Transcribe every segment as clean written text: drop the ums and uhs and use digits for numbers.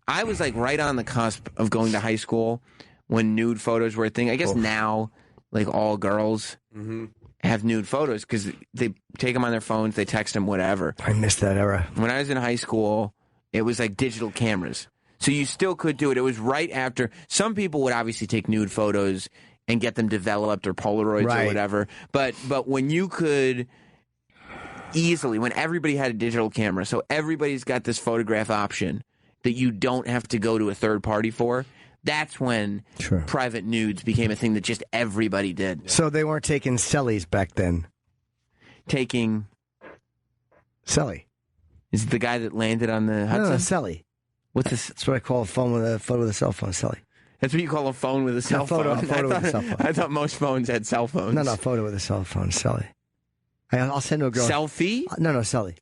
I was like right on the cusp of going to high school when nude photos were a thing. I guess now, like all girls have nude photos because they take them on their phones, they text them, whatever. I missed that era. When I was in high school, it was like digital cameras. So you still could do it. It was right after. Some people would obviously take nude photos and get them developed or Polaroids or whatever. But when you could easily, when everybody had a digital camera, so everybody's got this photograph option that you don't have to go to a third party for, that's when private nudes became a thing that just everybody did. So they weren't taking sellies back then? Taking... Selly. Is it the guy that landed on the Hudson? No, selly. What's this? That's what I call a phone with a photo with a cell phone, selly. That's what you call a phone with a cell phone? A photo with a cell phone. I thought most phones had cell phones. No, photo with a cell phone, selly. I'll send to a girl. Selfie? No, selly.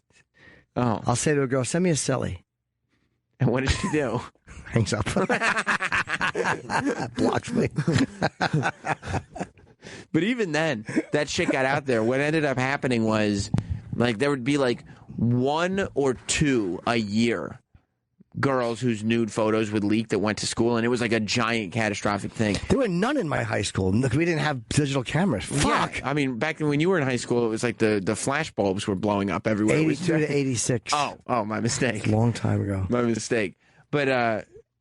Oh. I'll say to a girl, send me a selly. And what did she do? Hangs up. Blocks me. But even then, that shit got out there. What ended up happening was, like, there would be like 1 or 2 a year girls whose nude photos would leak that went to school, and it was like a giant catastrophic thing. There were none in my high school. Look, we didn't have digital cameras. Fuck. Yeah, I mean, back when you were in high school, it was like the flash bulbs were blowing up everywhere. 82 to 86. Oh, my mistake. Long time ago. My mistake. But,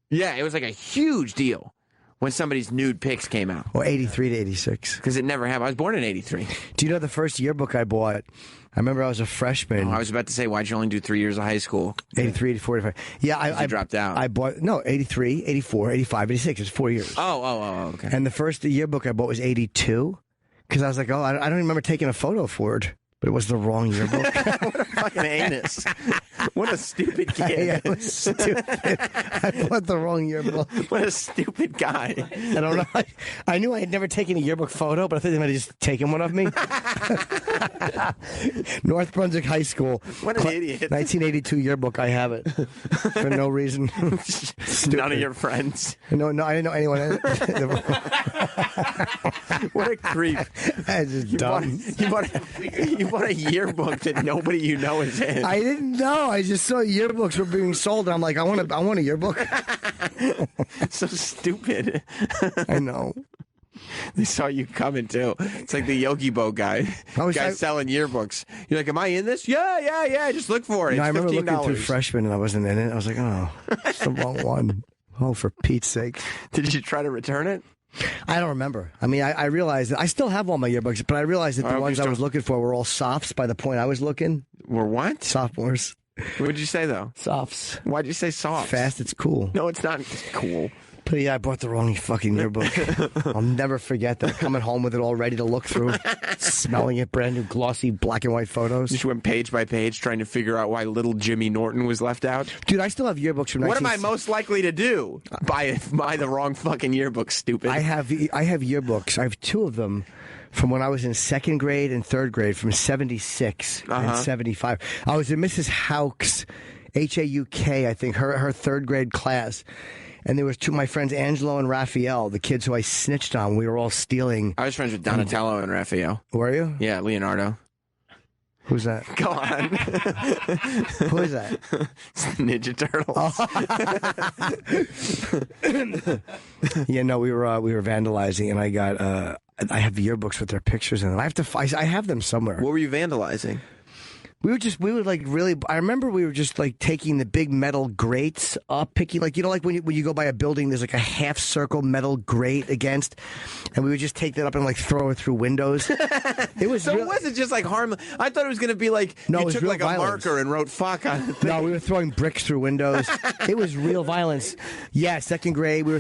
yeah, it was like a huge deal when somebody's nude pics came out. Or 83 to 86. Because it never happened. I was born in 83. Do you know the first yearbook I bought? I remember I was a freshman. Oh, I was about to say, why'd you only do 3 years of high school? 83, 84, 85. Yeah, I dropped out. I bought, 83, 84, 85, 86. It's 4 years. Oh, okay. And the first yearbook I bought was 82. Because I was like, I don't remember taking a photo for it. But it was the wrong yearbook. What a fucking anus. What a stupid kid. Yeah, it was stupid. I bought the wrong yearbook. What a stupid guy. I don't know. I knew I had never taken a yearbook photo, but I thought they might have just taken one of me. North Brunswick High School. What an idiot. 1982 yearbook. I have it. For no reason. None of your friends. No, I didn't know anyone. What a creep. That's just dumb. You bought a yearbook that nobody you know is in. I didn't know. I just saw yearbooks were being sold, and I'm like, I want a yearbook. So stupid. I know. They saw you coming too. It's like the Yogi Bo guy. Selling yearbooks. You're like, am I in this? Yeah. Just look for it. No, it's I remember $15. looking through freshman and I wasn't in it. I was like, oh, it's the wrong one. Oh, for Pete's sake. Did you try to return it? I don't remember. I mean, I realized that I still have all my yearbooks, but I realized that the ones I was looking for were all softs by the point I was looking. Were what? Sophomores. What did you say, though? Softs. Why'd you say softs? Fast, it's cool. No, it's not cool. But yeah, I bought the wrong fucking yearbook. I'll never forget that. Coming home with it all ready to look through, smelling it, brand new glossy black and white photos. You just went page by page trying to figure out why little Jimmy Norton was left out. Dude, I still have yearbooks from What am I most likely to do? Buy the wrong fucking yearbook, stupid. I have yearbooks. I have 2 of them from when I was in 2nd grade and 3rd grade from 76 and 75. I was in Mrs. Houck's, H-A-U-K, I think, her 3rd grade class. And there was 2 of my friends, Angelo and Raphael, the kids who I snitched on. We were all stealing. I was friends with Donatello and Raphael. Were you? Yeah, Leonardo. Who's that? Go on. Who is that? It's the Ninja Turtles. Yeah, no, we were vandalizing, and I got I have yearbooks with their pictures in them. I have them somewhere. What were you vandalizing? We would like really, I remember we were just like taking the big metal grates up, picking, like, you know, like when you go by a building, there's like a half circle metal grate against, and we would just take that up and like throw it through windows. It was so it wasn't just like harmless. I thought it was going to be like, you took like violence. A marker and wrote fuck on it. No, we were throwing bricks through windows. It was real violence. Yeah, 2nd grade, we were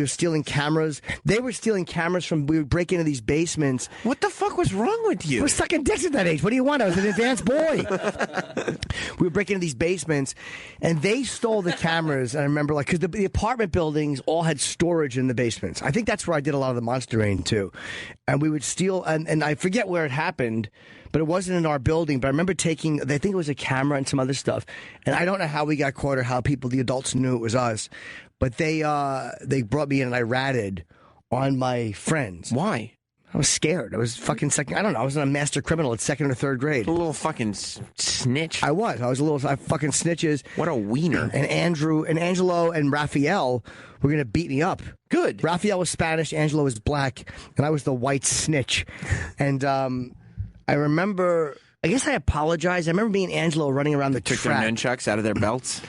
stealing cameras. They were stealing cameras we would break into these basements. What the fuck was wrong with you? I was sucking dicks at that age. What do you want? I was an advanced boy. We would break into these basements, and they stole the cameras. And I remember, like, because the apartment buildings all had storage in the basements. I think that's where I did a lot of the monster rain too. And we would steal, and I forget where it happened, but it wasn't in our building. But I remember I think it was a camera and some other stuff. And I don't know how we got caught or how the adults knew it was us. But they brought me in, and I ratted on my friends. Why? I was scared. I was fucking second. I don't know. I was a master criminal at 2nd or 3rd grade. A little fucking snitch. I was a little fucking snitches. What a wiener. And Andrew and Angelo and Raphael were going to beat me up. Good. Raphael was Spanish, Angelo was black, and I was the white snitch. And I remember, I guess I apologized. I remember me and Angelo running around the track. Took their nunchucks out of their belts?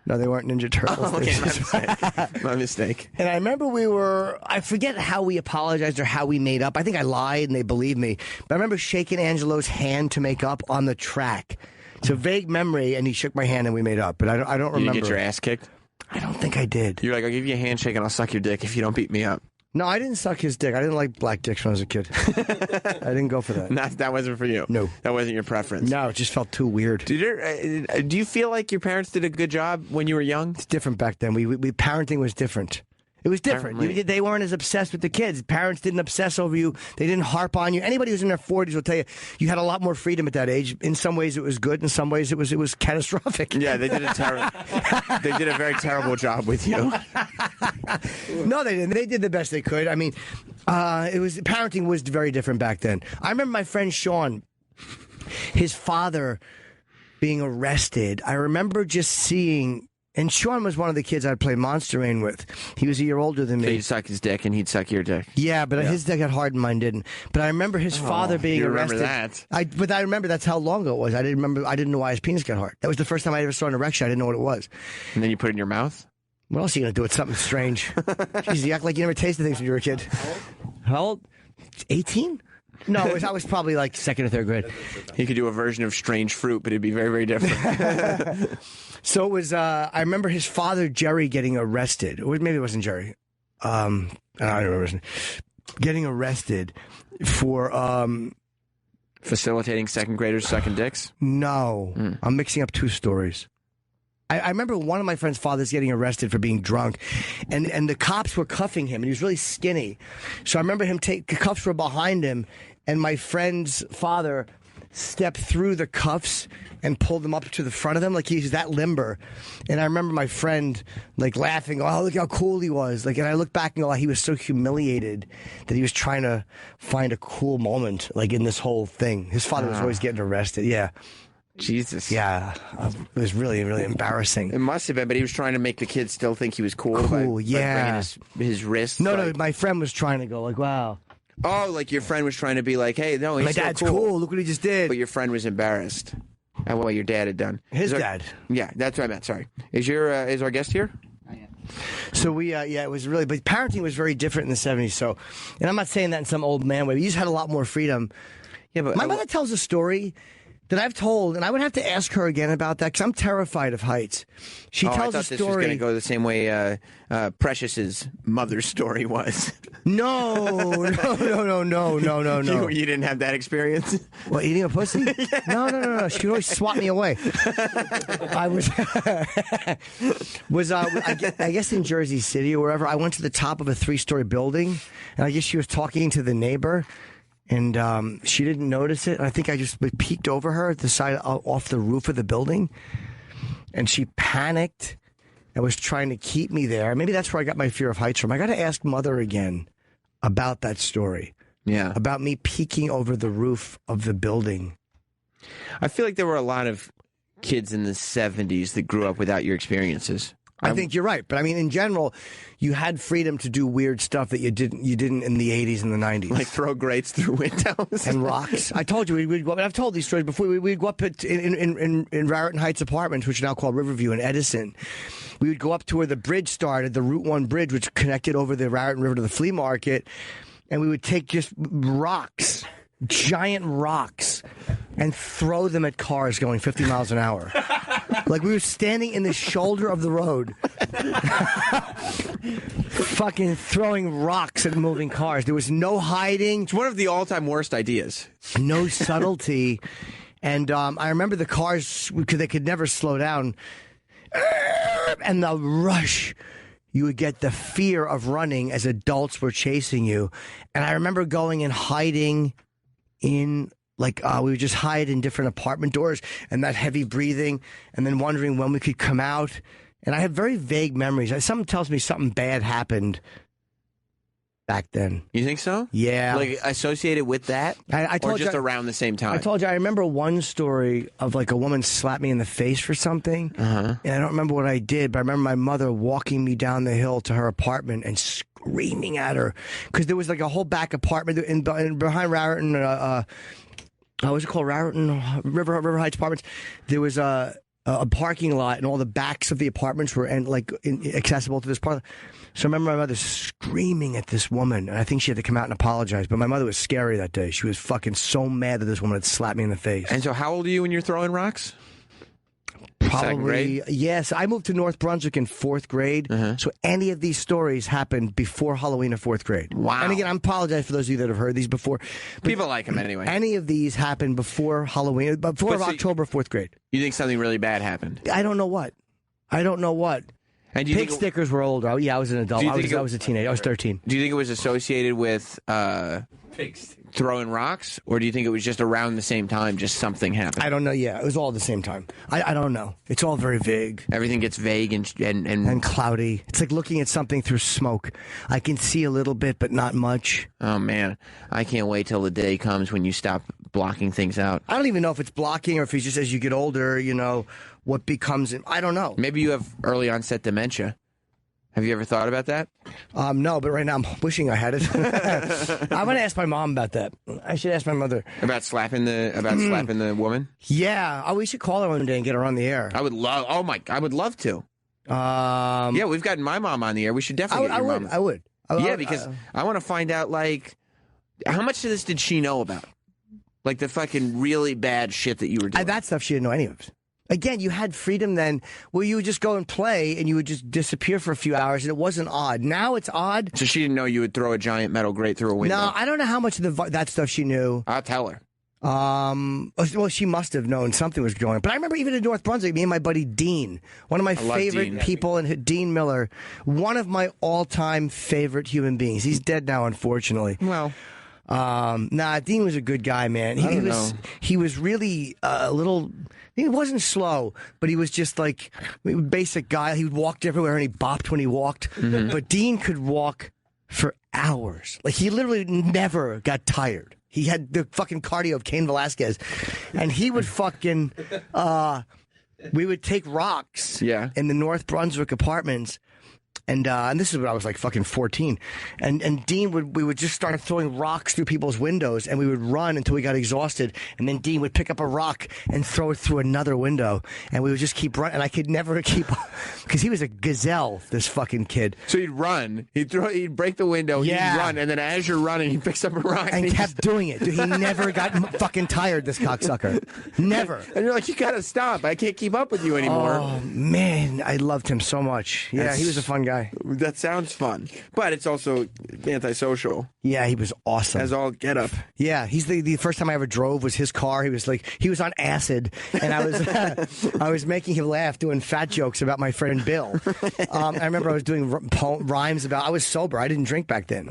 No, they weren't Ninja Turtles. Oh, okay, my mistake. My mistake. And I remember I forget how we apologized or how we made up. I think I lied and they believed me. But I remember shaking Angelo's hand to make up on the track. It's a vague memory, and he shook my hand and we made up. But I don't remember. You get your ass kicked? I don't think I did. You're like, I'll give you a handshake and I'll suck your dick if you don't beat me up. No, I didn't suck his dick. I didn't like black dicks when I was a kid. I didn't go for that. That wasn't for you? No. That wasn't your preference? No, it just felt too weird. Do you feel like your parents did a good job when you were young? It's different back then. We parenting was different. It was different. They weren't as obsessed with the kids. Parents didn't obsess over you. They didn't harp on you. Anybody who's in their 40s will tell you you had a lot more freedom at that age. In some ways, it was good. In some ways, it was catastrophic. Yeah, they did a very terrible job with you. No, they didn't. They did the best they could. I mean, parenting was very different back then. I remember my friend Sean, his father being arrested. I remember just seeing. And Sean was one of the kids I'd play Monster Rain with. He was a year older than me. So you'd suck his dick and he'd suck your dick. Yeah, but his dick got hard and mine didn't. But I remember his father being arrested. You remember that? But I remember that's how long ago it was. I didn't know why his penis got hard. That was the first time I ever saw an erection. I didn't know what it was. And then you put it in your mouth? What else are you going to do? It's something strange. Jeez, you act like you never tasted things when you were a kid. How old? 18? No, I was probably like 2nd or 3rd grade. He could do a version of strange fruit, but it'd be very, very different. So it was, I remember his father, Jerry, getting arrested. Or maybe it wasn't Jerry. I don't remember. Getting arrested for... facilitating 2nd graders sucking dicks? No. I'm mixing up two stories. I remember one of my friend's fathers getting arrested for being drunk, and the cops were cuffing him, and he was really skinny. So I remember the cuffs were behind him, and my friend's father stepped through the cuffs and pulled them up to the front of him, like he's that limber. And I remember my friend like laughing, oh, look how cool he was. Like, and I look back and go, he was so humiliated that he was trying to find a cool moment, like in this whole thing. His father was always getting arrested. Yeah. Jesus. Yeah, it was really, really embarrassing. It must have been, but he was trying to make the kids still think he was cool. Cool, by yeah. bringing his wrist. No, my friend was trying to go like, wow. Oh, like your friend was trying to be like, hey, no, he's my still dad's cool. cool. Look what he just did. But your friend was embarrassed at what your dad had done. His dad. Yeah, that's what I meant. Sorry. Is our guest here? So it was really, but parenting was very different in the 70s. So, and I'm not saying that in some old man way. We just had a lot more freedom. Yeah, but my mother tells a story that I've told, and I would have to ask her again about that because I'm terrified of heights. She tells I a thought this story. was going to go the same way Precious's mother's story was. No. You didn't have that experience? What, eating a pussy? No. She would always swat me away. I guess in Jersey City or wherever. I went to the top of a 3-story building, and I guess she was talking to the neighbor. And she didn't notice it. And I think I just peeked over her at the side off the roof of the building. And she panicked and was trying to keep me there. Maybe that's where I got my fear of heights from. I got to ask Mother again about that story. Yeah. About me peeking over the roof of the building. I feel like there were a lot of kids in the 70s that grew up without your experiences. I think you're right, but I mean, in general, you had freedom to do weird stuff that you didn't in the 80s and the 90s, like throw grates through windows and rocks. I told you we'd go up, and I've told these stories before. We'd go up in Raritan Heights Apartments, which are now called Riverview in Edison. We would go up to where the bridge started, the Route 1 bridge, which connected over the Raritan River to the flea market, and we would take just rocks, giant rocks, and throw them at cars going 50 miles an hour. Like we were standing in the shoulder of the road, fucking throwing rocks at moving cars. There was no hiding. It's one of the all-time worst ideas. No subtlety. And I remember the cars, because they could never slow down. And the rush. You would get the fear of running as adults were chasing you. And I remember going and hiding in... we would just hide in different apartment doors and that heavy breathing and then wondering when we could come out. And I have very vague memories. Something tells me something bad happened back then. You think so? Yeah. Like associated with that? I told or just you, around the same time? I told you, I remember one story of like a woman slapped me in the face for something. And I don't remember what I did, but I remember my mother walking me down the hill to her apartment and screaming at her. Because there was like a whole back apartment behind Raritan, what's it called? Raritan, River Heights Apartments. There was a parking lot, and all the backs of the apartments were accessible to this part. So I remember my mother screaming at this woman, and I think she had to come out and apologize. But my mother was scary that day. She was fucking so mad that this woman had slapped me in the face. And so how old are you when you're throwing rocks? Probably, yes. I moved to North Brunswick in 4th grade, so any of these stories happened before Halloween of 4th grade. Wow. And again, I apologize for those of you that have heard these before. People like them anyway. Any of these happened before Halloween, before October 4th grade. You think something really bad happened? I don't know what. And do you Pig stickers were older. Oh, yeah, I was an adult. I was a teenager. I was 13. Do you think it was associated with throwing rocks, or do you think it was just around the same time, just something happened? I don't know. Yeah, it was all at the same time. I don't know. It's all very vague. Everything gets vague and cloudy. It's like looking at something through smoke. I can see a little bit, but not much. Oh, man. I can't wait till the day comes when you stop blocking things out. I don't even know if it's blocking or if it's just as you get older, what becomes it. I don't know. Maybe you have early onset dementia. Have you ever thought about that? No, but right now I'm wishing I had it. I'm going to ask my mom about that. I should ask my mother. About slapping the woman? Yeah. We should call her one day and get her on the air. I would love to. Yeah, we've gotten my mom on the air. We should definitely get your mom. I would. Yeah, because I want to find out, like, how much of this did she know about? Like the fucking really bad shit that you were doing. That stuff she didn't know any of it. Again, you had freedom then where you would just go and play and you would just disappear for a few hours and it wasn't odd. Now it's odd. So she didn't know you would throw a giant metal grate through a window? No, I don't know how much of that stuff she knew. I'll tell her. Well, she must have known something was going on. But I remember even in North Brunswick, me and my buddy Dean, one of my favorite people, and Dean Miller, one of my all-time favorite human beings. He's dead now, unfortunately. Well... Dean was a good guy, man. He was really a little. He wasn't slow, but he was just like a basic guy. He walked everywhere and he bopped when he walked. But Dean could walk for hours. Like he literally never got tired. He had the fucking cardio of Cain Velasquez, and he would fucking. We would take rocks. In the North Brunswick apartments. And this is when I was like fucking 14. And Dean we would just start throwing rocks through people's windows and we would run until we got exhausted. And then Dean would pick up a rock and throw it through another window. And we would just keep running. And I could never keep up because he was a gazelle, this fucking kid. So he'd run, he'd break the window, he'd run. And then as you're running, he picks up a rock. And kept doing it. Dude, he never got fucking tired, this cocksucker. Never. And you're like, you got to stop. I can't keep up with you anymore. Oh, man. I loved him so much. Yeah, he was a fun guy. That sounds fun, but it's also antisocial. Yeah, he was awesome. As all get up. Yeah, he's the first time I ever drove was his car. He was on acid, and I was I was making him laugh doing fat jokes about my friend Bill. I remember I was doing rhymes about. I was sober. I didn't drink back then.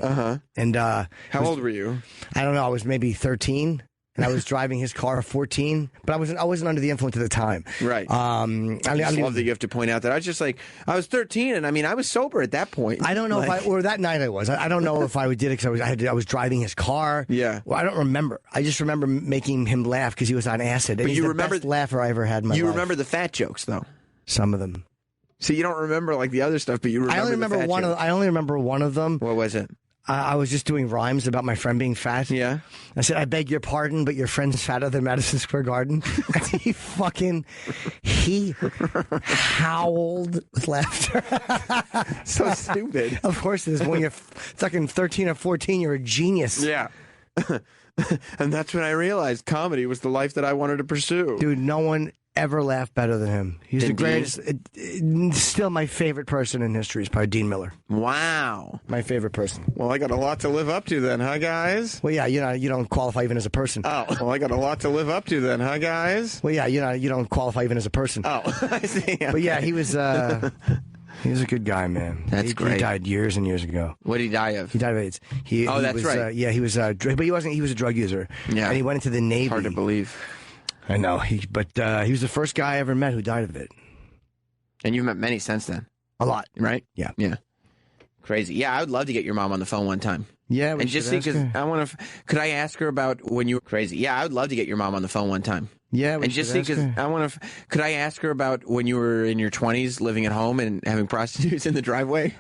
And how old were you? I don't know. I was maybe 13. And I was driving his car at 14, but I wasn't under the influence at the time. Right. I love that you have to point out that I was just like, I was 13, and I mean, I was sober at that point. I don't know or that night I was. I don't know if I did it because I was driving his car. Yeah. Well, I don't remember. I just remember making him laugh because he was on acid. And but he's the best laugher I ever had in my life. You remember the fat jokes, though? Some of them. So you don't remember like the other stuff, but you remember I only remember one of them. What was it? I was just doing rhymes about my friend being fat. Yeah. I said, I beg your pardon, but your friend's fatter than Madison Square Garden. he howled with laughter. So stupid. Of course it is. When you're fucking 13 or 14, you're a genius. Yeah. And that's when I realized comedy was the life that I wanted to pursue. Dude, no one ever laughed better than him. He's the greatest. Still my favorite person in history is probably Dean Miller. Wow. My favorite person. Well, I got a lot to live up to then, huh, guys? Well, yeah, you don't qualify even as a person. Oh, well, I got a lot to live up to then, huh, guys? Well, yeah, you don't qualify even as a person. Oh, I see. But yeah, he was a good guy, man. That's great. He died years and years ago. What did he die of? He died of AIDS. That's right. Yeah, he was. But he wasn't. He was a drug user. Yeah, and he went into the Navy. Hard to believe. I know. But he was the first guy I ever met who died of it. And you've met many since then. A lot, right? Yeah. Yeah. Crazy. Yeah, I would love to get your mom on the phone one time. Yeah, and just see, because I want to. Could I ask her about when you were crazy? Yeah, I would love to get your mom on the phone one time. Yeah, and just see, because I want to. Could I ask her about when you were in your 20s, living at home and having prostitutes in the driveway?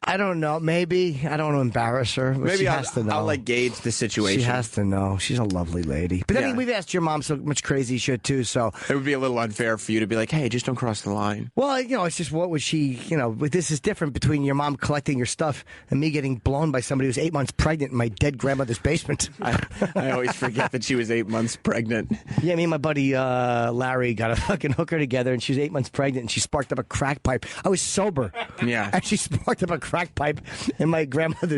I don't know. Maybe I don't want to embarrass her. Maybe she has to know. I'll like gauge the situation. She has to know. She's a lovely lady. But I mean, we've asked your mom so much crazy shit too. So it would be a little unfair for you to be like, "Hey, just don't cross the line." Well, it's just what was she? This is different between your mom collecting your stuff and me getting blown by somebody who's 8 months pregnant in my dead grandmother's basement. I always forget that she was 8 months pregnant. Yeah, me and my buddy Larry got a fucking hooker together, and she was 8 months pregnant, and she sparked up a crack pipe. I was sober. Yeah. And she sparked up a crack pipe, and my grandmother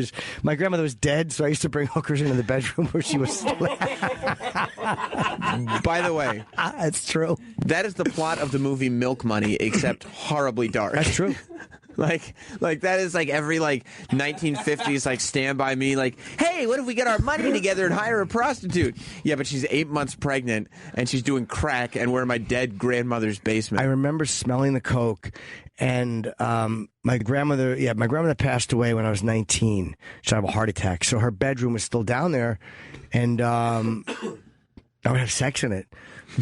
was dead, so I used to bring hookers into the bedroom where she was sleeping. By the way, that's true. That is the plot of the movie Milk Money, except horribly dark. That's true. Like that is like every 1950s Stand By Me, hey, what if we get our money together and hire a prostitute? Yeah, but she's 8 months pregnant and she's doing crack and we're in my dead grandmother's basement. I remember smelling the coke, and my grandmother passed away when I was 19. She had a heart attack, so her bedroom was still down there, and I would have sex in it.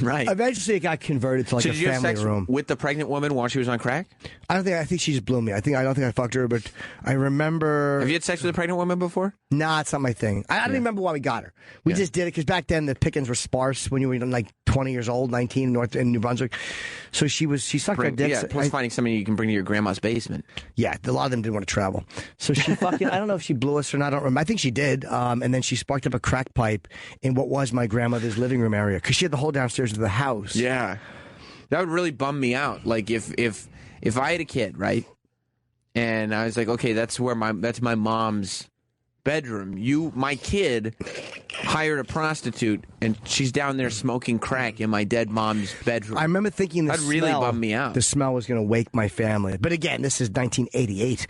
Right. Eventually, it got converted to a family room. Did you have sex with the pregnant woman while she was on crack? I think she just blew me. I don't think I fucked her, but I remember. Have you had sex with a pregnant woman before? Nah, it's not my thing. I don't remember why we got her. We just did it because back then the pickings were sparse when you were 20 years old, 19 in New Brunswick. So she sucked our dicks. Yeah, plus finding somebody you can bring to your grandma's basement. Yeah, a lot of them didn't want to travel. So she fucking, I don't know if she blew us or not. I don't remember. I think she did. And then she sparked up a crack pipe in what was my grandmother's living room area because she had the whole downstairs of the house. Yeah, that would really bum me out. Like if I had a kid, right, and I was like, okay, that's my mom's bedroom. My kid hired a prostitute, and she's down there smoking crack in my dead mom's bedroom. I remember thinking that'd really bum me out. The smell was going to wake my family. But again, this is 1988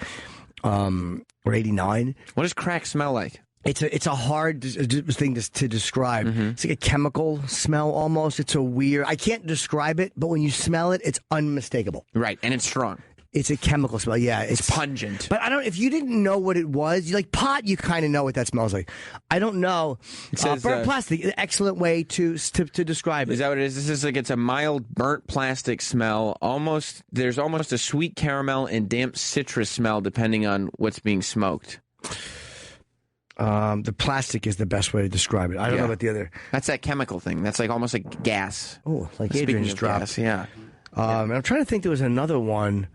or 89. What does crack smell like? It's a hard thing to describe. Mm-hmm. It's like a chemical smell almost. It's a weird. I can't describe it, but when you smell it, it's unmistakable. Right, and it's strong. It's a chemical smell. Yeah, it's pungent. But if you didn't know what it was, you like pot, you kind of know what that smells like. I don't know. It says, burnt plastic, an excellent way to describe it. Is that what it is? This is it's a mild burnt plastic smell. There's almost a sweet caramel and damp citrus smell depending on what's being smoked. The plastic is the best way to describe it. I don't know about the other. That's that chemical thing. That's almost like gas. Oh, like Adrian just dropped. Gas, yeah. And I'm trying to think there was another one.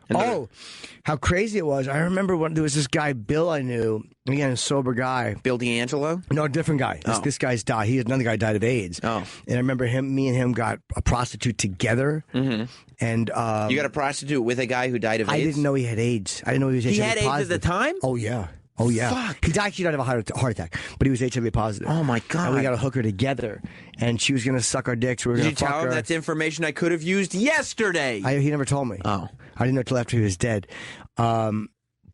How crazy it was. I remember when there was this guy, Bill, I knew. Again, a sober guy. Bill D'Angelo? No, a different guy. This guy's died. Another guy died of AIDS. Oh. And I remember me and him got a prostitute together. Mm-hmm. And you got a prostitute with a guy who died of AIDS? I didn't know he had AIDS. I didn't know he was HIV positive. He had AIDS at the time? Oh, yeah. Oh, yeah. Fuck. He actually died of a heart attack, but he was HIV positive. Oh, my God. And we got a hooker together, and she was going to suck our dicks. We were Did you tell him that's information I could have used yesterday? He never told me. Oh. I didn't know until after he was dead. But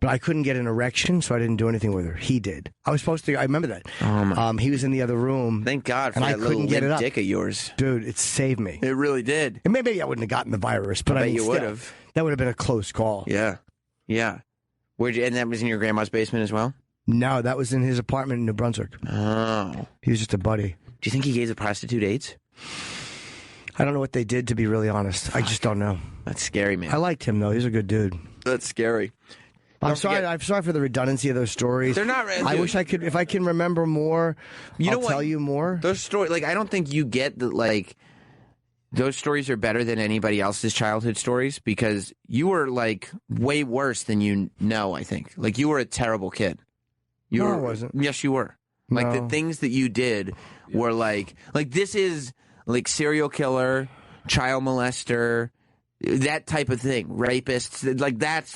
I couldn't get an erection, so I didn't do anything with her. He did. I was supposed to. I remember that. Oh, my. He was in the other room. Thank God for and that I couldn't little get it up. dick of yours. Dude, it saved me. It really did. And maybe I wouldn't have gotten the virus, but I mean, you would have. That would have been a close call. Yeah. Yeah. And that was in your grandma's basement as well? No, that was in his apartment in New Brunswick. Oh. He was just a buddy. Do you think he gave the prostitute AIDS? I don't know what they did, to be really honest. Fuck. I just don't know. That's scary, man. I liked him, though. He's a good dude. That's scary. I'm sorry for the redundancy of those stories. They're not. I wish I could. If I can remember more, I'll tell you more. Those stories, I don't think you get that. Those stories are better than anybody else's childhood stories because you were way worse than you know. I think you were a terrible kid. No, I wasn't. Yes, you were. No. The things that you did were this is serial killer, child molester. That type of thing, rapists,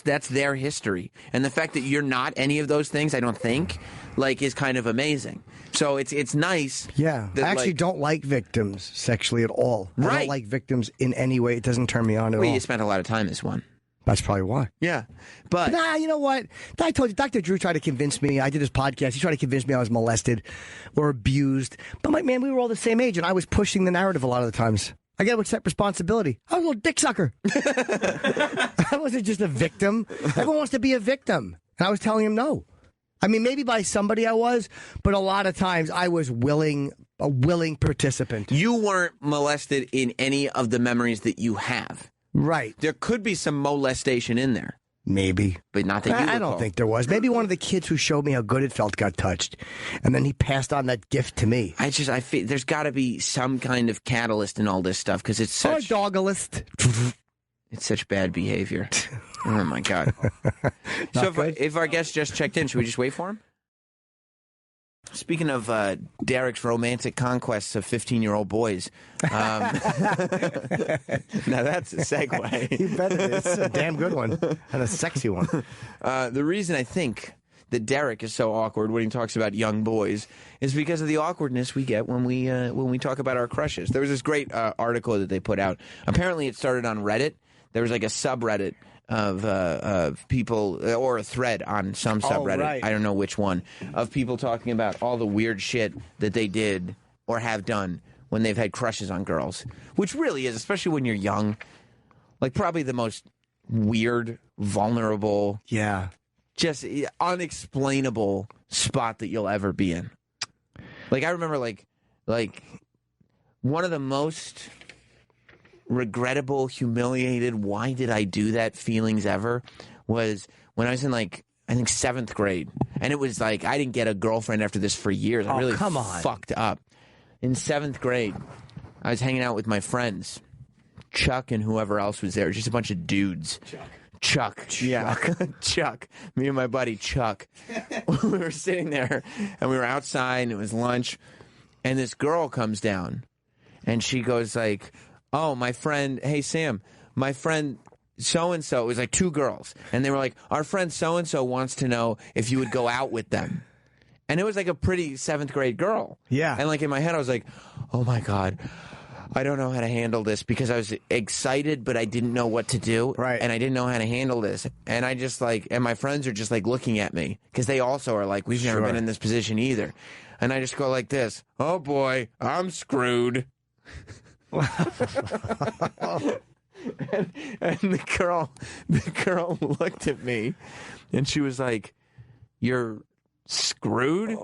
that's their history. And the fact that you're not any of those things, I don't think, is kind of amazing. So it's nice. Yeah. I actually don't like victims sexually at all. Right. I don't like victims in any way. It doesn't turn me on at all. You spent a lot of time as one. That's probably why. Yeah. But nah, you know what? I told you, Dr. Drew tried to convince me. I did his podcast. He tried to convince me I was molested or abused. But man, we were all the same age, and I was pushing the narrative a lot of the times. I got to accept responsibility. I was a little dick sucker. I wasn't just a victim. Everyone wants to be a victim. And I was telling him no. I mean, maybe by somebody I was, but a lot of times I was a willing participant. You weren't molested in any of the memories that you have. Right. There could be some molestation in there. Maybe. But not that you recall. I don't think there was. Maybe one of the kids who showed me how good it felt got touched, and then he passed on that gift to me. I feel there's got to be some kind of catalyst in all this stuff because it's such... Or doggalist. It's such bad behavior. Oh, my God. So if our guest just checked in, should we just wait for him? Speaking of Derek's romantic conquests of 15-year-old boys, now that's a segue. You bet it is. It's a damn good one and a sexy one. The reason I think that Derek is so awkward when he talks about young boys is because of the awkwardness we get when we talk about our crushes. There was this great article that they put out. Apparently, it started on Reddit. There was like a subreddit of people, or a thread on some subreddit, right. I don't know which one, of people talking about all the weird shit that they did or have done when they've had crushes on girls, which really is, especially when you're young, like probably the most weird, vulnerable, just unexplainable spot that you'll ever be in. Like I remember like one of the most regrettable, humiliated, why did I do that feelings ever was when I was in like, I think 7th grade. And it was like, I didn't get a girlfriend after this for years. I really fucked up. In 7th grade, I was hanging out with my friends, Chuck and whoever else was there, just a bunch of dudes. Chuck. Yeah. Chuck. Me and my buddy Chuck. We were sitting there and we were outside and it was lunch. And this girl comes down and she goes like, oh, my friend, hey, Sam, my friend so-and-so, it was like 2 girls, and they were like, our friend so-and-so wants to know if you would go out with them. And it was like a pretty 7th grade girl. Yeah. And like in my head, I was like, oh, my God, I don't know how to handle this because I was excited, but I didn't know what to do. Right. And I didn't know how to handle this. And I just like, and my friends are just like looking at me because they also are like, we've never been in this position either. And I just go like this, oh, boy, I'm screwed. and the girl looked at me and she was like, you're screwed?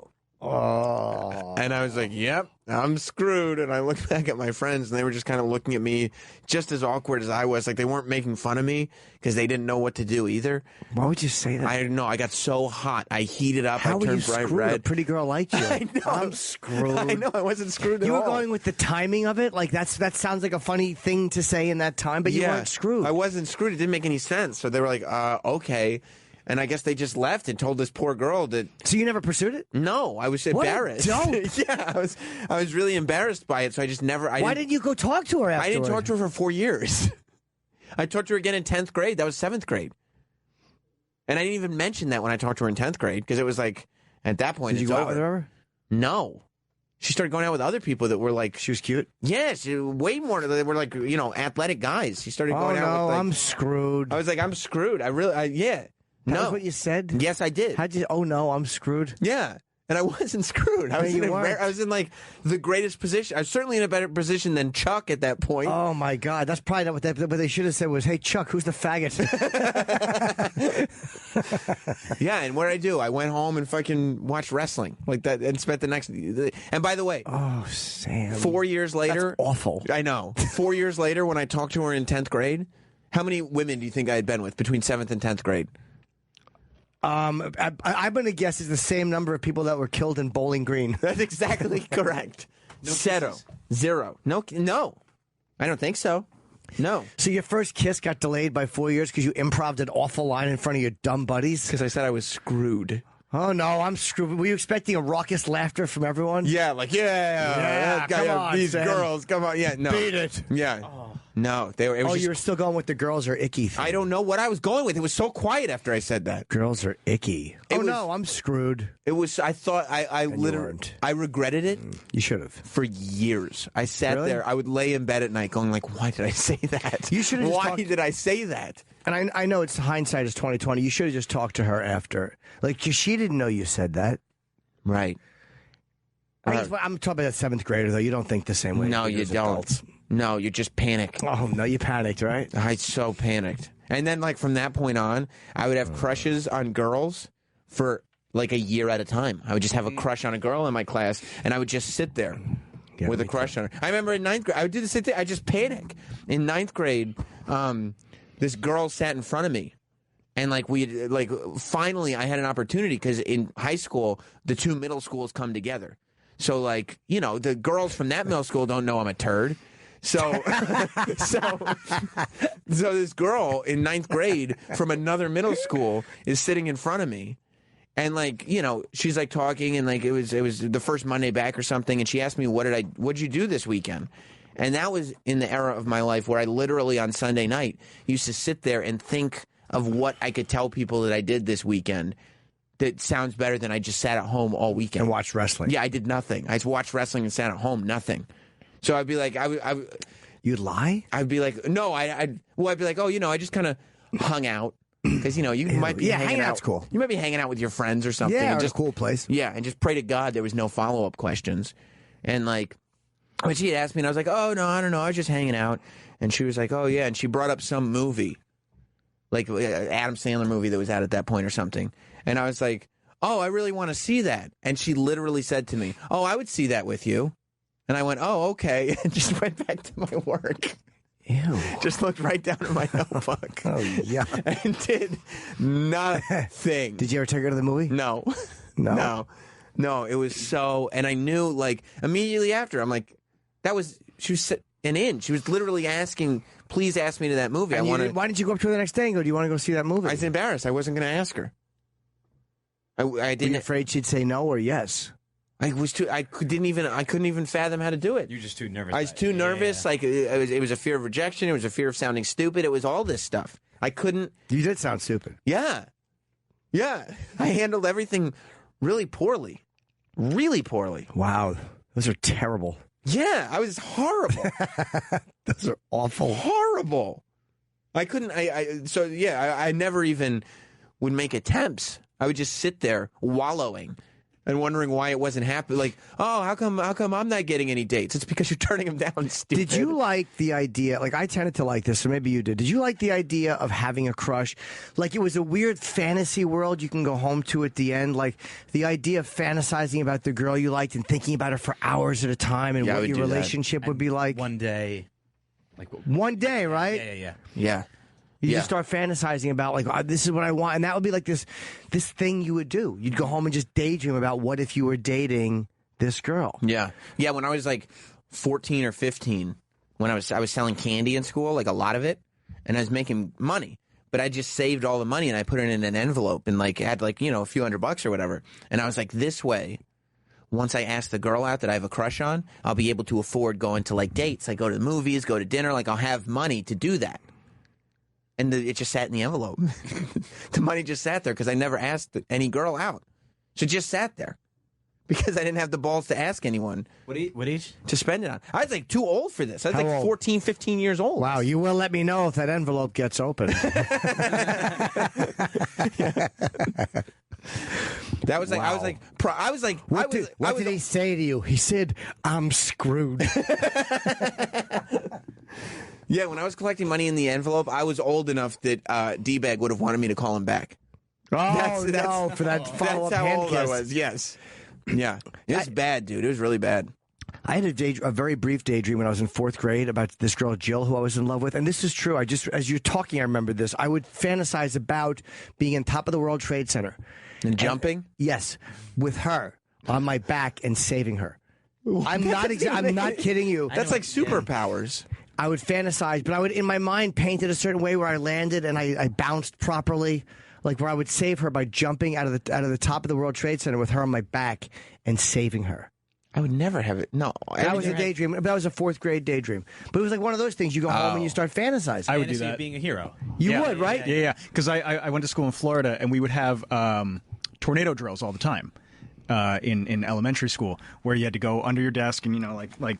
Oh. And I was like, yep, I'm screwed. And I looked back at my friends and they were just kind of looking at me just as awkward as I was. Like they weren't making fun of me because they didn't know what to do either. Why would you say that? I don't know. I got so hot. I heated up. How I turned bright red. A pretty girl like you. I know. I'm screwed. I know. I wasn't screwed at all. You were going with the timing of it? Like that sounds like a funny thing to say in that time, but you weren't screwed. I wasn't screwed. It didn't make any sense. So they were like, okay. And I guess they just left and told this poor girl that. So you never pursued it? No, I was embarrassed. Yeah, I was really embarrassed by it. So I just never. Why didn't you go talk to her afterwards? I didn't talk to her for 4 years. I talked to her again in 10th grade. That was 7th grade. And I didn't even mention that when I talked to her in 10th grade because it was like at that point. Did you go out with her? No. She started going out with other people that were like. She was cute? Yes, way more. They were like, athletic guys. She started going out with. Oh, no, I'm screwed. I was like, I'm screwed. Yeah. That was what you said? Yes, I did. How'd you? Oh no, I'm screwed. Yeah, and I wasn't screwed. I was in like the greatest position. I was certainly in a better position than Chuck at that point. Oh my God, that's probably not what they should have said was, "Hey Chuck, who's the faggot?" Yeah, and what did I do? I went home and fucking watched wrestling like that, and spent the next. And by the way, oh Sam, 4 years later, that's awful. I know. 4 years later, when I talked to her in 10th grade, how many women do you think I had been with between 7th and 10th grade? I'm going to guess it's the same number of people that were killed in Bowling Green. That's exactly correct. Zero. No. I don't think so. No. So your first kiss got delayed by 4 years because you improv'd an awful line in front of your dumb buddies? Because I said I was screwed. Oh, no, I'm screwed. Were you expecting a raucous laughter from everyone? Yeah, like, come on, these Sam. girls, come on. Yeah, no. Beat it. Yeah. Oh. No, you were still going with the girls are icky thing. I don't know what I was going with. It was so quiet after I said that. Girls are icky. No, I'm screwed. It was. I thought I literally. I regretted it. You should have for years. I sat there. I would lay in bed at night, going like, "Why did I say that? You should have. Why did I say that?" And I know it's hindsight is 2020. You should have just talked to her after, like, 'cause she didn't know you said that, right? I'm talking about that 7th grader though. You don't think the same way. No, you don't. Adults. No, you just panic. Oh, no, you panicked, right? I so panicked. And then, like, from that point on, I would have crushes on girls for, like, a year at a time. I would just have a crush on a girl in my class, and I would just sit there with a crush on her. I remember in 9th grade, I would do the same thing. I just panic. In 9th grade, this girl sat in front of me. And, like, finally I had an opportunity because in high school, the 2 middle schools come together. So, like, you know, the girls from that middle school don't know I'm a turd. So, so this girl in 9th grade from another middle school is sitting in front of me. And, like, you know, she's, like, talking, and, like, it was the first Monday back or something, and she asked me, what'd you do this weekend? And that was in the era of my life where I literally on Sunday night used to sit there and think of what I could tell people that I did this weekend that sounds better than I just sat at home all weekend. And watched wrestling. Yeah, I did nothing. I watched wrestling and sat at home, nothing. So I'd be like, You'd lie? I'd be like, no, I'd be like, oh, you know, I just kind of hung out. Because, you know, you might be hanging out. Out's cool. You might be hanging out with your friends or something. Yeah, and just a cool place. Yeah, and just pray to God there was no follow-up questions. And, like, when she had asked me, and I was like, oh, no, I don't know, I was just hanging out. And she was like, oh, yeah, and she brought up some movie. Like an Adam Sandler movie that was out at that point or something. And I was like, oh, I really want to see that. And she literally said to me, oh, I would see that with you. And I went, oh, okay. And just went back to my work. Ew. Just looked right down at my notebook. Oh, yeah. And did nothing. Did you ever take her to the movie? No. No? No, it was so... And I knew, like, immediately after, I'm like, she was an in. She was literally asking... Please ask me to that movie. Why didn't you go up to her the next day and go, do you want to go see that movie? I was embarrassed. I wasn't going to ask her. I didn't. Were you afraid she'd say no or yes? I couldn't even fathom how to do it. You're just too nervous. I was too nervous. Yeah. Like it was a fear of rejection. It was a fear of sounding stupid. It was all this stuff. I couldn't. You did sound stupid. Yeah. I handled everything really poorly. Really poorly. Wow. Those are terrible. Yeah, I was horrible. Those are awful. Horrible. I couldn't. I never even would make attempts. I would just sit there wallowing and wondering why it wasn't happening. Like, oh, how come I'm not getting any dates? It's because you're turning them down, stupid. Did you like the idea, like I tended to like this, so maybe you did. Did you like the idea of having a crush? Like it was a weird fantasy world you can go home to at the end? Like the idea of fantasizing about the girl you liked and thinking about her for hours at a time and what your relationship would be like? One day. One day, right? Yeah. You just start fantasizing about, like, oh, this is what I want. And that would be like this thing you would do. You'd go home and just daydream about what if you were dating this girl. Yeah. Yeah, when I was like 14 or 15, when I was selling candy in school, like a lot of it, and I was making money. But I just saved all the money and I put it in an envelope and like had like, you know, a few $100 or whatever. And I was like, this way, once I ask the girl out that I have a crush on, I'll be able to afford going to like dates. Like go to the movies, go to dinner, like I'll have money to do that. And it just sat in the envelope. The money just sat there because I never asked any girl out. So it just sat there because I didn't have the balls to ask anyone. What age? To spend it on. I was like too old for this. I was like 14, 15 years old. Wow, you will let me know if that envelope gets open. That was like, wow. I was like, what did he say to you? He said, I'm screwed. Yeah, when I was collecting money in the envelope, I was old enough that D-Bag would have wanted me to call him back. Oh, no, for that follow-up That's how hand old kiss. I was, yes. Yeah. It was bad, dude. It was really bad. I had a very brief daydream when I was in 4th grade about this girl, Jill, who I was in love with. And this is true. As you're talking, I remember this. I would fantasize about being on top of the World Trade Center. And jumping? Yes, with her on my back and saving her. I'm not kidding you. That's like superpowers. I would fantasize, but I would, in my mind, paint it a certain way where I landed and I bounced properly, like where I would save her by jumping out of the top of the World Trade Center with her on my back and saving her. I would never have it. No. That was a daydream. That was a 4th grade daydream. But it was like one of those things. You go home and you start fantasizing. I would do that. Being a hero. You would, right? Yeah. Because I went to school in Florida, and we would have tornado drills all the time in elementary school, where you had to go under your desk and, you know, like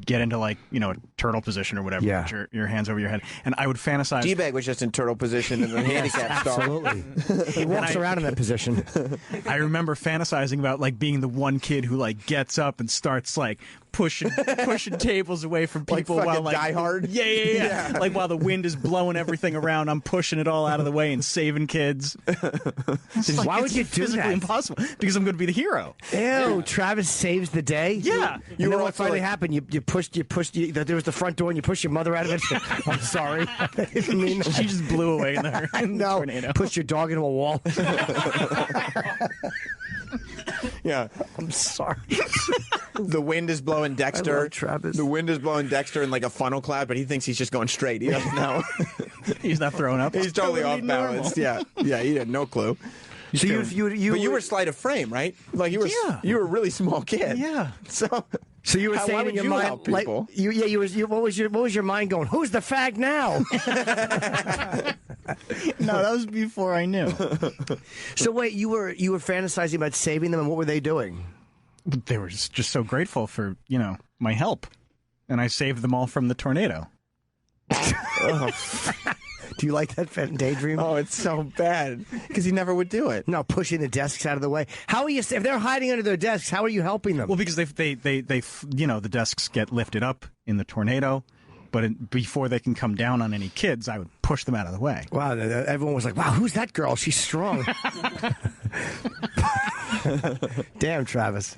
get into like, you know, a turtle position or whatever. Yeah. Put your hands over your head. And I would fantasize. D-Bag was just in turtle position in the handicap stall. Absolutely. He walks around in that position. I remember fantasizing about like being the one kid who like gets up and starts like pushing tables away from people like while fucking Die Hard. Yeah. Like while the wind is blowing everything around, I'm pushing it all out of the way and saving kids. Why would you do physically that? impossible because I'm going to be the hero. Ew, Travis saves the day. Yeah. You know what finally happened? You pushed. There was the front door, and you pushed your mother out of it. I'm sorry. I didn't mean that. She just blew away in the tornado. Pushed your dog into a wall. Yeah. I'm sorry. The wind is blowing Dexter. I love Travis. The wind is blowing Dexter in like a funnel cloud, but he thinks he's just going straight. He doesn't know. He's not throwing up. He's totally off balance. Yeah. He had no clue. So you were sleight of frame, right? Like you were a really small kid. Yeah. So you were saying in your mind, like, what was your mind going? Who's the fag now? No, that was before I knew. So wait, you were fantasizing about saving them, and what were they doing? They were just so grateful for my help, and I saved them all from the tornado. Do you like that daydream? Oh, it's so bad because he never would do it. No, pushing the desks out of the way. How are you? If they're hiding under their desks, how are you helping them? Well, because they the desks get lifted up in the tornado, but before they can come down on any kids, I would push them out of the way. Wow, everyone was like, "Wow, who's that girl? She's strong." Damn, Travis.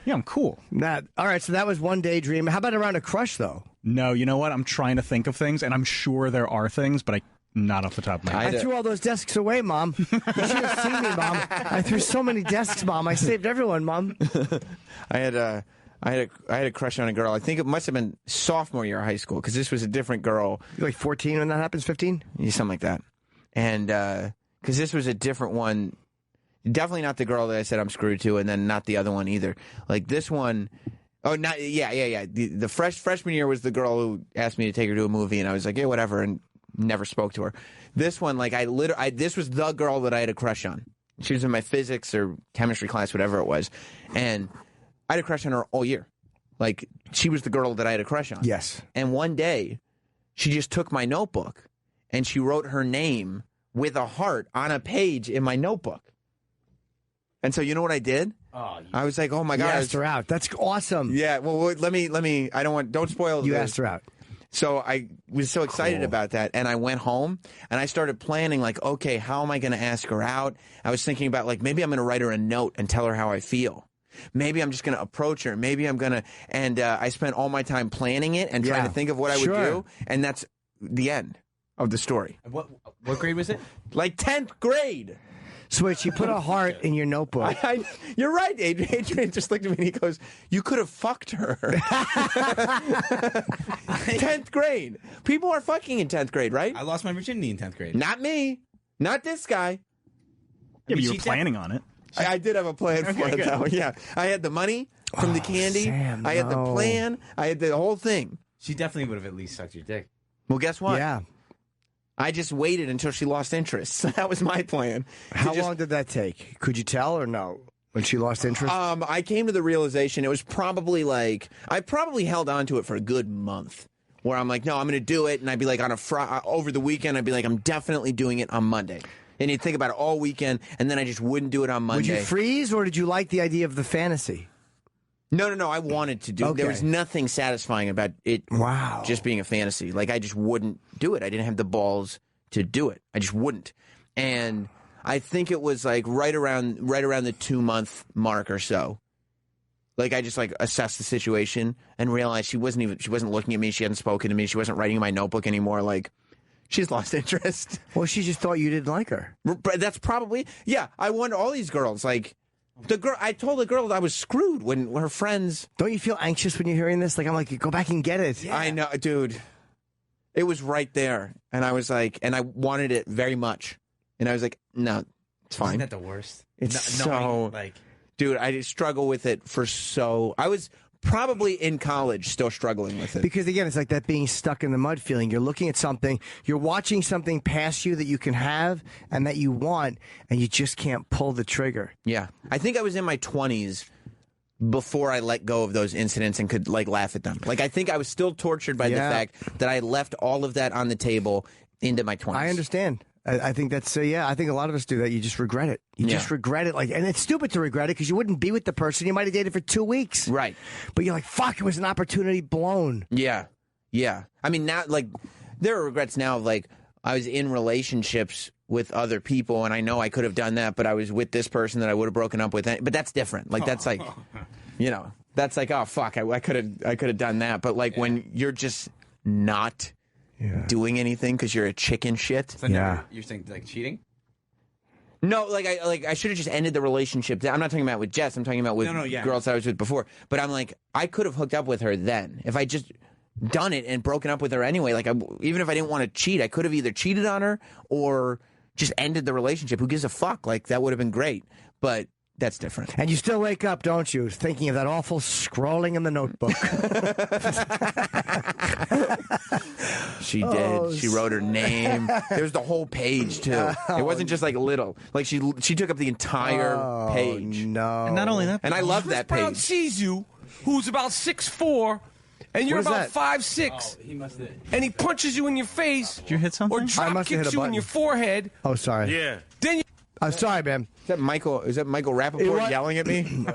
Yeah, I'm cool. All right, so that was one daydream. How about around a crush, though? No, you know what? I'm trying to think of things, and I'm sure there are things, but not off the top of my head. I threw all those desks away, Mom. You should have seen me, Mom. I threw so many desks, Mom. I saved everyone, Mom. I had a crush on a girl. I think it must have been sophomore year of high school because this was a different girl. You're like 14 when that happens, 15? Yeah, something like that. And because this was a different one. Definitely not the girl that I said I'm screwed to, and then not the other one either. Like this one, The freshman year was the girl who asked me to take her to a movie, and I was like, yeah, whatever, and never spoke to her. This one, like this was the girl that I had a crush on. She was in my physics or chemistry class, whatever it was, and I had a crush on her all year. Like she was the girl that I had a crush on. Yes. And one day, she just took my notebook and she wrote her name with a heart on a page in my notebook. And so you know what I did? I was like, oh my God. You asked her out. That's awesome. Yeah, well, let me, don't spoil You asked her out. So I was so excited about that, and I went home, and I started planning, like, okay, how am I going to ask her out? I was thinking about, like, maybe I'm going to write her a note and tell her how I feel. Maybe I'm just going to approach her. Maybe I'm going to, and I spent all my time planning it and trying to think of what I would do, and that's the end of the story. What grade was it? Like 10th grade. So wait, she put a heart in your notebook. You're right, Adrian. Adrian just looked at me and he goes, you could have fucked her. 10th grade. People are fucking in 10th grade, right? I lost my virginity in 10th grade. Not me. Not this guy. Yeah, but you were planning on it. I did have a plan for it, though. Yeah. I had the money from the candy. Sam, I had the plan. I had the whole thing. She definitely would have at least sucked your dick. Well, guess what? Yeah. I just waited until she lost interest. So that was my plan. How long did that take? Could you tell or no? When she lost interest? I came to the realization it was probably like, I probably held on to it for a good month. Where I'm like, no, I'm going to do it. And I'd be like, over the weekend, I'd be like, I'm definitely doing it on Monday. And you'd think about it all weekend, and then I just wouldn't do it on Monday. Would you freeze, or did you like the idea of the fantasy? No. I wanted to do it. Okay. There was nothing satisfying about it just being a fantasy. Like, I just wouldn't do it. I didn't have the balls to do it. I just wouldn't. And I think it was like right around the 2-month mark or so. Like, I just like assessed the situation and realized she wasn't looking at me. She hadn't spoken to me. She wasn't writing in my notebook anymore. Like, she's lost interest. Well, she just thought you didn't like her. That's probably, yeah. I wonder, all these girls, like, I told the girl that I was screwed when her friends. Don't you feel anxious when you're hearing this? Like, I'm like, go back and get it. Yeah. I know, dude. It was right there. And I was like, and I wanted it very much. And I was like, no, it's fine. Isn't that the worst? It's like, dude, I struggle with it I was probably in college still struggling with it. Because, again, it's like that being stuck in the mud feeling. You're looking at something, you're watching something pass you that you can have and that you want, and you just can't pull the trigger. Yeah. I think I was in my 20s before I let go of those incidents and could, like, laugh at them. Like, I think I was still tortured by the fact that I left all of that on the table into my 20s. I understand. I think that's I think a lot of us do that. You just regret it. You just regret it, and it's stupid to regret it because you wouldn't be with the person. You might have dated for 2 weeks, right? But you're like, fuck, it was an opportunity blown. Yeah. I mean, now there are regrets now of I was in relationships with other people, and I know I could have done that, but I was with this person that I would have broken up with. But that's different. That's that's oh fuck, I could have done that. But when you're just not doing anything because you're a chicken shit. So you're saying cheating? No, I should have just ended the relationship. I'm not talking about with Jess. I'm talking about with girls I was with before. But I'm I could have hooked up with her then if I just done it and broken up with her anyway. Even if I didn't want to cheat, I could have either cheated on her or just ended the relationship. Who gives a fuck? That would have been great. But that's different. And you still wake up, don't you, thinking of that awful scrolling in the notebook. She did. She wrote her name. There's the whole page, too. It wasn't just little. She took up the entire page. No. And not only that, and I love that page. Brown sees you, who's about 6'4", and you're about 5'6". Oh, he must have. And he punches you in your face. Did you hit something? Or drop kicks you in your forehead. Oh, sorry. Yeah. Then you... I'm sorry, man. Is that Michael Rappaport yelling at me?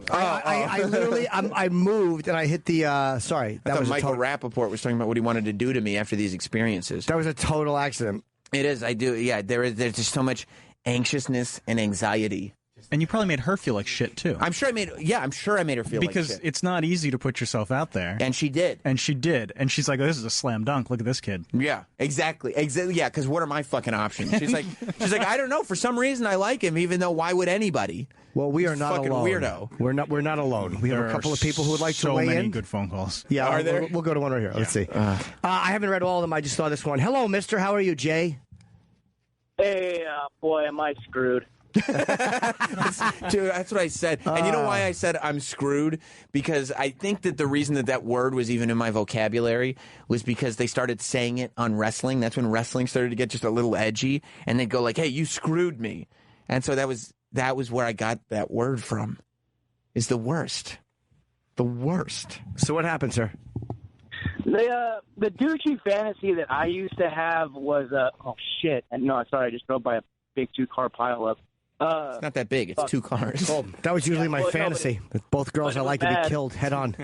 I literally, I moved and I hit the, sorry. That was Michael Rappaport was talking about what he wanted to do to me after these experiences. That was a total accident. It is, I do, there's just so much anxiousness and anxiety. And you probably made her feel like shit, too. I'm sure I made her feel like shit. Because it's not easy to put yourself out there. And she did. And she's like, oh, this is a slam dunk. Look at this kid. Yeah, exactly. Yeah, because what are my fucking options? She's like, I don't know. For some reason, I like him, even though why would anybody? Well, we are not fucking alone. Weirdo. We're not alone. We have a couple of people who would like to weigh in. So many good phone calls. Yeah, are there? We'll go to one right here. Let's see. I haven't read all of them. I just saw this one. Hello, mister. How are you, Jay? Hey, boy, am I screwed. Dude, that's what I said. And you know why I said I'm screwed? Because I think that the reason that word was even in my vocabulary was because they started saying it on wrestling. That's when wrestling started to get just a little edgy. And they'd go hey, you screwed me. And so that was where I got that word from. Is the worst. The worst. So what happened, sir? The douchey fantasy that I used to have was, oh, shit. No, sorry, I just drove by a big 2-car pileup. It's not that big. It's 2 cars. That was usually my fantasy. With both girls I like to be killed head on.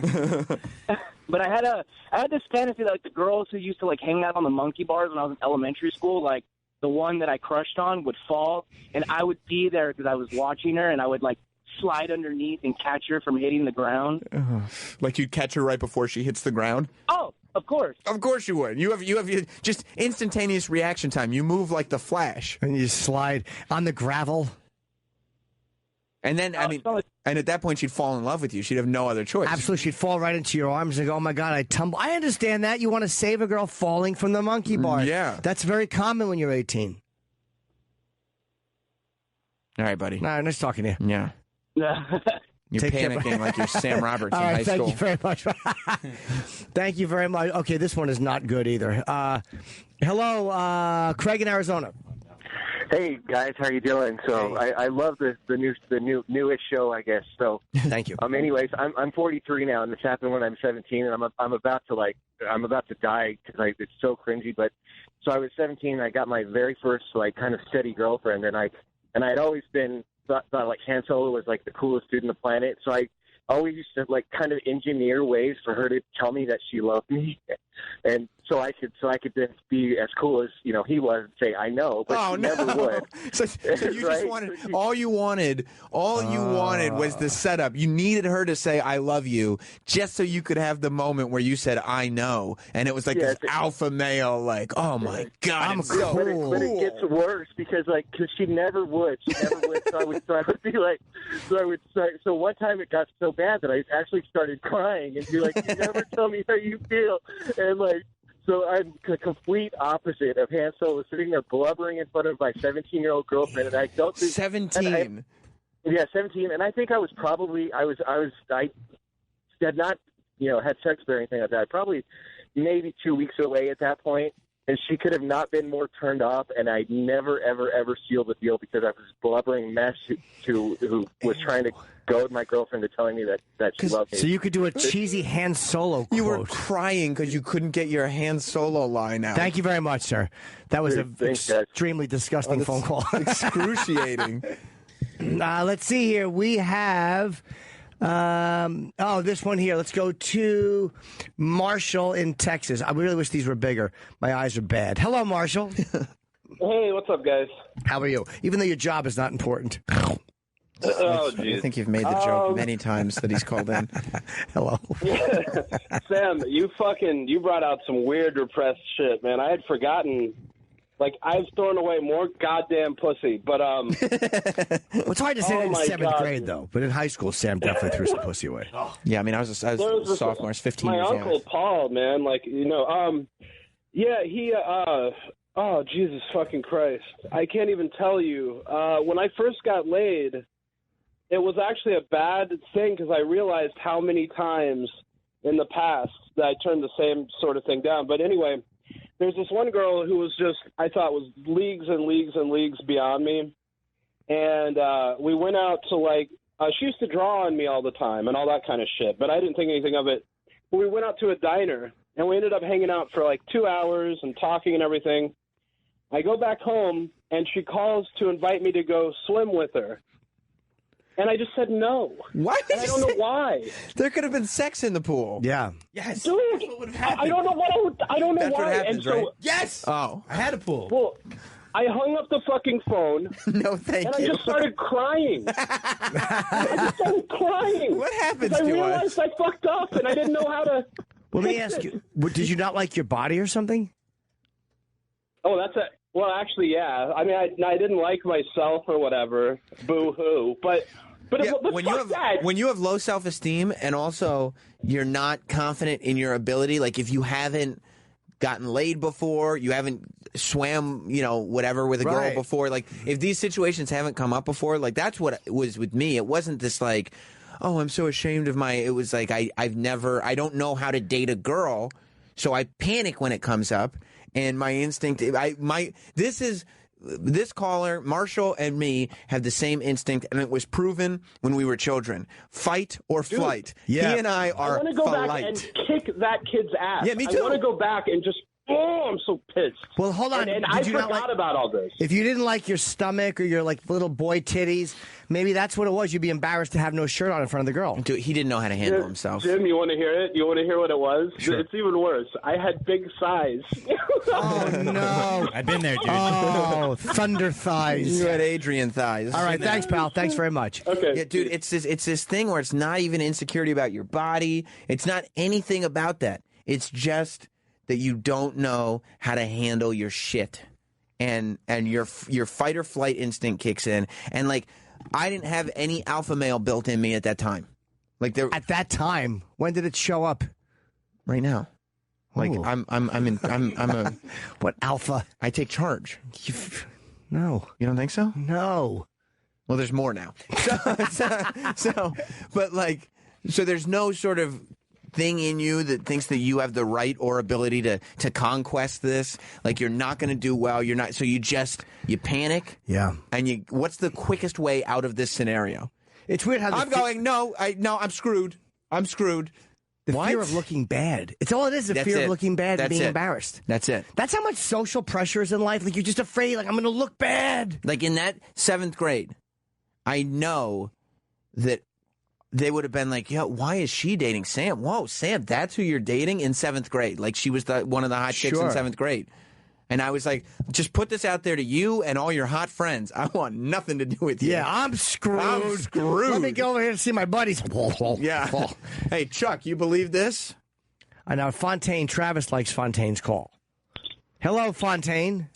But I had this fantasy that the girls who used to hang out on the monkey bars when I was in elementary school, the one that I crushed on would fall, and I would be there because I was watching her, and I would slide underneath and catch her from hitting the ground. You'd catch her right before she hits the ground? Oh, of course. Of course you would. You have just instantaneous reaction time. You move like the Flash. And you slide on the gravel. And then, and at that point, she'd fall in love with you. She'd have no other choice. Absolutely. She'd fall right into your arms and go, oh, my God, I tumble. I understand that. You want to save a girl falling from the monkey bar. Yeah. That's very common when you're 18. All right, buddy. All right, nice talking to you. Yeah. You're panicking like you're Sam Roberts in high school. Thank you very much. Thank you very much. Okay, this one is not good either. Hello, Craig in Arizona. Hey guys, how you doing? So I love the newest show, I guess. So thank you. Anyways, I'm 43 now, and this happened when I'm 17, and I'm about to die because it's so cringy. But so I was 17, and I got my very first kind of steady girlfriend, and I'd always thought Han Solo was the coolest dude on the planet. So I always used to kind of engineer ways for her to tell me that she loved me, and so I could then be as cool as he was and say I know, but she never would. So you just wanted all you wanted was the setup. You needed her to say I love you just so you could have the moment where you said I know, and it was this alpha male oh my God, I'm cool. But it gets worse because she never would. So I would be so one time it got so bad that I actually started crying and be like, you never tell me how you feel, and so I'm the complete opposite of Han Solo, sitting there blubbering in front of my 17-year-old girlfriend, and I don't think 17. 17, and I think I was probably I had not had sex or anything like that. Probably maybe 2 weeks away at that point, and she could have not been more turned off, and I never, ever, ever sealed the deal because I was blubbering mess who was trying to goad my girlfriend to telling me that she loved me. So you could do a cheesy Han Solo quote. You were crying because you couldn't get your Han Solo line out. Thank you very much, sir. That was an extremely disgusting phone call. Excruciating. Let's see here. We have... this one here. Let's go to Marshall in Texas. I really wish these were bigger. My eyes are bad. Hello, Marshall. Hey, what's up, guys? How are you? Even though your job is not important. Oh, I think you've made the joke many times that he's called in. Hello. Sam, you brought out some weird repressed shit, man. I had forgotten. Like, I've thrown away more goddamn pussy, but Well, it's hard to say that in 7th grade, though. But in high school, Sam definitely threw some pussy away. Yeah, I mean, I was a sophomore. I was 15 my years old. uncle Paul, man, he oh, Jesus fucking Christ. I can't even tell you. When I first got laid, it was actually a bad thing because I realized how many times in the past that I turned the same sort of thing down. But anyway, there's this one girl who was just, I thought was leagues and leagues and leagues beyond me. And we went out to she used to draw on me all the time and all that kind of shit, but I didn't think anything of it. But we went out to a diner and we ended up hanging out for 2 hours and talking and everything. I go back home and she calls to invite me to go swim with her. And I just said no. What? And I don't know why. There could have been sex in the pool. Yeah. Yes. Dude, I don't know I don't know That's why. what happens, and so, right? Yes. Oh. I had a pool. Well, I hung up the fucking phone. No, thank and you. I just started crying. I just started crying. What happens I to realized us? I fucked up and I didn't know how to. Well, let me ask you, did you not like your body or something? Oh, that's it. Well, actually, yeah. I mean, I didn't like myself or whatever. Boo-hoo. But Yeah, when you have low self-esteem and also you're not confident in your ability, like if you haven't gotten laid before, you haven't swam, whatever with a girl before, like if these situations haven't come up before, like that's what it was with me. It wasn't this like, oh, I'm so ashamed of it was like I don't know how to date a girl, so I panic when it comes up, and my instinct, this caller, Marshall, and me have the same instinct, and it was proven when we were children. Fight or flight. Yeah. He and I are I want to go back flight. and kick that kid's ass. Yeah, me too. I want to go back and just, I'm so pissed. Well, hold on. And Did I you not forgot about all this. If you didn't like your stomach or your little boy titties, maybe that's what it was. You'd be embarrassed to have no shirt on in front of the girl. Dude, he didn't know how to handle himself. Jim, you want to hear it? You want to hear what it was? Sure. It's even worse. I had big thighs. Oh, no. I've been there, dude. Oh, thunder thighs. You had Adrian thighs. All right, thanks, pal. Thanks very much. Okay. Yeah, dude, it's this thing where it's not even insecurity about your body. It's not anything about that. It's just that you don't know how to handle your shit, and your fight or flight instinct kicks in, and I didn't have any alpha male built in me at that time. At that time, when did it show up? Right now. Ooh. I'm a What alpha? I take charge. No. You don't think so? No. Well, there's more now. So there's no sort of thing in you that thinks that you have the right or ability to conquest this. Like you're not going to do well. You're not. So you panic. Yeah. And what's the quickest way out of this scenario? It's weird how I'm screwed. I'm screwed. The What? fear of looking bad. It's all it is, the That's fear it. of looking bad and That's being it. embarrassed. That's it. That's how much social pressure is in life. Like, you're just afraid, I'm going to look bad. Like in that 7th grade, I know that they would have been like, yo, why is she dating Sam? Whoa, Sam, that's who you're dating in 7th grade. Like she was one of the hot chicks in 7th grade. And I was like, just put this out there to you and all your hot friends. I want nothing to do with you. Yeah, I'm screwed. I'm screwed. Let me go over here and see my buddies. Yeah. Hey, Chuck, you believe this? I know Fontaine. Travis likes Fontaine's call. Hello, Fontaine.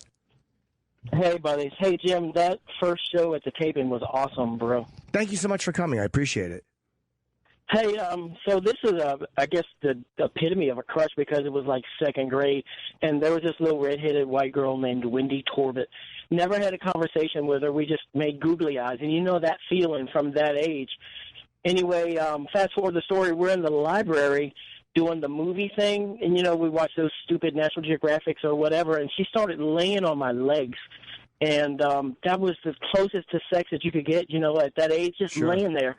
Hey, buddies. Hey, Jim, that first show at the taping was awesome, bro. Thank you so much for coming. I appreciate it. Hey, so this is, I guess, the epitome of a crush because it was like 2nd grade, and there was this little redheaded white girl named Wendy Torbett. Never had a conversation with her. We just made googly eyes, and you know that feeling from that age. Anyway, fast forward the story. We're in the library, doing the movie thing, and we watched those stupid National Geographics or whatever, and she started laying on my legs, and that was the closest to sex that you could get, at that age, just laying there.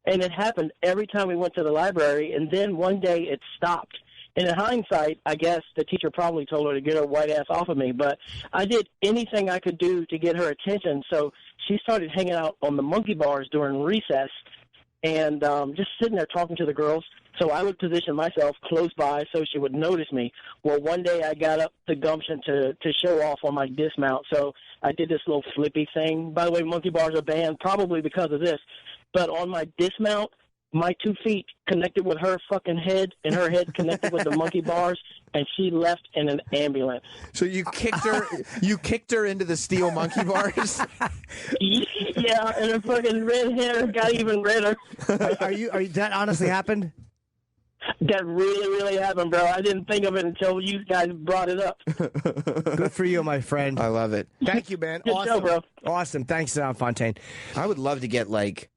And it happened every time we went to the library, and then one day it stopped. And in hindsight, I guess the teacher probably told her to get her white ass off of me, but I did anything I could do to get her attention, so she started hanging out on the monkey bars during recess and just sitting there talking to the girls. So I would position myself close by so she would notice me. Well, one day I got up the gumption to show off on my dismount, so I did this little flippy thing. By the way, monkey bars are banned probably because of this. But on my dismount, my 2 feet connected with her fucking head, and her head connected with the monkey bars, and she left in an ambulance. So you kicked her. You kicked her into the steel monkey bars. Yeah, and her fucking red hair got even redder. Are you? That honestly happened? That really, really happened, bro. I didn't think of it until you guys brought it up. Good for you, my friend. I love it. Thank you, man. Good awesome, show, bro. Awesome. Thanks, Fontaine. I would love to get like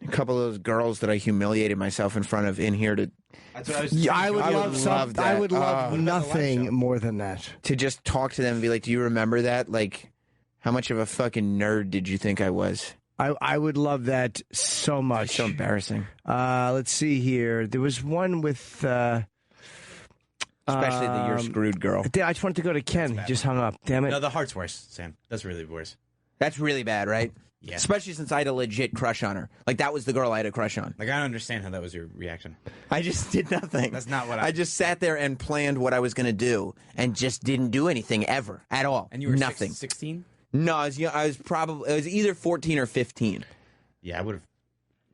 a couple of those girls that I humiliated myself in front of in here to. That's what I was. I would love that. I would love nothing more than that. To just talk to them and be like, "Do you remember that? Like, how much of a fucking nerd did you think I was?" I would love that so much. It's so embarrassing. Let's see here. There was one with. Especially the "You're Screwed" girl. I just wanted to go to Ken. He just hung up. Damn it. No, the heart's worse, Sam. That's really worse. That's really bad, right? Yeah. Especially since I had a legit crush on her. Like, that was the girl I had a crush on. Like, I don't understand how that was your reaction. I just did nothing. That's not what I just sat there and planned what I was going to do and just didn't do anything ever at all. And you were nothing. 16? No, I was either 14 or 15. Yeah, I would have.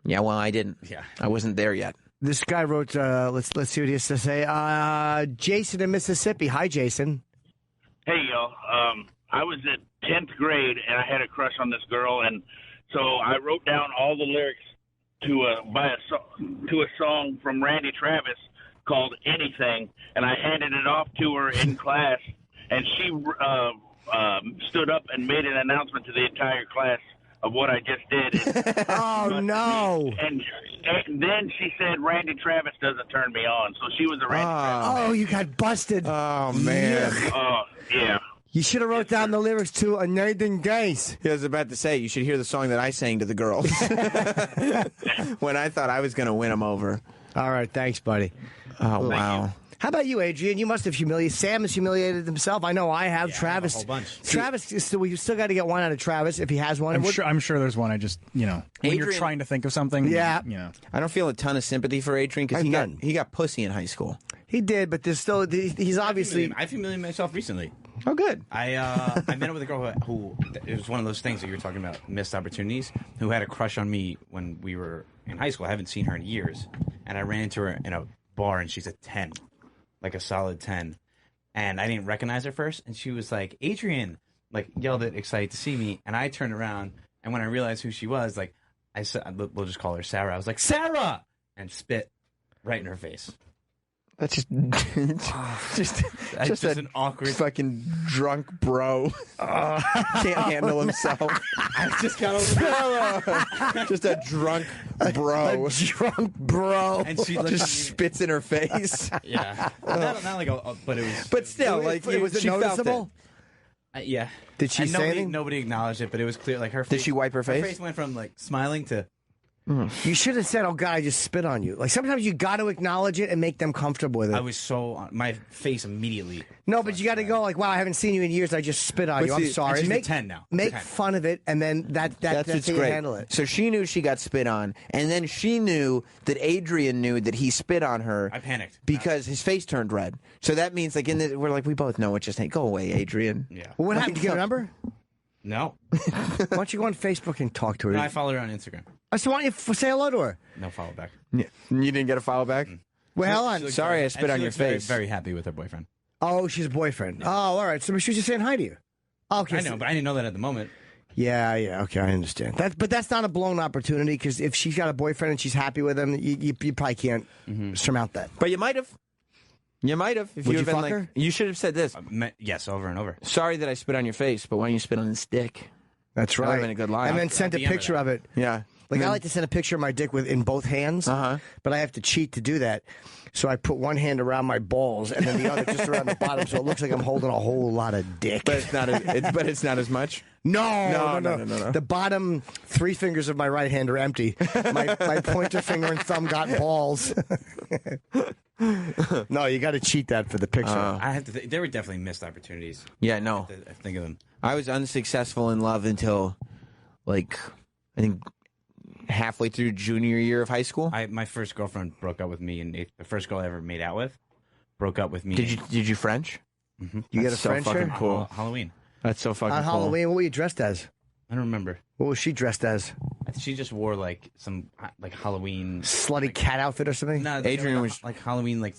Yeah, well, I didn't. Yeah. I wasn't there yet. This guy wrote, let's see what he has to say. Jason in Mississippi. Hi, Jason. Hey, y'all. I was at 10th grade, and I had a crush on this girl, and so I wrote down all the lyrics to a song from Randy Travis called Anything, and I handed it off to her in class, and she stood up and made an announcement to the entire class of what I just did. Oh, no. And then she said Randy Travis doesn't turn me on, so she was a Randy Travis. Oh, you got busted. Oh, man. Yeah. You should have wrote down the lyrics to A Nathan Gaze. I was about to say, you should hear the song that I sang to the girls when I thought I was going to win them over. All right, thanks, buddy. Oh, wow. How about you, Adrian? You must have humiliated. Sam has humiliated himself. I know I have. Yeah, Travis. I have a whole bunch. Travis, we still got to get one out of Travis if he has one. I'm sure there's one. I just, when you're Adrian- trying to think of something. Yeah. I don't feel a ton of sympathy for Adrian because he got pussy in high school. He did, but there's still, he's obviously. I've humiliated myself recently. Oh, good. I met up with a girl who it was one of those things that you were talking about, missed opportunities, who had a crush on me when we were in high school. I haven't seen her in years. And I ran into her in a bar, and she's a 10, like a solid 10. And I didn't recognize her first, and she was like, Adrian, like, yelled it, excited to see me. And I turned around, and when I realized who she was, like, I said, we'll just call her Sarah. I was like, Sarah! And spit right in her face. That's just an awkward fucking drunk bro. Can't handle himself. I just got over Just a drunk bro. A drunk bro. And she just spits in her face. Yeah. Not like but it was. But still, like, was it she felt noticeable? Yeah. Did she say anything? Nobody acknowledged it, but it was clear. Like her face. Did she wipe her face? Her face went from like smiling to. You should have said, "Oh God, I just spit on you." Like sometimes you got to acknowledge it and make them comfortable with it. I was so my face immediately. No, but you got to go like, "Wow, I haven't seen you in years. I just spit on you. I'm sorry." And she's make 10 now. Make 10. fun of it, and then that's what's how you great. handle it. So she knew she got spit on, and then she knew that Adrian knew that he spit on her. I panicked because his face turned red. So that means like we're like we both know it. Just ain't go away, Adrian. Yeah. Well, what happened? Do you get a number? No. Why don't you go on Facebook and talk to her? No, I followed her on Instagram. So why don't you say hello to her? No follow back. Yeah. You didn't get a follow back? Well, hell on. Sorry, I spit on your face. Very happy with her boyfriend. Oh, she's a boyfriend. Oh, all right. So she was just saying hi to you. Okay. I know, but I didn't know that at the moment. Yeah. Okay, I understand. But that's not a blown opportunity because if she's got a boyfriend and she's happy with him, you probably can't surmount that. But you might have. You might have. If Would you you had been fuck like, her? you should have said this. Yes, over and over. Sorry that I spit on your face, but why don't you spit on his dick? That's That right. would've been a good line. And then sent a DM her picture that. of it. Yeah. Like I like to send a picture of my dick in both hands, but I have to cheat to do that. So I put one hand around my balls and then the other just around the bottom, so it looks like I'm holding a whole lot of dick. But it's not. It's not as much. No. The bottom 3 fingers of my right hand are empty. My pointer finger and thumb got balls. No, you got to cheat that for the picture. I have to. There were definitely missed opportunities. Yeah, no. I think of them. I was unsuccessful in love until, like, I think halfway through junior year of high school. My first girlfriend broke up with me, and the first girl I ever made out with broke up with me. Did you French? Mm-hmm. You get a so French fucking shirt? cool. Halloween. That's so fucking On cool. Halloween, what were you dressed as? I don't remember. What was she dressed as? She just wore like some Halloween slutty cat outfit or something. No, Adrian was like Halloween like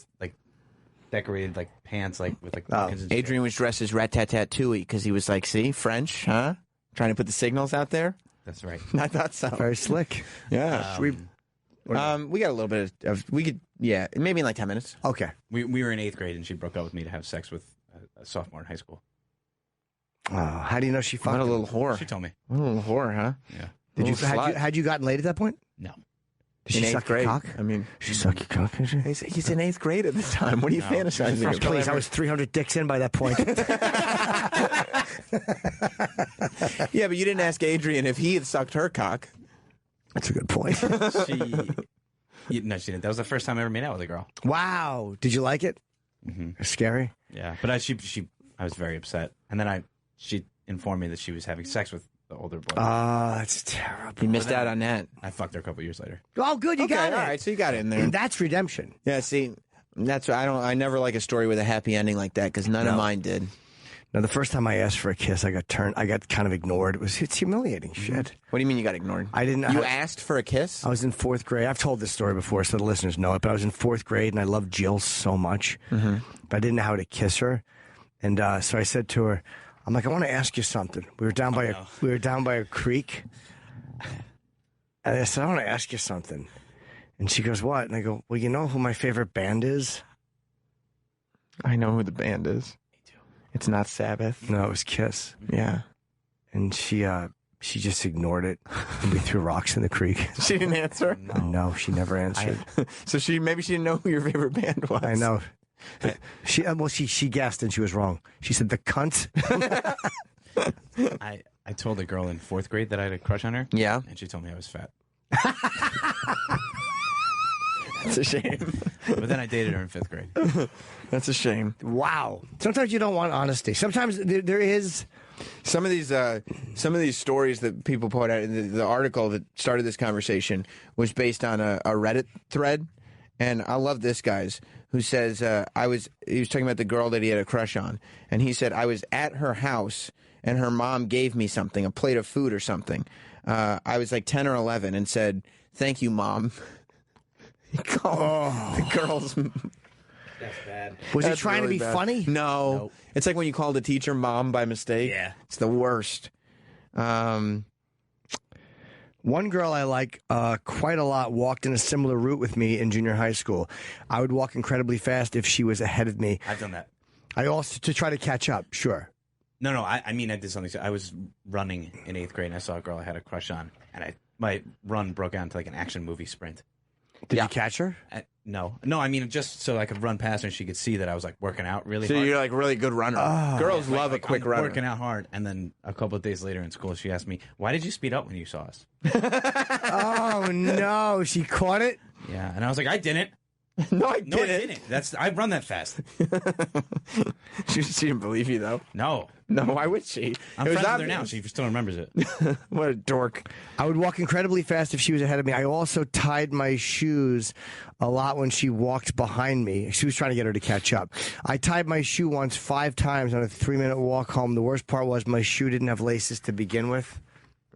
decorated like pants like with like pumpkins and shit. Adrian was dressed as Rat-Tat-Tat-Tooey because he was like, see, French, huh? Trying to put the signals out there. That's right. I thought so. Very slick. Yeah. We got a little bit of we could maybe in like 10 minutes. Okay. We were in 8th grade and she broke up with me to have sex with a sophomore in high school. How do you know she fucked What a him? little whore. She told me. What a little whore, huh? Yeah. Had you gotten laid at that point? No. Did she in suck 8th your grade. cock? I mean, She suck your cock, did she? he's in 8th grade at the time. What are you fantasizing about? Please, I was 300 dicks in by that point. Yeah, but you didn't ask Adrian if he had sucked her cock. That's a good point. No, she didn't. That was the first time I ever made out with a girl. Wow. Did you like it? Mm-hmm. Scary? Yeah, but I was very upset, and then she informed me that she was having sex with the older boy. That's terrible. You missed out on that. I fucked her a couple years later. Oh, good, you got it. All right, so you got it in there. And that's redemption. Yeah, see, that's I never like a story with a happy ending like that because none of mine did. Now, the first time I asked for a kiss, I got kind of ignored. It's humiliating shit. What do you mean you got ignored? I didn't. You asked for a kiss? I was in 4th grade. I've told this story before, so the listeners know it. But I was in 4th grade, and I loved Jill so much, but I didn't know how to kiss her. And so I said to her, "I'm like, I want to ask you something." We were down by a creek, and I said, "I want to ask you something." And she goes, "What?" And I go, "Well, you know who my favorite band is?" I know who the band is. It's not Sabbath. No, it was Kiss. Yeah. And she just ignored it, and we threw rocks in the creek. She didn't answer? No, she never answered. So maybe she didn't know who your favorite band was. I know. She guessed, and she was wrong. She said, "The cunt." I told a girl in 4th grade that I had a crush on her. Yeah. And she told me I was fat. That's a shame. But then I dated her in 5th grade. That's a shame. Wow. Sometimes you don't want honesty. Sometimes there is some of these stories that people put out. The article that started this conversation was based on a Reddit thread, and I love this guy's who says he was talking about the girl that he had a crush on, and he said I was at her house and her mom gave me something, a plate of food or something. I was like 10 or 11 and said, "Thank you, Mom." He called the girl's. That's bad. Was he That's trying really to be bad. funny? No. Nope. It's like when you called a teacher mom by mistake. Yeah. It's the worst. One girl I like quite a lot walked in a similar route with me in junior high school. I would walk incredibly fast if she was ahead of me. I've done that. I also, to try to catch up, sure. No, I mean, I did something. I was running in 8th grade, and I saw a girl I had a crush on, and my run broke out into like an action movie sprint. Did you catch her? No, I mean, just so I could run past her and she could see that I was like working out really So hard. you're like a really good runner. Girls love a quick I'm runner. working out hard, and then a couple of days later in school, she asked me, "Why did you speed up when you saw us?" Oh, no. She caught it? Yeah, and I was like, "I didn't." No, I No, I didn't. I run that fast. She didn't believe you though. No, why would she? I'm It was friends with her obvious. now. She still remembers it. What a dork. I would walk incredibly fast if she was ahead of me. I also tied my shoes a lot when she walked behind me. She was trying to get her to catch up. I tied my shoe once 5 times on a 3-minute walk home. The worst part was my shoe didn't have laces to begin with.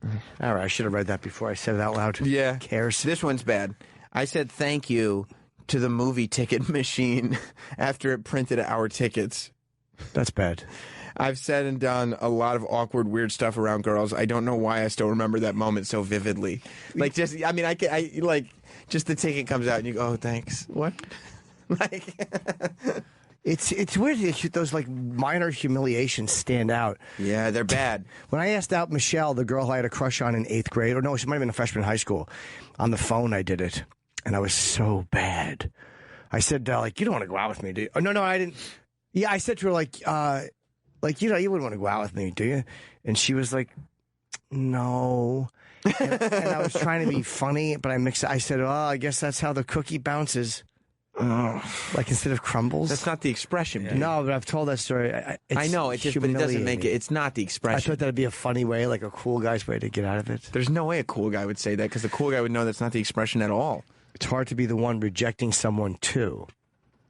All right, I should have read that before I said it out loud. Yeah. Who cares? This one's bad. I said thank you to the movie ticket machine after it printed our tickets. That's bad. I've said and done a lot of awkward, weird stuff around girls. I don't know why I still remember that moment so vividly. Like, just the ticket comes out and you go, "Oh, thanks." What? Like, It's weird. Those like minor humiliations stand out. Yeah, they're bad. When I asked out Michelle, the girl I had a crush on in 8th grade, or no, she might have been a freshman in high school, on the phone I did it, and I was so bad. I said, like, you don't want to go out with me, do you? Oh, no, I didn't. Yeah, I said to her, like, you wouldn't want to go out with me, do you? And she was like, no. And I was trying to be funny, but I said, oh, I guess that's how the cookie bounces. Like instead of crumbles. That's not the expression. Yeah. No, but I've told that story. I know, but it doesn't make it. It's not the expression. I thought that'd be a funny way, like a cool guy's way to get out of it. There's no way a cool guy would say that, because the cool guy would know that's not the expression at all. It's hard to be the one rejecting someone too.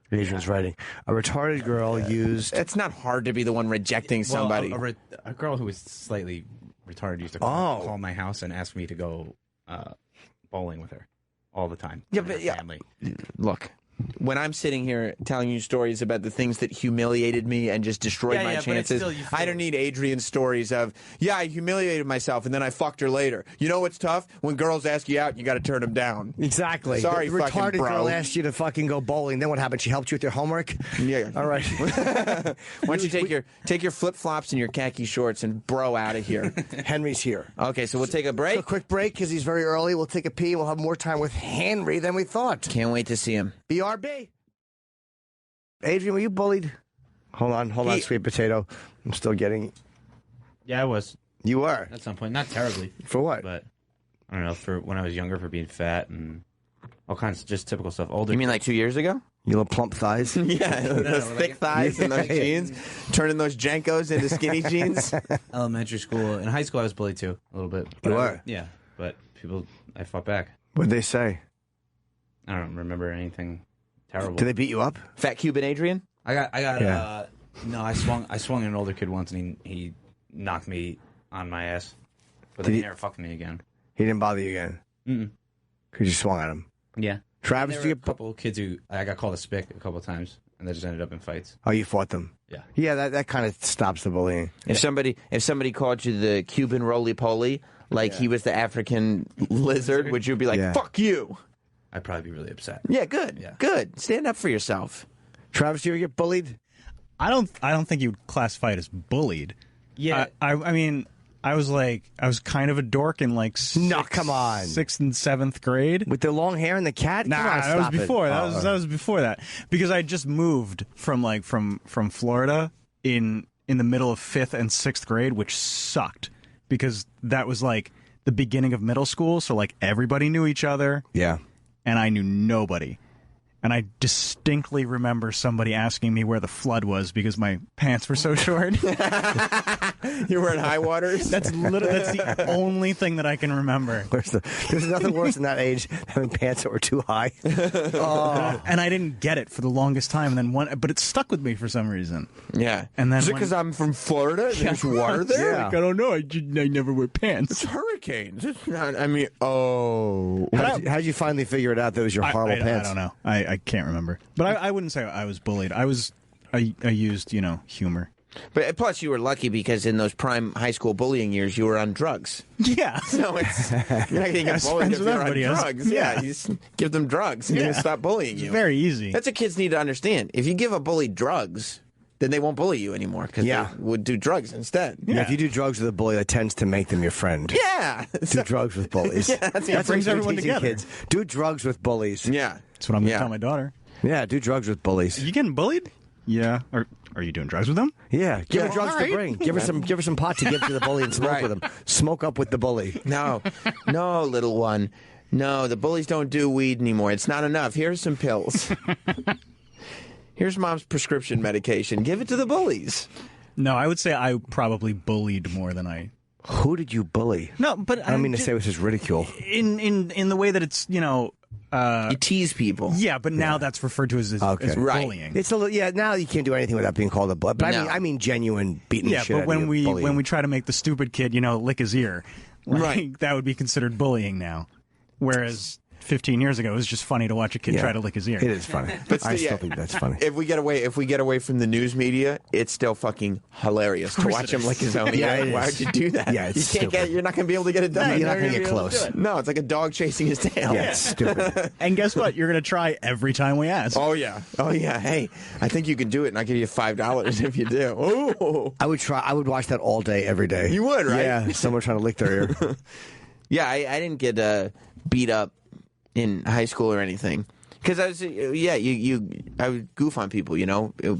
Adrian's writing. A retarded girl used... It's not hard to be the one rejecting somebody. A girl who was slightly retarded used to call my house and ask me to go bowling with her all the time. Yeah, but family. Look, when I'm sitting here telling you stories about the things that humiliated me and just destroyed my chances, I don't need Adrian's stories of, I humiliated myself and then I fucked her later. You know what's tough? When girls ask you out, you got to turn them down. Exactly. Sorry, the fucking retarded bro. girl asked you to fucking go bowling. Then what happened? She helped you with your homework? Yeah. All right. Why don't you take your flip-flops and your khaki shorts and bro out of here. Henry's here. Okay, so we'll take a break. So a quick break because he's very early. We'll take a pee. We'll have more time with Henry than we thought. Can't wait to see him. BRB. Adrian, were you bullied? Hold on, sweet potato. I'm still getting... Yeah, I was. You were? At some point. Not terribly. For what? But, I don't know, for when I was younger, for being fat and all kinds of just typical stuff. Older. You mean like 2 years ago? You little plump thighs? Yeah, those thick thighs and those jeans. Turning those Jenkos into skinny jeans. Elementary school. In high school, I was bullied too, a little bit. You were? Yeah, but I fought back. What'd they say? I don't remember anything terrible. Did they beat you up? Fat Cuban Adrian? I got no, I swung an older kid once and he knocked me on my ass. But then he never fucked me again. He didn't bother you again? Mm-mm. Because you swung at him? Yeah. Travis, there were a couple kids who I got called a spick a couple of times, and they just ended up in fights. Oh, you fought them? Yeah. Yeah, that kind of stops the bullying. If somebody called you the Cuban roly-poly, like he was the African lizard, would you be like, fuck you? I'd probably be really upset. Yeah, good. Yeah. Good. Stand up for yourself. Travis, do you ever get bullied? I don't think you'd classify it as bullied. Yeah. I mean, I was kind of a dork in like come on. 6th and 7th grade. With the long hair and the cat? Nah, that was before. That was before that. Because I just moved from Florida in the middle of 5th and 6th grade, which sucked. Because that was like the beginning of middle school, so like everybody knew each other. Yeah. And I knew nobody. And I distinctly remember somebody asking me where the flood was because my pants were so short. You're wearing high waters? That's the only thing that I can remember. There's nothing worse in that age, having pants that were too high. And I didn't get it for the longest time. And then but it stuck with me for some reason. Yeah. And then is it because I'm from Florida? There's water there? Yeah. Like, I don't know. I never wear pants. It's hurricanes. It's not, I mean, oh. How'd you finally figure it out that it was your horrible pants? I don't know. I can't remember. But I wouldn't say I was bullied. I used, humor. But plus, you were lucky because in those prime high school bullying years, you were on drugs. Yeah. So you're not going to get bullied if you're on drugs. Yeah. You just give them drugs and they'll stop bullying you. It's very easy. That's what kids need to understand. If you give a bully drugs, then they won't bully you anymore because they would do drugs instead. Yeah. If you do drugs with a bully, that tends to make them your friend. Yeah. Do drugs with bullies. Yeah, that brings everyone together. Kids. Do drugs with bullies. Yeah. That's what I'm going to tell my daughter. Yeah, do drugs with bullies. Are you getting bullied? Yeah. Are you doing drugs with them? Yeah. Give her drugs to bring. Give her some pot to give to the bully and smoke with him. Smoke up with the bully. No, little one. No, the bullies don't do weed anymore. It's not enough. Here's some pills. Here's mom's prescription medication. Give it to the bullies. No, I would say I probably bullied more than I. Who did you bully? No, but I don't mean to say it was just ridicule. In the way that it's you tease people. Yeah, but now that's referred to as bullying. It's now you can't do anything without being called a bully. But I mean genuine beating the shit out of you. Yeah, but when we try to make the stupid kid, lick his ear, that would be considered bullying now. Whereas 15 years ago, it was just funny to watch a kid try to lick his ear. It is funny. But I still think that's funny. If we get away from the news media, it's still fucking hilarious to watch him lick his own ear. Why would you do that? Yeah, it's stupid. You're not going to be able to get it done. You're not going to get close. No, it's like a dog chasing his tail. Yeah, it's stupid. And guess what? You're going to try every time we ask. Oh yeah. Hey, I think you can do it, and I'll give you $5 if you do. Oh, I would try. I would watch that all day, every day. You would, right? Yeah, someone trying to lick their ear. Yeah, I didn't get beat up in high school or anything because I was I would goof on people.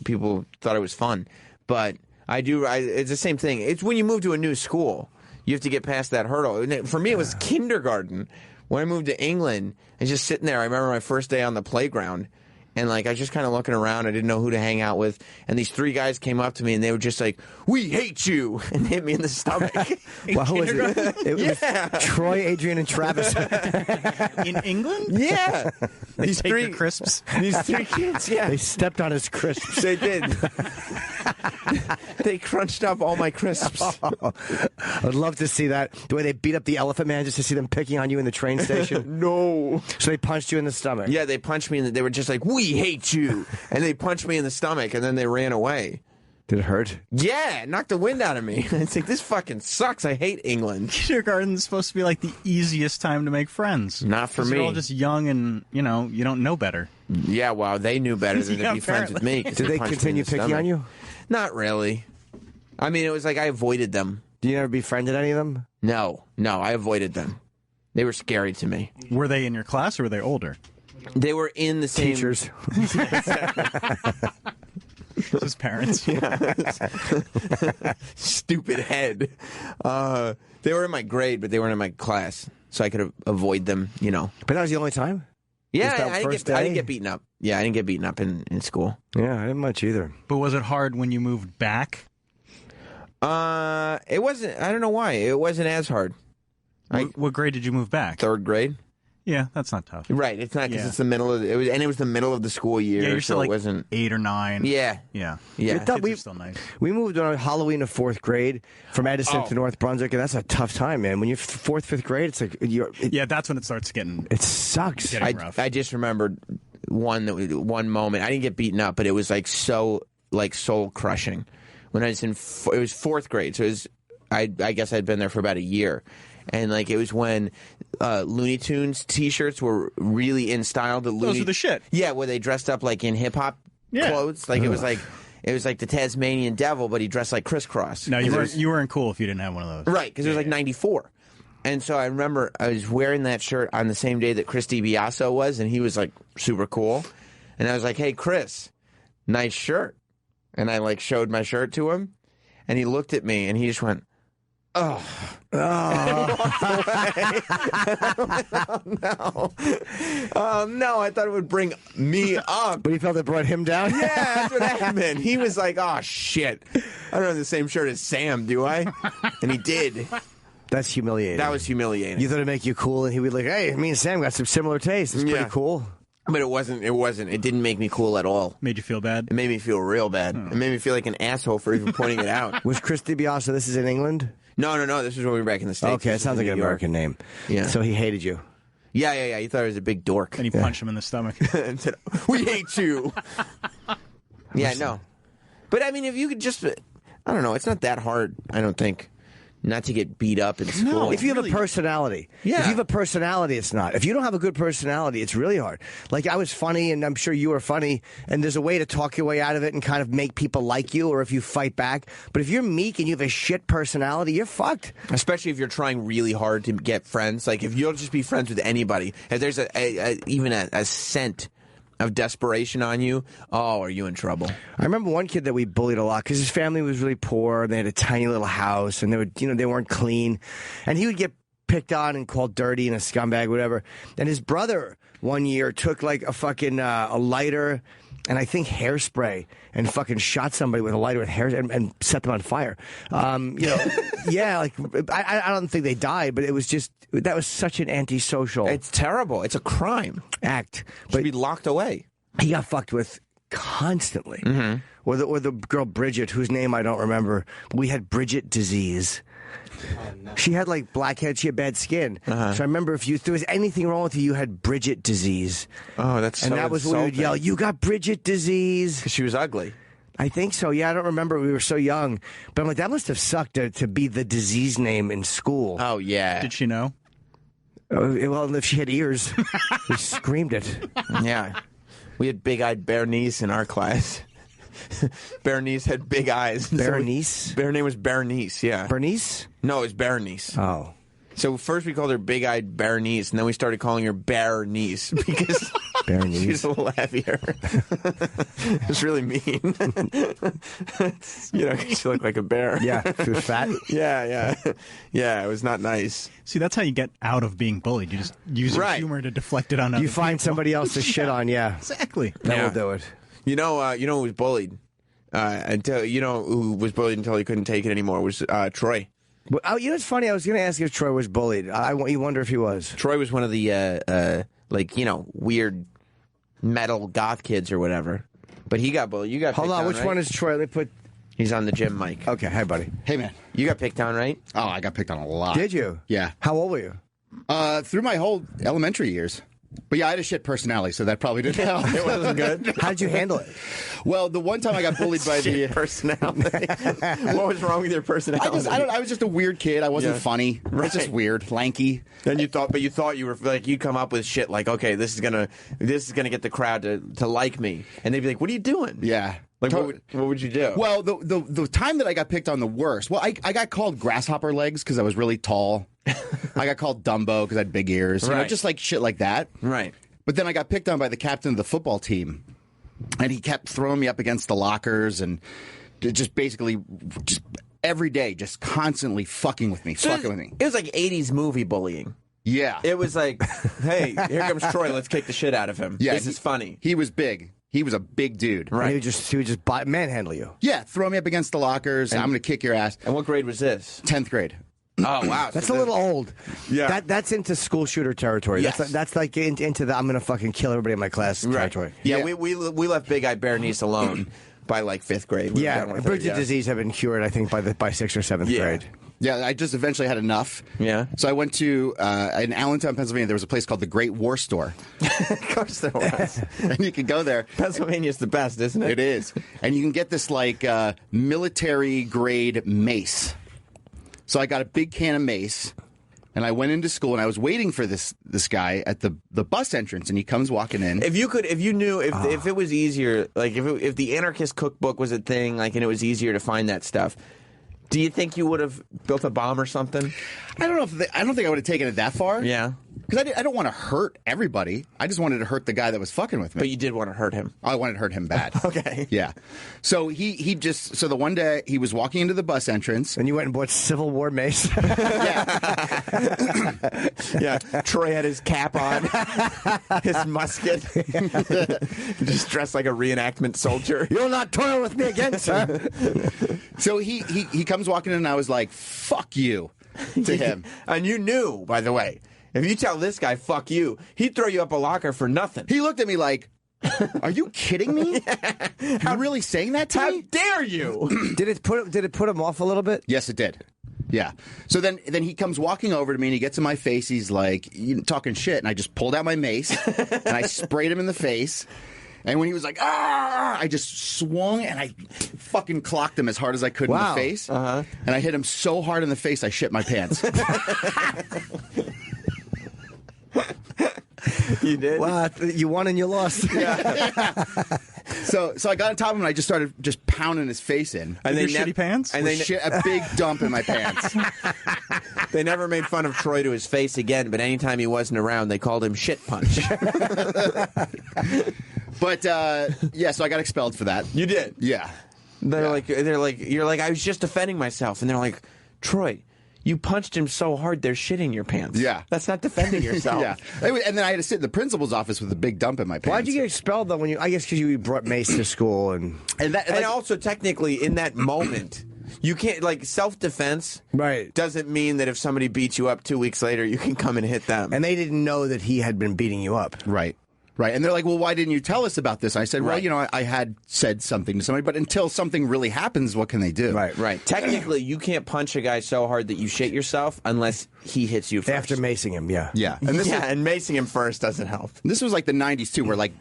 People thought it was fun, but it's the same thing. It's when you move to a new school, you have to get past that hurdle. And for me, it was kindergarten. When I moved to England, I was just sitting there. I remember my first day on the playground. And, I was just kind of looking around. I didn't know who to hang out with. And these 3 guys came up to me, and they were just like, "We hate you," and hit me in the stomach. Well, who was it? It was Troy, Adrian, and Travis. In England? Yeah. These 3 crisps. These 3 kids, yeah. They stepped on his crisps. They did. They crunched up all my crisps. I would love to see that. The way they beat up the Elephant Man just to see them picking on you in the train station. No. So they punched you in the stomach. Yeah, they punched me, and they were just like, "We hate you," and they punched me in the stomach, and then they ran away. Did it hurt? Yeah, it knocked the wind out of me. It's like, this fucking sucks. I hate England. Kindergarten's supposed to be like the easiest time to make friends. Not for me. You're all just young and, you don't know better. Yeah, well, they knew better than to be friends with me. Did they continue picking on you? Not really. I mean, it was like I avoided them. Do you ever befriended any of them? No, I avoided them. They were scary to me. Were they in your class or were they older? They were in the same... Teachers. His parents. Stupid head. They were in my grade, but they weren't in my class, so I could avoid them, But that was the only time? Yeah, I didn't get beaten up. Yeah, I didn't get beaten up in school. Yeah, I didn't much either. But was it hard when you moved back? It wasn't. I don't know why. It wasn't as hard. What grade did you move back? 3rd grade. Yeah, that's not tough. Right, it's not because it's the middle of it was the middle of the school year. Yeah, you're still it wasn't 8 or 9. Yeah. Kids are still nice. We moved on Halloween to 4th grade from Edison to North Brunswick, and that's a tough time, man. When you're 4th, 5th grade, it's like that's when it starts getting. It sucks. Rough. I just remembered one moment. I didn't get beaten up, but it was soul crushing. When I was it was 4th grade, so it was I guess I'd been there for about a year. And it was when Looney Tunes T-shirts were really in style. Those were the shit. Yeah, where they dressed up in hip hop clothes. It was like the Tasmanian Devil, but he dressed like Crisscross. No, you weren't cool if you didn't have one of those. Right, because it was 94. And so I remember I was wearing that shirt on the same day that Chris DiBiase was, and he was super cool. And I was like, "Hey, Chris, nice shirt." And I showed my shirt to him, and he looked at me, and he just went, "Oh." Oh no! I thought it would bring me up, but he felt it brought him down. Yeah, that's what happened. He was like, "Oh shit! I don't have the same shirt as Sam, do I?" And he did. That's humiliating. That was humiliating. You thought it'd make you cool, and he would hey, me and Sam got some similar tastes. It's pretty cool. But it wasn't. It didn't make me cool at all. Made you feel bad? It made me feel real bad. It made me feel like an asshole for even pointing it out. Was Chris DiBiase? This is in England? No. This was when we were back in the States. Okay, it sounds like an American name. Yeah. So he hated you. Yeah. He thought I was a big dork. And he punched him in the stomach. And said, "We hate you." Yeah, no. But I mean, if you could just, I don't know. It's not that hard. I don't think. Not to get beat up in school. No, if you have a personality. Yeah. If you have a personality, it's not. If you don't have a good personality, it's really hard. I was funny, and I'm sure you were funny, and there's a way to talk your way out of it and kind of make people like you, or if you fight back. But if you're meek and you have a shit personality, you're fucked. Especially if you're trying really hard to get friends. If you'll just be friends with anybody, if there's even a scent of desperation on you, are you in trouble? I remember one kid that we bullied a lot because his family was really poor. They had a tiny little house, and they weren't clean, and he would get picked on and called dirty and a scumbag, whatever. And his brother one year took a fucking a lighter and I think hairspray and fucking shot somebody with a lighter with hair and set them on fire. Yeah, I don't think they died, but it was just, that was such an antisocial. It's terrible. It's a crime. Act. But be locked away. He got fucked with constantly. Mm-hmm. Or the girl Bridget, whose name I don't remember. We had Bridget disease. She had like black hair. She had bad skin. So I remember if there was anything wrong with you, you had Bridget disease. Oh, that's and so that was when we would yell, "You got Bridget disease." Because she was ugly. I think so. Yeah, I don't remember. We were so young. But I'm like, that must have sucked to be the disease name in school. Oh, yeah. Did she know? Well, if she had ears, we screamed it. Yeah. We had big-eyed Bernice in our class. Bernice had big eyes. Bernice? Her name was Bernice, yeah. Bernice? No, it was Bernice. Oh. So first we called her big-eyed Bernice, and then we started calling her Bernice because she's a little heavier. It's really mean. She looked like a bear. Yeah, she was fat. Yeah. Yeah, it was not nice. See, that's how you get out of being bullied. You just use your humor to deflect it on other You find people. somebody else to shit on, yeah. Exactly. That will do it. You know who was bullied? Who was bullied until he couldn't take it anymore was Troy. Well, it's funny. I was going to ask if Troy was bullied. You wonder if he was. Troy was one of the weird metal goth kids or whatever. But he got bullied. You got Hold picked on. on, Which right? one is Troy? Let me put. He's on the gym mic. Okay. Hi, buddy. Hey, man. You got picked on, right? Oh, I got picked on a lot. Did you? Yeah. How old were you? Through my whole elementary years. But yeah, I had a shit personality, so that probably didn't help. It wasn't good. How did you handle it? Well, the one time I got bullied by the personality. What was wrong with your personality? I was just a weird kid. I wasn't funny. I was just weird, lanky. Then you thought you were like, you'd come up with shit like, okay, this is gonna get the crowd to like me, and they'd be like, what are you doing? Yeah. Like, what would you do? Well, the time that I got picked on the worst, I got called grasshopper legs because I was really tall. I got called Dumbo because I had big ears. You know, just like shit like that. Right. But then I got picked on by the captain of the football team. And he kept throwing me up against the lockers and just basically just every day, just constantly fucking with me. It was like 80s movie bullying. Yeah. It was like, hey, here comes Troy. Let's kick the shit out of him. Yeah, this is funny. He was big. He was a big dude. Right. He would just manhandle you. Yeah, throw me up against the lockers. I'm going to kick your ass. And what grade was this? 10th grade. Oh, wow. That's a little old. Yeah. That's into school shooter territory. Yes. That's like into the I'm going to fucking kill everybody in my class territory. Yeah, we left Big Eye Bernice alone by like 5th grade. We were done with her, Bridget disease had been cured, I think, by 6th or 7th grade. Yeah, I just eventually had enough. Yeah. So I went to, in Allentown, Pennsylvania, there was a place called the Great War Store. Of course there was. And you could go there. Pennsylvania's the best, isn't it? It is. And you can get this, like, military-grade mace. So I got a big can of mace, and I went into school, and I was waiting for this guy at the bus entrance, and he comes walking in. If it was easier, like if the anarchist cookbook was a thing, like, and it was easier to find that stuff, do you think you would have built a bomb or something? I don't know I don't think I would have taken it that far. Yeah. Because I don't want to hurt everybody. I just wanted to hurt the guy that was fucking with me. But you did want to hurt him. I wanted to hurt him bad. Okay. Yeah. So so the one day he was walking into the bus entrance. And you went and bought Civil War mace? Yeah. Troy had his cap on, his musket, just dressed like a reenactment soldier. You'll not toil with me again, sir. So he comes walking in, and I was like, fuck you, to him. And you knew, by the way, if you tell this guy, fuck you, he'd throw you up a locker for nothing. He looked at me like, are you kidding me? Yeah. You really saying that to me? How dare you? Did it put him off a little bit? Yes, it did. Yeah. So then he comes walking over to me, and he gets in my face. He's like, you talking shit. And I just pulled out my mace, and I sprayed him in the face. And when he was like, ah, I just swung, and I fucking clocked him as hard as I could in the face. And I hit him so hard in the face, I shit my pants. You did? Wow, you won and you lost. Yeah. So I got on top of him, and I just started just pounding his face in. And your shitty pants? And they shit a big dump in my pants. They never made fun of Troy to his face again, but anytime he wasn't around, they called him Shit Punch. But yeah, so I got expelled for that. You did? Yeah. They're like, you're like, I was just defending myself, and they're like, Troy, you punched him so hard they're shitting your pants. Yeah. That's not defending yourself. Yeah. And then I had to sit in the principal's office with a big dump in my pants. Why'd you get expelled though? I guess because you brought mace to school and also technically in that moment. You can't, like, self-defense doesn't mean that if somebody beats you up 2 weeks later, you can come and hit them. And they didn't know that he had been beating you up. Right. Right. And they're like, well, why didn't you tell us about this? I said, well, I had said something to somebody, but until something really happens, what can they do? Right. Technically, you can't punch a guy so hard that you shit yourself unless he hits you first. After macing him, yeah. Yeah. And macing him first doesn't help. This was like the 90s, too, where like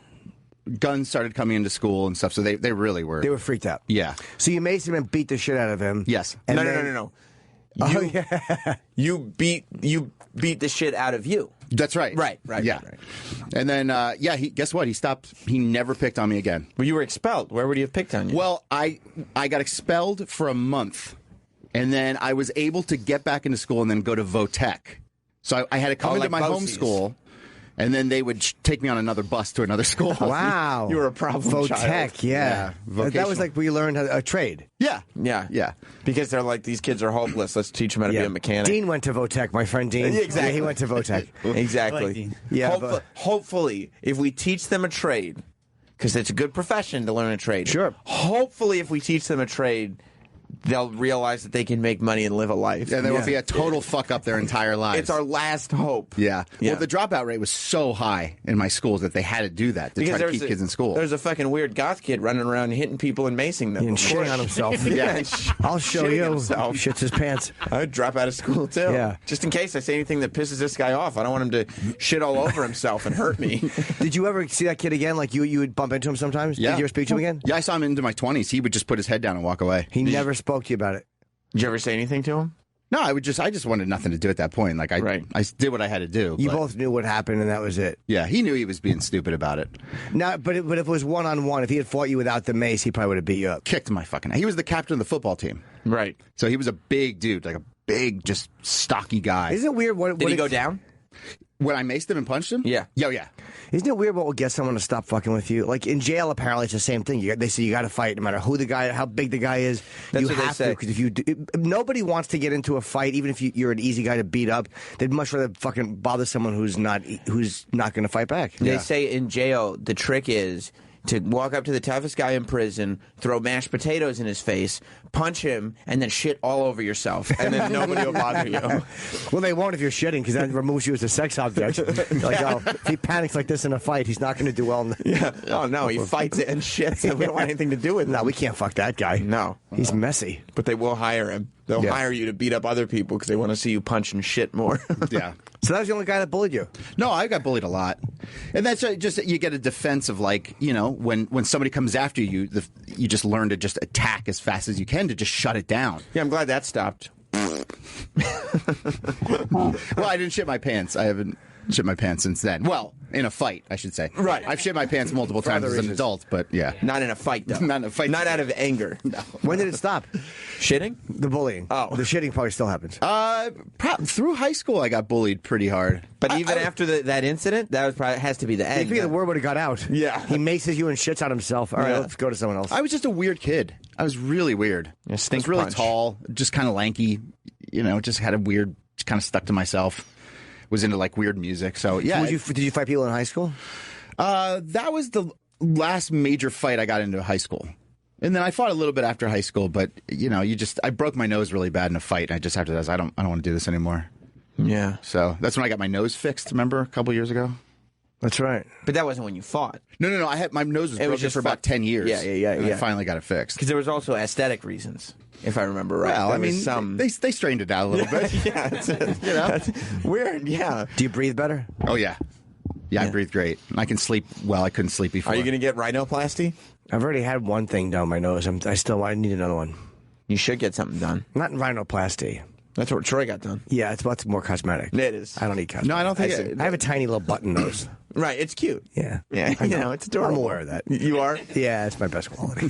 guns started coming into school and stuff, so they really were. They were freaked out. Yeah. So you maced him and beat the shit out of him. Yes. And No. You beat the shit out of you. That's right. Right. Yeah. Right. And then, guess what? He stopped. He never picked on me again. Well, you were expelled. Where would he have picked on you? Well, I got expelled for a month, and then I was able to get back into school and then go to Votech. So I had to come into my home school, and then they would take me on another bus to another school. Wow. You were a problem child. Votech, yeah. That was like where you learned a trade. Yeah. Because they're like, these kids are hopeless. Let's teach them how to be a mechanic. Dean went to Votech, my friend Dean. Yeah, exactly. Yeah, he went to Votech. Exactly. Hopefully, if we teach them a trade, because it's a good profession to learn a trade. Sure. Hopefully, if we teach them a trade, they'll realize that they can make money and live a life. And they will be a total fuck up their entire lives. It's our last hope. Yeah. Well, the dropout rate was so high in my schools that they had to do that to try to keep kids in school. There's a fucking weird goth kid running around hitting people and macing them. And shitting on himself. Yeah. I'll show you. Shits his pants. I would drop out of school, too. Yeah. Just in case I say anything that pisses this guy off. I don't want him to shit all over himself and hurt me. Did you ever see that kid again? Like you would bump into him sometimes? Yeah. Did you ever speak to him again? Yeah, I saw him into my 20s. He would just put his head down and walk away. He never spoke to you about it. Did you ever say anything to him? No, I just wanted nothing to do at that point. Like I did what I had to do. You both knew what happened, and that was it. Yeah, he knew he was being stupid about it. No, but if it was 1-on-1, if he had fought you without the mace, he probably would have beat you up. Kicked my fucking ass. He was the captain of the football team. Right. So he was a big dude, like a big, just stocky guy. Isn't it weird? Did he go down? When I maced him and punched him? Yeah. Yeah. Isn't it weird what will get someone to stop fucking with you? Like in jail, apparently it's the same thing. They say you got to fight, no matter who the guy, how big the guy is. That's you what have they say. to, because nobody wants to get into a fight, even if you're an easy guy to beat up. They'd much rather fucking bother someone who's not going to fight back. They say in jail the trick is to walk up to the toughest guy in prison, throw mashed potatoes in his face, punch him, and then shit all over yourself, and then nobody will bother you. Well, they won't if you're shitting, because that removes you as a sex object. Like, if he panics like this in a fight, he's not going to do well. Oh, no, he fights it and shits, and we don't want anything to do with him. No, we can't fuck that guy. No. He's messy. But they will hire him. They'll hire you to beat up other people because they want to see you punch and shit more. Yeah. So that was the only guy that bullied you? No, I got bullied a lot. And that's just, you get a defense of like, when somebody comes after you, you just learn to just attack as fast as you can to just shut it down. Yeah, I'm glad that stopped. Well, I didn't shit my pants. I haven't shit my pants since then. Well, in a fight, I should say. Right. I've shit my pants multiple times as an adult, but yeah. Not in a fight, though. Not in a fight. Not out of anger. No. When did it stop? Shitting? The bullying. Oh. The shitting probably still happens. Through high school, I got bullied pretty hard. But even after that incident, that was probably has to be the end. Maybe the word would have got out. Yeah. He maces you and shits on himself. All right, let's go to someone else. I was just a weird kid. I was really weird. Yeah, I was really tall, just kind of lanky. Just had a weird, just kind of stuck to myself. Was into like weird music. So yeah. Did you fight people in high school? That was the last major fight I got into high school. And then I fought a little bit after high school, but I broke my nose really bad in a fight, and I just after that I don't want to do this anymore. Yeah. So that's when I got my nose fixed, remember, a couple years ago? That's right. But that wasn't when you fought. No. I had my nose was broken for about 10 years. Yeah. And I finally got it fixed. Because there was also aesthetic reasons, if I remember right. Well, they straightened it out a little bit. Yeah, it's weird. Yeah. Do you breathe better? Oh yeah. Yeah, I breathe great. I can sleep well. I couldn't sleep before. Are you going to get rhinoplasty? I've already had one thing down my nose. I need another one. You should get something done. Not rhinoplasty. That's what Troy got done. Yeah, it's more cosmetic. It is. I don't need cosmetic. No, I don't think I have a tiny little button nose. Right, it's cute. Yeah. Yeah, it's adorable. I'm aware of that. You are? Yeah, it's my best quality.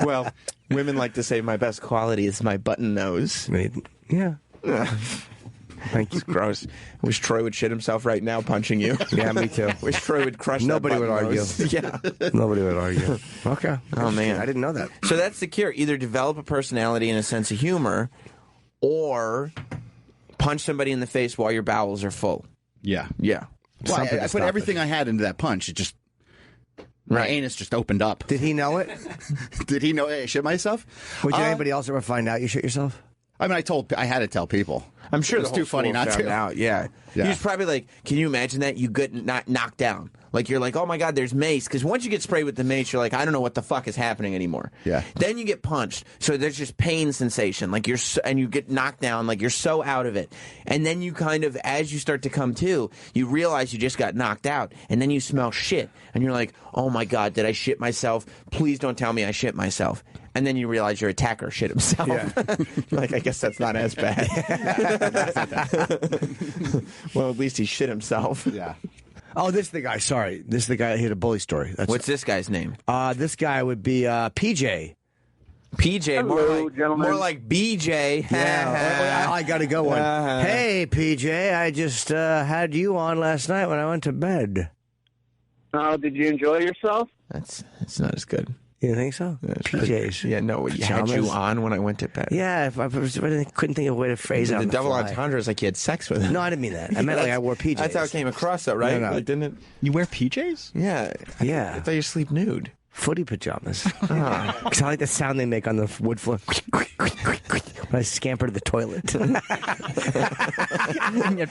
Well, women like to say my best quality is my button nose. Yeah. Thank you. It's gross. Wish Troy would shit himself right now punching you. Yeah, me too. Wish Troy would crush Nobody that would argue. nose. Yeah. Nobody would argue. Okay. Oh, man. I didn't know that. So that's the cure. Either develop a personality and a sense of humor, or punch somebody in the face while your bowels are full. Yeah. Yeah. Well, I put everything I had into that punch. It just... My anus just opened up. Did he know it? Did he know I shit myself? Did anybody else ever find out you shit yourself? I mean, I had to tell people. I'm sure it was the whole too funny school not found to. out. Yeah. Yeah. He was probably like, can you imagine that? You get knocked down. Like, you're like, oh my God, there's mace. Because once you get sprayed with the mace, you're like, I don't know what the fuck is happening anymore. Yeah. Then you get punched. So there's just pain sensation. Like, and you get knocked down. Like, you're so out of it. And then you kind of, as you start to come to, you realize you just got knocked out. And then you smell shit. And you're like, oh my God, did I shit myself? Please don't tell me I shit myself. And then you realize your attacker shit himself. Yeah. Like, I guess that's not as bad. Well, at least he shit himself. Yeah. Oh, this is the guy. Sorry. This is the guy that hit a bully story. What's this guy's name? This guy would be PJ. PJ, Hello, gentlemen. more like BJ. Yeah, I got to go one. Hey, PJ, I just had you on last night when I went to bed. Did you enjoy yourself? That's not as good. You think so? PJs. Yeah, no, you had you on when I went to bed. Yeah, I couldn't think of a way to phrase it. The double entendre is like you had sex with him. No, I didn't mean that. I meant like I wore PJs. That's how it came across, though, right? No. Like, didn't it? You wear PJs? Yeah. Yeah. I thought you sleep nude. Footy pajamas. Because I like the sound they make on the wood floor when I scamper to the toilet. You have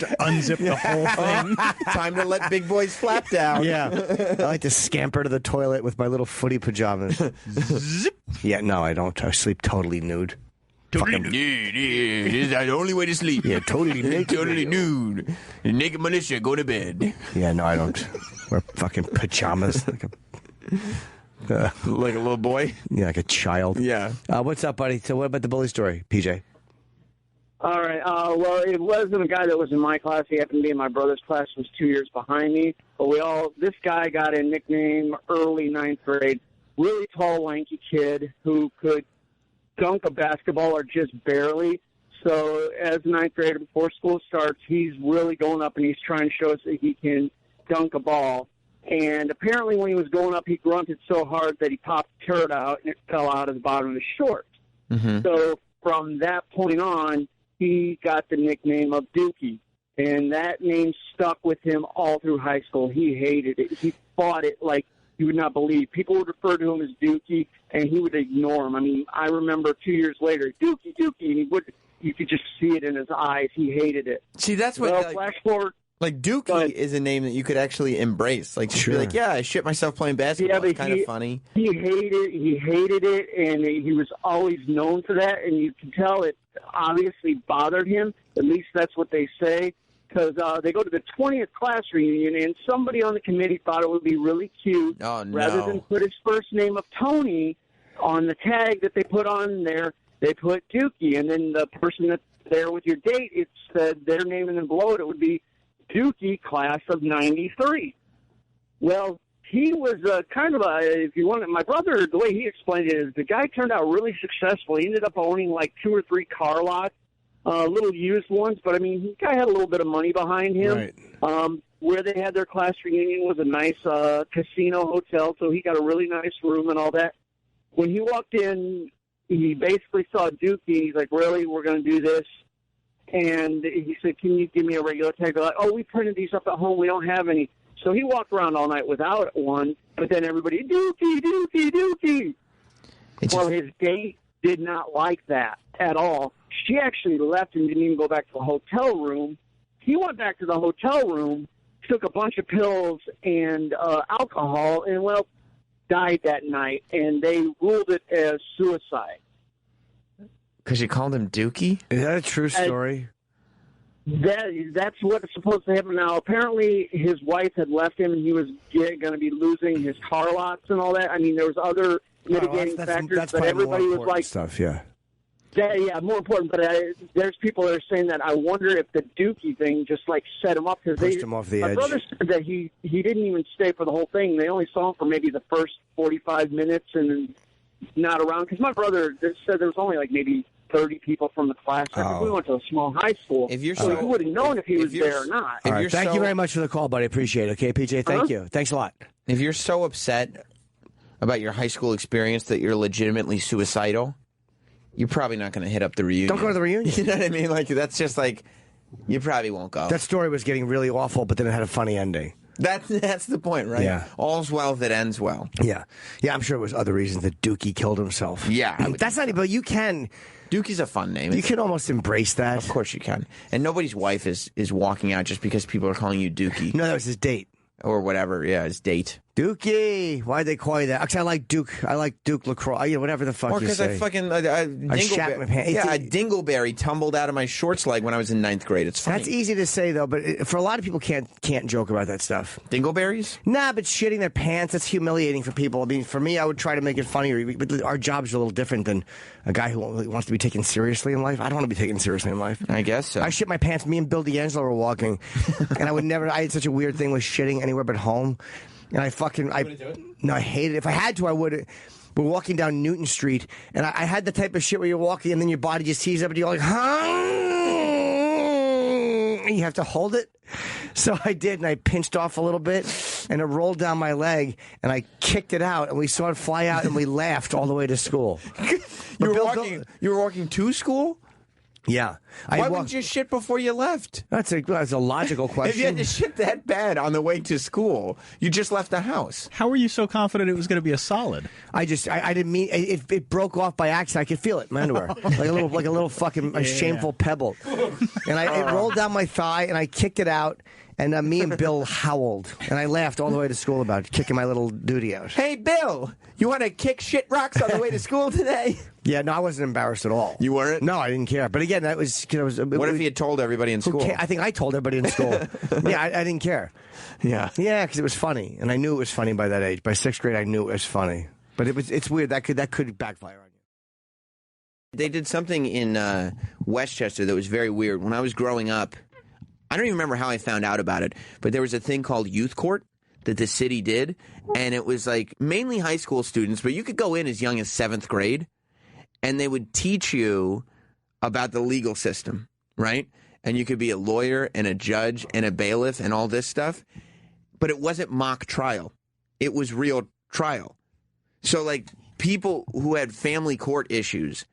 to unzip the whole thing. Time to let big boys flap down. Yeah. I like to scamper to the toilet with my little footy pajamas. Zip. Yeah, no, I don't. I sleep totally nude. Totally nude. Yeah, this is the only way to sleep. Yeah, totally naked. Totally nude. Naked militia, go to bed. Yeah, no, I don't wear fucking pajamas like a little boy? Yeah, like a child. Yeah. What's up, buddy? So what about the bully story, PJ? All right. Well, it wasn't a guy that was in my class. He happened to be in my brother's class. Was 2 years behind me. But this guy got a nickname early ninth grade. Really tall, lanky kid who could dunk a basketball or just barely. So as a ninth grader, before school starts, he's really going up and he's trying to show us that he can dunk a ball. And apparently when he was going up, he grunted so hard that he popped a turd out and it fell out of the bottom of his shorts. Mm-hmm. So from that point on, he got the nickname of Dookie. And that name stuck with him all through high school. He hated it. He fought it like you would not believe. People would refer to him as Dookie, and he would ignore him. I mean, I remember 2 years later, Dookie, Dookie, and you could just see it in his eyes. He hated it. See, that's what... flash forward... Like, Dookie is a name that you could actually embrace. Like, just be like, yeah, I shit myself playing basketball. It's kind of funny. He hated it, and he was always known for that, and you can tell it obviously bothered him. At least that's what they say, because they go to the 20th class reunion, and somebody on the committee thought it would be really cute, rather than put his first name of Tony on the tag that they put on there, they put Dookie, and then the person that's there with your date, it said their name, and then below it would be Dookie, class of 93. Well, he was kind of if you want, my brother, the way he explained it is the guy turned out really successful. He ended up owning like 2 or 3 car lots, little used ones, but I mean, the guy had a little bit of money behind him. Right. Where they had their class reunion was a nice casino hotel, so he got a really nice room and all that. When he walked in, he basically saw Dookie. He's like, really, we're going to do this? And he said, can you give me a regular tag? They're like, oh, we printed these up at home. We don't have any. So he walked around all night without one, but then everybody, Dookie, Dookie, Dookie. Well, his date did not like that at all. She actually left and didn't even go back to the hotel room. He went back to the hotel room, took a bunch of pills and alcohol, and, well, died that night. And they ruled it as suicide. Because you called him Dookie? Is that a true story? That's what's supposed to happen now. Apparently, his wife had left him, and he was going to be losing his car lots and all that. I mean, there was other mitigating factors, but everybody was like... stuff, yeah. Yeah, more important. But there's people that are saying that I wonder if the Dookie thing just like set him up because pushed him off the edge. My brother said that he didn't even stay for the whole thing. They only saw him for maybe the first 45 minutes and not around. Because my brother said there was only like maybe 30 people from the class. We went to a small high school, so he would have known if he was there or not. All right, thank you very much for the call, buddy. Appreciate it. Okay, PJ, thank you. Thanks a lot. If you're so upset about your high school experience that you're legitimately suicidal, you're probably not going to hit up the reunion. Don't go to the reunion. You know what I mean? Like, that's just like, you probably won't go. That story was getting really awful, but then it had a funny ending. That's the point, right? Yeah. All's well that ends well. Yeah. Yeah, I'm sure it was other reasons that Dookie killed himself. Yeah. That's not even, but you can. Dookie's a fun name. You can almost embrace that. Of course you can. And nobody's wife is walking out just because people are calling you Dookie. No, that was his date. Or whatever, yeah, his date. Dookie. Why'd they call you that? Actually, I like Duke. I like Duke LaCroix. You know, whatever the fuck Or you because say. I fucking I shat my pants. Yeah, a dingleberry tumbled out of my shorts leg when I was in 9th grade. It's funny. That's easy to say though, but for a lot of people can't joke about that stuff. Dingleberries? Nah, but shitting their pants, that's humiliating for people. I mean, for me, I would try to make it funny, but our jobs are a little different than a guy who wants to be taken seriously in life. I don't want to be taken seriously in life. I guess so. I shit my pants. Me and Bill D'Angelo were walking, and I had such a weird thing with shitting anywhere but home. And I hate it. If I had to, I would. We're walking down Newton Street, and I had the type of shit where you're walking, and then your body just heaves up, and you're like, and you have to hold it. So I did, and I pinched off a little bit, and it rolled down my leg, and I kicked it out, and we saw it fly out, and we laughed all the way to school. You were walking to school? Yeah. Why wouldn't you shit before you left? That's a logical question. If you had to shit that bad on the way to school, you just left the house. How were you so confident it was going to be a solid? I didn't mean it broke off by accident. I could feel it in my underwear, like a little fucking shameful pebble, and it rolled down my thigh, and I kicked it out. And me and Bill howled, and I laughed all the way to school about kicking my little duty out. Hey, Bill, you want to kick shit rocks on the way to school today? Yeah, no, I wasn't embarrassed at all. You weren't? No, I didn't care. But again, that was. What if he had told everybody in school? I think I told everybody in school. Yeah, I didn't care. Yeah, because it was funny, and I knew it was funny by that age. By 6th grade, I knew it was funny. But it's weird that could backfire on you. They did something in Westchester that was very weird. When I was growing up, I don't even remember how I found out about it, but there was a thing called youth court that the city did, and it was like mainly high school students, but you could go in as young as 7th grade, and they would teach you about the legal system, right? And you could be a lawyer and a judge and a bailiff and all this stuff, but it wasn't mock trial. It was real trial. So like people who had family court issues,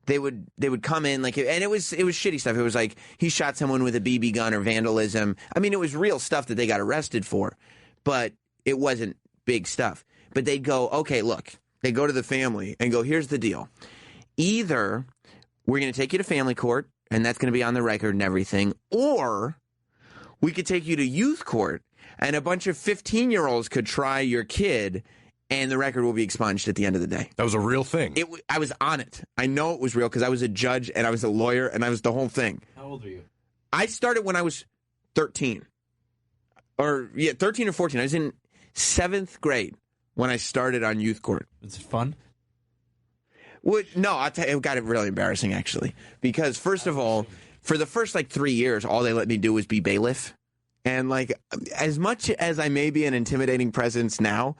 they would come in and it was shitty stuff. It was like he shot someone with a BB gun or vandalism. I mean, it was real stuff that they got arrested for, but it wasn't big stuff. But they'd go, okay, look, they go to the family and go, here's the deal. Either we're going to take you to family court and that's going to be on the record and everything, or we could take you to youth court and a bunch of 15-year-olds could try your kid and the record will be expunged at the end of the day. That was a real thing. I was on it. I know it was real because I was a judge and I was a lawyer and I was the whole thing. How old were you? I started when I was 13. 13 or 14. I was in 7th grade when I started on youth court. Was it fun? Well, no, I'll tell you, it got really embarrassing, actually. Because, first of all, for the first, 3 years, all they let me do was be bailiff. And, as much as I may be an intimidating presence now,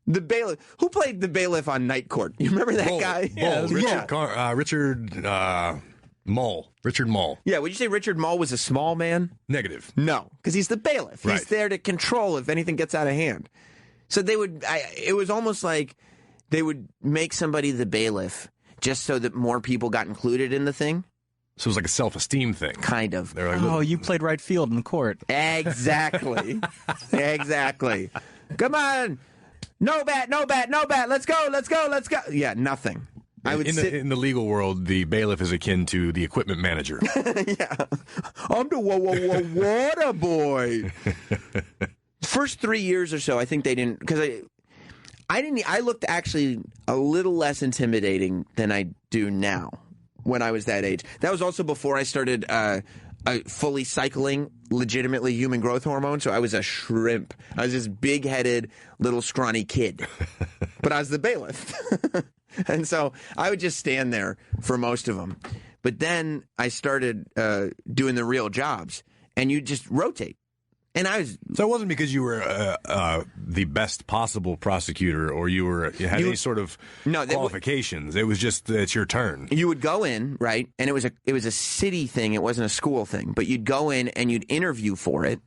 the bailiff. Who played the bailiff on Night Court? You remember that guy? Richard Mull. Richard Mull. Yeah, would you say Richard Mull was a small man? Negative. No, because he's the bailiff. He's there to control if anything gets out of hand. So it was almost like they would make somebody the bailiff just so that more people got included in the thing. So it was like a self-esteem thing. Kind of. They're like, you played right field in the court. Exactly. Exactly. Come on. No bat. Let's go. Yeah, nothing. I would in the legal world, the bailiff is akin to the equipment manager. Yeah. I'm the water boy. First 3 years or so, I think they didn't, because I looked actually a little less intimidating than I do now when I was that age. That was also before I started fully cycling legitimately human growth hormone, so I was a shrimp. I was this big-headed little scrawny kid, but I was the bailiff. And so I would just stand there for most of them. But then I started doing the real jobs, and you just rotate. And so it wasn't because you were the best possible prosecutor, or you had any sort of qualifications. It was just it's your turn. You would go in, right, and it was a city thing. It wasn't a school thing. But you'd go in and you'd interview for it,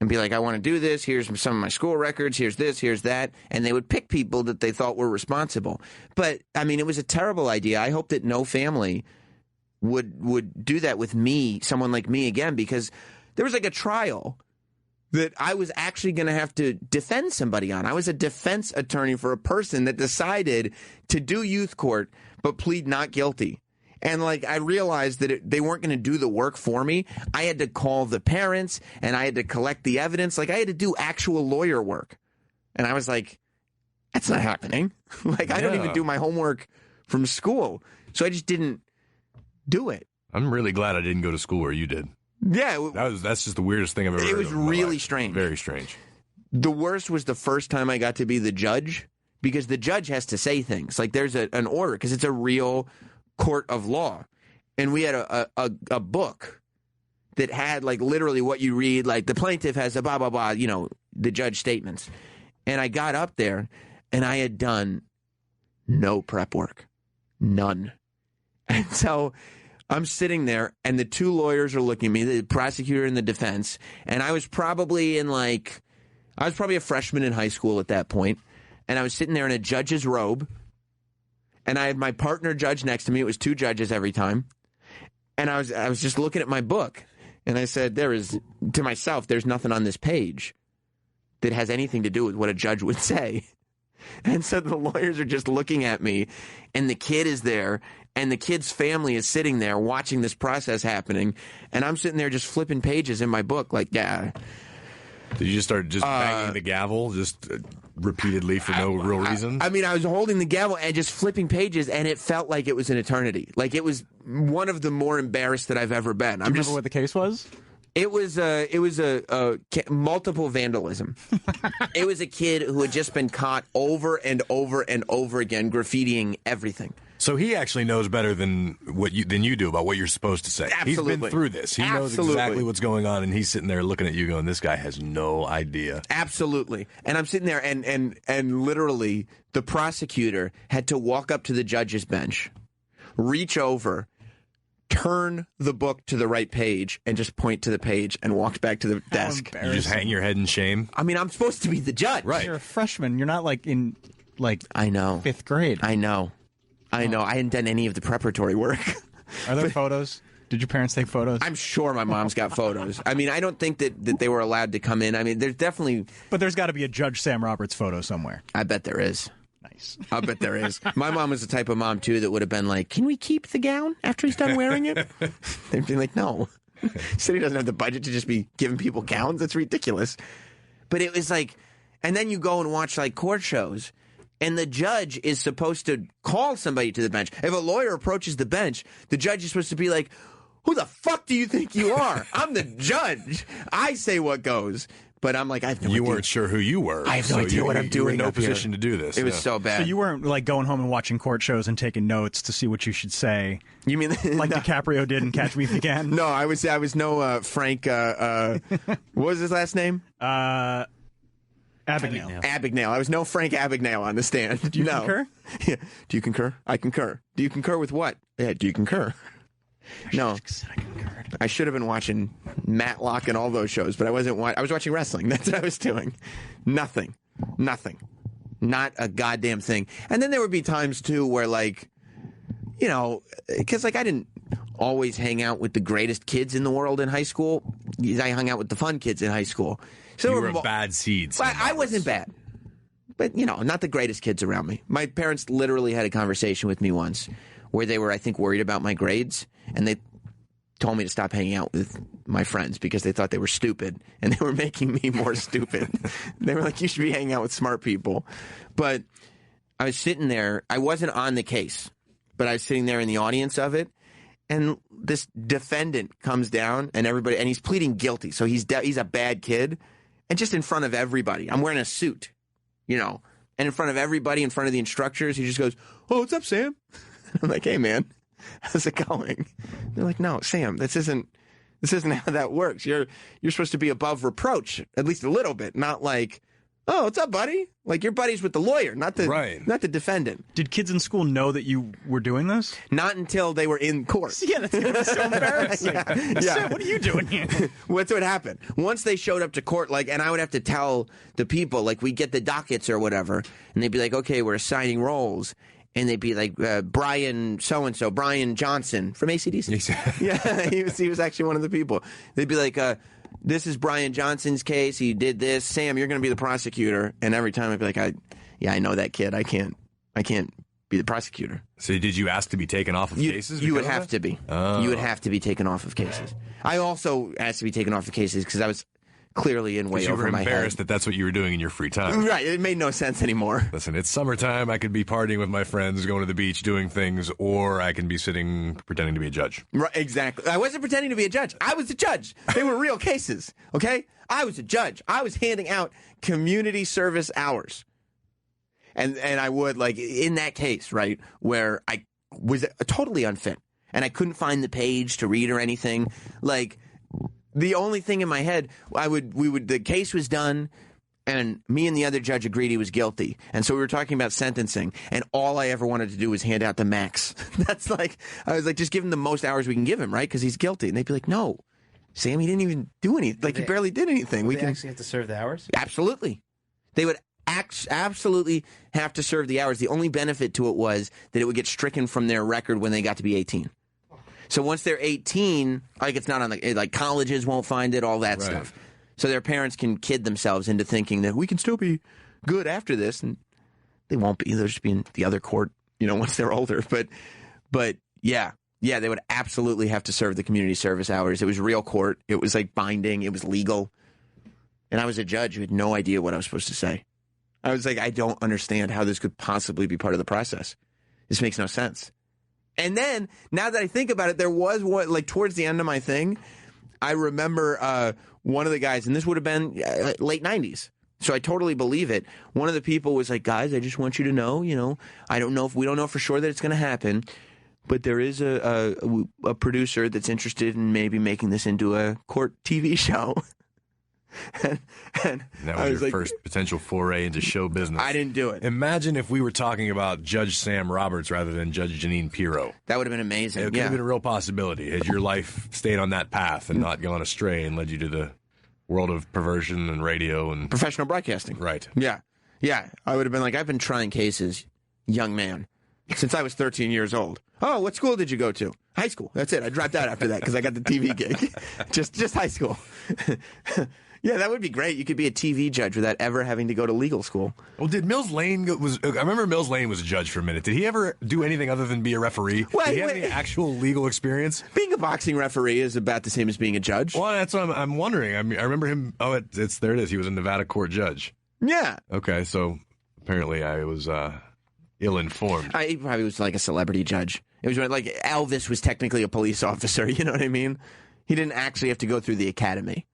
and be like, I want to do this. Here's some of my school records. Here's this. Here's that. And they would pick people that they thought were responsible. But I mean, it was a terrible idea. I hope that no family would do that with me, someone like me again, because there was a trial. that I was actually going to have to defend somebody on. I was a defense attorney for a person that decided to do youth court but plead not guilty. And, like, I realized that they weren't going to do the work for me. I had to call the parents, and I had to collect the evidence. Like, I had to do actual lawyer work. And I was like, that's not happening. Like, I don't even do my homework from school. So I just didn't do it. I'm really glad I didn't go to school where you did. Yeah. That's just the weirdest thing I've ever heard. It was really strange. Very strange. The worst was the first time I got to be the judge, because the judge has to say things. Like, there's an order, because it's a real court of law. And we had a book that had, like, literally what you read, like, the plaintiff has a blah, blah, blah, you know, the judge statements. And I got up there, and I had done no prep work. None. And so I'm sitting there, and the two lawyers are looking at me, the prosecutor and the defense, and I was probably a freshman in high school at that point, and I was sitting there in a judge's robe, and I had my partner judge next to me. It was two judges every time. And I was just looking at my book, and I said, to myself, there's nothing on this page that has anything to do with what a judge would say. And so the lawyers are just looking at me, and the kid is there, and the kid's family is sitting there watching this process happening, and I'm sitting there just flipping pages in my book like, yeah. Did you just start banging the gavel repeatedly for no real reason? I mean, I was holding the gavel and just flipping pages, and it felt like it was an eternity. Like, it was one of the more embarrassed that I've ever been. Do you remember what the case was? It was multiple vandalism. It was a kid who had just been caught over and over and over again graffitiing everything. So he actually knows better than you do about what you're supposed to say. Absolutely. He's been through this. He knows exactly what's going on, and he's sitting there looking at you going, this guy has no idea. Absolutely. And I'm sitting there, and literally the prosecutor had to walk up to the judge's bench, reach over, turn the book to the right page, and just point to the page and walked back to the desk. You just hang your head in shame? I mean, I'm supposed to be the judge. Right. You're a freshman. You're not in I know. 5th grade. I know. I hadn't done any of the preparatory work. Are there photos? Did your parents take photos? I'm sure my mom's got photos. I mean, I don't think that they were allowed to come in. I mean, there's definitely... But there's got to be a Judge Sam Roberts photo somewhere. I bet there is. Nice. I bet there is. My mom was the type of mom, too, that would have been like, can we keep the gown after he's done wearing it? They'd be like, no. He said he doesn't have the budget to just be giving people gowns. That's ridiculous. But it was like... And then you go and watch, like, court shows... And the judge is supposed to call somebody to the bench. If a lawyer approaches the bench, the judge is supposed to be like, who the fuck do you think you are? I'm the judge. I say what goes. But I'm like, I have no idea. You weren't sure who you were. I have no idea what I'm doing. You were in no position to do this. It was so bad. So you weren't like going home and watching court shows and taking notes to see what you should say. You mean like DiCaprio did in Catch Me If You Can? No, I was no Frank. What was his last name? Abagnale. Abagnale. I was no Frank Abagnale on the stand. Do you concur? Yeah. Do you concur? I concur. Do you concur with what? Yeah. Do you concur? No. I should have been watching Matlock and all those shows, but I wasn't. I was watching wrestling. That's what I was doing. Nothing. Not a goddamn thing. And then there would be times too where, like, you know, because like I didn't always hang out with the greatest kids in the world in high school. I hung out with the fun kids in high school. So you were a bad seed. I wasn't bad. But, you know, not the greatest kids around me. My parents literally had a conversation with me once where they were, I think, worried about my grades. And they told me to stop hanging out with my friends because they thought they were stupid. And they were making me more stupid. They were like, you should be hanging out with smart people. But I was sitting there. I wasn't on the case. But I was sitting there in the audience of it. And this defendant comes down and everybody, and he's pleading guilty. So he's a bad kid. And just in front of everybody, I'm wearing a suit, you know, and in front of everybody, in front of the instructors, he just goes, "Oh, what's up, Sam?" I'm like, "Hey, man, how's it going?" They're like, "No, Sam, this isn't how that works. You're supposed to be above reproach, at least a little bit, not like, oh, what's up, buddy? Like, you're buddies with the lawyer, not the defendant." Did kids in school know that you were doing this? Not until they were in court. Yeah, that's so embarrassing. Yeah. Sam, what are you doing here? What's what happened? Once they showed up to court, like, and I would have to tell the people, like, we get the dockets or whatever, and they'd be like, okay, we're assigning roles. And they'd be like, Brian so-and-so, Brian Johnson from AC/DC. Yeah, he was actually one of the people. They'd be like, this is Brian Johnson's case. He did this. Sam, you're going to be the prosecutor. And every time I'd be like, I know that kid. I can't be the prosecutor. So did you ask to be taken off of cases? You would have to be. Oh. You would have to be taken off of cases. I also asked to be taken off of cases because I was clearly in way over my head. You were embarrassed that that's what you were doing in your free time. Right. It made no sense anymore. Listen, it's summertime. I could be partying with my friends, going to the beach, doing things, or I can be sitting pretending to be a judge. Right. Exactly. I wasn't pretending to be a judge. I was a judge. They were real cases. Okay? I was a judge. I was handing out community service hours. And I would, like, in that case, right, where I was totally unfit and I couldn't find the page to read or anything, like, the only thing in my head, the case was done, and me and the other judge agreed he was guilty. And so we were talking about sentencing, and all I ever wanted to do was hand out the max. That's like, I was like, just give him the most hours we can give him, right? Because he's guilty. And they'd be like, no, Sam, he didn't even do anything. Like, he barely did anything. We actually have to serve the hours? Absolutely. They would absolutely have to serve the hours. The only benefit to it was that it would get stricken from their record when they got to be 18. So once they're 18, like, it's not on the, like, colleges won't find it, all that stuff. So their parents can kid themselves into thinking that we can still be good after this, and they won't be. They'll just be in the other court, once they're older. But yeah, they would absolutely have to serve the community service hours. It was real court. It was like binding. It was legal. And I was a judge who had no idea what I was supposed to say. I was like, I don't understand how this could possibly be part of the process. This makes no sense. And then, now that I think about it, there was one, like, towards the end of my thing, I remember one of the guys, and this would have been late 90s, so I totally believe it. One of the people was like, guys, I just want you to know, we don't know for sure that it's going to happen, but there is a producer that's interested in maybe making this into a court TV show. and that was your first potential foray into show business. I didn't do it. Imagine if we were talking about Judge Sam Roberts rather than Judge Janine Pirro. That would have been amazing. It could have been a real possibility had your life stayed on that path and not gone astray and led you to the world of perversion and radio and professional broadcasting. Right. Yeah. I would have been like, I've been trying cases, young man, since I was 13 years old. Oh, what school did you go to? High school. That's it. I dropped out after that because I got the TV gig. just high school. Yeah, that would be great. You could be a TV judge without ever having to go to legal school. Well, did Mills Lane I remember Mills Lane was a judge for a minute. Did he ever do anything other than be a referee? Did he have any actual legal experience? Being a boxing referee is about the same as being a judge. Well, that's what I'm wondering. I mean, I remember him. Oh, there it is. He was a Nevada court judge. Yeah. Okay, so apparently I was ill-informed. He probably was like a celebrity judge. It was like Elvis was technically a police officer. You know what I mean? He didn't actually have to go through the academy.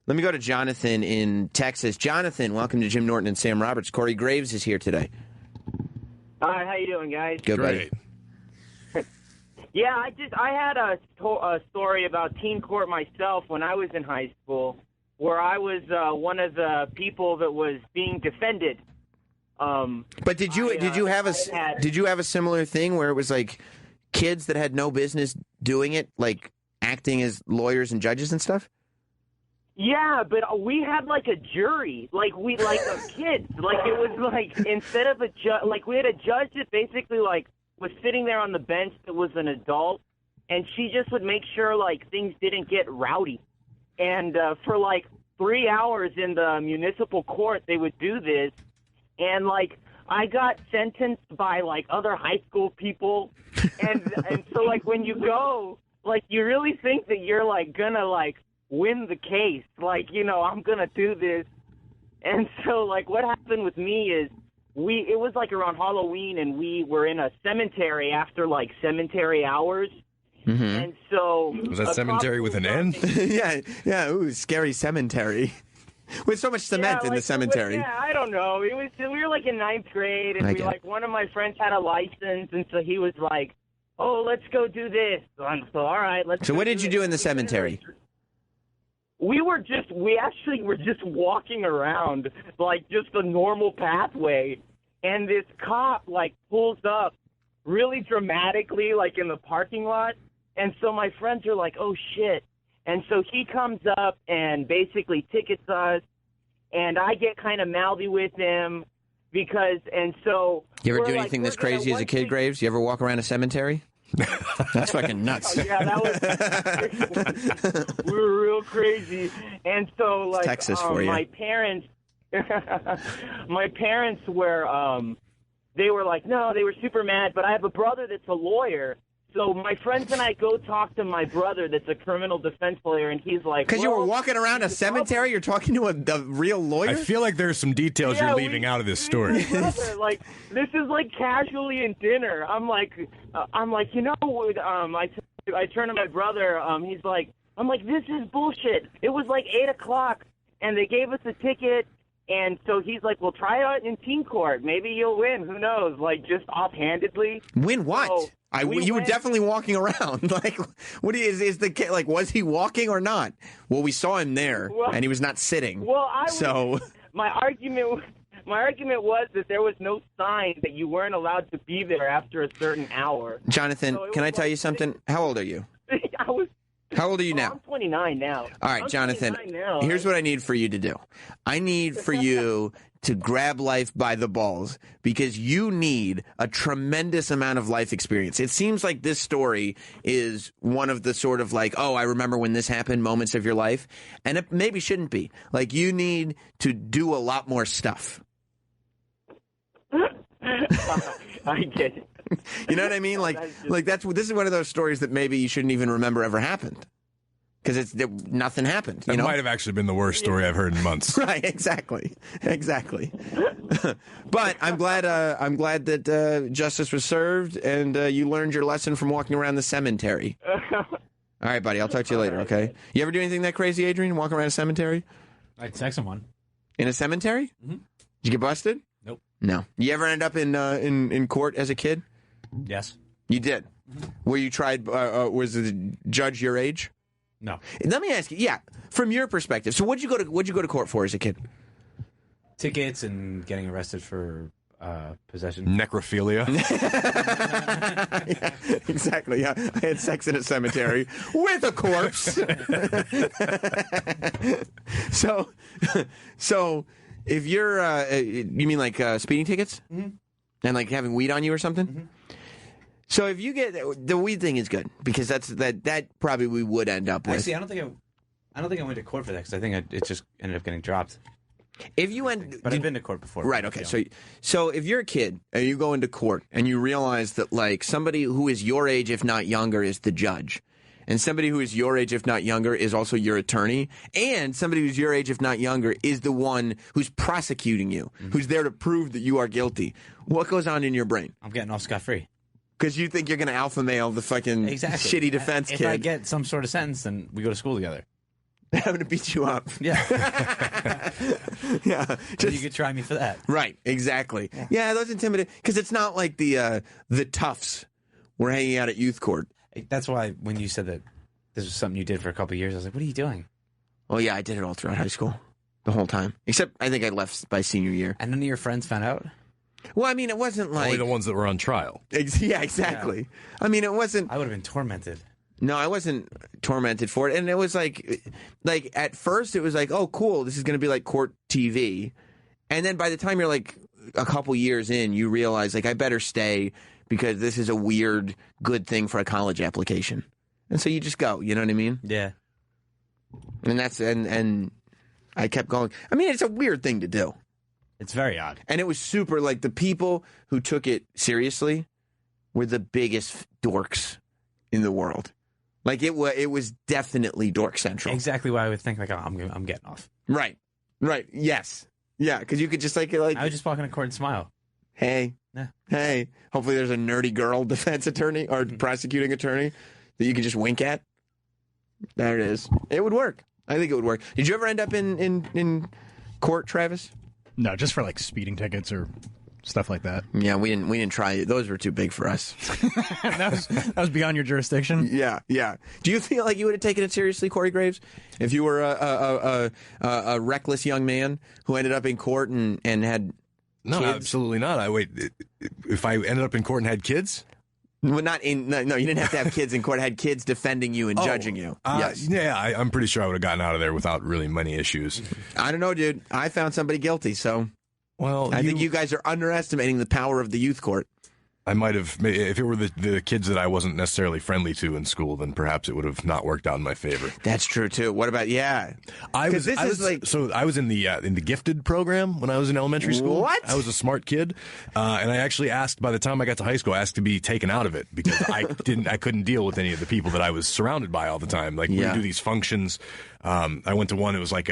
Let me go to Jonathan in Texas. Jonathan, welcome to Jim Norton and Sam Roberts. Corey Graves is here today. Hi, how you doing, guys? Good, buddy. Yeah, I had a story about teen court myself when I was in high school, where I was one of the people that was being defended. But did you have a similar thing where it was like kids that had no business doing it, like acting as lawyers and judges and stuff? Yeah, but we had like a jury, like kids. Like it was like instead of a judge, like we had a judge that basically like was sitting there on the bench that was an adult, and she just would make sure like things didn't get rowdy. And for like 3 hours in the municipal court, they would do this, and like I got sentenced by like other high school people, and so like when you go, like you really think that you're like gonna like win the case, like, I'm gonna do this. And so like what happened with me is it was like around Halloween, and we were in a cemetery after like cemetery hours. Mm-hmm. And so was that cemetery with an N? yeah ooh, scary cemetery with so much cement in the cemetery. I don't know, we were like in 9th grade, and one of my friends had a license, and so he was like, oh, let's go do this. So all right, let's. So what did you do in the cemetery? We actually were just walking around, like, just a normal pathway, and this cop, like, pulls up really dramatically, like, in the parking lot, and so my friends are like, oh, shit. And so he comes up and basically tickets us, and I get kind of mouthy with him You ever do anything this crazy as a kid, Graves? You ever walk around a cemetery? That's fucking nuts. Oh, yeah, that was. We were real crazy, and so like Texas for you. my parents, my parents were they were like, no, they were super mad. But I have a brother that's a lawyer. So my friends and I go talk to my brother that's a criminal defense lawyer, and he's like... Because you were walking around a cemetery? You're talking to a real lawyer? I feel like there's some details you're leaving out of this story. Like, this is like casually in dinner. I'm like, you know, I turn to my brother. He's like, I'm like, this is bullshit. It was like 8 o'clock, and they gave us a ticket. And so he's like, well, try it out in teen court. Maybe you'll win. Who knows? Like, just offhandedly. Win what? So you were definitely walking around. Like, what is the kid? Like, was he walking or not? Well, we saw him there, and he was not sitting. Well, so my argument was that there was no sign that you weren't allowed to be there after a certain hour. Jonathan, can I tell you something? How old are you? How old are you now? I'm 29 now. All right, Jonathan, here's what I need for you to do. I need for you to grab life by the balls because you need a tremendous amount of life experience. It seems like this story is one of the sort of like, oh, I remember when this happened moments of your life. And it maybe shouldn't be. Like, you need to do a lot more stuff. I get it. You know what I mean? This is one of those stories that maybe you shouldn't even remember ever happened because nothing happened. It might have actually been the worst story I've heard in months. Right? Exactly. But I'm glad that justice was served and you learned your lesson from walking around the cemetery. All right, buddy. I'll talk to you later. Okay. You ever do anything that crazy, Adrian? Walk around a cemetery? I'd sex someone. In a cemetery? Mm-hmm. Did you get busted? Nope. No. You ever end up in court as a kid? Yes. You did? Were you tried, was the judge your age? No. Let me ask you, yeah, from your perspective, so what'd you go to court for as a kid? Tickets and getting arrested for possession. Necrophilia. Yeah, exactly, yeah. I had sex in a cemetery with a corpse. So if you're, you mean like speeding tickets? Mm-hmm. And like having weed on you or something? Mm-hmm. So if you get the weed thing is good because that probably we would end up with. Actually, I don't think I went to court for that because I think it just ended up getting dropped. If you I've been to court before. Right. Okay. So if you're a kid and you go into court and you realize that like somebody who is your age, if not younger, is the judge, and somebody who is your age, if not younger, is also your attorney, and somebody who's your age, if not younger, is the one who's prosecuting you, who's there to prove that you are guilty. What goes on in your brain? I'm getting off scot-free. Because you think you're going to alpha male the fucking shitty defense kid. If I get some sort of sentence, then we go to school together. I'm going to beat you up. Yeah. Yeah. You could try me for that. Right. Exactly. Yeah, those intimidating. Because it's not like the toughs were hanging out at youth court. That's why when you said that this was something you did for a couple of years, I was like, what are you doing? Oh, yeah, I did it all throughout high school. The whole time. Except I think I left by senior year. And none of your friends found out? Well, I mean, it wasn't like... Only the ones that were on trial. Yeah, exactly. Yeah. I mean, it wasn't... I would have been tormented. No, I wasn't tormented for it. And it was like at first it was like, oh, cool, this is going to be like court TV. And then by the time you're like a couple years in, you realize like I better stay because this is a weird, good thing for a college application. And so you just go, you know what I mean? Yeah. And that's, and I kept going. I mean, it's a weird thing to do. It's very odd. And it was super, like, the people who took it seriously were the biggest dorks in the world. Like, it was definitely dork central. Exactly why I would think, like, oh, I'm getting off. Right. Yes. Yeah, because you could just, like... I would just walk in a court and smile. Hey. Yeah. Hey. Hopefully there's a nerdy girl defense attorney or prosecuting attorney that you could just wink at. There it is. It would work. I think it would work. Did you ever end up in court, Travis? No, just for like speeding tickets or stuff like that. Yeah, we didn't try it. Those were too big for us. that was beyond your jurisdiction. Yeah. Do you feel like you would have taken it seriously, Corey Graves, if you were a reckless young man who ended up in court and had no, kids? Absolutely not. If I ended up in court and had kids. Well, no, you didn't have to have kids in court. Had kids defending you and judging you. Yes. Yeah, I'm pretty sure I would have gotten out of there without really many issues. I don't know, dude. I found somebody guilty, so I think you guys are underestimating the power of the youth court. I might have, if it were the kids that I wasn't necessarily friendly to in school, then perhaps it would have not worked out in my favor. That's true too. What about I was in the gifted program when I was in elementary school. What? I was a smart kid, and I actually asked. By the time I got to high school, I asked to be taken out of it because I couldn't deal with any of the people that I was surrounded by all the time. Like we would do these functions. I went to one. It was like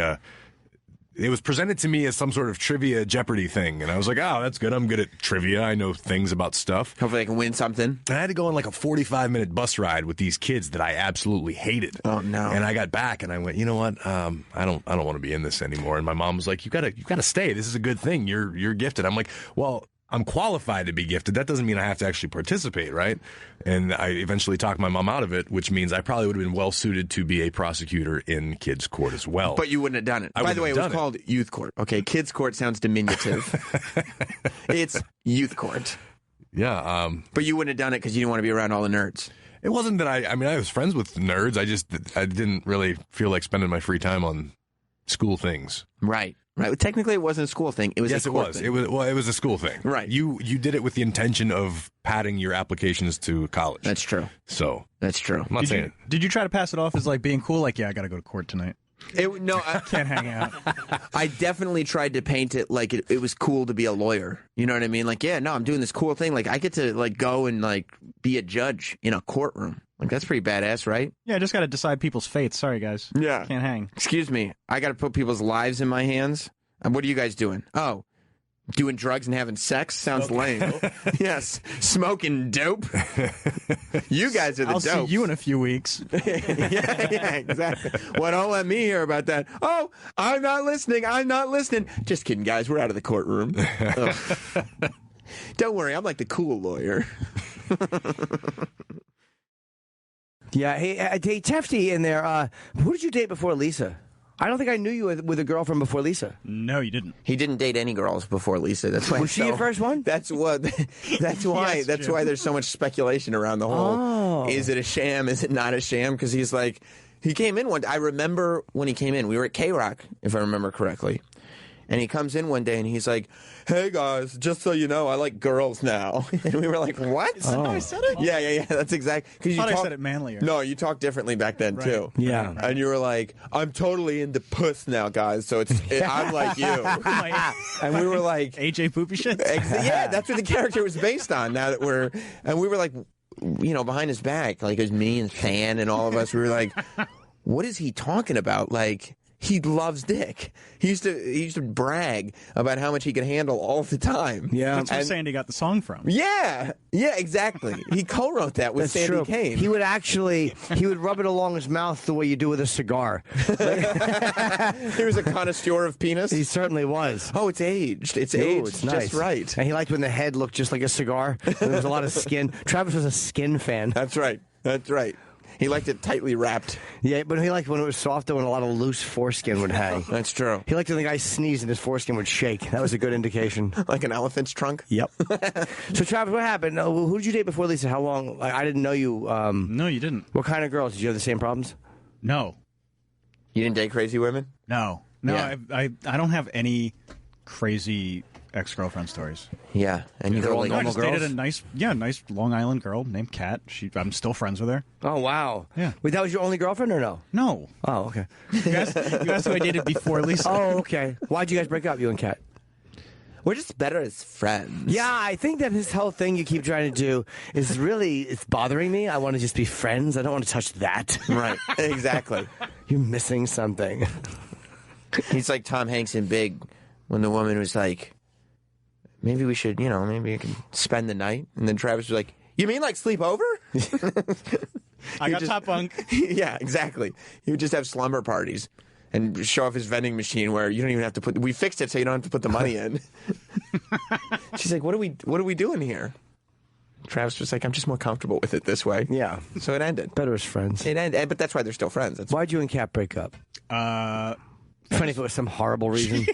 it was presented to me as some sort of trivia Jeopardy thing. And I was like, oh, that's good. I'm good at trivia. I know things about stuff. Hopefully I can win something. And I had to go on like a 45-minute bus ride with these kids that I absolutely hated. Oh, no. And I got back and I went, you know what? I don't want to be in this anymore. And my mom was like, you gotta stay. This is a good thing. You're gifted. I'm like, well, I'm qualified to be gifted. That doesn't mean I have to actually participate, right? And I eventually talked my mom out of it, which means I probably would have been well suited to be a prosecutor in kids' court as well. But you wouldn't have done it. By the way, it was called youth court. Okay, kids' court sounds diminutive. It's youth court. Yeah. But you wouldn't have done it because you didn't want to be around all the nerds. It wasn't that I was friends with nerds. I didn't really feel like spending my free time on school things. Right. Right. Technically, it wasn't a school thing. It was yes, a court thing. It was a school thing. Right. You did it with the intention of padding your applications to college. That's true. So that's true. I'm not saying. Did you try to pass it off as like being cool? Like, yeah, I got to go to court tonight. I can't hang out. I definitely tried to paint it like it was cool to be a lawyer. You know what I mean? Like, yeah, no, I'm doing this cool thing. Like, I get to like go and like be a judge in a courtroom. Like, that's pretty badass, right? Yeah, I just got to decide people's fates. Sorry, guys. Yeah. Can't hang. Excuse me. I got to put people's lives in my hands. And what are you guys doing? Oh, doing drugs and having sex? Sounds lame. Yes. Smoking dope. You guys are the dope. I'll see you in a few weeks. yeah, exactly. Well, don't let me hear about that. Oh, I'm not listening. Just kidding, guys. We're out of the courtroom. Don't worry. I'm like the cool lawyer. Yeah. Hey, Tefty in there. Who did you date before Lisa? I don't think I knew you with a girlfriend before Lisa. No, you didn't. He didn't date any girls before Lisa. That's why. Was she your first one? That's why. Yes, that's Jim. why there's so much speculation around the whole. Oh. Is it a sham? Is it not a sham? Because he's like, he came in one. I remember when he came in. We were at K-Rock, if I remember correctly. And he comes in one day and he's like, "Hey guys, just so you know, I like girls now." And we were like, "What?" Is that how I said it? Yeah. That's exactly because I said it manlier. No, you talked differently back then too. Yeah. Right. And you were like, "I'm totally into puss now, guys. So I'm like you." And we were like, AJ Poopy shit. Yeah, that's what the character was based on. Now that we were like, behind his back, like it was me and Than and all of us. We were like, "What is he talking about?" Like. He loves dick. He used to brag about how much he could handle all the time. Yeah, that's where Sandy got the song from. Yeah, exactly. He co-wrote that with Sandy Kane. He would rub it along his mouth the way you do with a cigar. He was a connoisseur of penis. He certainly was. Oh, it's aged. It's aged it's nice. just right. And he liked when the head looked just like a cigar. And there was a lot of skin. Travis was a skin fan. That's right. He liked it tightly wrapped. Yeah, but he liked when it was softer, when a lot of loose foreskin would hang. That's true. He liked when the guy sneezed and his foreskin would shake. That was a good indication. Like an elephant's trunk? Yep. So, Travis, what happened? Who did you date before Lisa? How long? I didn't know you. No, you didn't. What kind of girls? Did you have the same problems? No. You didn't date crazy women? No. Yeah. I don't have any crazy ex-girlfriend stories. Yeah, and you They're all like I normal just dated girls? a nice Long Island girl named Kat. I'm still friends with her. Oh, wow. Yeah. Wait, that was your only girlfriend or no? No. Oh, okay. You asked who I dated before Lisa. Oh, okay. Why'd you guys break up, you and Kat? We're just better as friends. Yeah, I think that this whole thing you keep trying to do is it's bothering me. I want to just be friends. I don't want to touch that. Right, exactly. You're missing something. He's like Tom Hanks in Big when the woman was like, maybe we should, maybe we can spend the night. And then Travis was like, you mean like sleep over? I got top bunk. Yeah, exactly. He would just have slumber parties and show off his vending machine where you don't even have to we fixed it so you don't have to put the money in. She's like, what are we doing here? Travis was like, I'm just more comfortable with it this way. Yeah. So it ended. Better as friends. It ended, but that's why they're still friends. Why'd you and Kat break up? Funny if it was some horrible reason.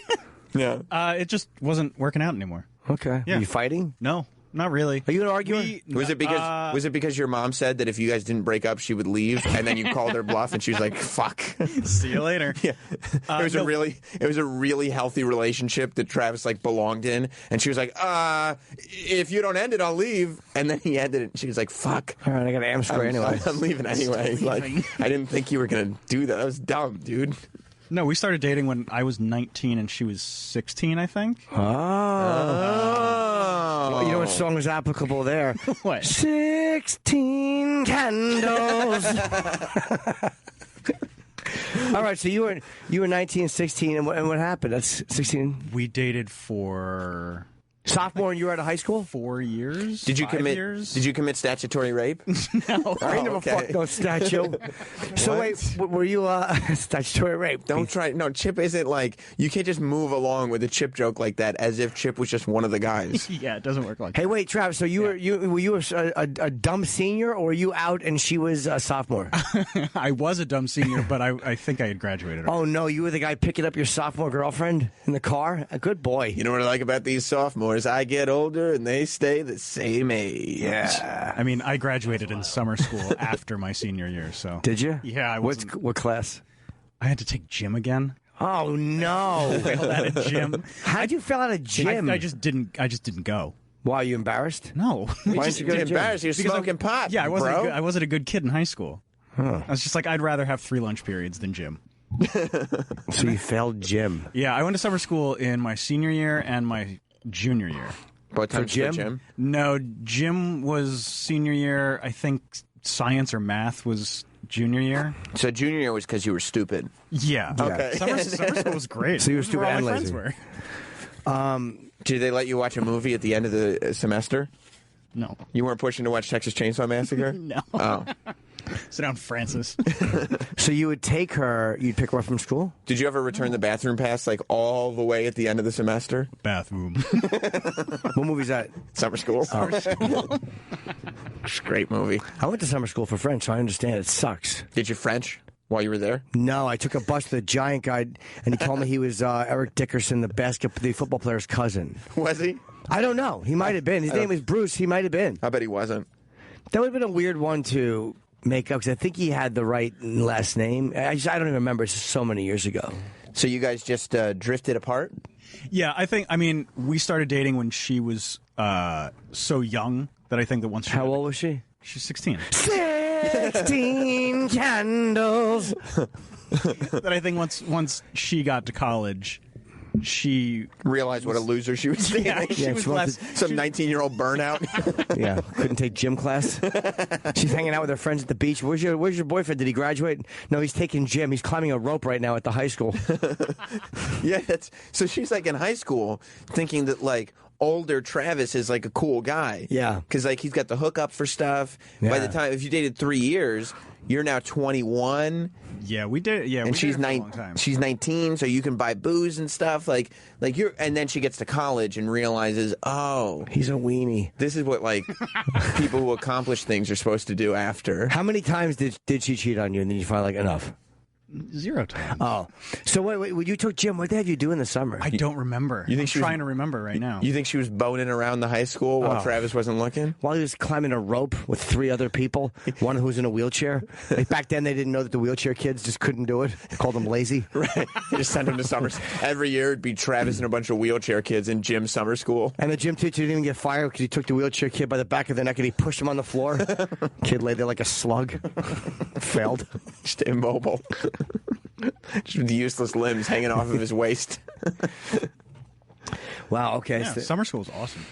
Yeah. It just wasn't working out anymore. Okay. Yeah. Are you fighting? No. Not really. Are you an arguer? Was it because your mom said that if you guys didn't break up, she would leave, and then you called her bluff, and she was like, "Fuck, see you later." Yeah, it was a really healthy relationship that Travis like belonged in, and she was like, if you don't end it, I'll leave." And then he ended it, and she was like, "Fuck, all right, I got an Amscar anyway. I'm leaving anyway." Like, I didn't think you were gonna do that. That was dumb, dude. No, we started dating when I was 19 and she was 16, I think. Well, you know what song is applicable there? What? 16 candles. All right, so you were 19, 16, and what happened? That's 16. We dated for sophomore, and you were out of high school. 4 years. Did you 5 commit? years? Did you commit statutory rape? No, I ain't never fucked no statue. So wait, were you statutory rape? Don't try. No, Chip isn't like you can't just move along with a Chip joke like that as if Chip was just one of the guys. Yeah, it doesn't work like Hey, that. wait, Travis. So were you a dumb senior, or were you out and she was a sophomore? I was a dumb senior, but I think I had graduated. Oh no, you were the guy picking up your sophomore girlfriend in the car. A good boy. You know what I like about these sophomores? I get older and they stay the same age. Yeah. I mean, I graduated in summer school after my senior year. So did you? Yeah. What class? I had to take gym again. Oh no! Failed out of gym. How'd you fail out of gym? I just didn't go. Why, are you embarrassed? No. Why didn't you go to gym? Embarrassed? You're smoking pot. Yeah, bro. I wasn't a good kid in high school. Huh. I was just like, I'd rather have 3 lunch periods than gym. So you failed gym? Yeah, I went to summer school in my senior year and my junior year. What time for gym? No, gym was senior year. I think science or math was junior year. So junior year was because you were stupid. Yeah. Okay. Summer school was great. So you were stupid Where all and my lazy. friends were. Did they let you watch a movie at the end of the semester? No. You weren't pushing to watch Texas Chainsaw Massacre? No. Oh. Sit down, Francis. So you would take her, you'd pick her up from school? Did you ever return the bathroom pass like all the way at the end of the semester? Bathroom. What movie's that? Summer School. It's a great movie. I went to summer school for French, so I understand it sucks. Did you French while you were there? No, I took a bus with a giant guy, and he told me he was Eric Dickerson, the football player's cousin. Was he? I don't know. He might have been. His name was Bruce. He might have been. I bet he wasn't. That would have been a weird one to make up, because I think he had the right last name. I don't even remember. It's so many years ago. So you guys just drifted apart? Yeah, I mean, we started dating when she was so young that I think that once she... How old was she? She's 16. 16 candles. That I think once she got to college, she realized what a loser she was being. Yeah, she was less, some 19-year-old burnout. Yeah, couldn't take gym class. She's hanging out with her friends at the beach. Where's your boyfriend? Did he graduate? No, he's taking gym. He's climbing a rope right now at the high school. Yeah, so she's like in high school thinking that like older Travis is like a cool guy. Yeah. Because like he's got the hookup for stuff. Yeah. By the time, if you dated 3 years, you're now 21. Yeah, we did. Yeah, and we she's did it for a long time. She's 19, so you can buy booze and stuff. Like you're, and then she gets to college and realizes, oh, he's a weenie. This is what like people who accomplish things are supposed to do after. How many times did she cheat on you, and then you finally like enough? 0 times. Oh, so wait, when you took gym, what the heck did you do in the summer? I don't remember. You think I'm she was trying to remember right now. You think she was boning around the high school while Travis wasn't looking? While he was climbing a rope with 3 other people, one who was in a wheelchair. Like back then, they didn't know that the wheelchair kids just couldn't do it. They called them lazy. Right. They just sent him to summer. Every year, it'd be Travis and a bunch of wheelchair kids in gym summer school. And the gym teacher didn't even get fired because he took the wheelchair kid by the back of the neck and he pushed him on the floor. Kid lay there like a slug. Failed. Just immobile. Just with useless limbs hanging off of his waist. Wow, okay. Yeah, summer school was awesome.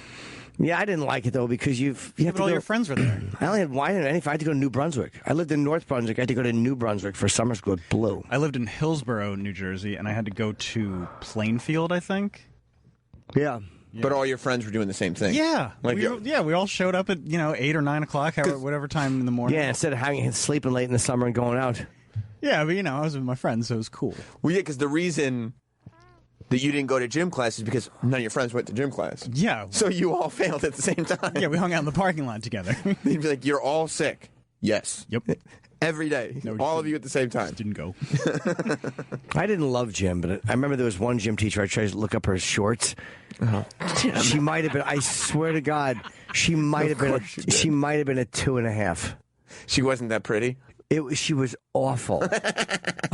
Yeah, I didn't like it, though, because you have to all go... your friends were there. I only had wine and anything. I had to go to New Brunswick. I lived in North Brunswick. I had to go to New Brunswick for summer school. It blew. I lived in Hillsborough, New Jersey, and I had to go to Plainfield, I think. Yeah. But all your friends were doing the same thing. Yeah. Like, we all showed up at 8 or 9 o'clock, whatever time in the morning. Yeah, instead of sleeping late in the summer and going out. Yeah, but I was with my friends, so it was cool. Well, yeah, because the reason that you didn't go to gym class is because none of your friends went to gym class. Yeah. So you all failed at the same time. Yeah, we hung out in the parking lot together. They'd be like, you're all sick. Yes. Yep. Every day. No, all of you at the same time. Didn't go. I didn't love gym, but I remember there was one gym teacher. I tried to look up her shorts. Uh-huh. She might have been. I swear to God, She might have been. She might have been a 2.5. She wasn't that pretty. She was awful. A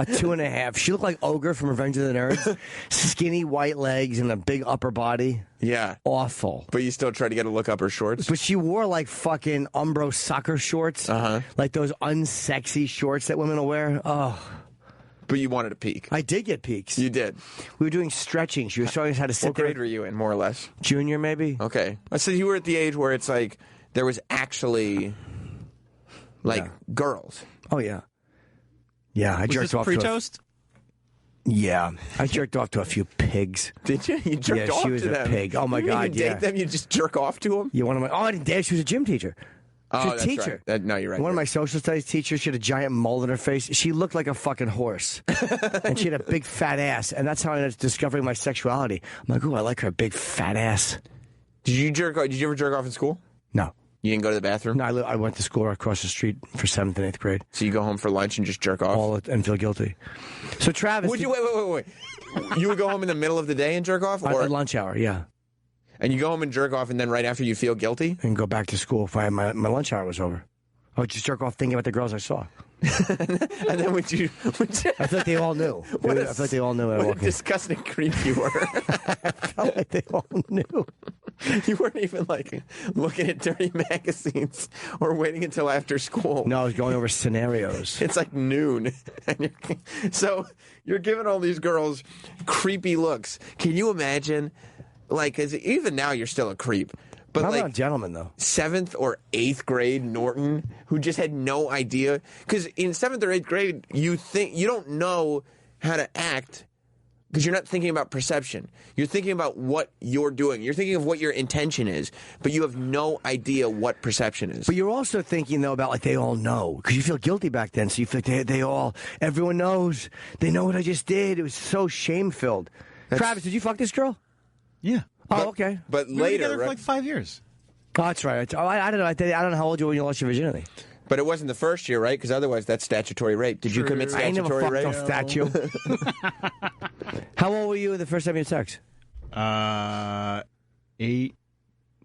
2.5. She looked like Ogre from Revenge of the Nerds. Skinny white legs and a big upper body. Yeah. Awful. But you still try to get a look up her shorts? But she wore like fucking Umbro soccer shorts. Like those unsexy shorts that women will wear. Oh. But you wanted a peek. I did get peeks. You did. We were doing stretching. She was showing us how to sit What there. grade were you in, more or less? Junior, maybe. Okay. So you were at the age where it's like there was actually girls. Oh, yeah. Yeah, I jerked off pre-toast? Yeah, I jerked off to a few pigs. Did you? You jerked off to them? Yeah, she was a pig. Oh, my you God, didn't even date them? You just jerk off to them? Yeah, I didn't date. She was a gym teacher. She was a teacher. Right. No, you're right. One of my social studies teachers, she had a giant mole in her face. She looked like a fucking horse. And she had a big fat ass. And that's how I ended up discovering my sexuality. I'm like, ooh, I like her big fat ass. Did you ever jerk off in school? No. You didn't go to the bathroom? No, I went to school across the street for 7th and 8th grade. So you go home for lunch and just jerk off? And feel guilty. So Travis... Would you, wait. You would go home in the middle of the day and jerk off? Or at lunch hour, yeah. And you go home and jerk off, and then right after you feel guilty? And go back to school if my lunch hour was over. I would just jerk off thinking about the girls I saw. And then would you... I feel like they all knew. I feel like they all knew. What a disgusting creep you were. I felt like they all knew. You weren't even looking at dirty magazines or waiting until after school. No, I was going over scenarios. It's like noon. So you're giving all these girls creepy looks. Can you imagine? Cause even now you're still a creep. But I'm not a gentleman, though. 7th or 8th grade Norton, who just had no idea. Because in 7th or 8th grade, you don't know how to act because you're not thinking about perception. You're thinking about what you're doing. You're thinking of what your intention is, but you have no idea what perception is. But you're also thinking, though, about they all know. Because you feel guilty back then. So you feel like everyone knows. They know what I just did. It was so shame-filled. Travis, did you fuck this girl? Yeah. Oh, okay. But We were later, together for like 5 years. Oh, that's right. I don't know. I don't know how old you were when you lost your virginity. But it wasn't the first year, right? Because otherwise, that's statutory rape. Did you commit statutory rape? I ain't never fucked no statue. How old were you the first time you had sex? 8.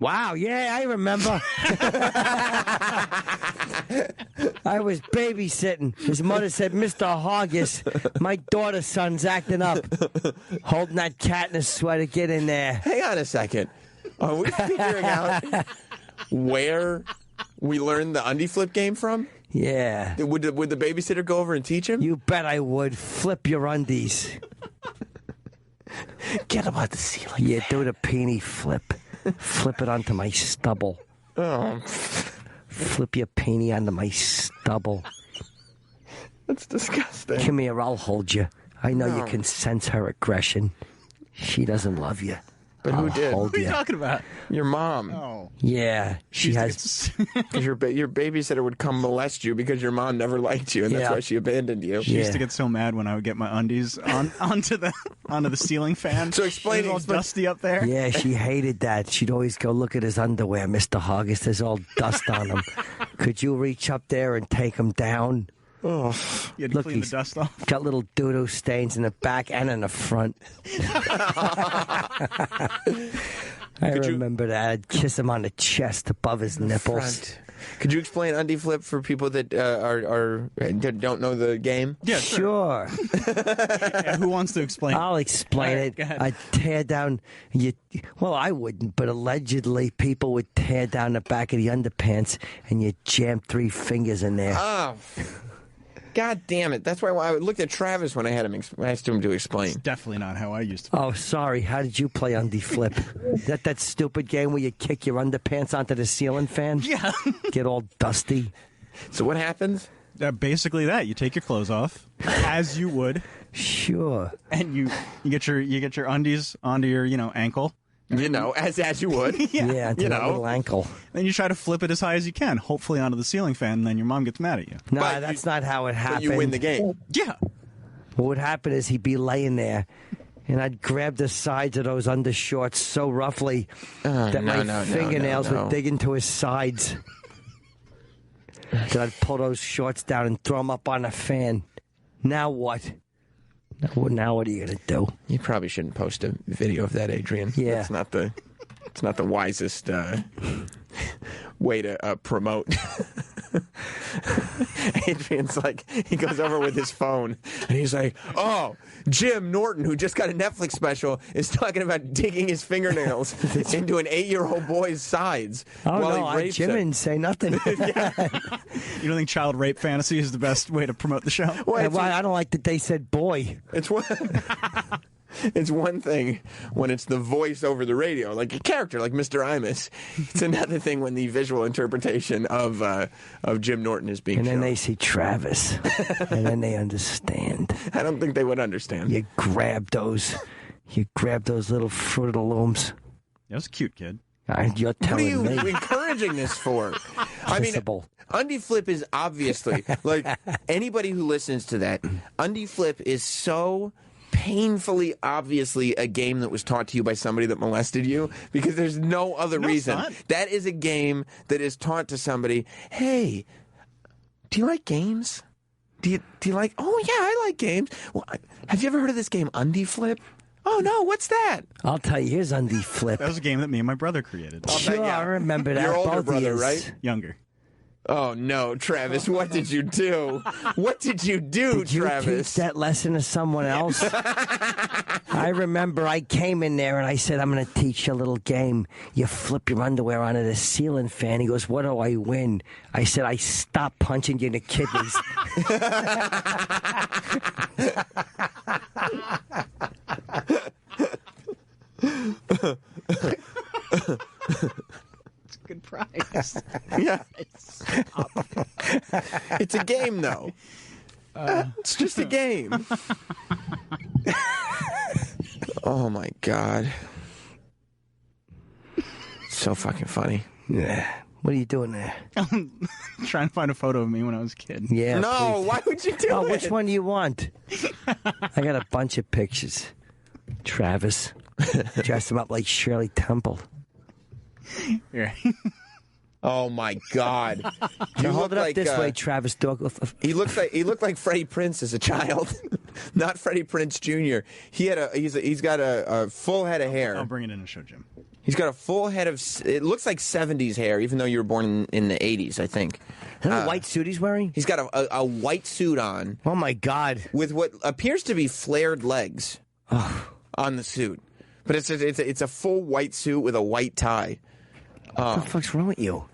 Wow, yeah, I remember. I was babysitting. His mother said, Mr. Hargis, my daughter's son's acting up. Holding that cat in a sweater, get in there. Hang on a second. Are we figuring out where we learned the undie flip game from? Yeah. Would the babysitter go over and teach him? You bet I would. Flip your undies. Get him on the ceiling. Yeah, do the peenie flip. Flip it onto my stubble. Oh. Flip your peenie onto my stubble. That's disgusting. Come here, I'll hold you. I know you can sense her aggression. She doesn't love you. But who did? What are you talking about? Your mom. Oh. Yeah, she has. Because your babysitter would come molest you because your mom never liked you, and that's why she abandoned you. She used to get so mad when I would get my undies onto the ceiling fan. So explain it was all dusty up there. Yeah, she hated that. She'd always go, look at his underwear, Mr. Hoggis. There's all dust on him. Could you reach up there and take him down? Oh, you had to clean the dust off. Got little doo-doo stains in the back and in the front. I remember that. I'd kiss him on the chest above his nipples. Front. Could you explain undie flip for people that don't know the game? Yeah, sure. Yeah, who wants to explain? I'll explain it. I'd tear down. Well, I wouldn't, but allegedly people would tear down the back of the underpants and you jam 3 fingers in there. Oh. God damn it. That's why I looked at Travis when I had him. I asked him to explain. It's definitely not how I used to. Oh, sorry. How did you play undie flip? that stupid game where you kick your underpants onto the ceiling fan? Yeah. Get all dusty. So what happens? Basically that. You take your clothes off, as you would. Sure. And you get your undies onto your, ankle. As you would. Yeah, onto that little ankle. Then you try to flip it as high as you can, hopefully onto the ceiling fan, and then your mom gets mad at you. No, that's not how it happened. But you win the game. Yeah. What would happen is he'd be laying there, and I'd grab the sides of those undershorts so roughly that my fingernails would dig into his sides. Then I'd pull those shorts down and throw them up on the fan. Now what? Now what are you going to do? You probably shouldn't post a video of that, Adrian. Yeah. It's not the wisest way to promote. Adrian's like, he goes over with his phone and he's like, oh, Jim Norton, who just got a Netflix special, is talking about digging his fingernails into an 8-year-old boy's sides. Oh, while no, he rapes Jim him. didn't say nothing. You don't think child rape fantasy is the best way to promote the show? Well, I don't like that they said boy. It's one. It's one thing when it's the voice over the radio, like a character, like Mr. Imus. It's another thing when the visual interpretation of Jim Norton is being And then shown. they see Travis, and then they understand. I don't think they would understand. You grab those little Fruit of the Looms. That was a cute kid. You're What are telling you me. encouraging this for? I mean, Kissable. Undie Flip is obviously, like, anybody who listens to that, Undie Flip is so painfully obviously a game that was taught to you by somebody that molested you, because there's no other reason. It's not. That is a game that is taught to somebody, hey, do you like games? Do you like, oh yeah, I like games. Well, have you ever heard of this game, Undie Flip? Oh no, what's that? I'll tell you, here's Undie Flip. That was a game that me and my brother created. Sure, I remember that. Your older Both of brother, yous. right? Younger. Oh no, Travis, what did you do? What did you do, Did you Travis? teach that lesson to someone else? I remember I came in there and I said, I'm going to teach you a little game. You flip your underwear onto the ceiling fan. He goes, what do I win? I said, I stop punching you in the kidneys. Good prize. Yeah. It's a game, though. It's just a game. Oh, my God. So fucking funny. Yeah. What are you doing there? Trying to find a photo of me when I was a kid. Yeah. No, please. why would you do Oh, it? which one do you want? I got a bunch of pictures. Travis. Dressed him up like Shirley Temple. Here. Oh, my God. Now hold look it up like, this way, Travis. He looked like Freddie Prinze as a child, not Freddie Prinze Jr. He's got a full head of hair. I'll bring it in and show Jim. He's got a full head of. It looks like 70s hair, even though you were born in the 80s, I think. Is that a white suit he's wearing? He's got a white suit on. Oh my God! With what appears to be flared legs on the suit, but it's a full white suit with a white tie. What the fuck's wrong with you?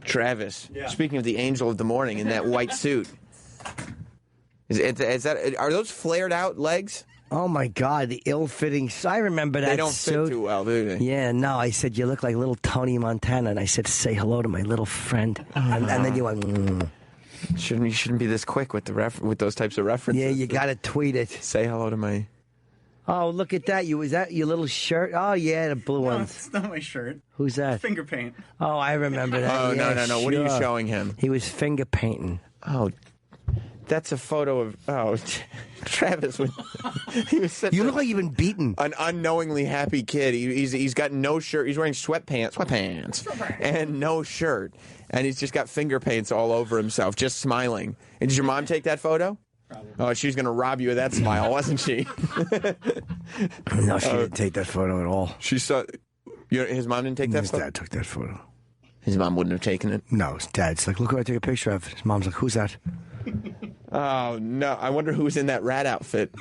Travis, speaking of the angel of the morning in that white suit, are those flared out legs? Oh my God, the ill-fitting. I remember that. They don't suit. fit too well, do they? Yeah, no. I said you look like little Tony Montana, and I said say hello to my little friend, and then you went. You shouldn't be this quick with with those types of references. Yeah, you got to tweet it. Say hello to my. Oh, look at that! Is that your little shirt? Oh yeah, the blue one. It's not my shirt. Who's that? Finger paint. Oh, I remember that. Oh yeah, no! What are you sure. showing him? He was finger painting. Oh, that's a photo of Travis. He was such You look like you've been beaten. An unknowingly happy kid. He's got no shirt. He's wearing sweatpants, and no shirt, and he's just got finger paints all over himself, just smiling. And did your mom take that photo? Probably. Oh, she was going to rob you of that smile, wasn't she? No, she didn't take that photo at all. She saw. His mom didn't take that His photo? dad took that photo. His mom wouldn't have taken it? No, his dad's like, look who I took a picture of. His mom's like, who's that? Oh, no. I wonder who's in that rat outfit.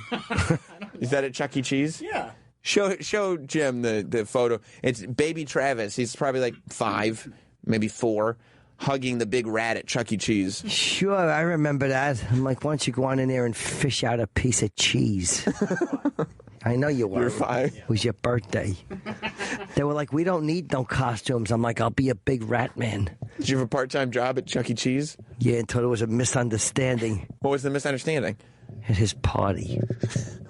Is that at Chuck E. Cheese? Yeah. Show Jim the photo. It's baby Travis. He's probably like 5, maybe 4, hugging the big rat at Chuck E. Cheese. Sure, I remember that. I'm like, why don't you go on in there and fish out a piece of cheese? I know you were. You were 5? It was your birthday. They were like, we don't need no costumes. I'm like, I'll be a big rat man. Did you have a part-time job at Chuck E. Cheese? Yeah, until there was a misunderstanding. What was the misunderstanding? At his party.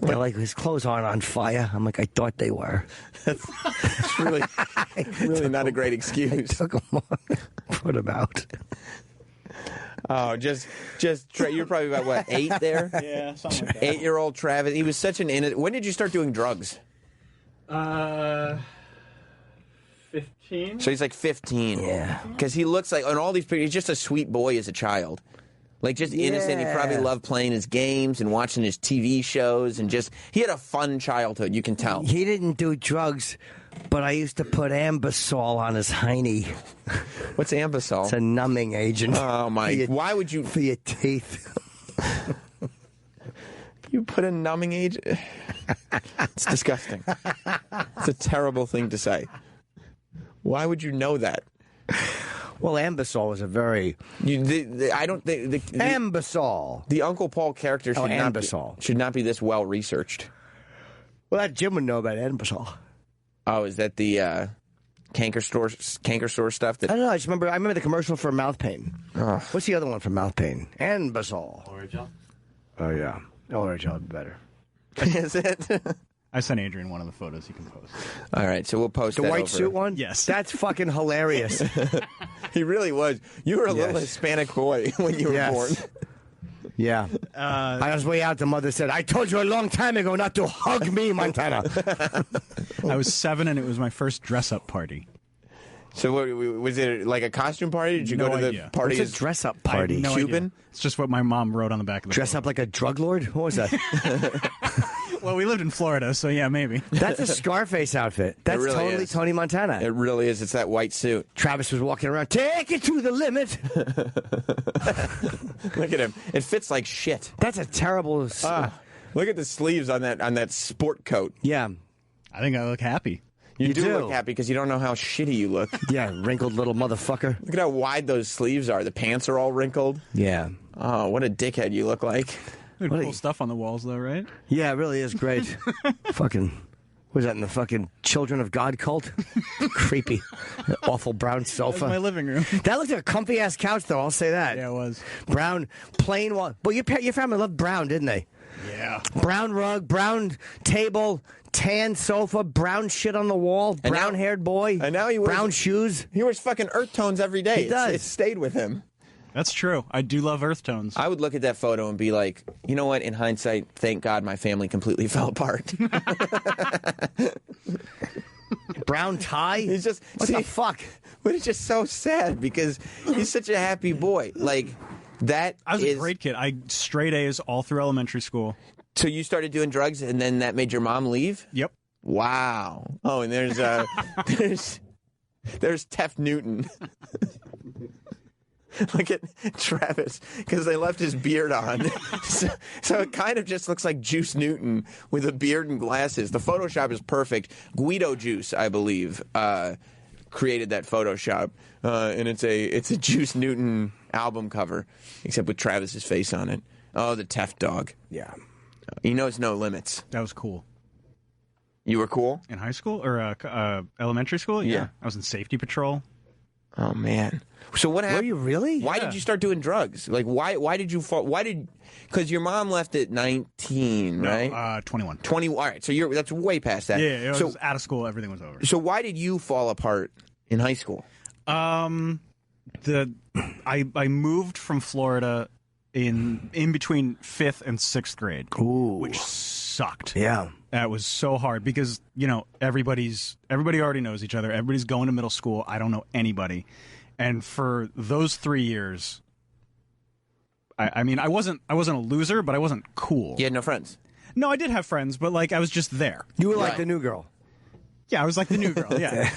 They're like, his clothes aren't on fire. I'm like, I thought they were. It's really not a great excuse. Took him on, put him out. Oh, you're probably about, what, 8 there? Yeah, something like that. 8-year-old Travis. He was such an innocent. When did you start doing drugs? 15. So he's like 15. Yeah. Because he looks like, on all these pictures, he's just a sweet boy as a child. Like, just innocent. He probably loved playing his games and watching his TV shows and he had a fun childhood, you can tell. He didn't do drugs But I used to put Ambisol on his hiney. What's Ambisol? It's a numbing agent. Oh, my. Why would you? For your teeth. You put a numbing agent? It's disgusting. It's a terrible thing to say. Why would you know that? Well, Ambisol was a very... I don't think... Ambisol. The Uncle Paul character should not be this well researched. Well, that Jim would know about Ambisol. Oh, is that the canker store stuff? That I don't know. I remember the commercial for mouth pain. Ugh. What's the other one for mouth pain? Ambisol. Orajel? Oh, yeah. Orajel would be better. Is it? I sent Adrian one of the photos he can post. All right, so we'll post the that white over. suit one? Yes. That's fucking hilarious. He really was. You were a little Hispanic boy when you were born. Yeah. I was way out. The mother said, I told you a long time ago not to hug me, Montana. I was 7, and it was my first dress-up party. So what, was it like a costume party? Did you go to the party? What's a dress-up party? No Cuban? idea. It's just what my mom wrote on the back of the Dress up like a drug lord? What was that? Well, we lived in Florida, so yeah, maybe. That's a Scarface outfit. That's really totally is. Tony Montana. It really is. It's that white suit. Travis was walking around, take it to the limit. Look at him. It fits like shit. That's a terrible... Look at the sleeves on that sport coat. Yeah. I think I look happy. You do look happy because you don't know how shitty you look. Yeah, wrinkled little motherfucker. Look at how wide those sleeves are. The pants are all wrinkled. Yeah. Oh, what a dickhead you look like. Cool stuff on the walls, though, right? Yeah, it really is great. Fucking... Was that in the fucking Children of God cult? Creepy. That awful brown sofa. That was my living room. That looked like a comfy-ass couch, though. I'll say that. Yeah, it was. Brown, plain wall. Well, your family loved brown, didn't they? Yeah. Brown rug, brown table, tan sofa, brown shit on the wall, brown-haired boy, and now he wears brown shoes. He wears fucking earth tones every day. He does. It stayed with him. That's true. I do love earth tones. I would look at that photo and be like, you know what? In hindsight, thank God my family completely fell apart. Brown tie? He's just what the fuck? But it's just so sad because he's such a happy boy. Like that. I was a great kid. I straight A's all through elementary school. So you started doing drugs, and then that made your mom leave? Yep. Wow. Oh, and there's Tef Newton. Look at Travis, because they left his beard on. So it kind of just looks like Juice Newton with a beard and glasses. The Photoshop is perfect. Guido Juice, I believe, created that Photoshop. And it's a Juice Newton album cover, except with Travis's face on it. Oh, the Tef dog. Yeah. He knows no limits. That was cool. You were cool? In high school or elementary school? Yeah. I was in safety patrol. Oh, man. So what happened? Were you really? Why did you start doing drugs? Like, why did you fall? Because your mom left at 19, right? No, 21. 20. All right, so that's way past that. Yeah, it was out of school. Everything was over. So why did you fall apart in high school? I moved from Florida in between 5th and 6th grade, which sucked. Yeah. That was so hard because, everybody already knows each other. Everybody's going to middle school. I don't know anybody. And for those 3 years, I mean, I wasn't a loser, but I wasn't cool. You had no friends? No, I did have friends, but I was just there. You were like the new girl. Yeah, I was like the new girl, yeah.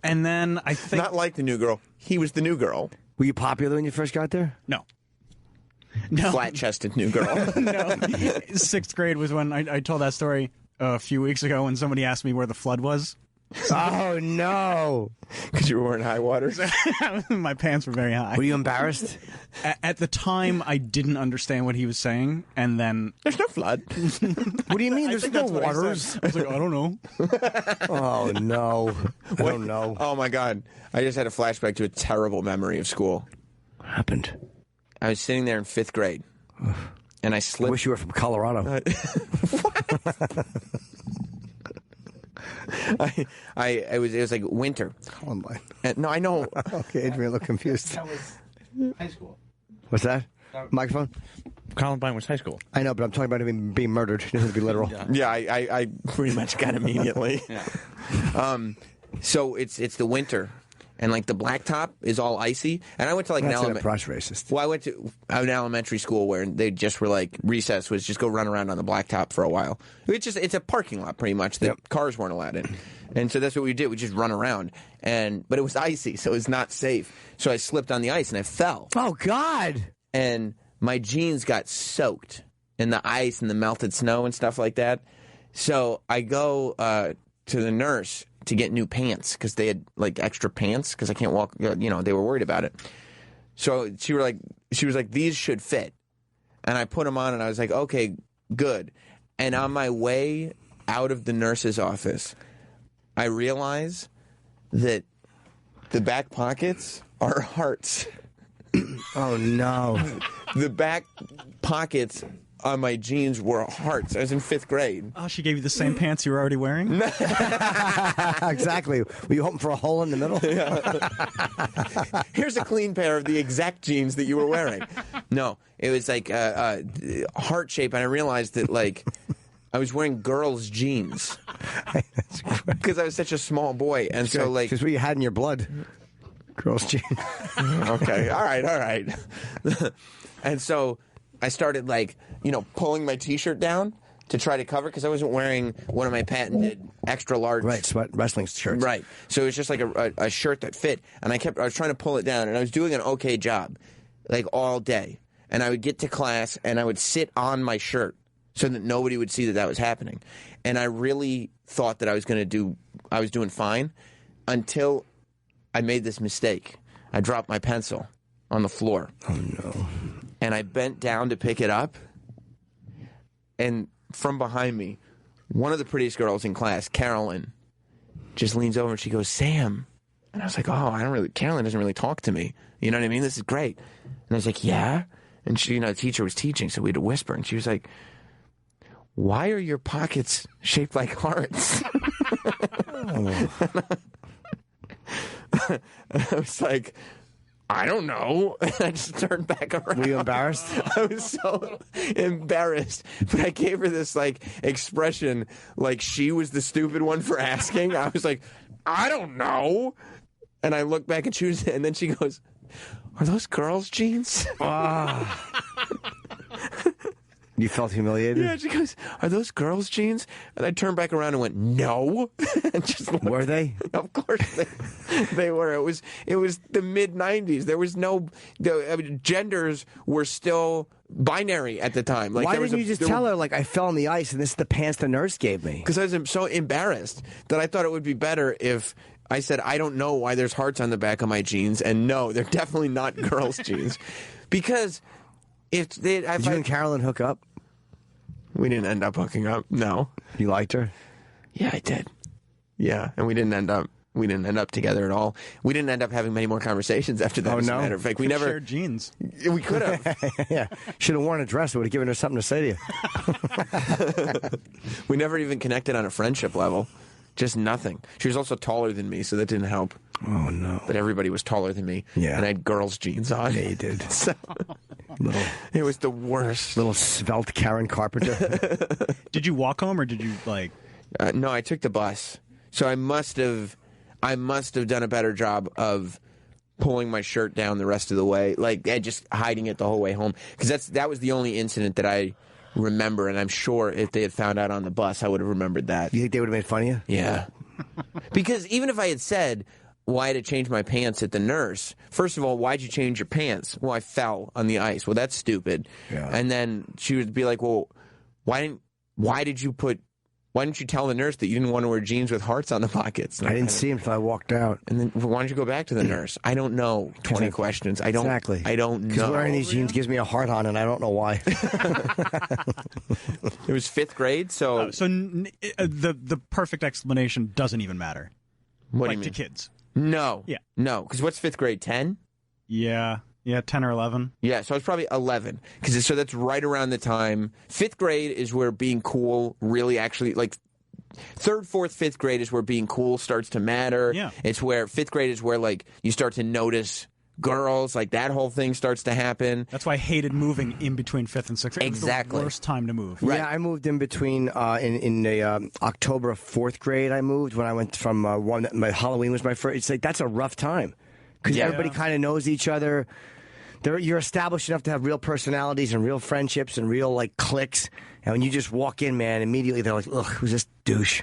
And then I think... Not like the new girl. He was the new girl. Were you popular when you first got there? No. Flat-chested new girl. No. 6th grade was when I told that story a few weeks ago when somebody asked me where the flood was. Oh, no. Because you were wearing high waters? My pants were very high. Were you embarrassed? At the time, I didn't understand what he was saying, and then... There's no flood. What do you mean? There's no waters? I was like, I don't know. Oh, no. I don't know. Oh, my God. I just had a flashback to a terrible memory of school. What happened? I was sitting there in 5th grade, and I slipped. I wish you were from Colorado. What? It was like winter. Columbine. No, I know. Okay, Adrian looked confused. That was high school. What's that? Microphone? Columbine was high school. I know, but I'm talking about him being murdered. It doesn't have to be literal. Yeah, I pretty much got immediately. Yeah. So it's the winter, and like the blacktop is all icy. And I went to like That's an an approach racist. Well, I went to an elementary school where they just were like, recess was just go run around on the blacktop for a while. It's a parking lot pretty much that cars weren't allowed in. And so that's what we did. We just run around. But it was icy, so it was not safe. So I slipped on the ice and I fell. Oh, God. And my jeans got soaked in the ice and the melted snow and stuff like that. So I go to the nurse to get new pants because they had like extra pants because I can't walk. You know, they were worried about it. So she was like, these should fit. And I put them on and I was like, okay, good. And on my way out of the nurse's office, I realize that the back pockets are hearts. Oh, no. The back pockets on my jeans were hearts. I was in 5th grade. Oh, she gave you the same pants you were already wearing? Exactly. Were you hoping for a hole in the middle? Yeah. Here's a clean pair of the exact jeans that you were wearing. No, it was like heart shape, and I realized that like I was wearing girls' jeans because I was such a small boy, and so like because what you had in your blood, girls' jeans. Okay, all right. And so I started like, pulling my T-shirt down to try to cover because I wasn't wearing one of my patented extra large sweat wrestling shirts. Right. So it was just like a shirt that fit, and I was trying to pull it down, and I was doing an okay job, like all day. And I would get to class, and I would sit on my shirt so that nobody would see that was happening. And I really thought that I was doing fine until I made this mistake. I dropped my pencil on the floor. Oh, no. And I bent down to pick it up, and from behind me, one of the prettiest girls in class, Carolyn, just leans over and she goes, Sam. And I was like, Carolyn doesn't really talk to me. You know what I mean? This is great. And I was like, yeah? And she, the teacher was teaching, so we had to whisper. And she was like, why are your pockets shaped like hearts? And I was like, I don't know. And I just turned back around. Were you embarrassed? I was so embarrassed. But I gave her this like expression like she was the stupid one for asking. I was like, I don't know. And I looked back and then she goes, are those girls' jeans? You felt humiliated? Yeah, she goes, are those girls' jeans? And I turned back around and went, no. And just were they? Of course they were. It was the mid-'90s. There was genders were still binary at the time. Like, why didn't you just tell her, like, I fell on the ice and this is the pants the nurse gave me? Because I was so embarrassed that I thought it would be better if I said, I don't know why there's hearts on the back of my jeans, and no, they're definitely not girls' jeans. Because did you and Carolyn hook up? We didn't end up hooking up. No. You liked her? Yeah, I did. Yeah, and we didn't end up together at all. We didn't end up having many more conversations after that. As a matter of fact, we never shared jeans. We could have. Yeah, should have worn a dress. It would have given her something to say to you. We never even connected on a friendship level. Just nothing. She was also taller than me, so that didn't help. Oh, no. But everybody was taller than me. Yeah. And I had girls' jeans on. Yeah, you did. So, it was the worst. Little svelte Karen Carpenter. Did you walk home or did you, like... No, I took the bus. So I must have done a better job of pulling my shirt down the rest of the way. Like, just hiding it the whole way home. Because that was the only incident that I remember, and I'm sure if they had found out on the bus, I would have remembered that. You think they would have made fun of you? Yeah. Because even if I had said, well, I had to change my pants at the nurse, first of all, why'd you change your pants? Well, I fell on the ice. Well, that's stupid. Yeah. And then she would be like, well, why didn't you tell the nurse that you didn't want to wear jeans with hearts on the pockets? I didn't see him until I walked out. And then why don't you go back to the nurse? I don't know. 20 questions. I don't know. Because wearing these jeans gives me a heart on, and I don't know why. It was 5th grade, so... the perfect explanation doesn't even matter. What do you mean? To kids. No. Yeah. No, because what's 5th grade, 10? Yeah, 10 or 11. Yeah, so I was probably 11. So that's right around the time. 5th grade is where being cool really actually, like, 3rd, 4th, 5th grade is where being cool starts to matter. Yeah. It's where 5th grade is where, like, you start to notice girls, like that whole thing starts to happen. That's why I hated moving in between 5th and 6th grade. Exactly. It was the worst time to move. Right. Yeah, I moved in between in the October of 4th grade. I moved when I went from my Halloween was my first. It's like that's a rough time because everybody kind of knows each other. You're established enough to have real personalities and real friendships and real like cliques. And when you just walk in, man, immediately they're like, "Ugh, who's this douche?"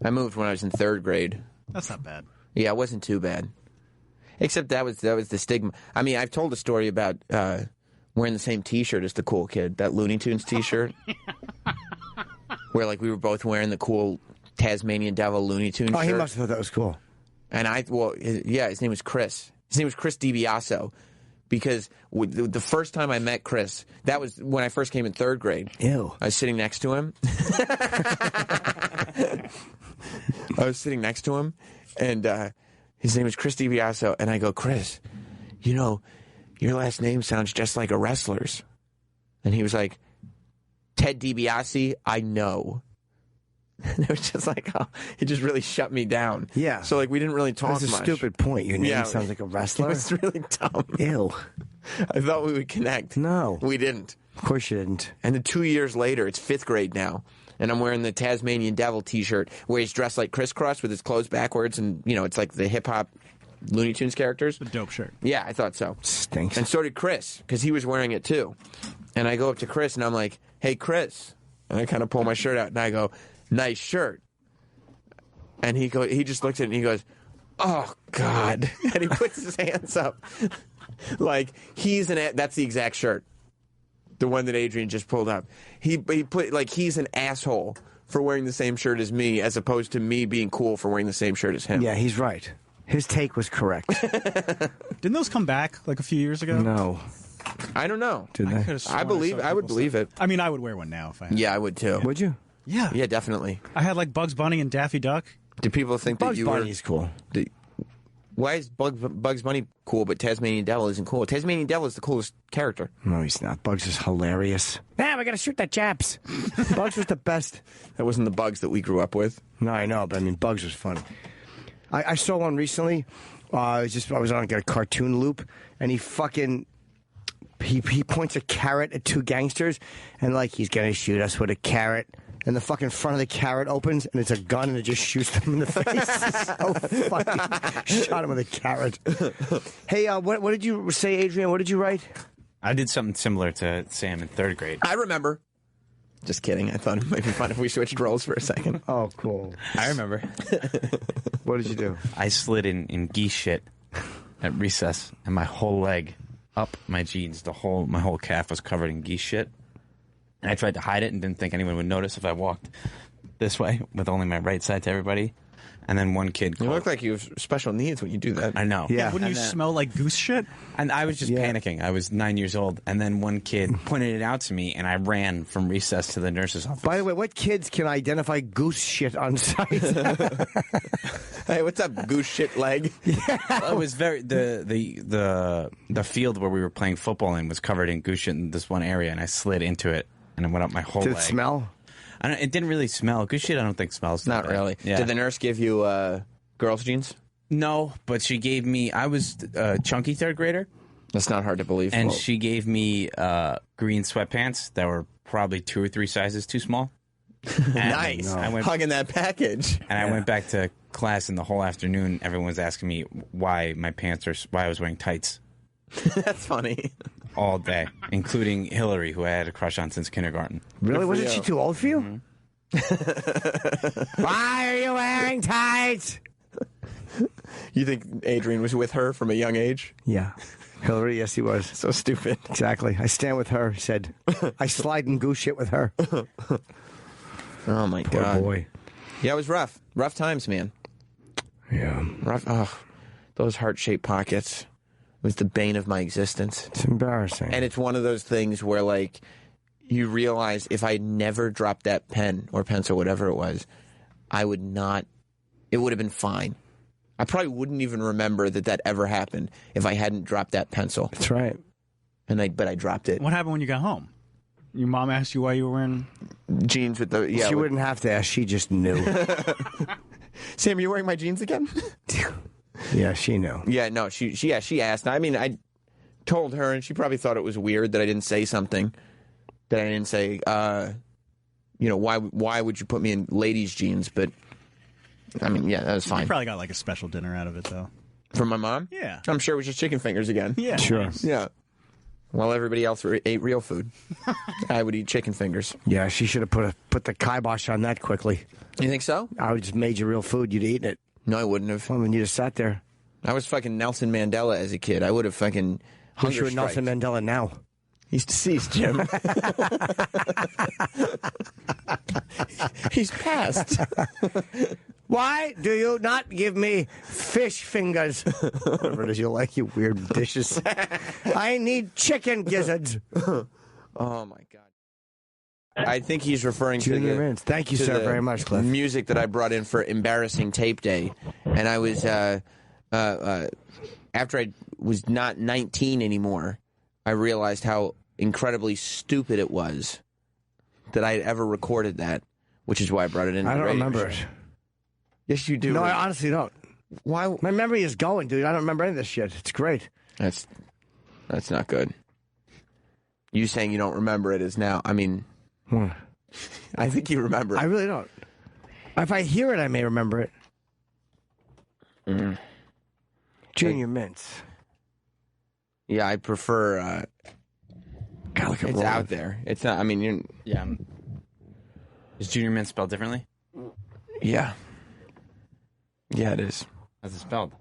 I moved when I was in 3rd grade. That's not bad. Yeah, it wasn't too bad. Except that was the stigma. I mean, I've told a story about wearing the same T-shirt as the cool kid, that Looney Tunes T-shirt, where like we were both wearing the cool Tasmanian Devil Looney Tunes shirt. Oh, he must have thought that was cool. And his name was Chris. His name was Chris DiBiaso. Because the first time I met Chris, that was when I first came in 3rd grade. Ew. I was sitting next to him. And his name was Chris DiBiaso. And I go, Chris, you know, your last name sounds just like a wrestler's. And he was like, Ted DiBiase, I know. And it was just like, oh, it just really shut me down. Yeah. So, like, we didn't really talk That's a much. stupid point. Your name sounds like a wrestler. It was really dumb. Ew. I thought we would connect. No. We didn't. Of course you didn't. And then 2 years later, it's 5th grade now, and I'm wearing the Tasmanian Devil T-shirt where he's dressed like Crisscross with his clothes backwards, and, you know, it's like the hip-hop Looney Tunes characters. A dope shirt. Yeah, I thought so. Stinks. And so did Chris, because he was wearing it too. And I go up to Chris, and I'm like, hey, Chris. And I kind of pull my shirt out, and I go, nice shirt. And he just looks at it and he goes, oh, God. And he puts his hands up. Like, that's the exact shirt. The one that Adrian just pulled up. He put, like, he's an asshole for wearing the same shirt as me, as opposed to me being cool for wearing the same shirt as him. Yeah, he's right. His take was correct. Didn't those come back like a few years ago? No. I don't know. Did they? I would believe it. I mean, I would wear one now if I had. Yeah, I would too. Would you? Yeah. Yeah, definitely. I had like Bugs Bunny and Daffy Duck. Do people think Bugs that you Bunny's cool. Why is Bugs Bunny cool, but Tasmanian Devil isn't cool? Tasmanian Devil is the coolest character. No, he's not. Bugs is hilarious. Man, we gotta shoot the Japs. Bugs was the best. That wasn't the Bugs that we grew up with. No, I know, but I mean, Bugs was funny. I saw one recently. I was on a cartoon loop, and he points a carrot at two gangsters, and like he's gonna shoot us with a carrot. And the fucking front of the carrot opens, and it's a gun, and it just shoots them in the face. So funny. Shot him with a carrot. Hey, what did you say, Adrian? What did you write? I did something similar to Sam in 3rd grade. I remember. Just kidding. I thought it might be fun if we switched roles for a second. Oh, cool. I remember. What did you do? I slid in geese shit at recess, and my whole leg, up my jeans, my whole calf was covered in geese shit. And I tried to hide it and didn't think anyone would notice if I walked this way with only my right side to everybody. And then one kid You look like you have special needs when you do that. I know. Yeah. Wouldn't you smell like goose shit? And I was just panicking. I was 9 years old. And then one kid pointed it out to me, and I ran from recess to the nurse's office. By the way, what kids can identify goose shit on site? Hey, what's up, goose shit leg? Well, it was the field where we were playing football in was covered in goose shit in this one area, and I slid into it, and it went up my whole Did leg. it smell? It didn't really smell. Goose shit I don't think smells. Not really. Yeah. Did the nurse give you girls' jeans? No, but she gave me, I was a chunky 3rd grader. That's not hard to believe. And she gave me green sweatpants that were probably 2 or 3 sizes too small. Nice. I went hugging that package. And I went back to class, and the whole afternoon, everyone was asking me why I was wearing tights. That's funny. All day, including Hillary, who I had a crush on since kindergarten. Really? Wasn't she too old for you? Mm-hmm. Why are you wearing tights? You think Adrian was with her from a young age? Yeah. Hillary, yes, he was. So stupid. Exactly. I stand with her, he said. I slide in goose shit with her. Oh, my Poor God. boy. Yeah, it was rough. Rough times, man. Yeah. Rough. Oh, those heart-shaped pockets. It was the bane of my existence. It's embarrassing. And it's one of those things where, like, you realize if I never dropped that pen or pencil, whatever it was, I would not, it would have been fine. I probably wouldn't even remember that ever happened if I hadn't dropped that pencil. That's right. But I dropped it. What happened when you got home? Your mom asked you why you were wearing jeans with the, She wouldn't have to ask. She just knew. Sam, are you wearing my jeans again? Yeah, she knew. Yeah, no, she asked. I mean, I told her, and she probably thought it was weird that I didn't say something. That I didn't say, why would you put me in ladies' jeans? But, I mean, yeah, that was fine. You probably got like a special dinner out of it, though. From my mom? Yeah. I'm sure it was just chicken fingers again. Yeah. Sure. Nice. Yeah. While everybody else ate real food, I would eat chicken fingers. Yeah, she should have put the kibosh on that quickly. You think so? I would just made you real food. You'd eaten it. No, I wouldn't have. I mean, you just sat there. I was fucking Nelson Mandela as a kid. I would have fucking Wish you hunger were Nelson striked. Mandela now. He's deceased, Jim. He's passed. Why do you not give me fish fingers? Whatever it is you like, you weird dishes. I need chicken gizzards. Oh, my God. I think he's referring Junior to Mints. Thank you, to sir, the very much, Cliff. music that I brought in for Embarrassing Tape Day. And I was, after I was not 19 anymore, I realized how incredibly stupid it was that I had ever recorded that, which is why I brought it in. I don't remember it. Yes, you do. No, I honestly don't. Why? My memory is going, dude. I don't remember any of this shit. It's great. That's not good. You saying you don't remember it is now. I mean, I think you remember it. I really don't. If I hear it, I may remember it. Junior Mints. Yeah, I prefer. God, look at it's Roland. out there. It's not. I mean, you're. Yeah. Is Junior Mint spelled differently? Yeah. Yeah, it is. How's it spelled?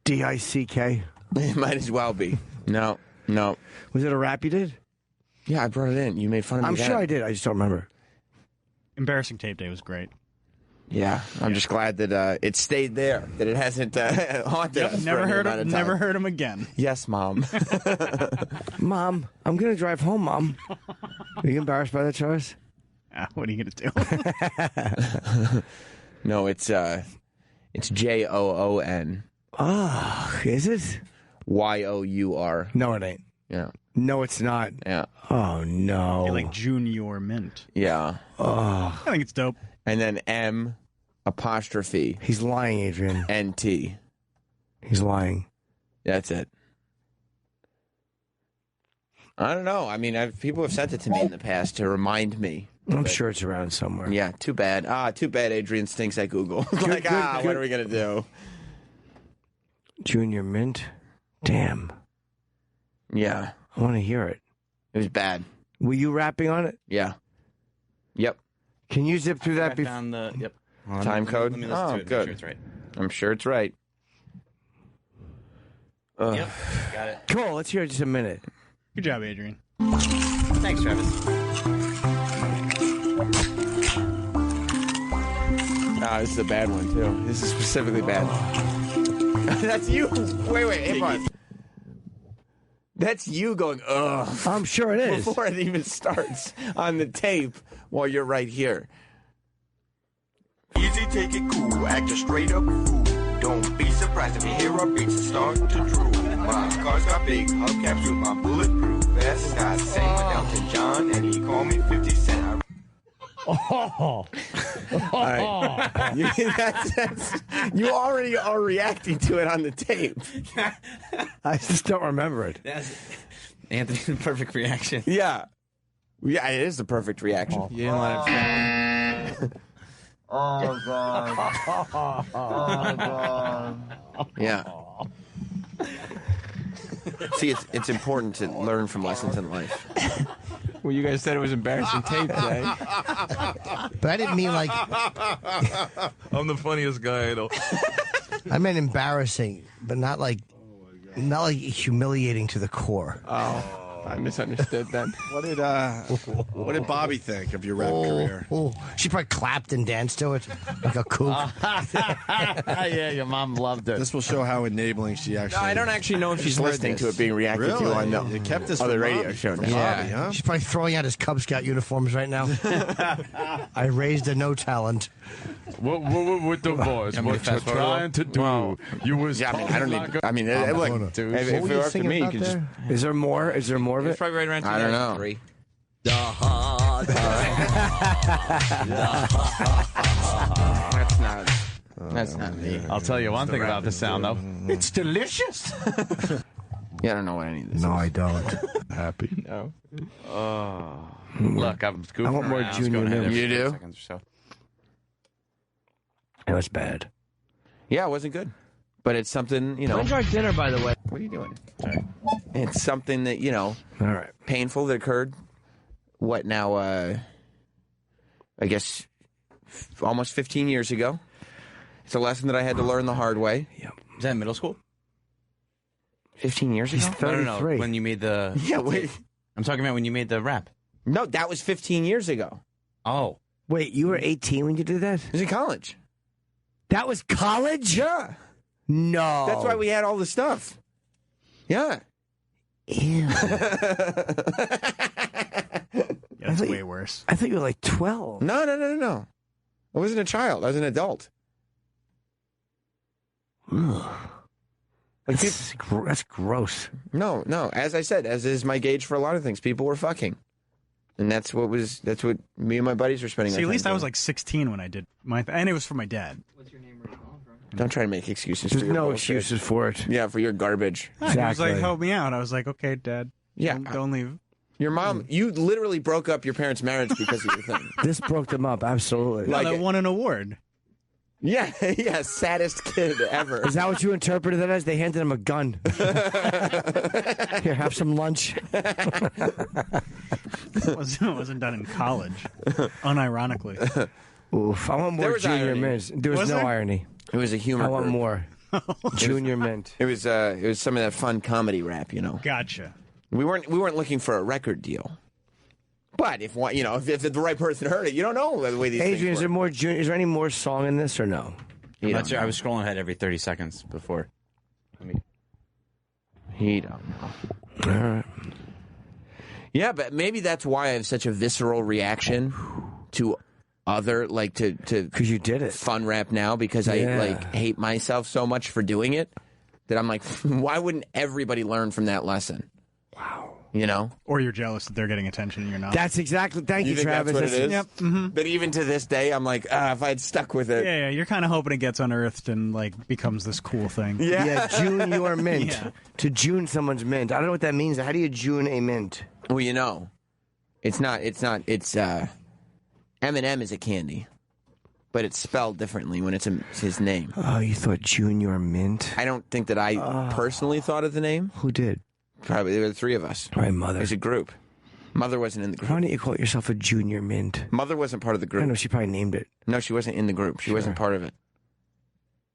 D-I-C-K. It might as well be. No. Was it a rap you did? Yeah, I brought it in. You made fun of me. I'm then. sure I did. I just don't remember. Embarrassing Tape Day was great. Yeah, I'm just glad that it stayed there. That it hasn't haunted us. Never for any heard amount him. of time. Never heard him again. Yes, Mom. Mom, I'm going to drive home, Mom. Are you embarrassed by that choice? What are you going to do? No, it's Joon. Oh, is it? Your. No, it ain't. Yeah. No, it's not. Yeah. Oh, no. You're like Junior Mint. Yeah. Oh. I think it's dope. And then M apostrophe He's lying, Adrian. NT. He's lying. That's it. I don't know. I mean, people have sent it to me in the past to remind me. I'm sure it's around somewhere. Yeah, too bad. Too bad Adrian stinks at Google. Good, Like, good. what are we going to do? Junior Mint? Damn. Yeah. I want to hear it. It was bad. Were you rapping on it? Yeah. Yep. Can you zip through that Back before? down the yep. Hold on, Time code? Let me listen Oh, to it. good. Make sure it's right. I'm sure it's right. Yep. Got it. Cool. Let's hear it just a minute. Good job, Adrian. Thanks, Travis. This is a bad one, too. This is specifically bad. That's you. Wait. Hey, on. That's you going, ugh. I'm sure it is. Before it even starts on the tape while you're right here. Easy, take it cool, act a straight up fool. Don't be surprised if you hear our beats and start to drool. My car's got big hubcaps with my bulletproof vest. I sang with Elton John and he called me 50 Cent. Oh. Right. You already are reacting to it on the tape. I just don't remember it. That's Anthony's perfect reaction. Yeah. Yeah, it is the perfect reaction. You didn't let it Oh, God. Oh, God. Yeah. See, it's important to learn from lessons in life. Well, you guys said it was embarrassing tape day. But I didn't mean like... I'm the funniest guy, though. I meant embarrassing, but not like humiliating to the core. Oh, I misunderstood then. What did Bobby think of your rap career? She probably clapped and danced to it like a kook. Yeah, your mom loved it. This will show how enabling she actually. No, I don't actually know if she's heard listening to this. it being reacted to Really? on the You kept this other from radio Bobby. show now. From Bobby, huh? She's probably throwing out his Cub Scout uniforms right now. I raised a no talent. What the boys? I'm gonna What you're fast forward. trying to do? Well, you was. Yeah, I mean, I don't need. I mean, I'm look, gonna- if What it were were you up to singing me, you about could just. there? Is there more? Is there more of It's it? probably right around I don't know. 2003. That's That's not me. I'll tell you one thing about the sound, though. It's delicious. Yeah, I don't know what any of this is. No, I don't. Happy? No. Look, I'm goofing I want more around. Junior Mints. You do? Seconds or so. It was bad. Yeah, it wasn't good. But it's something, you know. When's our dinner, by the way? What are you doing? Sorry. It's something that, you know, all right, painful that occurred. What now? I guess almost 15 years ago. It's a lesson that I had to learn the hard way. Yep. Is that middle school? 15 years ago? He's 33. No. When you made the... Yeah, wait. I'm talking about when you made the rap. No, that was 15 years ago. Oh. Wait, you were 18 when you did that? It was in college. That was college? Yeah. No. That's why we had all the stuff. Yeah. Ew. That's way worse. I thought you were like 12. No. I wasn't a child. I was an adult. Like that's gross. No. As I said, as is my gauge for a lot of things, people were fucking. And that's what me and my buddies were spending. See, at least I was like 16 when I did my and it was for my dad. What's your name where you calling from? Don't try to make excuses. There's for your no bullshit. excuses for it. Yeah, for your garbage. He was like, help me out. I was like, okay, Dad. Yeah. Don't leave. Your mom, you literally broke up your parents' marriage because of your thing. This broke them up, absolutely. No, that won an award. Yeah, saddest kid ever. Is that what you interpreted that as? They handed him a gun. Here, have some lunch. It wasn't done in college, unironically. Oof, I want more Junior Mint. There was no irony. It was a humor. I want group. more. Junior Mint. It was some of that fun comedy rap, you know. Gotcha. We weren't looking for a record deal. But if the right person heard it, you don't know the way these Adrian, things work. is there any more song in this or no? I'm not sure. I was scrolling ahead every 30 seconds before. He don't know. All right. Yeah, but maybe that's why I have such a visceral reaction to other because you did it. Fun rap now because I hate myself so much for doing it that I'm like, why wouldn't everybody learn from that lesson? Wow. You know? Or you're jealous that they're getting attention and you're not. That's exactly. Thank you, think Travis. That's what it is? Yep. Mm-hmm. But even to this day, I'm like, if I had stuck with it. Yeah, you're kind of hoping it gets unearthed and becomes this cool thing. Yeah, June your mint. Yeah. To June someone's mint. I don't know what that means. How do you June a mint? Well, you know, it's Eminem is a candy, but it's spelled differently when it's his name. Oh, you thought Junior Mint? I don't think that I personally thought of the name. Who did? Probably there were the three of us. Right, Mother. There's a group. Mother wasn't in the group. Why don't you call yourself a Junior Mint? Mother wasn't part of the group. I know, she probably named it. No, she wasn't in the group. She wasn't part of it.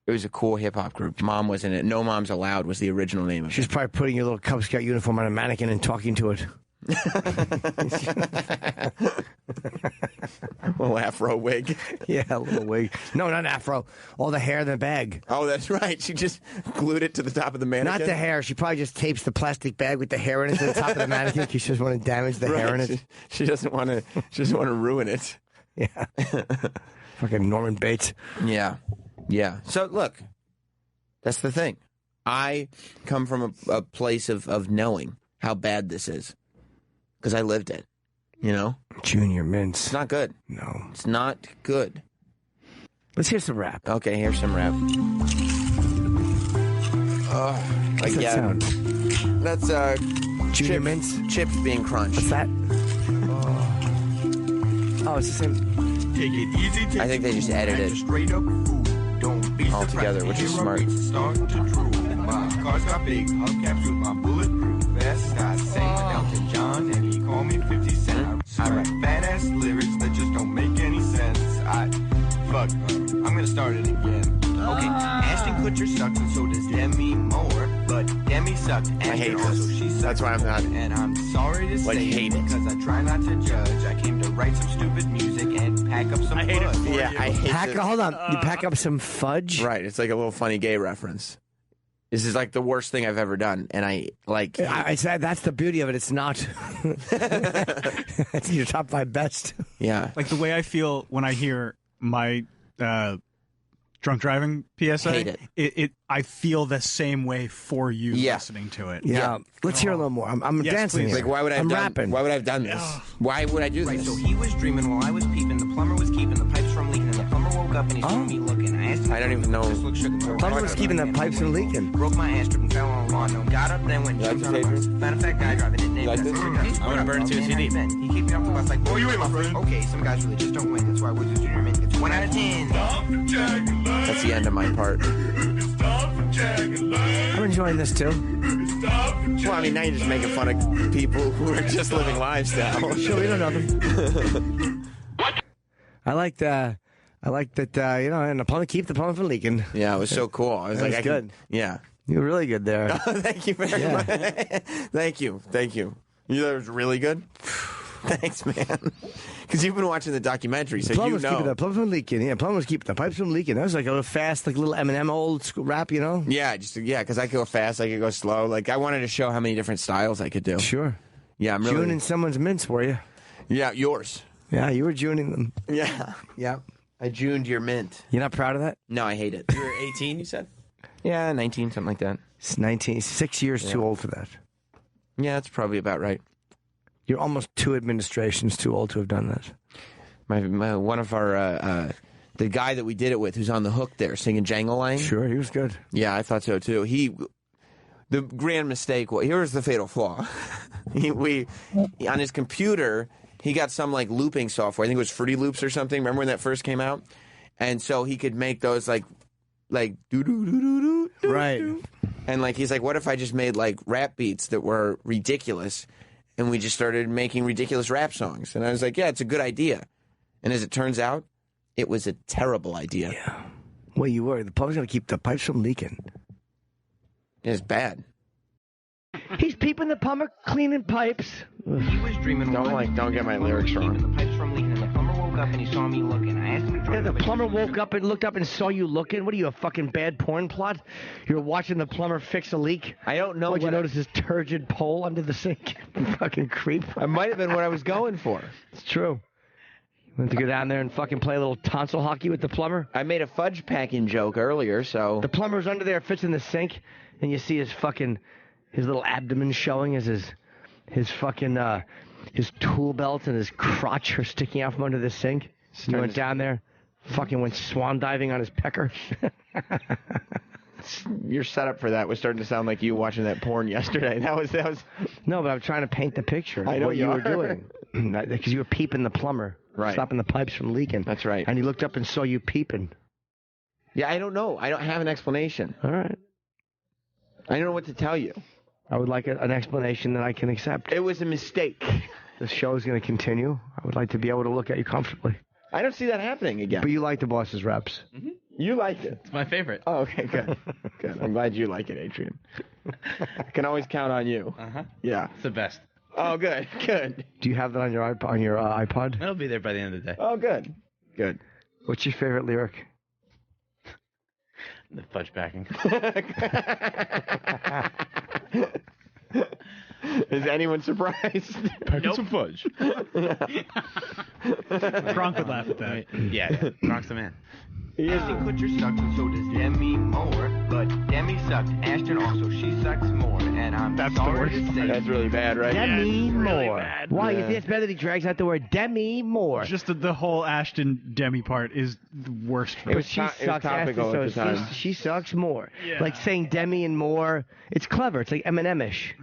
It was a cool hip-hop group. Mom was in it. No Moms Allowed was the original name of it. She's probably putting your little Cub Scout uniform on a mannequin and talking to it. Little afro wig. Yeah, a little wig. No, not afro. All the hair in the bag. Oh, that's right. She just glued it to the top of the mannequin. Not the hair. She probably just tapes the plastic bag with the hair in it to the top of the mannequin. She just want to damage the hair in it. She doesn't want to. She doesn't want to ruin it. Yeah. Fucking Norman Bates. Yeah. So look, that's the thing. I come from a place of knowing how bad this is because I lived it. You know, Junior Mints. It's not good. No, it's not good. Let's hear some rap. Okay, here's some rap. What's that sound? That's Junior Mints. Chips being crunched. What's that? Oh, it's the same. Take it easy, take I think they just edited it straight up don't be all together, which is smart. Starting to drool. My car's got big hubcaps with my bulletproof vest. I sang with Elton John and he called me 50 Cent. I write badass lyrics that just don't make any sense. I'm gonna start it again. Okay, Ashton Kutcher sucks and so does Demi Moore. But Demi sucked and I hate also this. she sucked. That's why I'm not. And I'm sorry to say hate it. because I try not to judge. I came to write some stupid music and pack up some fudge. Yeah, I hate it. Hold on. You pack up some fudge? Right. It's like a little funny gay reference. This is like the worst thing I've ever done, and I like. That's the beauty of it. It's not. It's your top 5 best. Yeah. Like the way I feel when I hear my drunk driving PSA. Hate it. I feel the same way for you listening to it. Yeah. Let's hear a little more. I'm Yes, dancing. please. Here. Like, why would I have I'm done? rapping. Why would I have done this? Why would I do Right, this? so he was dreaming while I was peeping. The plumber was keeping the pipes from leaking. And the plumber woke up and he saw me looking. I asked I don't even know. Plumber was keeping the pipes from leaking. Broke my ass, tripping, fell on lawn. No, got up, then went jumped on a bus. Found a fat guy driving it. Named I'm gonna burn it to a CD. He kicked me off the bus like, oh, you ain't my friend. Okay, some guys really just don't win. That's why Wizards Junior Men gets 1 out of 10. That's the end of my part. I'm enjoying this too. Well, I mean, now you're just making fun of people who are just living lives now. Sure, we don't know them. I like that. And the plumber keep the plumber from leaking. Yeah, it was so cool. I was That like, was good. Yeah. You were really good there. Thank you very much. Thank you. You thought it was really good? Thanks, man. Because you've been watching the documentary, so you know. Keeping the plumber from leaking. Yeah, plumber was keeping the pipes from leaking. That was like a little fast, like little Eminem old school rap, you know? Yeah, because I could go fast, I could go slow. Like, I wanted to show how many different styles I could do. Sure. Yeah, I'm really... Jooning someone's mints, were you? Yeah, yours. Yeah, you were Jooning them. Yeah. Yeah. I Jooned your mint. You're not proud of that? No, I hate it. You were 18, you said? Yeah, 19, something like that. It's 19. 6 years too old for that. Yeah, that's probably about right. You're almost 2 administrations too old to have done that. One of our, the guy that we did it with, who's on the hook there, singing Jangle-Lang. Sure, he was good. Yeah, I thought so too. The grand mistake, here was the fatal flaw. On his computer, he got some like looping software. I think it was Fruity Loops or something. Remember when that first came out? And so he could make those like do do do do do. Right. And like he's like, what if I just made like rap beats that were ridiculous, and we just started making ridiculous rap songs? And I was like, yeah, it's a good idea. And as it turns out, it was a terrible idea. Yeah. Well, you were. The plumber's going to keep the pipes from leaking. It's bad. He's peeping the plumber, cleaning pipes. He was dreaming. Don't get my lyrics wrong. The pipes from leaking, and the plumber woke up and he saw me looking. I asked him to join. Yeah, the plumber woke up and looked up and saw you looking. What are you, a fucking bad porn plot? You're watching the plumber fix a leak? I don't know. Would you notice his turgid pole under the sink? Fucking creep. It might have been what I was going for. It's true. You want to go down there and fucking play a little tonsil hockey with the plumber? I made a fudge packing joke earlier, so... The plumber's under there, fits in the sink, and you see his little abdomen showing as his fucking, his tool belt and his crotch are sticking out from under the sink. You went down there, fucking went swan diving on his pecker. Your setup for that was starting to sound like you watching that porn yesterday. That was. No, but I'm trying to paint the picture. I know what you were doing. Because you were peeping the plumber. Right. Stopping the pipes from leaking. That's right. And he looked up and saw you peeping. Yeah, I don't know. I don't have an explanation. All right. I don't know what to tell you. I would like an explanation that I can accept. It was a mistake. The show is going to continue. I would like to be able to look at you comfortably. I don't see that happening again. But you like the boss's reps. Mm-hmm. You liked it. It's my favorite. Oh, okay, good. Good. I'm glad you like it, Adrian. I can always count on you. Uh-huh. Yeah. It's the best. Oh, good. Good. Do you have that on your iPod? It'll be there by the end of the day. Oh, good. Good. What's your favorite lyric? The fudge packing. Is anyone surprised? Packing some fudge. Kronk would laugh at that. Yeah. Kronk's the man. Ashton Kutcher sucks and so does Demi Moore. But Demi sucked Ashton also. She sucks more. And I'm sorry to say. That's really bad, right? Demi Moore. Really bad. Why? Yeah. You think it's better that he drags out the word Demi Moore? Just the whole Ashton Demi part is the worst for It me. was She sucks. topical Ashton, at the so time. she sucks more. Yeah. Like saying Demi and Moore. It's clever. It's like Eminem-ish.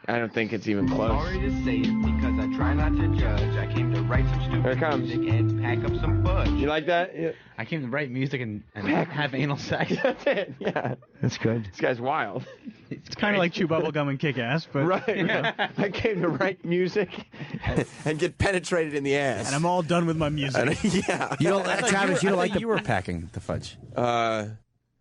I don't think it's even close. Sorry to say it because I try not to judge. I came to write some Here it stupid comes. music and pack up some fudge. You like that? Yeah. I came to write music and have anal sex. That's it. Yeah. That's good. This guy's wild. It's kind of like Chew Bubblegum and Kick Ass, but Right. Yeah. I came to write music and get penetrated in the ass. and I'm all done with my music. Yeah. You don't, Travis, you don't like the... You were packing the fudge.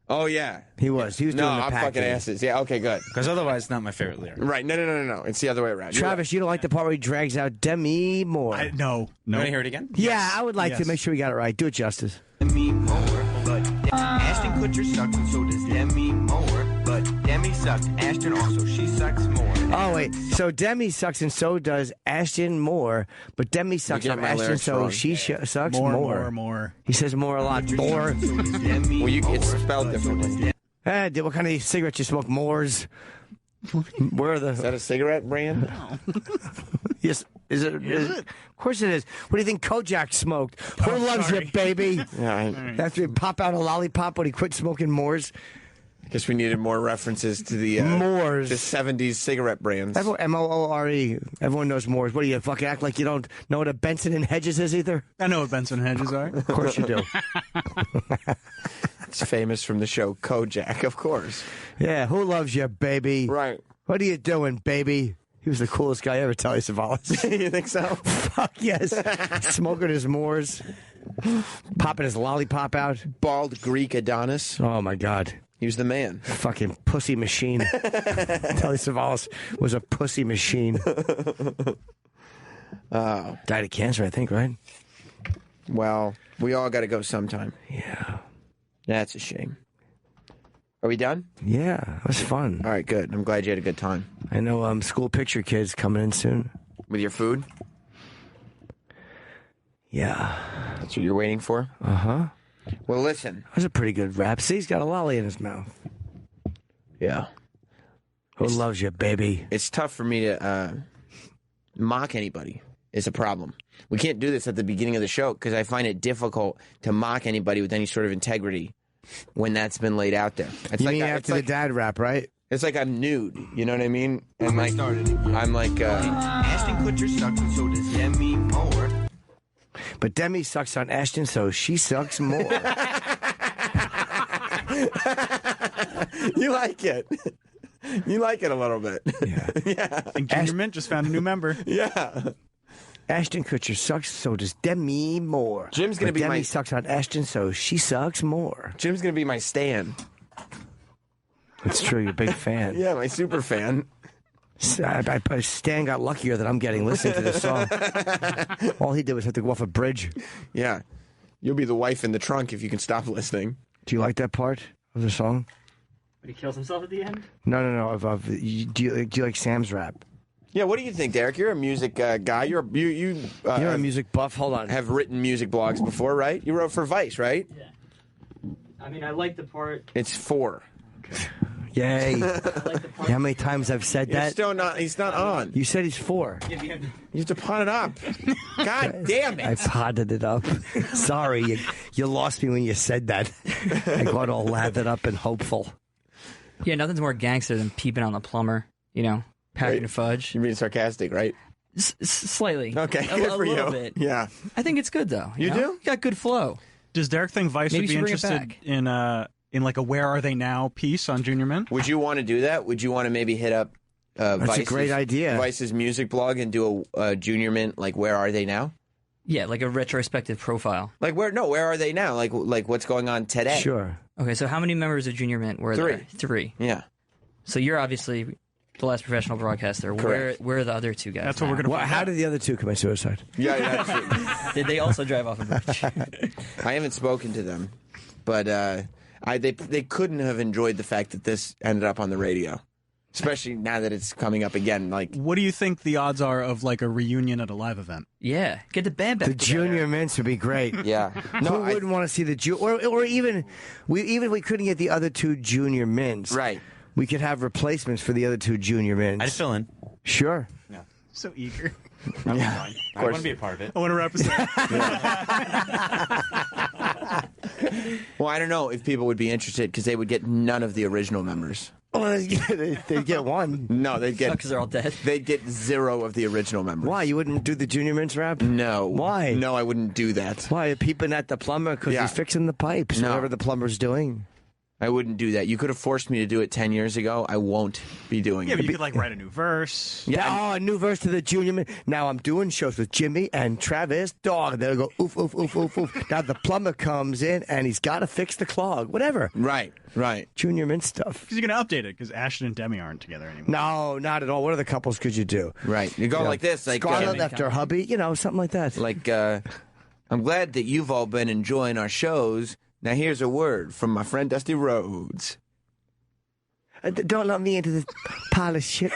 Oh, yeah. He was doing No, the I'm packing. fucking asses. Yeah, okay, good. Because otherwise, it's not my favorite lyric. Right. No. It's the other way around. Travis, you don't like the part where he drags out Demi Moore. No. You want to hear it again? Yeah, I would like to Yes. make sure we got it right. Do it justice. Demi Moore, but Ashton Kutcher sucks and so does Demi Moore. But Demi sucked Ashton also. She sucks more. Oh, wait. So Demi sucks and so does Ashton Moore, but Demi sucks get from my Ashton, lyrics so wrong. she sucks More. He says more a lot. More. Well, it's spelled differently. What kind of cigarettes you smoke? Moors. Where are the... Is that a cigarette brand? Yes. Is it? Of course it is. What do you think Kojak smoked? Who loves you, baby? After he pop out a lollipop when he quit smoking Moors. I guess we needed more references to the Moors, the 70s cigarette brands. M-O-O-R-E. Everyone knows Moors. What do you fucking act like you don't know what a Benson and Hedges is either? I know what Benson and Hedges are. Of course you do. It's famous from the show Kojak, of course. Yeah, who loves you, baby? Right. What are you doing, baby? He was the coolest guy ever, Telly Savalas. You think so? Fuck yes. Smoking his Moors. Popping his lollipop out. Bald Greek Adonis. Oh, my God. He was the man. Fucking pussy machine. Telly Savalas was a pussy machine. Died of cancer, I think, right? Well, we all got to go sometime. Yeah. That's a shame. Are we done? Yeah, it was fun. All right, good. I'm glad you had a good time. I know school picture kids coming in soon. With your food? Yeah. That's what you're waiting for? Uh-huh. Well, listen. That was a pretty good rap. See, he's got a lolly in his mouth. Yeah. Who loves you, baby? It's tough for me to mock anybody. It's a problem. We can't do this at the beginning of the show because I find it difficult to mock anybody with any sort of integrity when that's been laid out there. It's you like mean after the dad rap, right? It's like I'm nude. You know what I mean? And like I'm like Ashton Kutcher sucks, and so does Demi Moore. But Demi sucks on Ashton, so she sucks more. You like it. You like it a little bit. Yeah. Yeah. And Junior Mint just found a new member. Yeah. Ashton Kutcher sucks, so does Demi Moore. Jim's gonna be Demi my sucks on Ashton, so she sucks more. Jim's gonna be my stan. It's true, you're a big fan. Yeah, my super fan. Stan got luckier that I'm getting listening to this song. All he did was have to go off a bridge. Yeah. You'll be the wife in the trunk if you can stop listening. Do you like that part of the song? But he kills himself at the end? No. Do you like Sam's rap? Yeah, what do you think, Derek? You're a music guy. You're a music buff. Hold on. Have written music blogs before, right? You wrote for Vice, right? Yeah. I mean, I like the part. It's 4. Yay. I like the part. How many times I've said You're that? still not. He's not on. You said he's 4. Yeah, you have to- You have to pot it up. God damn it! I potted it up. Sorry, you lost me when you said that. I got all lathered up and hopeful. Yeah, nothing's more gangster than peeping on the plumber, you know, packing Right. fudge. You mean sarcastic, right? Slightly. Okay, a good for little you. bit. Yeah. I think it's good, though. You know? do? Got good flow. Does Derek think Vice Maybe would be you should bring it interested back. in like a Where Are They Now piece on Junior Mint? Would you want to do that? Would you want to maybe hit up That's a great idea. Vice's music blog and do a Junior Mint, like, where are they now? Yeah, like a retrospective profile. Like, where are they now? Like what's going on today? Sure. Okay, so how many members of Junior Mint were 3. there? 3. Yeah. So you're obviously the last professional broadcaster. Correct. Where are the other 2 guys? That's what we're now? going to How did the other 2 commit suicide? Yeah, that's Did they also drive off a bridge? I haven't spoken to them, but they couldn't have enjoyed the fact that this ended up on the radio, especially now that it's coming up again. Like, What do you think the odds are of like a reunion at a live event? Yeah, get the band back The together. Junior Mints would be great. yeah, Who wouldn't want to see the or even if we couldn't get the other 2 Junior Mints, right? We could have replacements for the other 2 Junior Mints. I'd fill in. Sure. Yeah. So eager. I want to be a part of it. I want to represent. Well, I don't know if people would be interested because they would get none of the original members. Well, they'd get 1. No, they'd get because they're all dead. They'd get 0 of the original members. Why? You wouldn't do the Junior Mints rap? No. Why? No, I wouldn't do that. Why? You're peeping at the plumber because Yeah. he's fixing the pipes, No. whatever the plumber's doing. I wouldn't do that. You could have forced me to do it 10 years ago. I won't be doing Yeah, it. but you could like write a new verse. Yeah. A new verse to the Junior Mint. Now I'm doing shows with Jimmy and Travis. Dog. They'll go oof, oof, oof, oof, oof. Now the plumber comes in and he's got to fix the clog. Whatever. Right. Junior Mint stuff. Because you're going to update it because Ashton and Demi aren't together anymore. No, not at all. What other couples could you do? Right. You go like this. Like, Scarlett left her hubby. You know, something like that. Like, I'm glad that you've all been enjoying our shows. Now here's a word from my friend Dusty Rhodes. Don't let me into this pile of shit.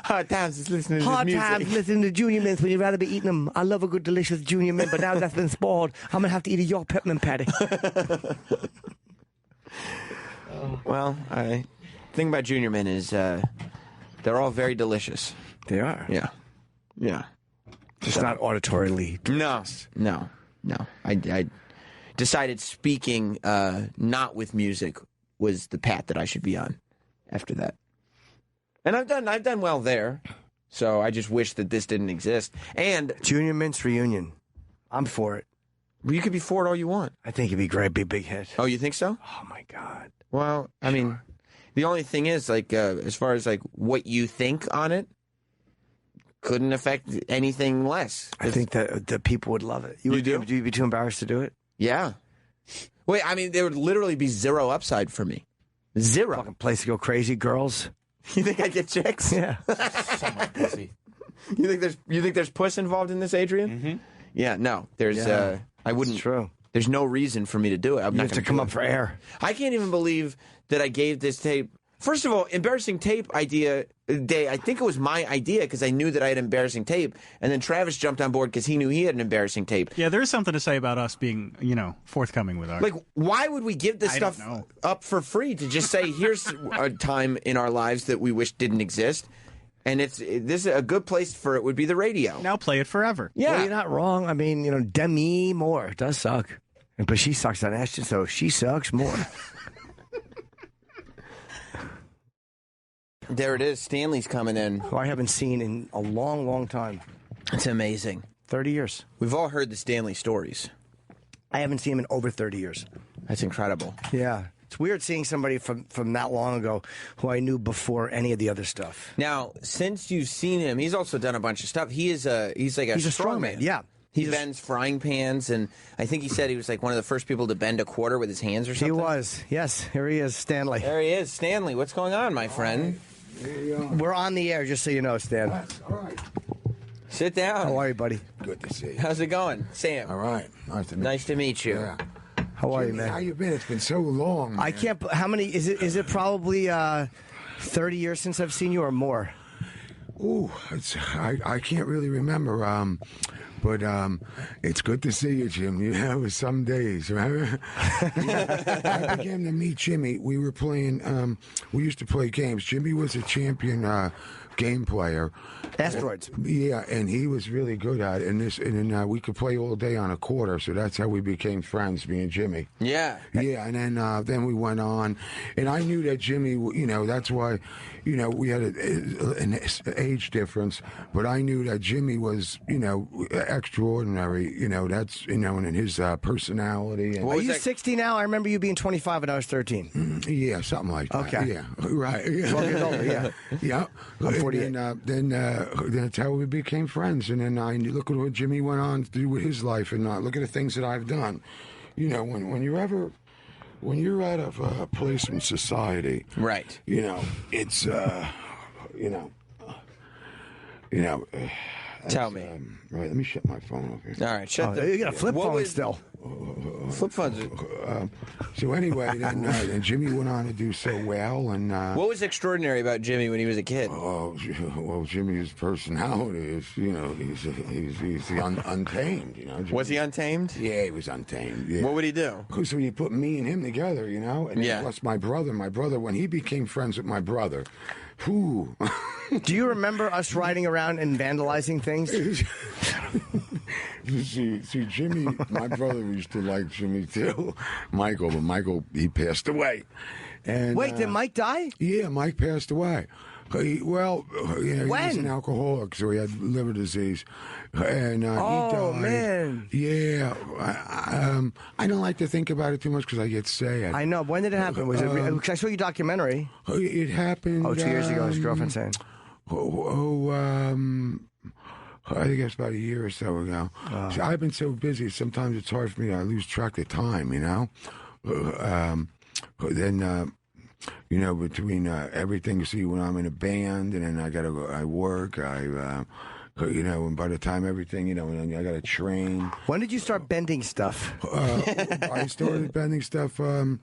Hard times listening to Hard this music. times listening to Junior Mints when you'd rather be eating them. I love a good, delicious Junior Mint, but now that's been spoiled. I'm going to have to eat a York peppermint patty. Well, thing about Junior Men is they're all very delicious. They are. Yeah. Yeah. Just not auditorily. No. I decided speaking not with music was the path that I should be on after that. And I've done well there. So I just wish that this didn't exist. And Junior Mints reunion. I'm for it. Well, you could be for it all you want. I think it'd be great, be a big hit. Oh, you think so? Oh my God. Well, I mean, the only thing is, like, as far as like what you think on it, couldn't affect anything less. I think that the people would love it. You do? Would you be too embarrassed to do it? Yeah. Wait, I mean, there would literally be zero upside for me. Zero. Fucking place to go crazy, girls. You think I'd get chicks? Yeah. So much pussy. You think there's puss involved in this, Adrian? Mm-hmm. Yeah. No. There's. Yeah. I wouldn't. It's true. There's no reason for me to do it. I'm You not have to gonna come do up it. for air. I can't even believe that I gave this tape. First of all, embarrassing tape idea day. I think it was my idea because I knew that I had embarrassing tape, and then Travis jumped on board because he knew he had an embarrassing tape. Yeah, there is something to say about us being, forthcoming with our. Like, why would we give this stuff up for free to just say, here's a time in our lives that we wish didn't exist? And this is a good place for it would be the radio. Now play it forever. Yeah. Well, you're not wrong. I mean, Demi Moore does suck. But she sucks on Ashton, so she sucks more. There it is. Stanley's coming in. Who I haven't seen in a long, long time. It's amazing. 30 years. We've all heard the Stanley stories. I haven't seen him in over 30 years. That's incredible. Yeah. It's weird seeing somebody from that long ago who I knew before any of the other stuff. Now, since you've seen him, he's also done a bunch of stuff. He's like a strongman. Yeah. He bends frying pans, and I think he said he was like one of the first people to bend a quarter with his hands or something. He was. Yes. Here he is, Stanley. There he is. Stanley, what's going on, my friend? We're on the air, just so you know, Stan. All right. Sit down. How are you, buddy? Good to see you. How's it going? Sam. All right. Nice to meet you. Yeah. How are you, man? How you been? It's been so long. I can't. How many? Is it probably 30 years since I've seen you or more? Ooh, I can't really remember. But it's good to see you, Jim. It was some days, remember? I began to meet Jimmy. We were playing. We used to play games. Jimmy was a champion game player. Asteroids. Yeah, and he was really good at it. And we could play all day on a quarter, so that's how we became friends, me and Jimmy. Yeah. Yeah, and then we went on, and I knew that Jimmy, that's why, we had an age difference, but I knew that Jimmy was, extraordinary, that's, and his personality. And, Are you 60 now? I remember you being 25 when I was 13. Yeah, something like that. Okay. Yeah, right. 12 years older, yeah. Yeah. I'm 48. And then that's how we became friends. And then I look at what Jimmy went on to do with his life, and look at the things that I've done. When you're out of a place in society, right? It's Tell me. Right, let me shut my phone off here. All right, shut the. You got a flip phone still. Flip phones. So anyway, then Jimmy went on to do so well, and what was extraordinary about Jimmy when he was a kid? Oh, well, Jimmy's personality is, he's untamed. Jimmy. Was he untamed? Yeah, he was untamed. Yeah. What would he do? So you put me and him together, and yeah. Plus my brother, when he became friends with my brother. Whew. Do you remember us riding around and vandalizing things? see, Jimmy, my brother used to like Jimmy too, Michael, but Michael, he passed away. And wait, did Mike die? Yeah, Mike passed away. He was when? an alcoholic, so he had liver disease, and he died. Man, yeah. I don't like to think about it too much because I get sad. I know. When did it happen? Was it? Because I saw your documentary. It happened. 2 years ago. His girlfriend saying. I think it's about a year or so ago. So I've been so busy. Sometimes it's hard for me. I lose track of time. Between everything, you see, when I'm in a band, and then I work, and by the time everything, and then I got to train. When did you start bending stuff? I started bending stuff, when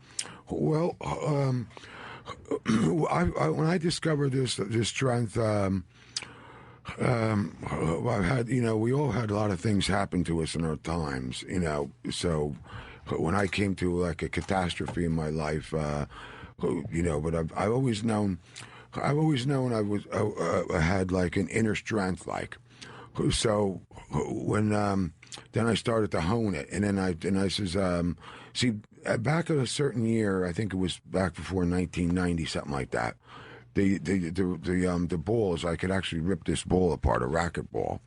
I discovered this strength, I've had, we all had a lot of things happen to us in our times, so when I came to like a catastrophe in my life, But I've always known I had like an inner strength, like. So when then I started to hone it, and then I says, see, back at a certain year, I think it was back before 1990, something like that. The balls, I could actually rip this ball apart, a racquetball.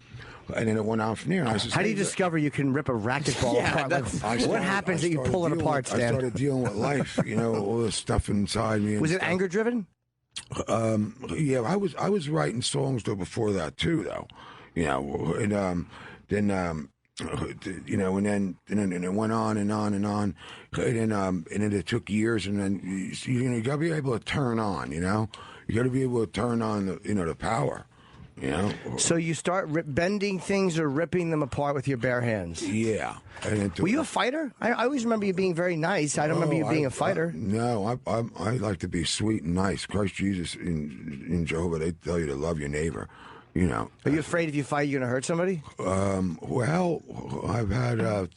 And then it went on from there. And I said, how do you discover you can rip a racquetball apart? Like, what happens that you pull it apart, Stan? I started dealing with life, all this stuff inside me. Was it anger driven? Yeah, I was writing songs though before that too, though. And then it went on and on and on, and then it took years, and then you got to be able to turn on, you got to be able to turn on the power. So you start bending things or ripping them apart with your bare hands. Yeah. Were you a fighter? I always remember you being very nice. I don't remember you being a fighter. No, I like to be sweet and nice. Christ Jesus in Jehovah, they tell you to love your neighbor. Are you afraid if you fight you're going to hurt somebody? Well, I've had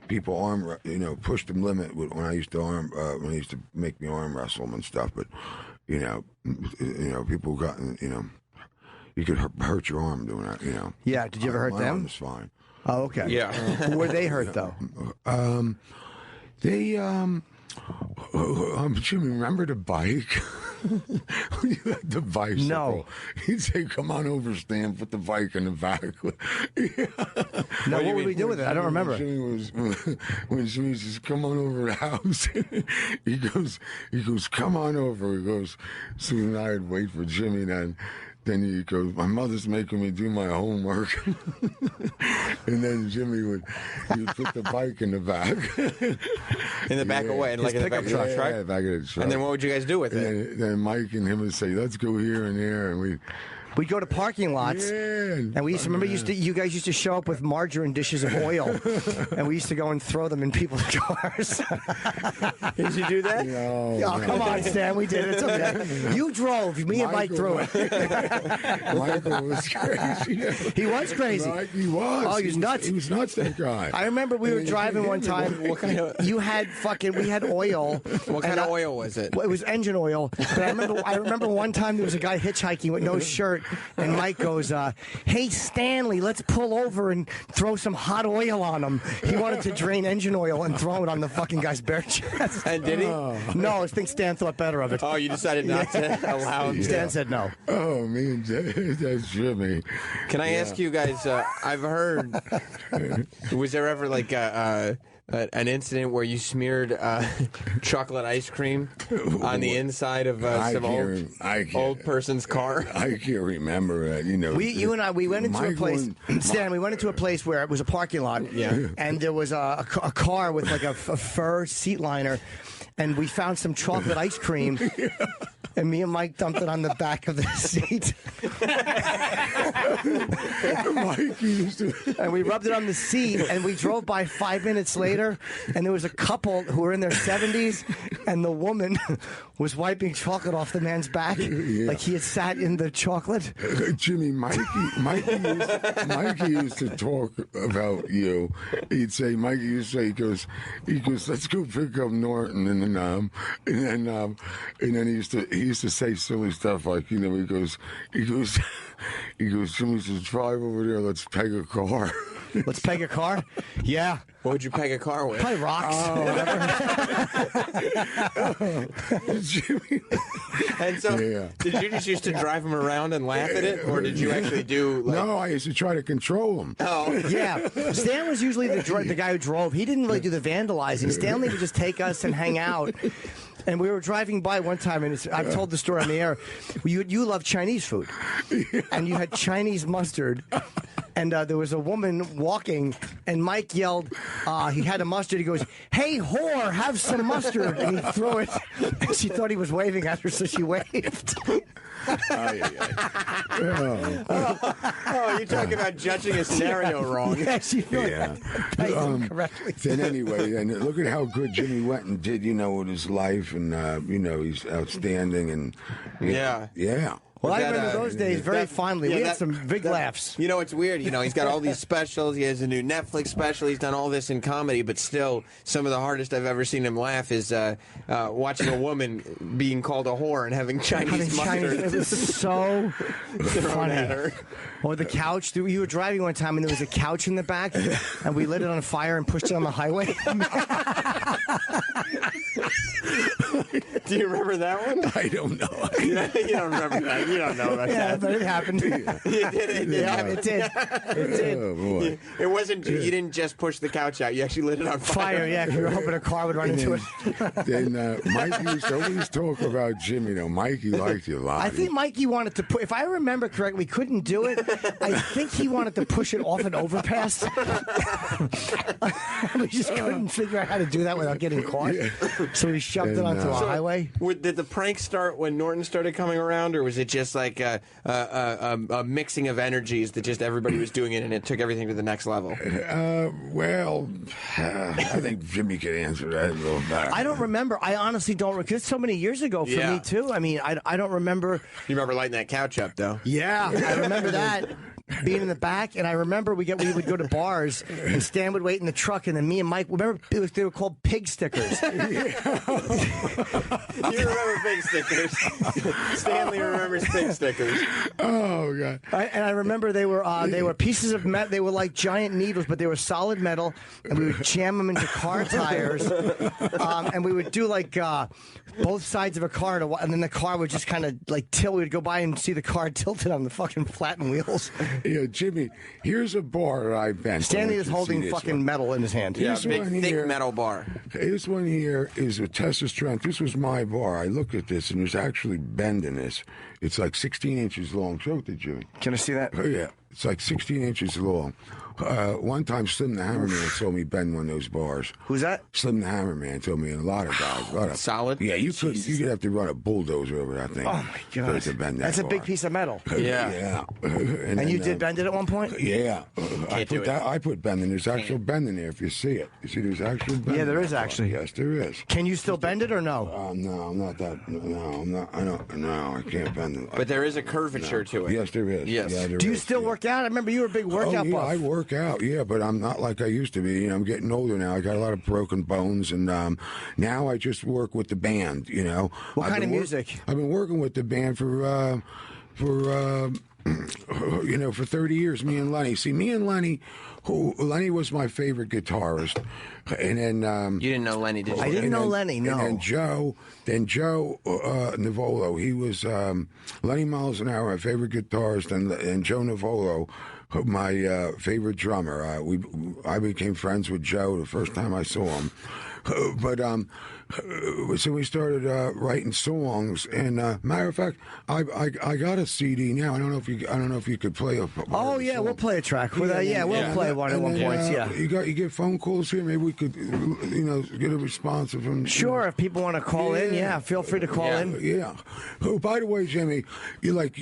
people push the limit when I used to make me arm wrestle them and stuff. But people got you could hurt your arm doing that. Yeah. Did you ever hurt my them? Arm was fine. Oh, okay. Yeah. Were they hurt though? They do you remember the bike? The bicycle. No. He'd say, "Come on over, Stan. Put the bike in the back." No, what would we do with it? I don't remember. When Jimmy says, "Come on over the house," he goes, "Come on over." He goes, so then I'd wait for Jimmy. Then he goes, "My mother's making me do my homework." And then Jimmy would put the bike in the back. In the back of what? Like in the back of the truck, right? Yeah, back of the truck. And then what would you guys do with it? Then Mike and him would say, "Let's go here and there," and we'd go to parking lots, and we used to remember. You guys used to show up with margarine dishes of oil, and we used to go and throw them in people's cars. Did you do that? No. Oh, come on, Stan. We did it. It's okay. You drove. Me and Mike threw it. Michael was crazy. He was crazy. Right, he was. Oh, he was nuts. He was nuts, that guy. I remember we were driving one time. What kind of? We had oil. What kind of oil was it? Well, it was engine oil. But I remember one time there was a guy hitchhiking with no shirt. And Mike goes, "Hey, Stanley, let's pull over and throw some hot oil on him." He wanted to drain engine oil and throw it on the fucking guy's bare chest. And did he? No, I think Stan thought better of it. Oh, you decided not to allow him? Stan said no. Oh, man, that's Jimmy. Can I ask you guys, I've heard, was there ever like an incident where you smeared chocolate ice cream on the inside of some old person's car? I can't remember it. You and I went into a place. Stan, we went into a place where it was a parking lot. Yeah. And there was a car with like a fur seat liner, and we found some chocolate ice cream. And me and Mike dumped it on the back of the seat. Mike used to. And we rubbed it on the seat, and we drove by 5 minutes later, and there was a couple who were in their 70s, and the woman was wiping chocolate off the man's back, like he had sat in the chocolate. Jimmy, Mikey used to talk about you. Mikey used to say, he goes, "Let's go pick up Norton," and then he used to say silly stuff like, he goes, "Jimmy says, drive over there, let's peg a car." Let's peg a car? Yeah. What would you peg a car with? Probably rocks. Jimmy. And so, did you just used to drive him around and laugh at it, or did you actually do? No, I used to try to control him. Oh, yeah. Stan was usually the guy who drove. He didn't really do the vandalizing. Stanley would just take us and hang out. And we were driving by one time, and I've told the story on the air. You love Chinese food, and you had Chinese mustard. And there was a woman walking, and Mike yelled, he had a mustard. He goes, "Hey, whore, have some mustard." And he threw it. And she thought he was waving at her, so she waved. Oh, you're talking about judging a scenario wrong. Yeah, she thought correctly. Then anyway, and look at how good Jimmy went and did, with his life, and he's outstanding, and yeah. Well, I That, remember those days very that- fondly. yeah, We had that- some big laughs. You know, it's weird. You know, he's got all these specials. He has a new Netflix special. He's done all this in comedy, but still, some of the hardest I've ever seen him laugh is watching a woman being called a whore and having Chinese mustard. It was so thrown at funny. her. Or the couch. You were driving one time and there was a couch in the back, and we lit it on fire and pushed it on the highway. Do you remember that one? I don't know. You don't remember that. You don't know about Yeah, that. but it happened. It did. It did. Yeah, it did. It did. Oh, boy. It wasn't. You didn't just push the couch out. You actually lit it on fire. Fire, yeah, 'cause we were hoping a car would run into it. Then Mikey used to always talk about Jimmy. Though Mikey liked you a lot. I think Mikey wanted to put, if I remember correctly, we couldn't do it. I think he wanted to push it off an overpass. We just couldn't figure out how to do that without getting caught. So we shoved it onto a highway. Did the prank start when Norton started coming around, or was it just like a mixing of energies that just everybody was doing it and it took everything to the next level? Well, I think Jimmy could answer that a little better. I don't remember. I honestly don't, because it's so many years ago for me, too. I mean, I don't remember. You remember lighting that couch up, though? Yeah, I remember that. Being in the back, and I remember we would go to bars, and Stan would wait in the truck, and then me and Mike, remember they were called pig stickers. You remember pig stickers? Stanley remembers pig stickers. Oh God! I remember they were pieces of metal. They were like giant needles, but they were solid metal, and we would jam them into car tires, and we would do like both sides of a car, and then the car would just kind of like tilt. We would go by and see the car tilted on the fucking flattened wheels. Yeah, Jimmy, here's a bar that I've been. Stanley is holding fucking metal in his hand. Yeah, big, thick metal bar. This one here is a Tessa Strength. This was my bar. I look at this, and there's actually bend in this. It's like 16 inches long. Show it to Jimmy. Can I see that? Oh, yeah. It's like 16 inches long. One time, Slim the Hammerman told me bend one of those bars. Who's that? Slim the Hammerman told me, and a lot of guys. Solid? Yeah, you could have to run a bulldozer over that thing. Oh, my God. To bend that That's a bar. big piece of metal. Yeah. And you did bend it at one point? Yeah. I put bend in. There's actual bend in there if you see it. You see there's actual bend. Yeah, there in is that actually. bar. Yes, there is. Can you still bend it or no? No, I'm not that. No, I'm not. I don't. No, I can't bend it. But there is a curvature to it. Yes, there is. Yes. Yeah, there Do you is, still work out? I remember you were a big workout buff. I work out, but I'm not like I used to be. You know, I'm getting older now. I got a lot of broken bones, and now I just work with the band. You know, What kind of music? I've been working with the band for 30 years. Me and Lenny. See, me and Lenny. Lenny was my favorite guitarist, and then you didn't know Lenny, did you? I didn't know Lenny. No. And then Joe Navolo. He was Lenny Miles an Hour, my favorite guitarist, and Joe Navolo, my favorite drummer. I became friends with Joe the first time I saw him. But so we started writing songs, and matter of fact, I got a CD now. I don't know if you could play a. Oh yeah, we'll play a track. We'll play one at one point. Yeah. You get phone calls here. Maybe we could, get a response from. Sure, if people want to call in, feel free to call in. Yeah. Oh, by the way, Jimmy, like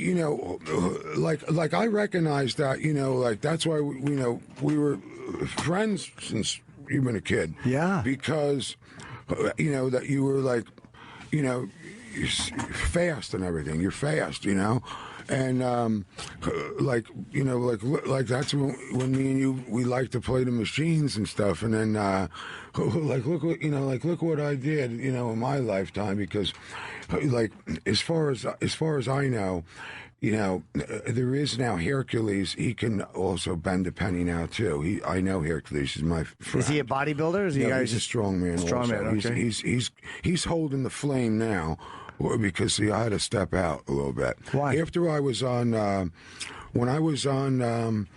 I recognize that, that's why we were friends since you've been a kid. Yeah. Because, that you were like, you're fast and everything. You're fast, And like that's when me and you, we like to play the machines and stuff. And then look what I did, in my lifetime. Because as far as I know, there is now Hercules. He can also bend a penny now too. I know Hercules is my friend. Is he a bodybuilder? Is he he's a strong man. Okay. He's holding the flame now, because I had to step out a little bit. Why? After I was on, when I was on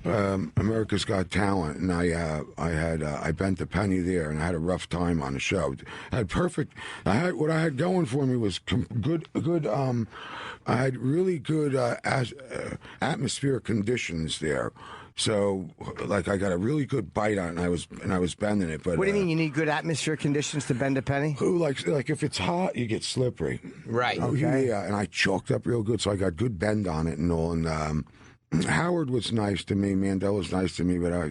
America's Got Talent, and I bent the penny there, and I had a rough time on the show. What I had going for me was good. I had really good atmospheric conditions there. So, I got a really good bite on it, and I was bending it. But what do you mean? You need good atmosphere conditions to bend a penny? Like if it's hot, you get slippery. Right. Okay. Yeah, and I chalked up real good, so I got good bend on it and all. And Howard was nice to me. Mandel was nice to me, but I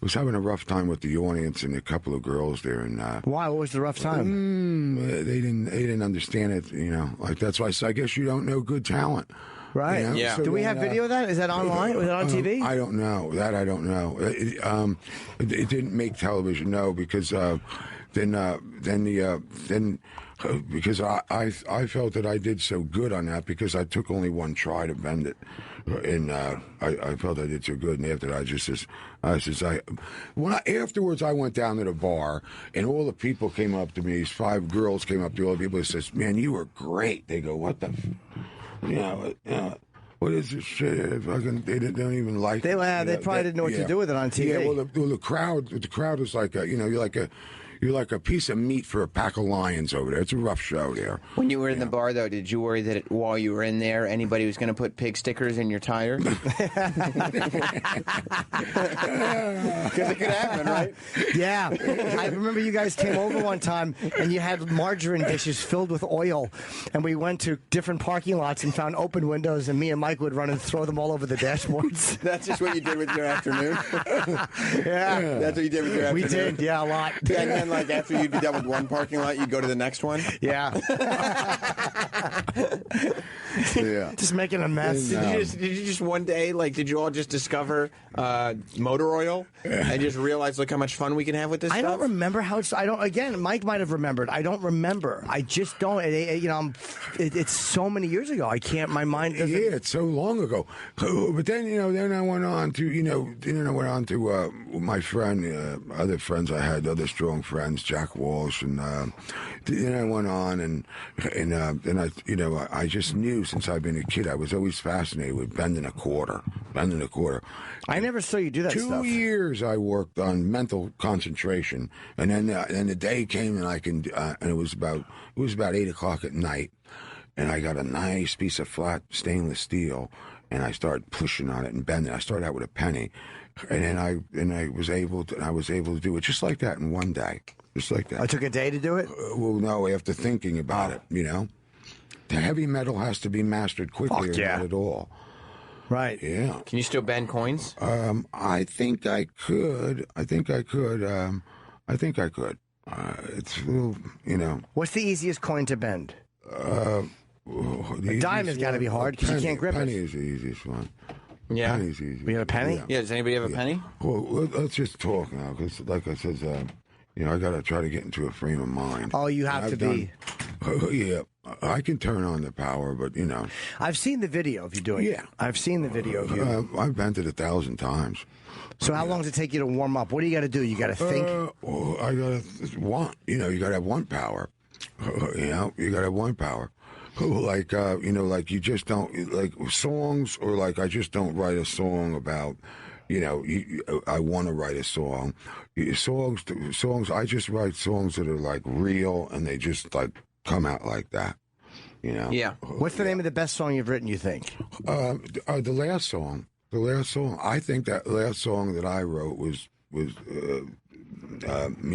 was having a rough time with the audience and a couple of girls there. And why? What was the rough time? They didn't understand it. Like that's why I guess you don't know good talent. Right. Yeah. So do we have video of that? Is that online? Was it on TV? I don't know. That I don't know. It didn't make television. No, because because I felt that I did so good on that because I took only one try to bend it, and I felt I did so good. And after that, afterwards I went down to the bar, and all the people came up to me. These 5 girls came up to all the people and says, "Man, you were great." They go, "What the?" What is this shit? Fucking, they don't even like it. They probably didn't know what to do with it on TV. Yeah, well, the crowd is like you're like a piece of meat for a pack of lions over there. It's a rough show there. When you were in the bar, though, did you worry that while you were in there, anybody was going to put pig stickers in your tire? Because it could happen, right? Yeah. I remember you guys came over one time, and you had margarine dishes filled with oil, and we went to different parking lots and found open windows, and me and Mike would run and throw them all over the dashboards. That's just what you did with your afternoon? Yeah. That's what you did with your afternoon? We did, yeah, a lot. And then, like, after you'd be done with one parking lot, you'd go to the next one? Yeah. Yeah. Just making a mess. Did you just one day, like, did you all just discover motor oil and just realize, look how much fun we can have with this stuff? I don't remember how it's, again, Mike might have remembered. I don't remember. I just don't. It's so many years ago. I can't, my mind doesn't. Yeah, it's so long ago. But then, then I went on to, my friend, other friends I had, other strong friends, Jack Walsh, and then I went on and I just knew since I've been a kid, I was always fascinated with bending a quarter. I never saw you do that stuff. 2 years I worked on mental concentration, and then the day came and and it was about 8:00 at night, and I got a nice piece of flat stainless steel, and I started pushing on it and bending. I started out with a penny, and then I was able to do it just like that in one day, just like that. I took a day to do it. Well, no, after thinking about it, the heavy metal has to be mastered quickly, or not at all. Right. Yeah. Can you still bend coins? I think I could. It's a little, What's the easiest coin to bend? A diamond's got to be hard because you can't grip penny it. Penny is the easiest one. Yeah. Penny's easy. We got a penny? Yeah. Does anybody have a penny? Well, let's just talk now, because like I said, I got to try to get into a frame of mind. Oh, you have to be. Yeah. I can turn on the power, but I've seen the video of you doing it. I've seen the video of you. I've bent it 1,000 times. So how long does it take you to warm up? What do you got to do? You got to think? I got to want. You got to have one power. You got to have one power. Like, like you just don't, like songs, or like I just don't write a song about, I want to write a song. Songs, I just write songs that are like real, and they just like come out like that. Yeah. What's the name of the best song you've written, you think? The last song. I think that last song that I wrote was me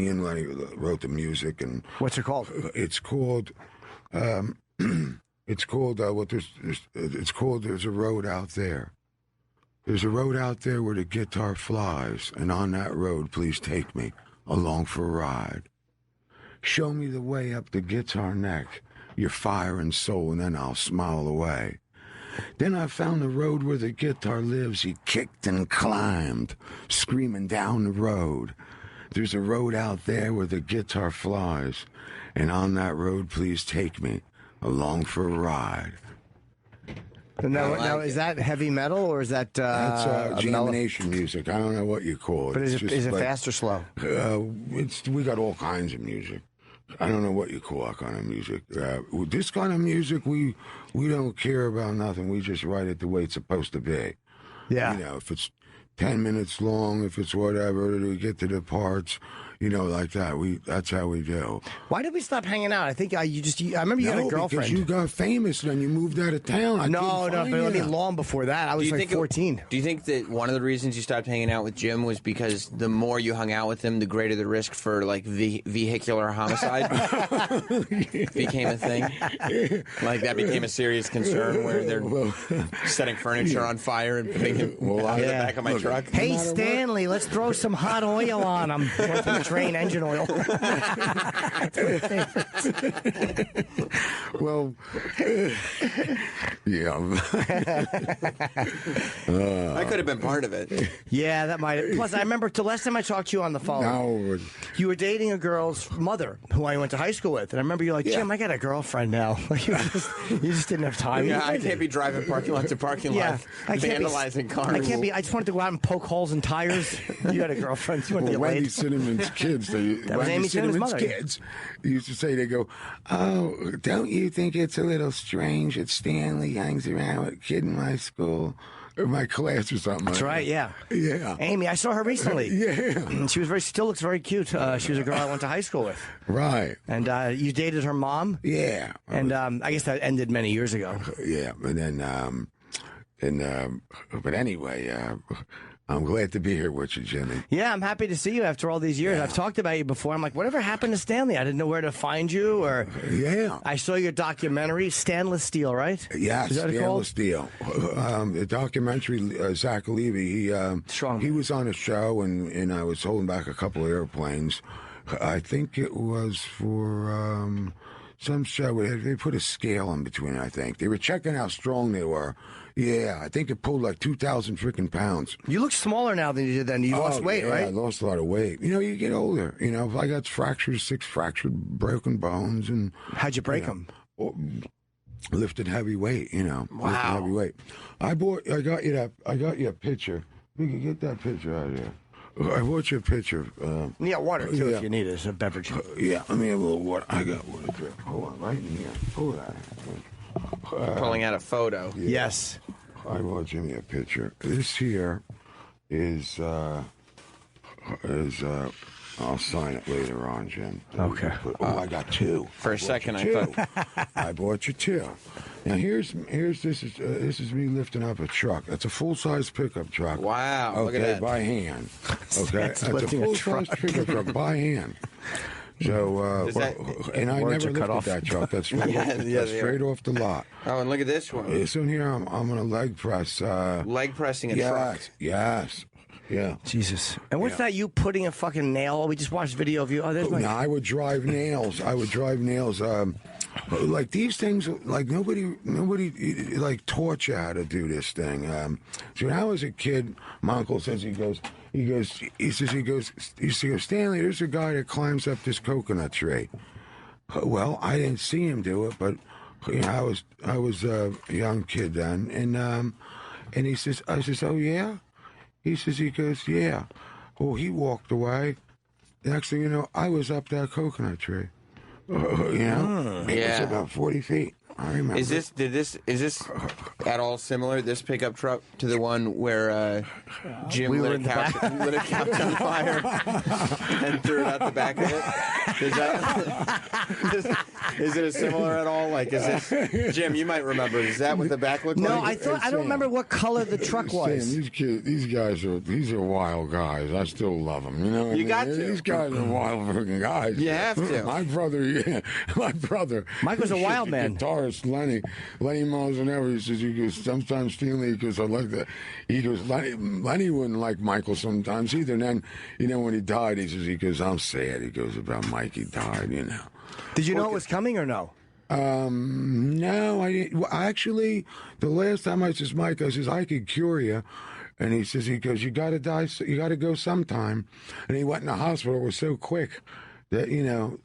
and Lenny wrote the music. And what's it called? It's called There's a road out there. There's a road out there where the guitar flies, and on that road, please take me along for a ride. Show me the way up the guitar neck, your fire and soul, and then I'll smile away. Then I found the road where the guitar lives. He kicked and climbed, screaming down the road. There's a road out there where the guitar flies, and on that road, please take me along for a ride. Now, is that heavy metal, or is that that's jam-nation music? I don't know what you call it. But is it fast or slow? We got all kinds of music. I don't know what you call that kind of music. This kind of music, we don't care about nothing. We just write it the way it's supposed to be. Yeah. If it's 10 minutes long, if it's whatever, we get to the parts. like that. That's how we do. Why did we stop hanging out? I think I remember you had a girlfriend. Because you got famous and then you moved out of town. No, but I mean long before that. I was like 14. Do you think that one of the reasons you stopped hanging out with Jim was because the more you hung out with him, the greater the risk for like vehicular homicide became a thing? Like that became a serious concern where they're setting furniture on fire and putting him out of the back of my truck. Hey, Stanley, let's throw some hot oil on him. Train engine oil. Well, yeah. I could have been part of it. Yeah, that might have. Plus, I remember the last time I talked to you on the phone, you were dating a girl's mother who I went to high school with. And I remember you're like, Jim, I got a girlfriend now. Like, you just didn't have time. Yeah, I can't be driving parking lot to parking lot, vandalizing cars. I can't be. I just wanted to go out and poke holes in tires. You had a girlfriend. You went to get Wendy laid. Cinnamon's kids. That was Amy Cinnamon's mother. Kids used to say, they go, oh, don't you think it's a little strange that Stanley hangs around with a kid in my school? Or my class or something. That's right, yeah. Yeah. Amy, I saw her recently. Yeah. She was still looks very cute. She was a girl I went to high school with. Right. And you dated her mom? Yeah. And I guess that ended many years ago. Yeah. And then, but anyway, I'm glad to be here with you, Jimmy. Yeah, I'm happy to see you after all these years. I've talked about you before. I'm like, whatever happened to Stanley? I didn't know where to find you. Or I saw your documentary, Stainless Steel, right? Yes, Stainless Steel. The documentary, Zach Levy, he was on a show, and I was holding back a couple of airplanes. I think it was for some show. They put a scale in between, I think. They were checking how strong they were. Yeah, I think it pulled like 2,000 freaking pounds. You look smaller now than you did then. You lost weight, right? I lost a lot of weight. You get older. I got fractures, 6 fractured, broken bones. And how'd you break them? Lifted heavy weight, Wow. Lifted heavy weight. I got you a picture. We can get that picture out of here. I bought you a picture. You got water, too, if you need it. It's a beverage. Yeah, let me have a little water. I got water. Hold on, right in here. Pull it out. Pulling out a photo. Yeah. Yes. I bought Jimmy a picture. This here is I'll sign it later on, Jim. Okay. I got 2. For a second, I thought I bought you 2. Now this is me lifting up a truck. That's a full-size pickup truck. Wow. Okay, look at that. by hand. Okay, That's a full-size pickup truck by hand. So, and I never lifted that truck. That's straight off the lot. Oh, and look at this one. So here I'm going to leg press. Leg pressing a truck. Yes. Yeah. Jesus. And what's that? You putting a fucking nail? We just watched video of you. Oh, there's my. No, I would drive nails. Like these things, like nobody like taught you how to do this thing. So when I was a kid, my uncle says, he goes, Stanley, there's a guy that climbs up this coconut tree. Well, I didn't see him do it, but I was a young kid then, and he says, I says, oh yeah. He goes, yeah. Oh, he walked away. Next thing you know, I was up that coconut tree. It's about 40 feet. I remember. Is this at all similar, this pickup truck, to the one where Jim lit a couch on fire and threw it out the back of it? Is it similar at all? Like, is this Jim? You might remember. Is that what the back looked like? No, I don't remember what color the truck was. Sam, these guys are wild guys. I still love them. You got to. These guys are wild freaking guys. You have to. My brother. Mike was a wild man. Guitarist Lenny Miles and ever. He goes, sometimes Stanley, because I like that. He goes, Lenny wouldn't like Michael sometimes either. And then, when he died, he goes, I'm sad. He goes, about Mike, he died, Did you know it was coming or no? No, I didn't. Well, actually, the last time I says, Mike, I says, I could cure you. And he goes, you got to die, you got to go sometime. And he went in the hospital. It was so quick. That,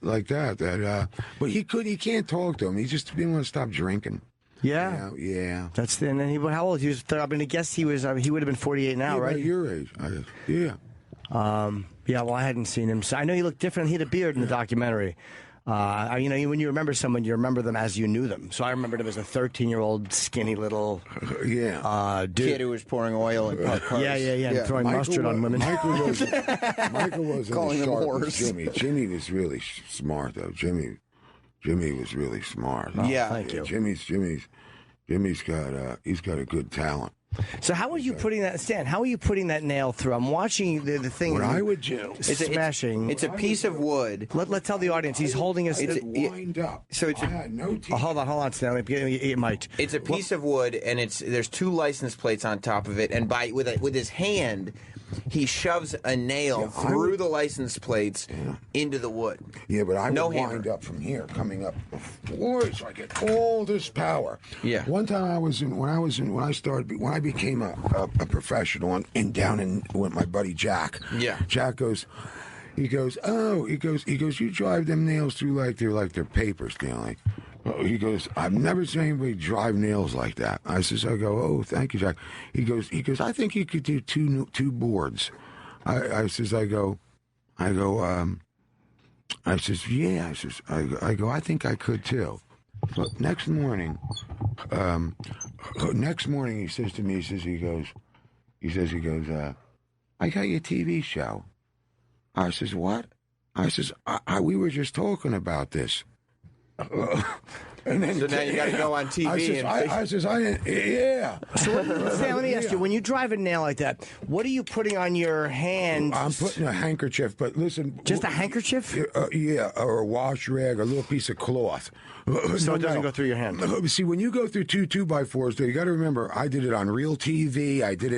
like that, but he can't talk to him. He just didn't want to stop drinking. Yeah. Yeah. That's and then how old? He was, I mean, I guess he would have been 48 now, right? About your age, I guess. Yeah. Yeah, well, I hadn't seen him. So I know he looked different. He had a beard in the documentary. You know, when you remember someone, you remember them as you knew them. So I remembered him as a 13-year-old, skinny little dude. Kid who was pouring oil in parked cars. Yeah, and throwing mustard on women. Michael wasn't Calling as them sharp as whores. Jimmy. Jimmy was really smart, though. Jimmy was really smart. Thank you. Jimmy's got he's got a good talent. So how are you putting that, Stan? How are you putting that nail through? I'm watching the thing. What I would do, smashing. It's a piece of wood. Let's tell the audience he's holding us. Wind up. So it's I had no teeth. Hold on, Stanley. It might. It's a piece of wood, and there's 2 license plates on top of it. And with his hand, he shoves a nail through the license plates into the wood. Yeah, but I No would hammer. wind up from here, coming up before, so I get all this power. Yeah. One time when I became a professional and down in with my buddy Jack. Yeah. Jack goes. He goes, you drive them nails through like they're paper, Stanley. He goes, I've never seen anybody drive nails like that. I go, oh, thank you, Jack. He goes, I think you could do two boards. I go, yeah. I go, I think I could too. But next morning, he says to me, he goes, I got your TV show. I says, what? I says, we were just talking about this. And then, So now you got to go on TV. I didn't, yeah. So Stan, let me ask you, when you drive a nail like that, what are you putting on your hand? I'm putting a handkerchief, but listen. Just a handkerchief? Yeah, or a wash rag, or a little piece of cloth. So it doesn't go through your hand. See, when you go through 2x4s, you got to remember, I did it on real TV. I did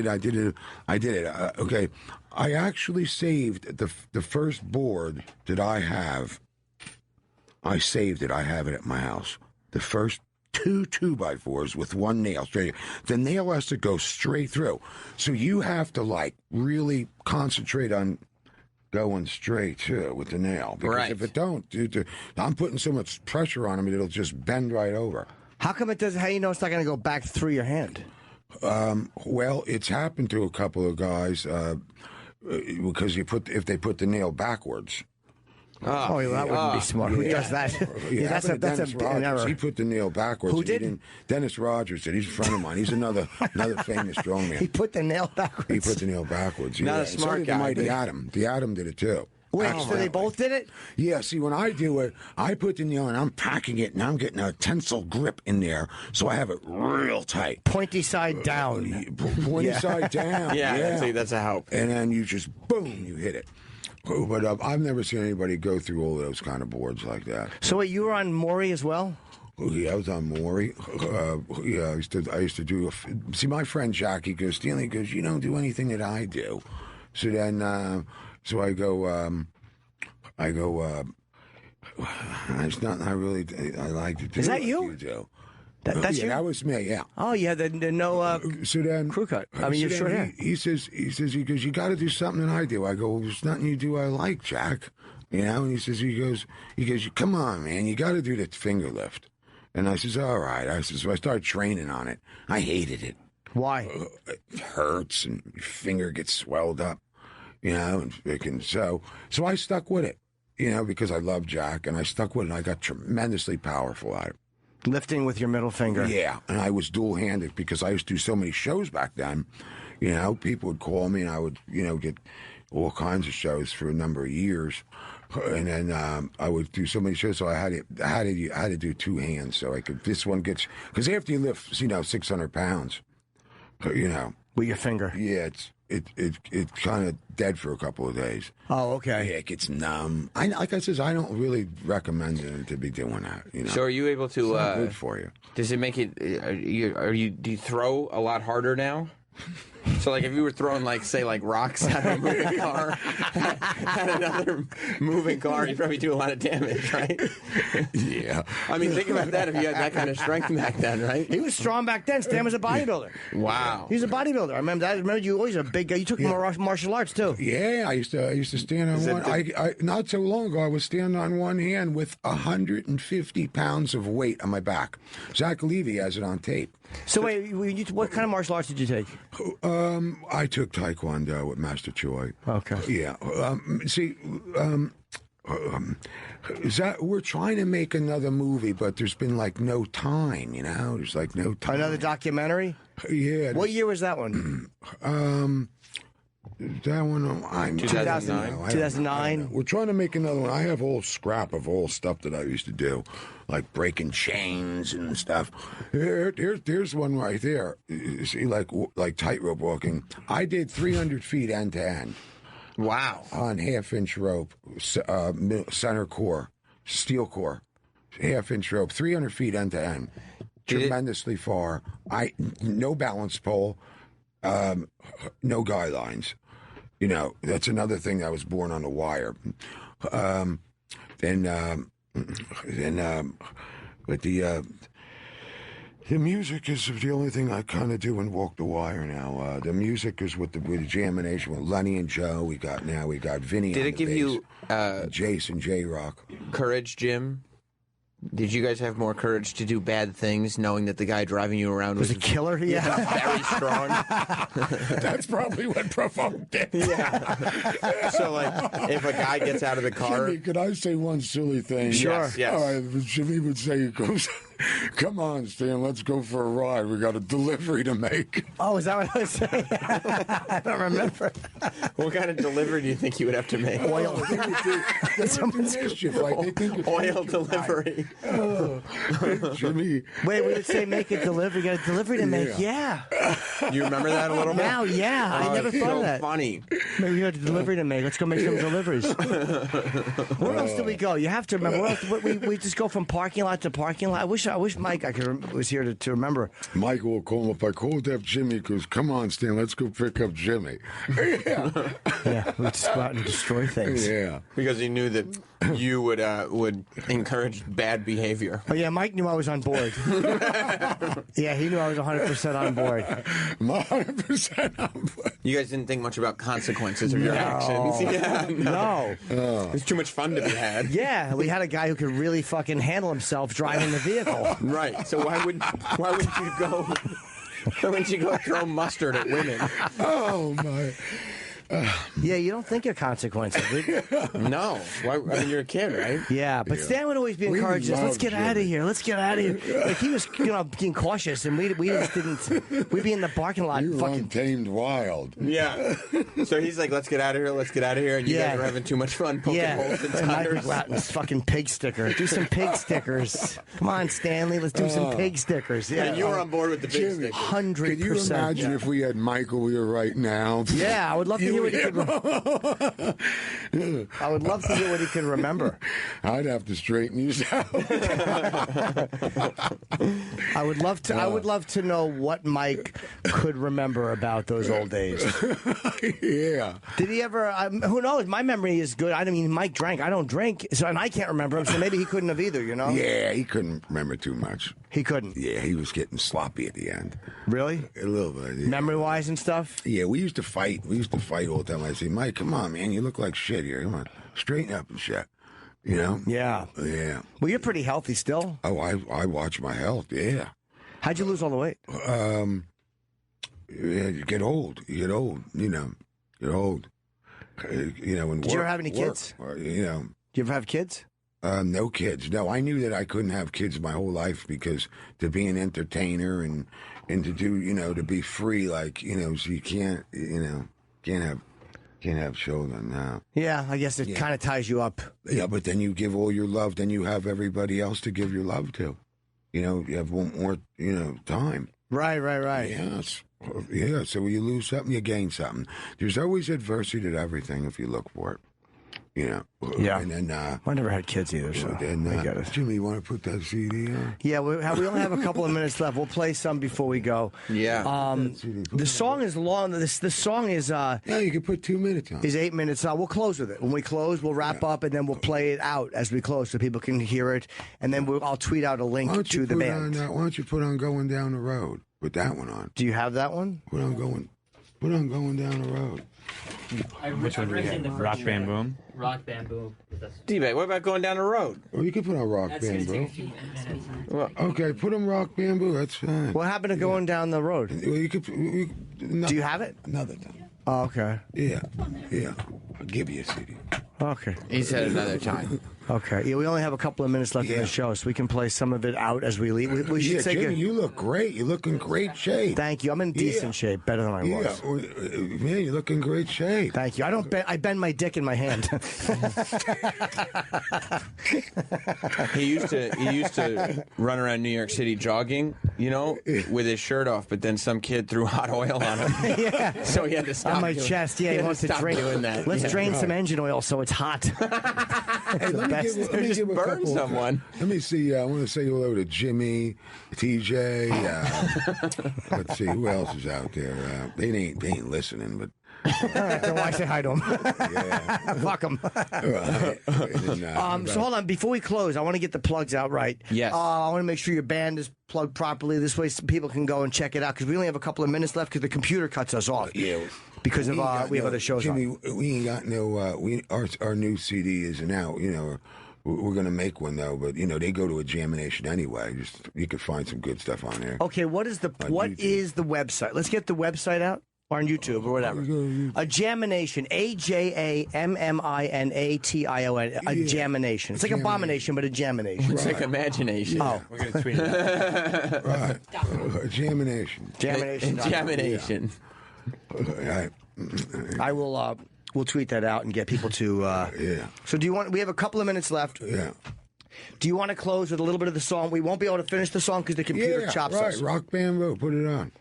it. Okay. I actually saved the first board that I have. I saved it. I have it at my house. The first 2x4s with one nail straight. The nail has to go straight through. So you have to really concentrate on going straight too with the nail. Because if it don't, I'm putting so much pressure on them, it'll just bend right over. How come it doesn't? How you know it's not going to go back through your hand? Well, it's happened to a couple of guys because if they put the nail backwards. That wouldn't be smart. Who does that? That's an error. He put the nail backwards. Who did? Dennis Rogers did. He's a friend of mine. He's another famous strongman. He put the nail backwards. He put the nail backwards. Not a smart so did guy. the mighty Adam. The Adam did it too. Wait, so they both did it? Yeah, see, when I do it, I put the nail and I'm packing it and I'm getting a tensile grip in there, so I have it real tight. Pointy side down. Pointy side down. Yeah. That's a help. And then you just, boom, you hit it. But I've never seen anybody go through all of those kind of boards like that. So wait, you were on Maury as well? Yeah, I was on Maury. I used to do. See, my friend Jack, he goes, Stanley goes, you don't do anything that I do. So then, so I go. It's not. I really. I like to do. Is that what you? You do. That's you? That was me. Yeah. Oh yeah, the no so then, crew cut. I mean, you have short hair. He says, he goes, you got to do something that I do. I go, well, there's nothing you do I like, Jack. You know, and he goes, come on, man, you got to do the finger lift. And I says, all right. So I started training on it. I hated it. Why? It hurts and your finger gets swelled up, you know, and so I stuck with it, you know, because I love Jack, and I stuck with it, and I got tremendously powerful at it. Lifting with your middle finger. Yeah, and I was dual-handed because I used to do so many shows back then. You know, people would call me, and I would, you know, get all kinds of shows for a number of years, and then I would do so many shows. So I had to do two hands so I could. This one gets because after you lift, 600 pounds, you know, with your finger. Yeah, it's kind of dead for a couple of days. Oh, okay. Yeah, it gets numb. Like I says, I don't really recommend it to be doing that. You know. So are you able to? It's not good for you. Does it make it? Do you throw a lot harder now? So, like, if you were throwing, rocks at a moving car, at another moving car, you'd probably do a lot of damage, right? Yeah. I mean, think about that if you had that kind of strength back then, right? He was strong back then. Stan was a bodybuilder. Wow. He was a bodybuilder. I remember that. I remember you always a big guy. You took martial arts, too. Yeah, I used to stand on one. I not so long ago, I was standing on one hand with 150 pounds of weight on my back. Zach Levy has it on tape. So wait, what kind of martial arts did you take? I took Taekwondo with Master Choi. Okay. Yeah. Is that we're trying to make another movie, but there's been like no time, you know. There's like no time. Another documentary? Yeah. What year was that one? That one, I'm 2009. 2009. We're trying to make another one. I have a whole scrap of all stuff that I used to do, like breaking chains and stuff. Here's one right there. You see, like tightrope walking. I did 300 feet end to end. Wow. On half-inch rope, center core, steel core, half-inch rope, 300 feet end to end. Tremendously far. No balance pole, no guidelines. You know, that's another thing that was born on the wire. But the music is the only thing I kind of do and walk the wire now. The music is with the Jam Nation with Lenny and Joe. We got Vinny. Did it give you Jason J Rock courage, Jim? Did you guys have more courage to do bad things, knowing that the guy driving you around was a killer? Yeah, very strong. That's probably what provoked it. Yeah. So, like, if a guy gets out of the car, Jimmy, could I say one silly thing? Sure. Yes. All right. Jimmy would say, he goes, "Come on, Stan, let's go for a ride. We got a delivery to make." Oh, is that what I was saying? I don't remember. What kind of delivery do you think you would have to make? Oil. Oil delivery. Oh, Jimmy. Wait, we would say make a delivery. You got a delivery to make? Yeah. You remember that a little bit? Now, yeah. I never thought of that. Funny. Maybe we got a delivery to make. Let's go make some deliveries. Where else did we go? You have to remember. Where else, we just go from parking lot to parking lot. I wish Mike was here to remember. Mike will call him up. I called up Jimmy because, come on, Stan, let's go pick up Jimmy. Yeah. Yeah, we just go out and destroy things. Yeah. Because he knew that you would encourage bad behavior. Oh, yeah, Mike knew I was on board. Yeah, he knew I was 100% on board. 100% on board. You guys didn't think much about consequences of your actions. Yeah, no. There's too much fun to be had. Yeah, we had a guy who could really fucking handle himself driving the vehicle. Right. So why wouldn't you go? Why wouldn't you go throw mustard at women? Oh my. Yeah, you don't think of consequences. No. Why, I mean, you're a kid, right? Yeah, but Stan would always be encouraging us, let's get out of here, let's get out of here. Like, he was, being cautious, and we just didn't, we'd be in the parking lot. You were fucking untamed wild. Yeah. So he's like, let's get out of here, and you guys are having too much fun poking holes in and Mike would tires. go out and fucking pig sticker. Do some pig stickers. Come on, Stanley, let's do some pig stickers. Yeah, And you were on board with the big stick. 100%. Could you imagine if we had Michael here right now? Yeah, I would love to hear what he could. I would love to hear what he could remember. I'd have to straighten you out. I would love to. I would love to know what Mike could remember about those old days. Yeah. Did he ever? Who knows? My memory is good. I mean, Mike drank. I don't drink, and I can't remember him. So maybe he couldn't have either. You know? Yeah, he couldn't remember too much. He couldn't. Yeah, he was getting sloppy at the end. Really? A little bit. Yeah. Memory-wise and stuff. Yeah, we used to fight. We used to fight all the time. I'd say, Mike, come on, man, you look like shit here. Come on, straighten up and shit. You know? Yeah. Yeah. Well, you're pretty healthy still. Oh, I watch my health. Yeah. How'd you lose all the weight? Yeah, you get old. You get old. You know, get old. You know, and Did you ever have any kids? You know. Did you ever have kids? No kids. No, I knew that I couldn't have kids my whole life because to be an entertainer and to do, you know, to be free, like, you know, so you can't, you know, can't have children now. Yeah, I guess it kind of ties you up. Yeah, but then you give all your love, then you have everybody else to give your love to. You know, you have one more, you know, time. Right. Yes. Yeah, so when you lose something, you gain something. There's always adversity to everything if you look for it. You know. Yeah. And then, I never had kids either, so then, I get it. Jimmy, you want to put that CD on? Yeah, we only have a couple of minutes left. We'll play some before we go. Yeah. The song is long. The song is. Yeah, you can put 2 minutes on. Is 8 minutes. We'll close with it. When we close, we'll wrap up, and then we'll play it out as we close, so people can hear it. And then I'll tweet out a link to the band. Why don't you put on "Going Down the Road"? Put that one on. Do you have that one? Put on "Going Down the Road." Which one do we get? Rock Band Boom? Rock Band Boom. D-Bay, what about Going Down the Road? Oh, you can put on Rock Band Boom. Well, okay, put on Rock Band Boom. That's fine. What happened to Going Down the Road? Well, you could. Do you have it? Another time. Oh, okay. Yeah. I'll give you a CD. Okay. He said another time. Okay. Yeah, we only have a couple of minutes left in the show, so we can play some of it out as we leave. We should say Jimmy, good. you look great. You look in great shape. Thank you. I'm in decent shape, better than I was. Man, you look in great shape. Thank you. I bend my dick in my hand. He used to run around New York City jogging, with his shirt off. But then some kid threw hot oil on him. Yeah. So he had to stop. On my chest. Yeah, he wants to drain doing that. Let's drain some engine oil so it's hot. Hey, let me Just give a burn couple. someone. Let me see. I want to say hello to Jimmy, TJ. Let's see who else is out there. They ain't listening, but. All right, then why say hi to him? Yeah. Fuck him. So hold on. Before we close, I want to get the plugs out right. Yes. I want to make sure your band is plugged properly. This way, some people can go and check it out because we only have a couple of minutes left because the computer cuts us off. Yeah. Because of we have other shows. Jimmy, on. we ain't got no. Our new CD isn't out. We're gonna make one though, but they go to a Jamination anyway. You can find some good stuff on there. Okay, what is the website? Let's get the website out. Or on YouTube or whatever. A Jamination, AJAMMINATION. A Jamination. It's like Abomination, but a Jamination. It's like Imagination. Oh, we're gonna tweet it out. Right, Jamination. Jamination. Right. I will. We'll tweet that out and get people to. Yeah. So do you want? We have a couple of minutes left. Yeah. Do you want to close with a little bit of the song? We won't be able to finish the song because the computer chops us. Rock Bamboo, put it on.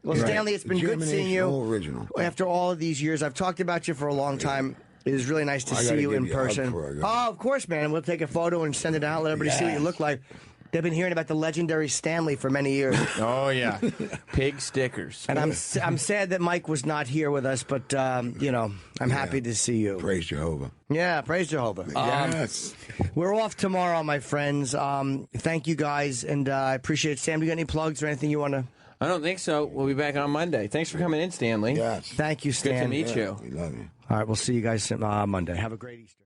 Well, Stanley, it's been good seeing you. All original. After all of these years, I've talked about you for a long time. It is really nice to see you in person. Oh, of course, man. We'll take a photo and send it out. Let everybody see what you look like. They've been hearing about the legendary Stanley for many years. Oh yeah, pig stickers. And I'm sad that Mike was not here with us, but I'm happy to see you. Praise Jehovah. Yeah, praise Jehovah. Yes. We're off tomorrow, my friends. Thank you guys, and I appreciate it. Sam, do you got any plugs or anything you want to? I don't think so. We'll be back on Monday. Thanks for coming in, Stanley. Yes. Thank you, Stan. Good to meet you. We love you. All right, we'll see you guys Monday. Have a great Easter.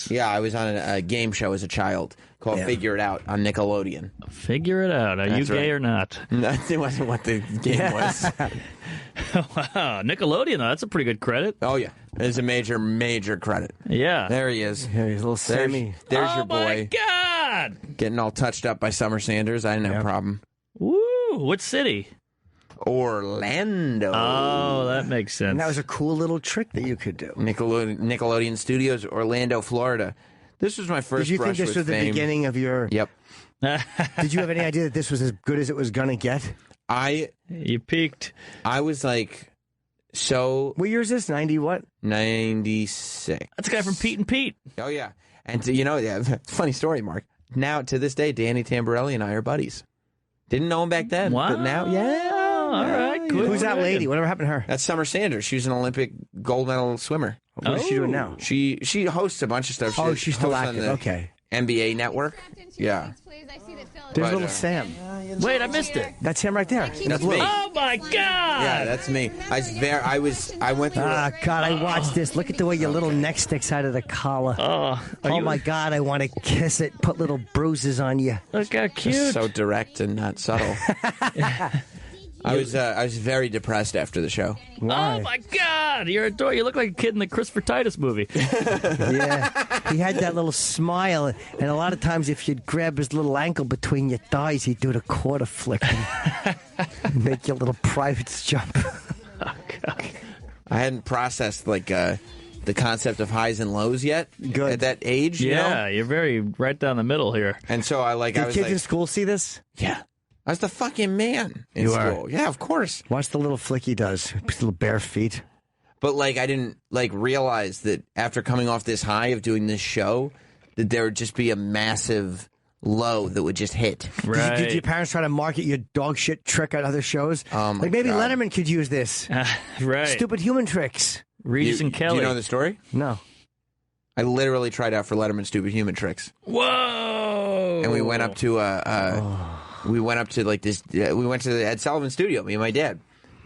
Yeah, I was on a game show as a child called Figure It Out on Nickelodeon. Figure it out. Are you gay or not? That wasn't what the game was. Wow, Nickelodeon, though, that's a pretty good credit. Oh, yeah. It's a major credit. Yeah. There he is. Yeah, he's a little Sammy. There's your boy. Oh, my God! Getting all touched up by Summer Sanders. I didn't have a problem. Woo! What city? Orlando. Oh, that makes sense. And that was a cool little trick that you could do. Nickelodeon Studios, Orlando, Florida. This was my first. Did you think this was the beginning of your? Yep. Did you have any idea that this was as good as it was gonna get? You peaked. I was like, so. What year is this? 90 what? 96. That's a guy from Pete and Pete. Oh yeah, and funny story, Mark. Now to this day, Danny Tamborelli and I are buddies. Didn't know him back then, but now, all right, cool. Who's that lady? Whatever happened to her? That's Summer Sanders. She's an Olympic gold medal swimmer. What is she doing now? She hosts a bunch of stuff. She's still hosts active. On the Okay. NBA network. Yeah. There's little Sam. Wait, I missed it. That's him right there. That's me. Oh my God! Yeah, that's me. I went through. Ah, God, I watched this. Look at the way your little neck sticks out of the collar. Oh my God, I want to kiss it. Put little bruises on you. Look how cute. So direct and not subtle. I was very depressed after the show. Why? Oh my God! You're adorable. You look like a kid in the Christopher Titus movie. Yeah, he had that little smile, and a lot of times if you'd grab his little ankle between your thighs, he'd do the quarter flick and make your little privates jump. Oh God! I hadn't processed the concept of highs and lows yet. Good. At that age. Yeah, you're very right down the middle here. And so Did kids in school see this? Yeah. I was the fucking man in You school. are. Yeah, of course. Watch the little flick he does. His little bare feet. But I didn't realize that after coming off this high of doing this show, that there would just be a massive low that would just hit. Right. Did your parents try to market your dog shit trick at other shows? Maybe God. Letterman could use this. Right. Stupid human tricks. Regis and Kelly. Do you know the story? No. I literally tried out for Letterman's Stupid Human Tricks. Whoa! And we went up to we went to the Ed Sullivan studio, me and my dad,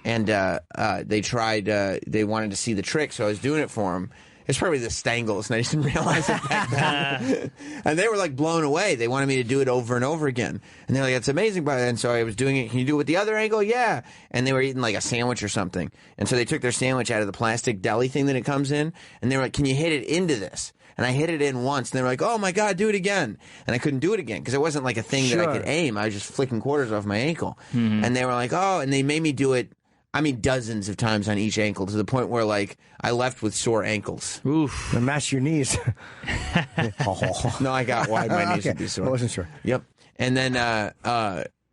and they wanted to see the trick, so I was doing it for him, It's probably the Stangles, and I just didn't realize it back then. And they were like blown away. They wanted me to do it over and over again. And they're like, "It's amazing." And so I was doing it. Can you do it with the other ankle? Yeah. And they were eating like a sandwich or something. And so they took their sandwich out of the plastic deli thing that it comes in, and they were like, "Can you hit it into this?" And I hit it in once, and they were like, "Oh my God, do it again!" And I couldn't do it again because it wasn't like a thing that I could aim. I was just flicking quarters off my ankle. And they were like, "Oh," and they made me do it. I mean, dozens of times on each ankle, to the point where, like, I left with sore ankles. Oof. And match your knees. No, I got why my knees would be sore. I wasn't sure. Yep. And then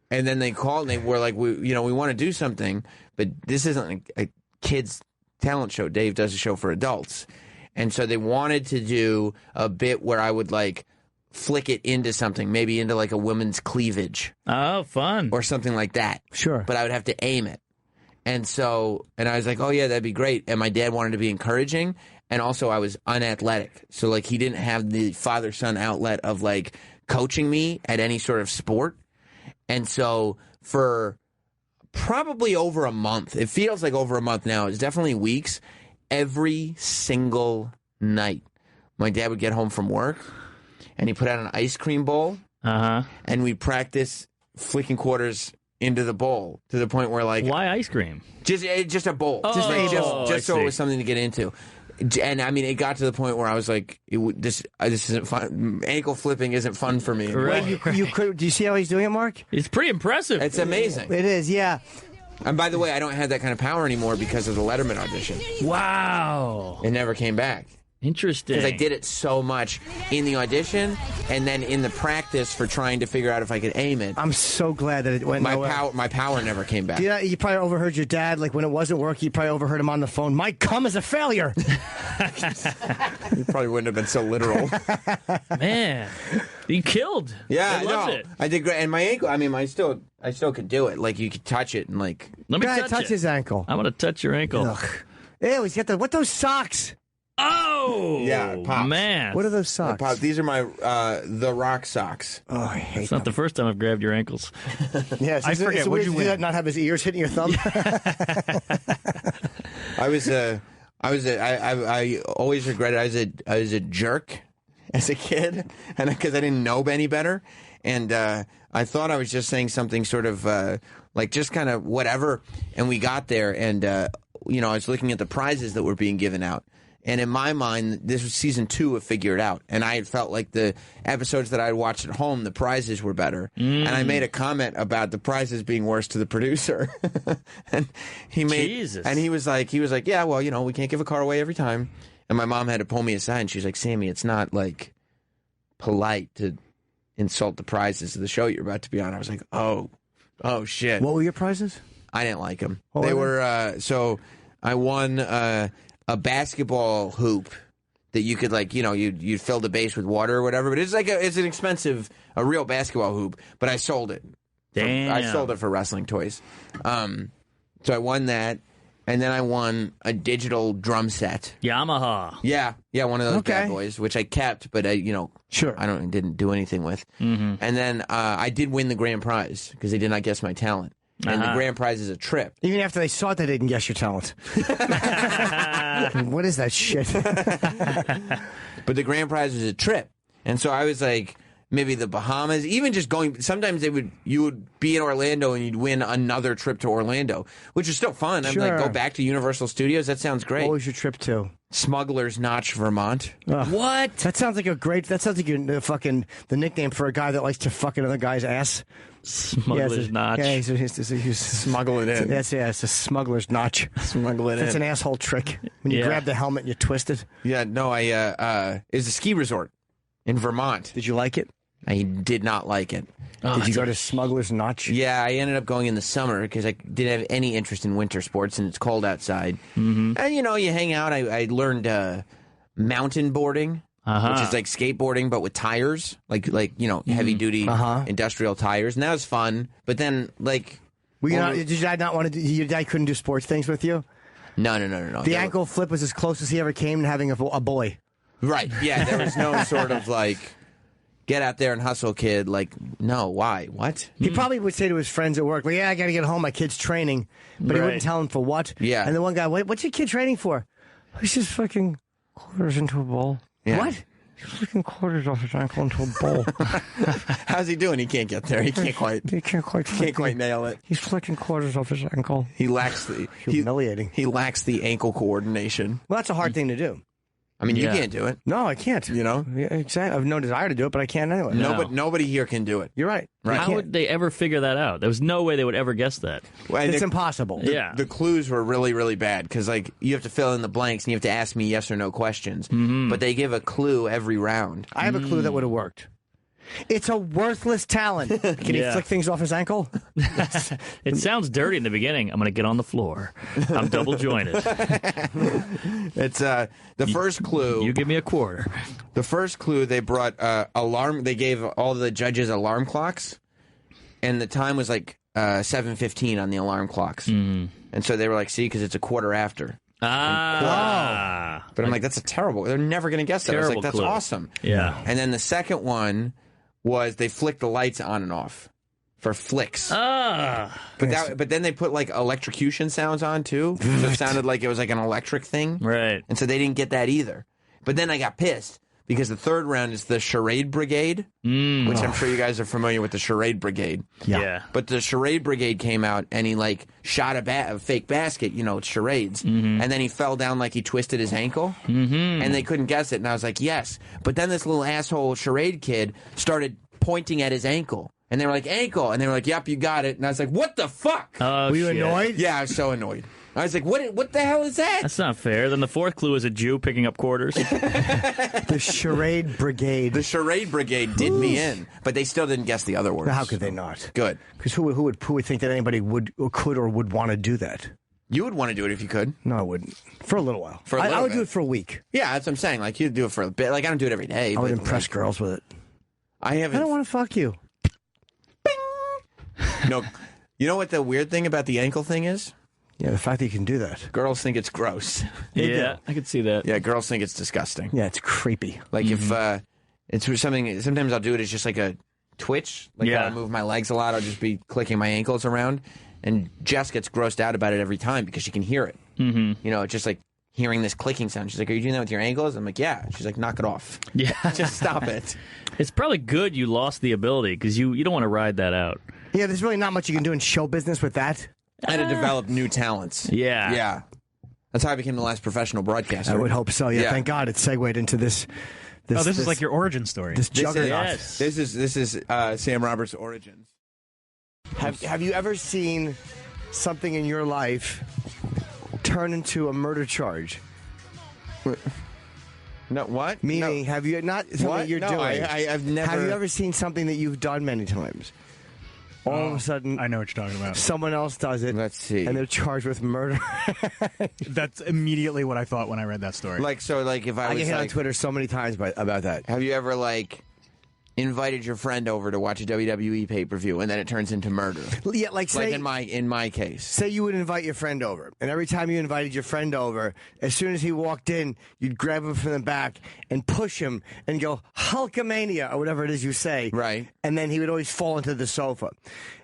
they called and they were like, we want to do something, but this isn't a kids' talent show. Dave does a show for adults. And so they wanted to do a bit where I would, like, flick it into something, maybe into, like, a woman's cleavage. Oh, fun. Or something like that. Sure. But I would have to aim it. And I was like, oh, yeah, that'd be great. And my dad wanted to be encouraging. And also I was unathletic. So, like, he didn't have the father-son outlet of, like, coaching me at any sort of sport. And so for probably over a month, it feels like over a month now, it's definitely weeks, every single night, my dad would get home from work and he put out an ice cream bowl. And we'd practice flicking quarters into the bowl to the point where, like, why ice cream? Just a bowl, just so it was something to get into. And I mean, it got to the point where I was like, "This isn't fun. Ankle flipping isn't fun for me." Right. You could. Do you see how he's doing it, Mark? It's pretty impressive. It's amazing. It is, yeah. And by the way, I don't have that kind of power anymore because of the Letterman audition. Wow. It never came back. Interesting. Because I did it so much in the audition and then in the practice for trying to figure out if I could aim it. I'm so glad that it went nowhere. My power never came back. Yeah, you probably overheard your dad, like, when it wasn't working, you probably overheard him on the phone. My cum is a failure. You probably wouldn't have been so literal. Man, you killed. Yeah, I loved it. I did great. And my ankle, I mean, I still could do it. Like, you could touch it and, like... Let me touch his ankle. I want to touch your ankle. Ugh. Ew, he's got what those socks? Oh! Yeah, Pops. Man. What are those socks? Pops, these are my The Rock socks. Oh, I hate It's not the first time I've grabbed your ankles. Yes, I forget. What'd you win? Not have his ears hitting your thumb? I always regret it. I was a jerk as a kid, and because I didn't know any better, and I thought I was just saying something sort of like just kind of whatever. And we got there, and I was looking at the prizes that were being given out. And in my mind, this was season 2 of Figure It Out. And I had felt like the episodes that I had watched at home, the prizes were better. And I made a comment about the prizes being worse to the producer. And he was like, yeah, well, we can't give a car away every time. And my mom had to pull me aside, and she's like, Sammy, it's not, like, polite to insult the prizes of the show you're about to be on. I was like, oh, shit. What were your prizes? I didn't like them. What They were were, so I won a basketball hoop that you could, like, you'd fill the base with water or whatever. But it's like it's an expensive, a real basketball hoop. But I sold it. Damn. I sold it for wrestling toys. So I won that. And then I won a digital drum set. Yamaha. Yeah, one of those bad boys, which I kept, but I didn't do anything with. Mm-hmm. And then I did win the grand prize because they did not guess my talent. And the grand prize is a trip. Even after they saw it, they didn't guess your talent. What is that shit? But the grand prize was a trip. And so I was like, maybe the Bahamas, even just going, sometimes you would be in Orlando and you'd win another trip to Orlando, which is still fun. I'm like, go back to Universal Studios. That sounds great. What was your trip to? Smuggler's Notch, Vermont. What? That sounds like the nickname for a guy that likes to fuck another guy's ass. Smuggler's Notch. Yeah, he's smuggle it in. It's a smuggler's notch. Smuggle it in. It's an asshole trick. When you grab the helmet and you twist it. Yeah, no, it was a ski resort in Vermont. Did you like it? I did not like it. Did you go to Smuggler's Notch? Yeah, I ended up going in the summer because I didn't have any interest in winter sports and it's cold outside. Mm-hmm. And, you hang out. I learned mountain boarding, which is like skateboarding but with tires, like heavy-duty industrial tires. And that was fun. But then, like... did your dad not want to your dad couldn't do sports things with you? No. The ankle flip was as close as he ever came to having a boy. Right, yeah. There was no sort of, like... Get out there and hustle, kid. Like, no, why? What? He probably would say to his friends at work, well, yeah, I got to get home. My kid's training. But he wouldn't tell him for what. Yeah. And the one guy, what's your kid training for? He's just fucking quarters into a bowl. Yeah. What? He's flicking quarters off his ankle into a bowl. How's he doing? He can't get there. He can't quite nail it. He's flicking quarters off his ankle. He lacks the humiliating. He lacks the ankle coordination. Well, that's a hard thing to do. I mean, you can't do it. No, I can't. You know? Yeah, exactly. I have no desire to do it, but I can't anyway. Nobody here can do it. You're right. How would they ever figure that out? There was no way they would ever guess that. Well, It's impossible. The clues were really, really bad because, like, you have to fill in the blanks and you have to ask me yes or no questions. But they give a clue every round. I have a clue that would have worked. It's a worthless talent. Can he flick things off his ankle? It sounds dirty in the beginning. I'm going to get on the floor. I'm double jointed. It's the first clue. You give me a quarter. The first clue, they brought alarm. They gave all the judges alarm clocks, and the time was like 7:15 on the alarm clocks. And so they were like, "See, because it's a quarter after." But I'm like, that's a terrible. They're never going to guess that. I was like, that's clue. awesome. Yeah. And then the second one was they flicked the lights on and off for flicks. But then they put like electrocution sounds on too. So it sounded like it was like an electric thing. Right. And so they didn't get that either. But then I got pissed because the third round is the Charade Brigade, which I'm sure you guys are familiar with the Charade Brigade. Yeah. But the Charade Brigade came out and he like shot a fake basket, you know, it's charades. And then he fell down like he twisted his ankle. And they couldn't guess it. And I was like, yes. But then this little asshole charade kid started pointing at his ankle. And they were like, ankle. And they were like, yep, you got it. And I was like, what the fuck? Were you annoyed? Yeah, I was so annoyed. I was like, what the hell is that? That's not fair. Then the fourth clue is a Jew picking up quarters. The Charade Brigade. The Charade Brigade did me in, but they still didn't guess the other words. Now, how could they not? Good. Because who would think that anybody would or could or would want to do that? You would want to do it if you could. No, I wouldn't. For a little while. I would do it for a week. Yeah, that's what I'm saying. Like, you'd do it for a bit. Like, I don't do it every day. I would but, impress like, girls with it. I haven't. I don't want to fuck you. No. You know what the weird thing about the ankle thing is? Yeah, the fact that you can do that. Girls think it's gross. Yeah, I could see that. Yeah, girls think it's disgusting. Yeah, it's creepy. Like if it's something, sometimes I'll do it as just like a twitch. Like I'll move my legs a lot. I'll just be clicking my ankles around. And Jess gets grossed out about it every time because she can hear it. You know, it's just like hearing this clicking sound. She's like, are you doing that with your ankles? I'm like, yeah. She's like, knock it off. Yeah. Just stop it. It's probably good you lost the ability because you don't want to ride that out. Yeah, there's really not much you can do in show business with that. I had to develop new talents. Yeah. Yeah. That's how I became the last professional broadcaster. I would hope so. Yeah, thank God it segued into this. This is like your origin story. This juggernaut. Yes. This is Sam Roberts' origins. Have you ever seen something in your life turn into a murder charge? No, what? Meaning, have you not something What? you're No, doing? I've never. Have you ever seen something that you've done many times? All of a sudden, I know what you're talking about. someone else does it. Let's see. And they're charged with murder. That's immediately what I thought when I read that story. Like, so, like, if I I was get hit on like, Twitter so many times about that. have you ever, like, invited your friend over to watch a WWE pay-per-view and then it turns into murder? Yeah, like say in my case. Say you would invite your friend over, and every time you invited your friend over, as soon as he walked in, you'd grab him from the back and push him and go Hulkamania or whatever it is you say. Right. And then he would always fall into the sofa.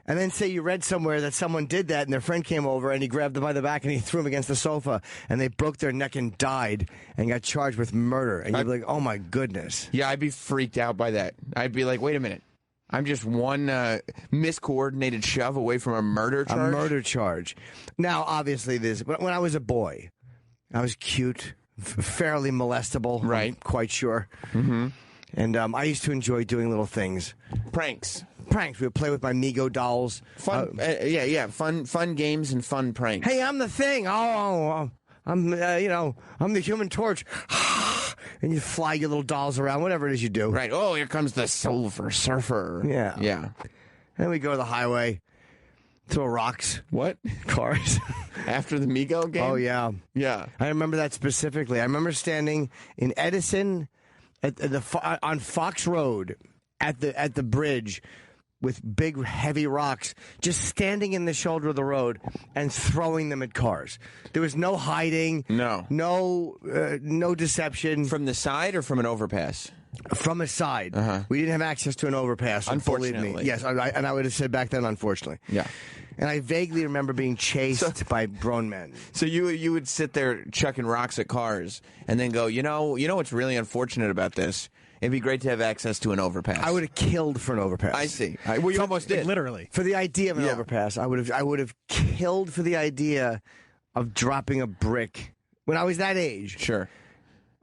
And then say you read somewhere that someone did that and their friend came over and he grabbed them by the back and he threw them against the sofa and they broke their neck and died and got charged with murder. And you'd be like, oh my goodness. Yeah, I'd be freaked out by that. I'd be like, wait a minute. I'm just one miscoordinated shove away from a murder charge? A murder charge. Now, obviously, when I was a boy, I was cute, fairly molestable. Right. I'm quite sure. Mm-hmm. And I used to enjoy doing little things. Pranks. We would play with my Mego dolls. Fun, fun games and fun pranks. Hey, I'm the thing. I'm the Human Torch. And you fly your little dolls around, whatever it is you do. Right. Oh, here comes the Silver Surfer. Yeah. Yeah. Then we go to the highway, throw rocks. What? Cars. After the Mego game? Oh, yeah. Yeah. I remember that specifically. I remember standing in Edison on Fox Road at the bridge with big, heavy rocks, just standing in the shoulder of the road and throwing them at cars. There was no hiding. No deception. From the side or from an overpass? From a side. Uh-huh. We didn't have access to an overpass. Unfortunately. Believe me. Yes, and I would have said back then, unfortunately. Yeah. And I vaguely remember being chased by grown men. So you would sit there chucking rocks at cars and then go, you know what's really unfortunate about this? It'd be great to have access to an overpass. I would have killed for an overpass. I see. Well, you almost did. Literally. For the idea of an overpass, I would have killed for the idea of dropping a brick when I was that age. Sure.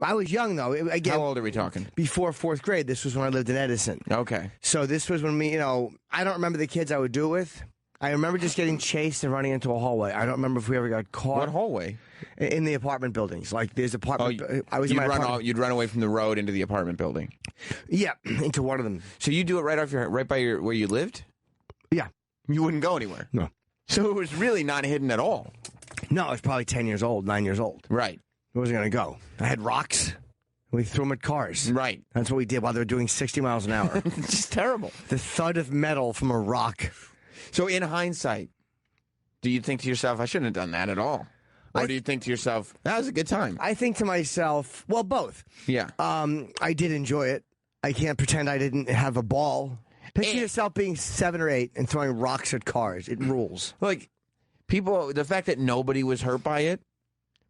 I was young, though. Again, how old are we talking? Before 4th grade. This was when I lived in Edison. Okay. So this was when I don't remember the kids I would do it with. I remember just getting chased and running into a hallway. I don't remember if we ever got caught. What hallway? In the apartment buildings. Like, there's apartment... I was in my apartment. You'd run away from the road into the apartment building. Yeah, into one of them. So you do it right by where you lived? Yeah. You wouldn't go anywhere? No. So it was really not hidden at all? No, I was probably 10 years old, 9 years old. Right. Where was I going to go? I had rocks. We threw them at cars. Right. That's what we did while they were doing 60 miles an hour. It's just terrible. The thud of metal from a rock. So in hindsight, do you think to yourself, I shouldn't have done that at all? Or do you think to yourself, that was a good time? I think to myself, well, both. Yeah. I did enjoy it. I can't pretend I didn't have a ball. Picture yourself being 7 or 8 and throwing rocks at cars. It rules. Like, people, the fact that nobody was hurt by it,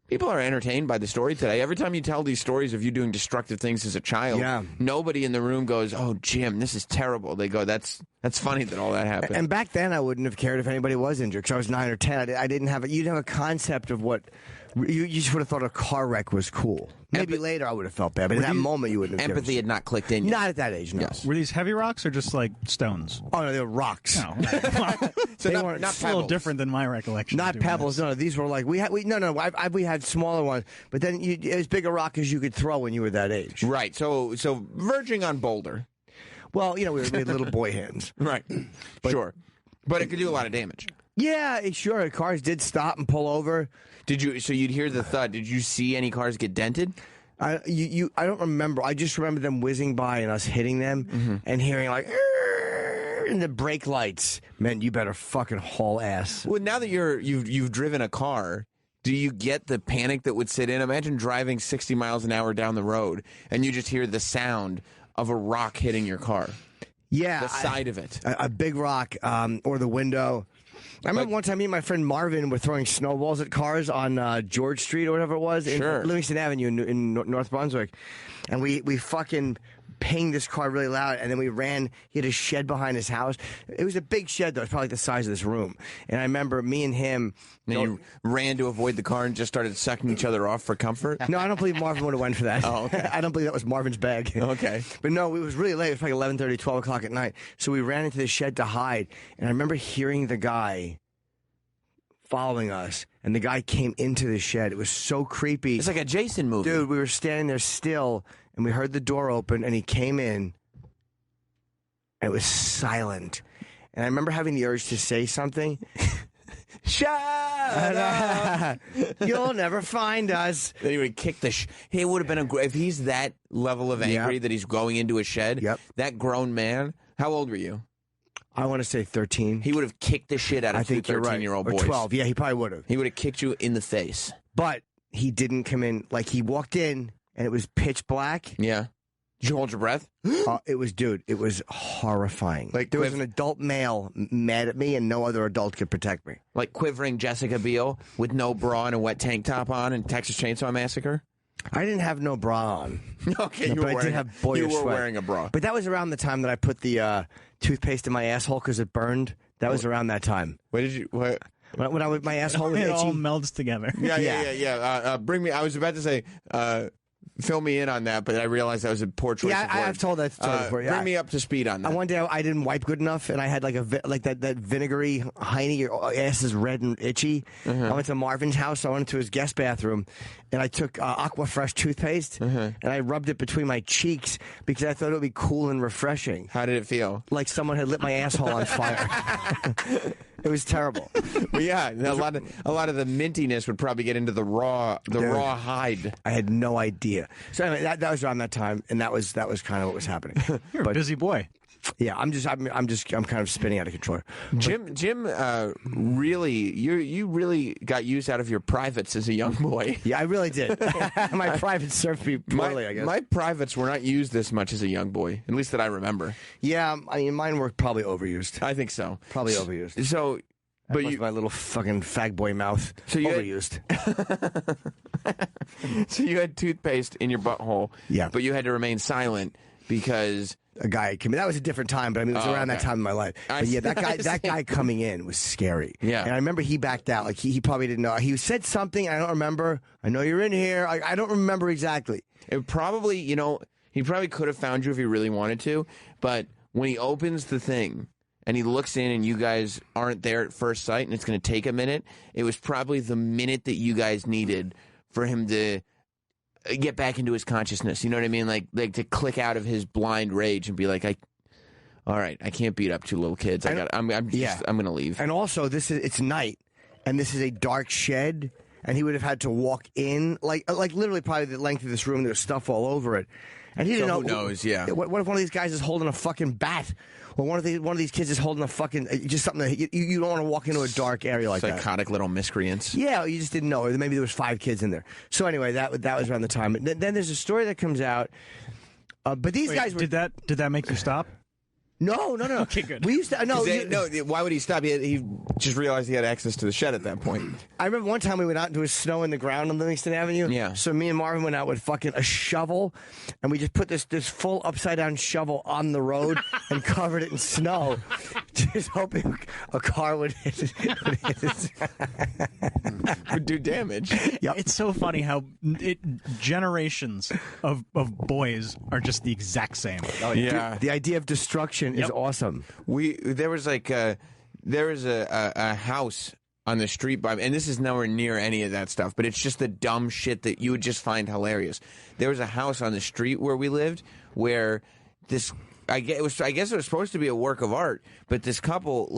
people are entertained by the story today. Every time you tell these stories of you doing destructive things as a child, nobody in the room goes, "Oh, Jim, this is terrible." They go, "That's funny that all that happened." And back then, I wouldn't have cared if anybody was injured because I was 9 or 10. I didn't have you didn't have a concept of what you just would have thought a car wreck was cool. Maybe later I would have felt bad, but in that moment you wouldn't have. Empathy had not clicked in yet. Not at that age, no. Yes. Were these heavy rocks or just like stones? Oh no, they were rocks. No, so they weren't not a little different than my recollection. Not pebbles. No, these were like we had smaller ones, but then as big a rock as you could throw when you were that age. Right. So verging on boulder. Well, we had little boy hands. Right. Sure. But it could do a lot of damage. Yeah, sure. Cars did stop and pull over. So you'd hear the thud. Did you see any cars get dented? I don't remember. I just remember them whizzing by and us hitting them and hearing like, and the brake lights meant you better fucking haul ass. Well, now that you've driven a car, do you get the panic that would sit in? Imagine driving 60 miles an hour down the road and you just hear the sound of a rock hitting your car. Yeah. The side of it. A big rock or the window. I remember one time me and my friend Marvin were throwing snowballs at cars on George Street or whatever it was in Livingston Avenue in North Brunswick. And we fucking pinged this car really loud, and then we ran. He had a shed behind his house. It was a big shed, though. It was probably the size of this room. And I remember me and him... And you ran to avoid the car and just started sucking each other off for comfort? No, I don't believe Marvin would have went for that. Oh, okay. I don't believe that was Marvin's bag. Okay. But no, it was really late. It was like 11:30, 12 o'clock at night. So we ran into the shed to hide. And I remember hearing the guy following us, and the guy came into the shed. It was so creepy. It's like a Jason movie. Dude, we were standing there still, and we heard the door open, and he came in, and it was silent. And I remember having the urge to say something. Shut up! You'll never find us. Then he would kick the Hey, it would have been if he's that level of angry that he's going into a shed, that grown man, how old were you? I want to say 13. He would have kicked the shit out of two 13-year-old boys. Or 12. Yeah, he probably would have. He would have kicked you in the face. But he didn't come in. Like, he walked in, and it was pitch black. Yeah. Did you hold your breath? It was horrifying. Like, there was an adult male mad at me, and no other adult could protect me. Like quivering Jessica Biel with no bra and a wet tank top on in Texas Chainsaw Massacre? I didn't have no bra on. Okay, no, but I did have boyish you were sweat. wearing a bra. But that was around the time that I put the toothpaste in my asshole because it burned. That was around that time. What did you... What? When I was, my asshole was it itchy. all melds together. Yeah. Bring me... I was about to say... fill me in on that, but I realized that was a poor choice of words. I've told that story before. Yeah. Bring me up to speed on that. One day I didn't wipe good enough, and I had like that vinegary hiney. Your ass is red and itchy. I went to Marvin's house. I went into his guest bathroom, and I took Aqua Fresh toothpaste, and I rubbed it between my cheeks because I thought it would be cool and refreshing. How did it feel? Like someone had lit my asshole on fire. It was terrible. Well, yeah, a lot of the mintiness would probably get into the raw hide. I had no idea. So anyway, that was around that time, and that was kind of what was happening. You're a busy boy. Yeah, I'm kind of spinning out of control. Jim, really, you really got used out of your privates as a young boy. Yeah, I really did. My privates served me poorly, I guess. My privates were not used this much as a young boy, at least that I remember. Yeah, I mean, mine were probably overused. I think so. Probably overused. So, But my little fucking fag boy mouth. So you overused. So you had toothpaste in your butthole. Yeah. But you had to remain silent because a guy came in. That was a different time, but I mean, it was around that time in my life. But yeah, that guy coming in was scary. Yeah. And I remember he backed out. Like, he probably didn't know. He said something. I don't remember. I know you're in here. I don't remember exactly. It probably, he probably could have found you if he really wanted to. But when he opens the thing and he looks in and you guys aren't there at first sight and it's going to take a minute, it was probably the minute that you guys needed for him to get back into his consciousness. You know what I mean? Like to click out of his blind rage and be like, all right, I can't beat up two little kids. I'm going to leave. And also, it's night, and this is a dark shed, and he would have had to walk in, like literally probably the length of this room. There's stuff all over it. And he didn't know. Who knows? Yeah. What if one of these guys is holding a fucking bat, or one of these kids is holding a fucking just something that you don't want to walk into a dark area like that. Psychotic little miscreants. Yeah, you just didn't know. Or maybe there was 5 kids in there. So anyway, that was around the time. Then there's a story that comes out. But these guys were. Did that make you stop? No. Okay, good. We used to No. Why would he stop? He just realized he had access to the shed at that point. I remember one time we went out and there was snow in the ground on Livingston Avenue. Yeah. So me and Marvin went out with fucking a shovel, and we just put this full upside down shovel on the road and covered it in snow, just hoping a car would hit it. Would do damage. Yep. It's so funny how generations of boys are just the exact same. Oh yeah. Dude, the idea of destruction is awesome. There was a house on the street by, and this is nowhere near any of that stuff, but it's just the dumb shit that you would just find hilarious. There was a house on the street where we lived where I guess it was supposed to be a work of art, but this couple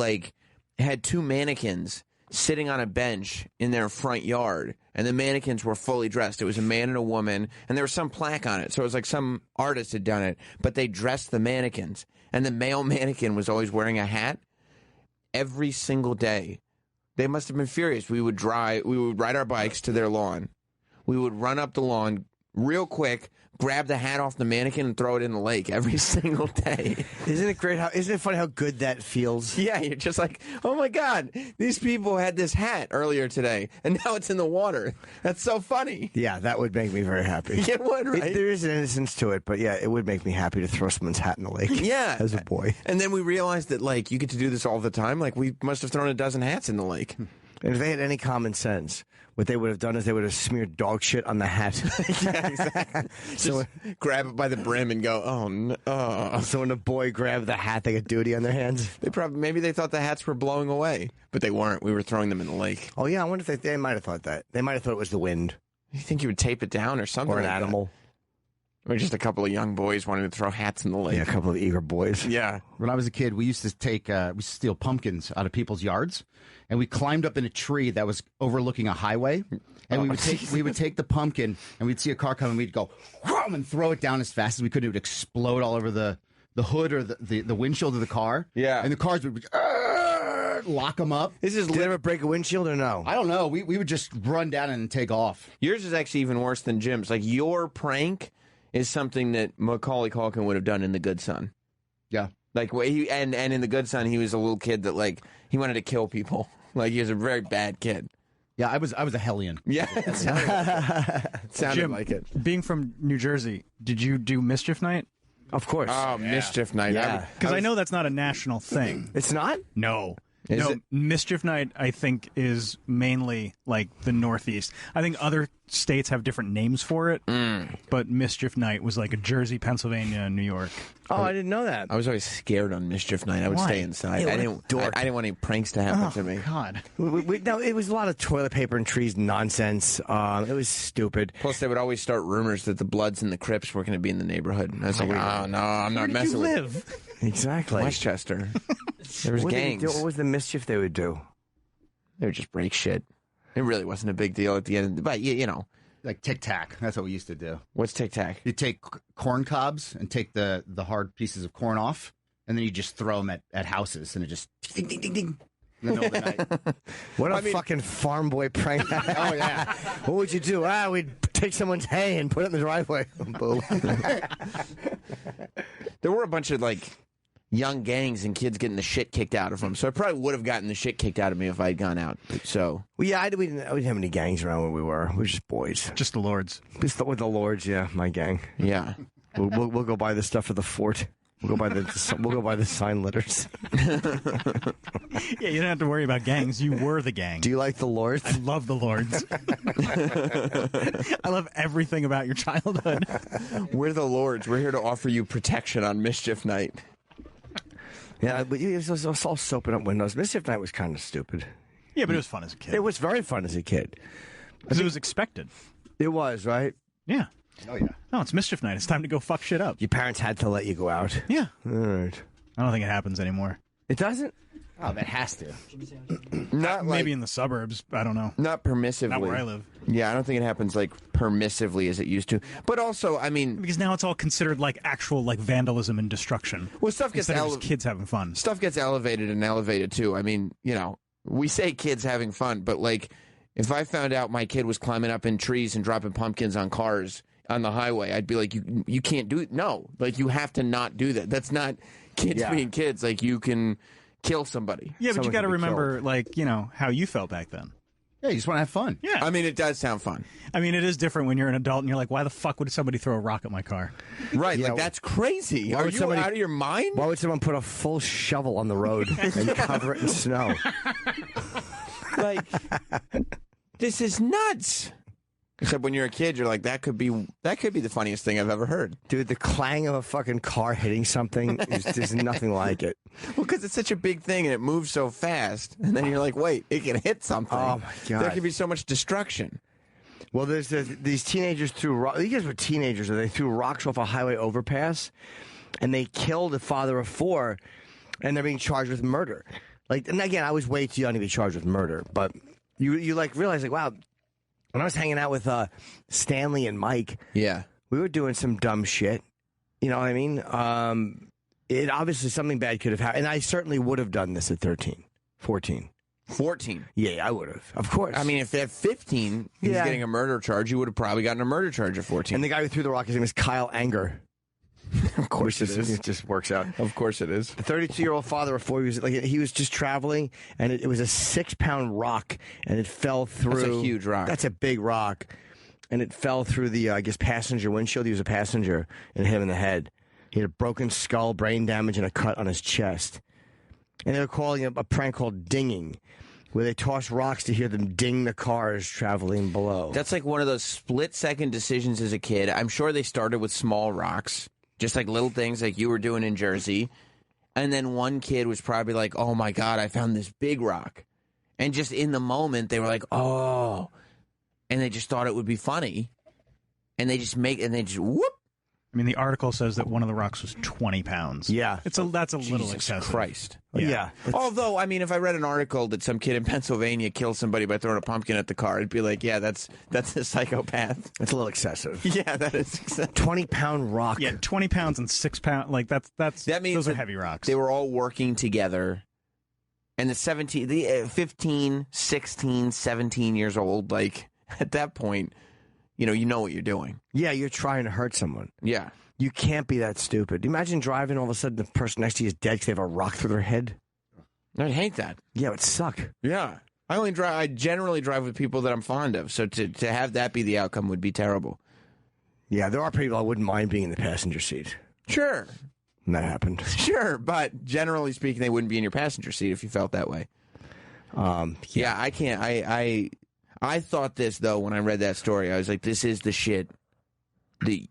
had 2 mannequins sitting on a bench in their front yard, and the mannequins were fully dressed. It was a man and a woman, and there was some plaque on it, so it was like some artist had done it, but they dressed the mannequins, and the male mannequin was always wearing a hat every single day. They must have been furious. We would ride our bikes to their lawn. We would run up the lawn real quick, grab the hat off the mannequin and throw it in the lake every single day. Isn't it funny how good that feels? Yeah, you're just like, oh my God, these people had this hat earlier today, and now it's in the water. That's so funny. Yeah, that would make me very happy. It would, right? There is an innocence to it, but yeah, it would make me happy to throw someone's hat in the lake. Yeah. As a boy. And then we realized that, you get to do this all the time. We must have thrown a dozen hats in the lake. And if they had any common sense, what they would have done is they would have smeared dog shit on the hat. Yeah, exactly. Just grab it by the brim and go, oh no. So when the boy grabbed the hat, they got duty on their hands. Maybe they thought the hats were blowing away, but they weren't. We were throwing them in the lake. Oh yeah, I wonder if they might have thought that. They might have thought it was the wind. You think you would tape it down or something? Or an like animal. That? Or just a couple of young boys wanting to throw hats in the lake. Yeah, a couple of eager boys. Yeah. When I was a kid, we used to steal pumpkins out of people's yards, and we climbed up in a tree that was overlooking a highway, and we would take the pumpkin, and we'd see a car coming, and we'd go, wham, and throw it down as fast as we could. It would explode all over the hood or the windshield of the car. Yeah. And the cars would lock them up. Did they ever break a windshield or no? I don't know. We would just run down and take off. Yours is actually even worse than Jim's. Your prank is something that Macaulay Culkin would have done in The Good Son. Yeah. And in The Good Son, he was a little kid that, he wanted to kill people. He was a very bad kid. Yeah, I was a hellion. Yeah, it sounded Jim, like it. Being from New Jersey, did you do Mischief Night? Of course. Oh, yeah. Mischief Night. Yeah. Because I know that's not a national thing. It's not? No. Is it? Mischief Night, I think, is mainly the Northeast. I think other states have different names for it, but Mischief Night was a Jersey, Pennsylvania, New York. Oh, I didn't know that. I was always scared on Mischief Night. I would Why? stay inside. Yeah, I didn't want any pranks to happen to me. God. No, it was a lot of toilet paper and trees nonsense. It was stupid. Plus, they would always start rumors that the Bloods and the Crips were going to be in the neighborhood. And I was like, oh, no, I'm not messing with live? Exactly. Westchester. There was gangs. What was the mischief they would do? They would just break shit. It really wasn't a big deal at the end. But, you know. Like tic-tac. That's what we used to do. What's tic-tac? You take corn cobs and take the hard pieces of corn off, and then you just throw them at houses, and it just ding, ding, ding, ding. In the middle of the night. What a fucking farm boy prank. Oh, yeah. What would you do? We'd take someone's hay and put it in the driveway. Boom. There were a bunch of, young gangs and kids getting the shit kicked out of them. So I probably would have gotten the shit kicked out of me if I had gone out. So Well, yeah, we didn't have any gangs around where we were. We were just boys. Just the Lords. Just with the Lords, yeah, my gang. Yeah. We'll go buy the stuff for the fort. We'll go buy the sign letters. Yeah, you don't have to worry about gangs. You were the gang. Do you like the Lords? I love the Lords. I love everything about your childhood. We're the Lords. We're here to offer you protection on Mischief Night. Yeah, but it was all soaping up windows. Mischief Night was kind of stupid. Yeah, but it was fun as a kid. It was very fun as a kid. Because it was expected. It was, right? Yeah. Oh, yeah. No, it's Mischief Night. It's time to go fuck shit up. Your parents had to let you go out. Yeah. All right. I don't think it happens anymore. It doesn't? Oh, that has to. Not maybe in the suburbs. I don't know. Not permissively. Not where I live. Yeah, I don't think it happens like permissively as it used to. But also, I mean, because now it's all considered like actual like vandalism and destruction. Well, stuff gets instead of just kids having fun. Stuff gets elevated and elevated too. I mean, you know, we say kids having fun, but like, if I found out my kid was climbing up in trees and dropping pumpkins on cars on the highway, I'd be like, you can't do it. No, like you have to not do that. That's not kids being kids. Like you can kill somebody. Yeah, but Someone you got to can be remember, killed. like, you know, how you felt back then. Yeah, you just want to have fun. Yeah. I mean, it does sound fun. I mean, it is different when you're an adult and you're like, why the fuck would somebody throw a rock at my car? Right, like that's crazy. Why Are would you somebody- out of your mind? Why would someone put a full shovel on the road and cover it in snow? Like, this is nuts. Except when you're a kid, you're like, that could be the funniest thing I've ever heard. Dude, the clang of a fucking car hitting something is there's nothing like it. Well, because it's such a big thing and it moves so fast, and then you're like, wait, it can hit something. Oh, my God. There can be so much destruction. Well, there's these teenagers these guys were teenagers, and they threw rocks off a highway overpass, and they killed a father of 4, and they're being charged with murder. Like, and again, I was way too young to be charged with murder, but you like realize like, wow, when I was hanging out with Stanley and Mike, yeah, we were doing some dumb shit. You know what I mean? It obviously something bad could have happened, and I certainly would have done this at 13, 14. 14. Yeah, I would have. Of course. I mean, if at 15 he's Yeah. getting a murder charge, you would have probably gotten a murder charge at 14. And the guy who threw the rock, his name is Kyle Anger. Of course it is. It just works out. Of course it is. The 32-year-old father of 4, he was just traveling, and it was a 6-pound rock, and it fell through. That's a huge rock. That's a big rock, and it fell through the passenger windshield. He was a passenger, and hit him in the head. He had a broken skull, brain damage, and a cut on his chest. And they were calling it a prank called dinging, where they toss rocks to hear them ding the cars traveling below. That's like one of those split-second decisions as a kid. I'm sure they started with small rocks, just like little things like you were doing in Jersey. And then one kid was probably like, oh, my God, I found this big rock. And just in the moment, they were like, oh. And they just thought it would be funny. And they just whoop. I mean, the article says that one of the rocks was 20 pounds. Yeah. That's a little Jesus excessive. Christ. Yeah. Although, I mean, if I read an article that some kid in Pennsylvania killed somebody by throwing a pumpkin at the car, I'd be like, yeah, that's a psychopath. It's a little excessive. Yeah, that is excessive. 20-pound rock. Yeah, 20 pounds and 6 pounds. Like, that means those are that heavy rocks. They were all working together. And the 15, 16, 17 years old, like, at that point, you know what you're doing. Yeah, you're trying to hurt someone. Yeah. You can't be that stupid. Imagine driving, all of a sudden the person next to you is dead because they have a rock through their head. I'd hate that. Yeah, it would suck. Yeah. I generally drive with people that I'm fond of, so to have that be the outcome would be terrible. Yeah, there are people I wouldn't mind being in the passenger seat. Sure. And that happened. Sure, but generally speaking, they wouldn't be in your passenger seat if you felt that way. Yeah, I can't. I thought this, though, when I read that story. I was like, this is the shit that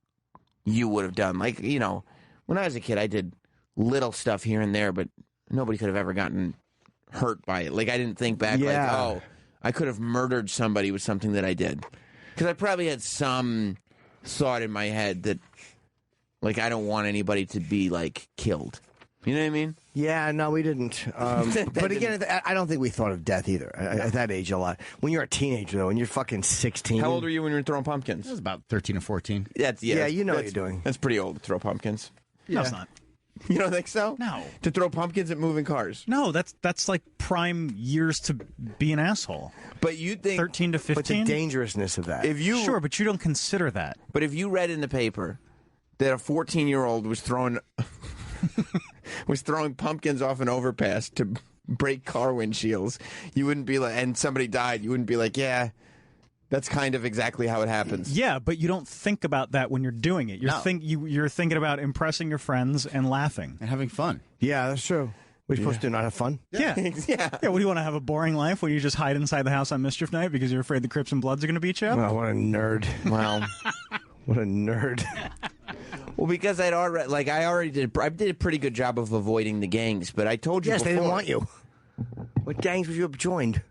you would have done. Like, when I was a kid, I did little stuff here and there, but nobody could have ever gotten hurt by it. Like, I didn't think back, like, oh, I could have murdered somebody with something that I did. Because I probably had some thought in my head that, like, I don't want anybody to be, like, killed. You know what I mean? Yeah, no, we didn't. But again, I don't think we thought of death either at that age a lot. When you're a teenager, though, when you're fucking 16. How old were you when you were throwing pumpkins? I was about 13 or 14. Yeah, you know what you're doing. That's pretty old to throw pumpkins. No, it's not. You don't think so? No. To throw pumpkins at moving cars? No, that's like prime years to be an asshole. But you think 13 to 15? But the dangerousness of that. Sure, but you don't consider that. But if you read in the paper that a 14-year-old was throwing was throwing pumpkins off an overpass to break car windshields, you wouldn't be like, and somebody died, you wouldn't be like, yeah, that's kind of exactly how it happens. Yeah, but you don't think about that when you're doing it. You're thinking about impressing your friends and laughing. And having fun. Yeah, that's true. We're supposed to not have fun? Yeah. Yeah. What do you want to have, a boring life when you just hide inside the house on Mischief Night because you're afraid the Crips and Bloods are going to beat you up? Oh, what a nerd. Wow. What a nerd. Well, because I did a pretty good job of avoiding the gangs, but I told you Yes, before. they didn't want you. What gangs would you have joined?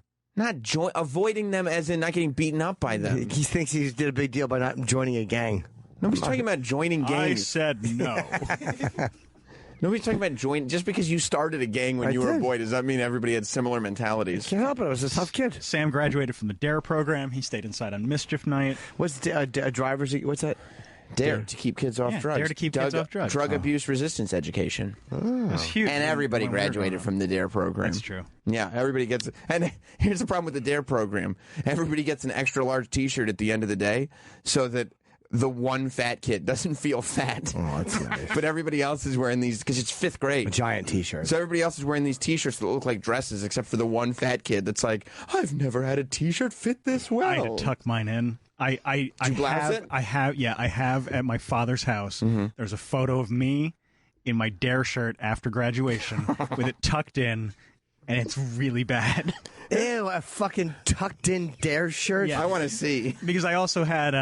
Avoiding them as in not getting beaten up by them. He thinks he did a big deal by not joining a gang. Nobody's talking about joining gangs. I said no. Nobody's talking about joining. Just because you started a gang when you were a boy, does that mean everybody had similar mentalities? Can't help it. I was a tough kid. Sam graduated from the DARE program. He stayed inside on Mischief Night. What's driver's? What's that? DARE to keep kids off drugs. DARE to keep kids off drugs. Drug abuse resistance education. That's huge. And everybody graduated from the DARE program. That's true. Yeah, everybody gets. And here's the problem with the DARE program: everybody gets an extra large T-shirt at the end of the day, so that the one fat kid doesn't feel fat. Oh, that's nice. But everybody else is wearing these because it's 5th grade. A giant T-shirt. So everybody else is wearing these T-shirts that look like dresses, except for the one fat kid that's like, I've never had a T-shirt fit this well. I had to tuck mine in. I have at my father's house. Mm-hmm. There's a photo of me in my DARE shirt after graduation with it tucked in, and it's really bad. Ew, a fucking tucked in DARE shirt. Yeah. I want to see. Because I also had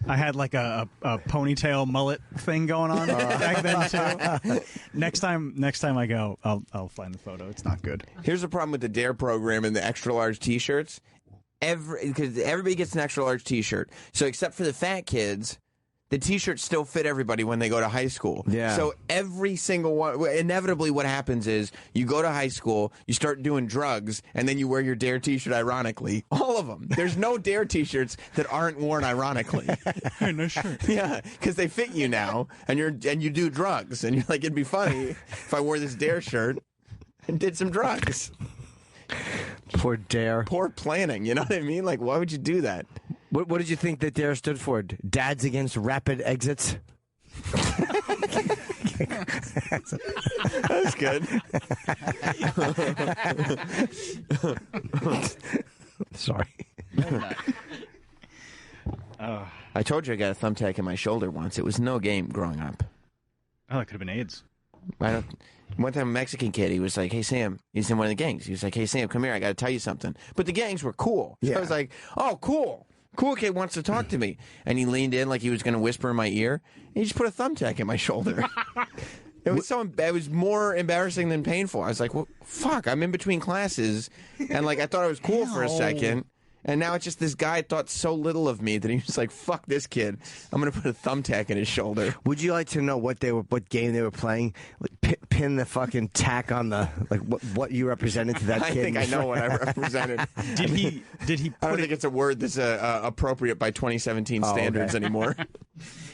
like a ponytail mullet thing going on back then too. Next time I go, I'll find the photo. It's not good. Here's the problem with the DARE program and the extra large T-shirts. Because everybody gets an extra large T-shirt. So except for the fat kids, the T-shirts still fit everybody when they go to high school. Yeah. So every single one, inevitably what happens is you go to high school, you start doing drugs, and then you wear your DARE T-shirt ironically. All of them. There's no DARE T-shirts that aren't worn ironically. No shirt. Yeah, because they fit you now, and you do drugs, and you're like, it'd be funny if I wore this DARE shirt and did some drugs. Poor DARE. Poor planning, you know what I mean? Like, why would you do that? What did you think that DARE stood for? Dads Against Rapid Exits? That's good. Sorry. I told you I got a thumbtack in my shoulder once. It was no game growing up. Oh, that could have been AIDS. One time a Mexican kid, he was like, hey, Sam, he's in one of the gangs. He was like, hey, Sam, come here. I got to tell you something. But the gangs were cool. So I was like, oh, cool. Cool kid wants to talk to me. And he leaned in like he was going to whisper in my ear. And he just put a thumbtack in my shoulder. It was more embarrassing than painful. I was like, well, fuck, I'm in between classes. And like, I thought I was cool for a second. And now it's just this guy thought so little of me that he was like, fuck this kid. I'm going to put a thumbtack in his shoulder. Would you like to know what game they were playing? Pin the fucking tack on the, like, what you represented to that kid? I think I know what I represented. Did he I don't think it's a word that's appropriate by 2017 standards anymore.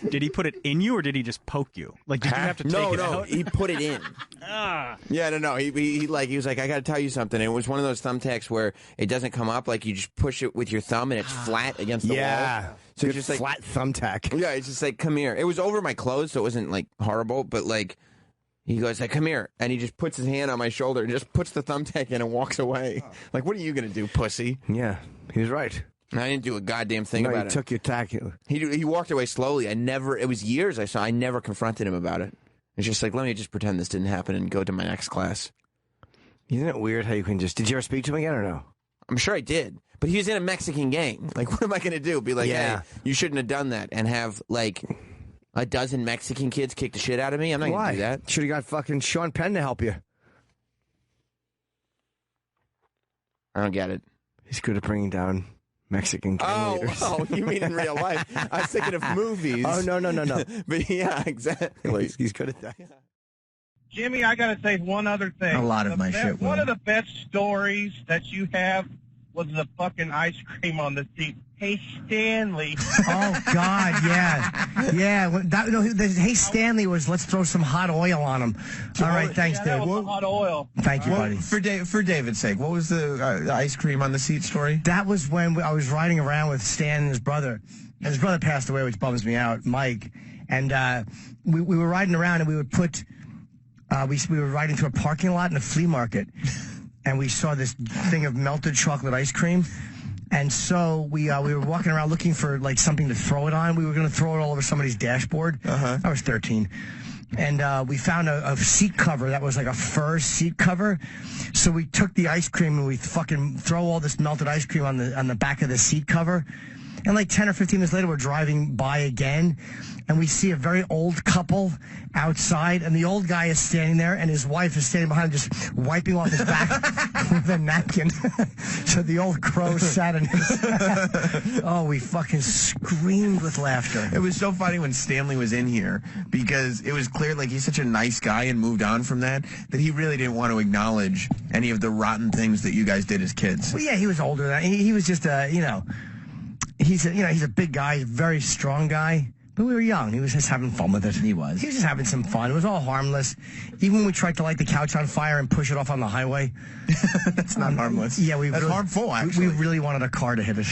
Did he put it in you, or did he just poke you? Like, did you have to take it out? No, he put it in. Yeah, no. He was like, I got to tell you something. And it was one of those thumbtacks where it doesn't come up. Like, you just push it with your thumb, and it's flat against the wall. So it's just like flat thumbtack. Yeah, it's just like, come here. It was over my clothes, so it wasn't like horrible, but like, he goes like, come here, and he just puts his hand on my shoulder and just puts the thumbtack in and walks away. Like, what are you gonna do, pussy? Yeah, he was right. I didn't do a goddamn thing about it. He took your tack. He walked away slowly. It was years I never confronted him about it. It's just like, let me just pretend this didn't happen and go to my next class. Isn't it weird how you can just... Did you ever speak to him again or no? I'm sure I did. But he was in a Mexican gang. Like, what am I going to do? Be like, hey, you shouldn't have done that. And have, like, a dozen Mexican kids kick the shit out of me? I'm not going to do that. Should have got fucking Sean Penn to help you. I don't get it. He's good at bringing down Mexican gang leaders. Oh, you mean in real life? I was thinking of movies. Oh, no. But yeah, exactly. He's good at that. Jimmy, I got to say one other thing. A lot of my shit. One of the best stories that you have was the fucking ice cream on the seat. Hey, Stanley. Oh, God, yeah. Yeah. Hey, Stanley was, let's throw some hot oil on him. All right, thanks, yeah, Dave. that was hot oil. Thank you, buddy. For David's sake, what was the ice cream on the seat story? That was when I was riding around with Stan and his brother. And his brother passed away, which bums me out, Mike. And we were riding around, and we would put we were riding through a parking lot in a flea market, and we saw this thing of melted chocolate ice cream. And so we were walking around looking for like something to throw it on. We were going to throw it all over somebody's dashboard. I was 13. And we found a seat cover that was like a fur seat cover. So we took the ice cream and we fucking throw all this melted ice cream on the back of the seat cover. And like 10 or 15 minutes later, we're driving by again, and we see a very old couple outside, and the old guy is standing there, and his wife is standing behind him just wiping off his back with a napkin. So the old crow sat in his... Oh, we fucking screamed with laughter. It was so funny when Stanley was in here, because it was clear, like, he's such a nice guy and moved on from that he really didn't want to acknowledge any of the rotten things that you guys did as kids. Well, yeah, he was older than that. He was just he's a big guy, very strong guy. But we were young. He was just having fun with it. He was just having some fun. It was all harmless. Even when we tried to light the couch on fire and push it off on the highway. That's not harmless. Yeah, That's harmful, actually. We really wanted a car to hit it.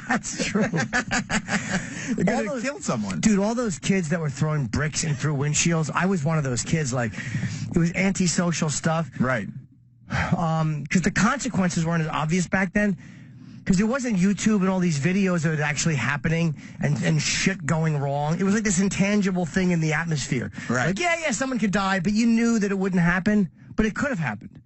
That's true. It could have killed someone. Dude, all those kids that were throwing bricks in through windshields, I was one of those kids. Like, it was antisocial stuff. Right. Because the consequences weren't as obvious back then. Because there wasn't YouTube and all these videos that were actually happening and shit going wrong. It was like this intangible thing in the atmosphere. Right. Like, yeah, someone could die, but you knew that it wouldn't happen, but it could have happened.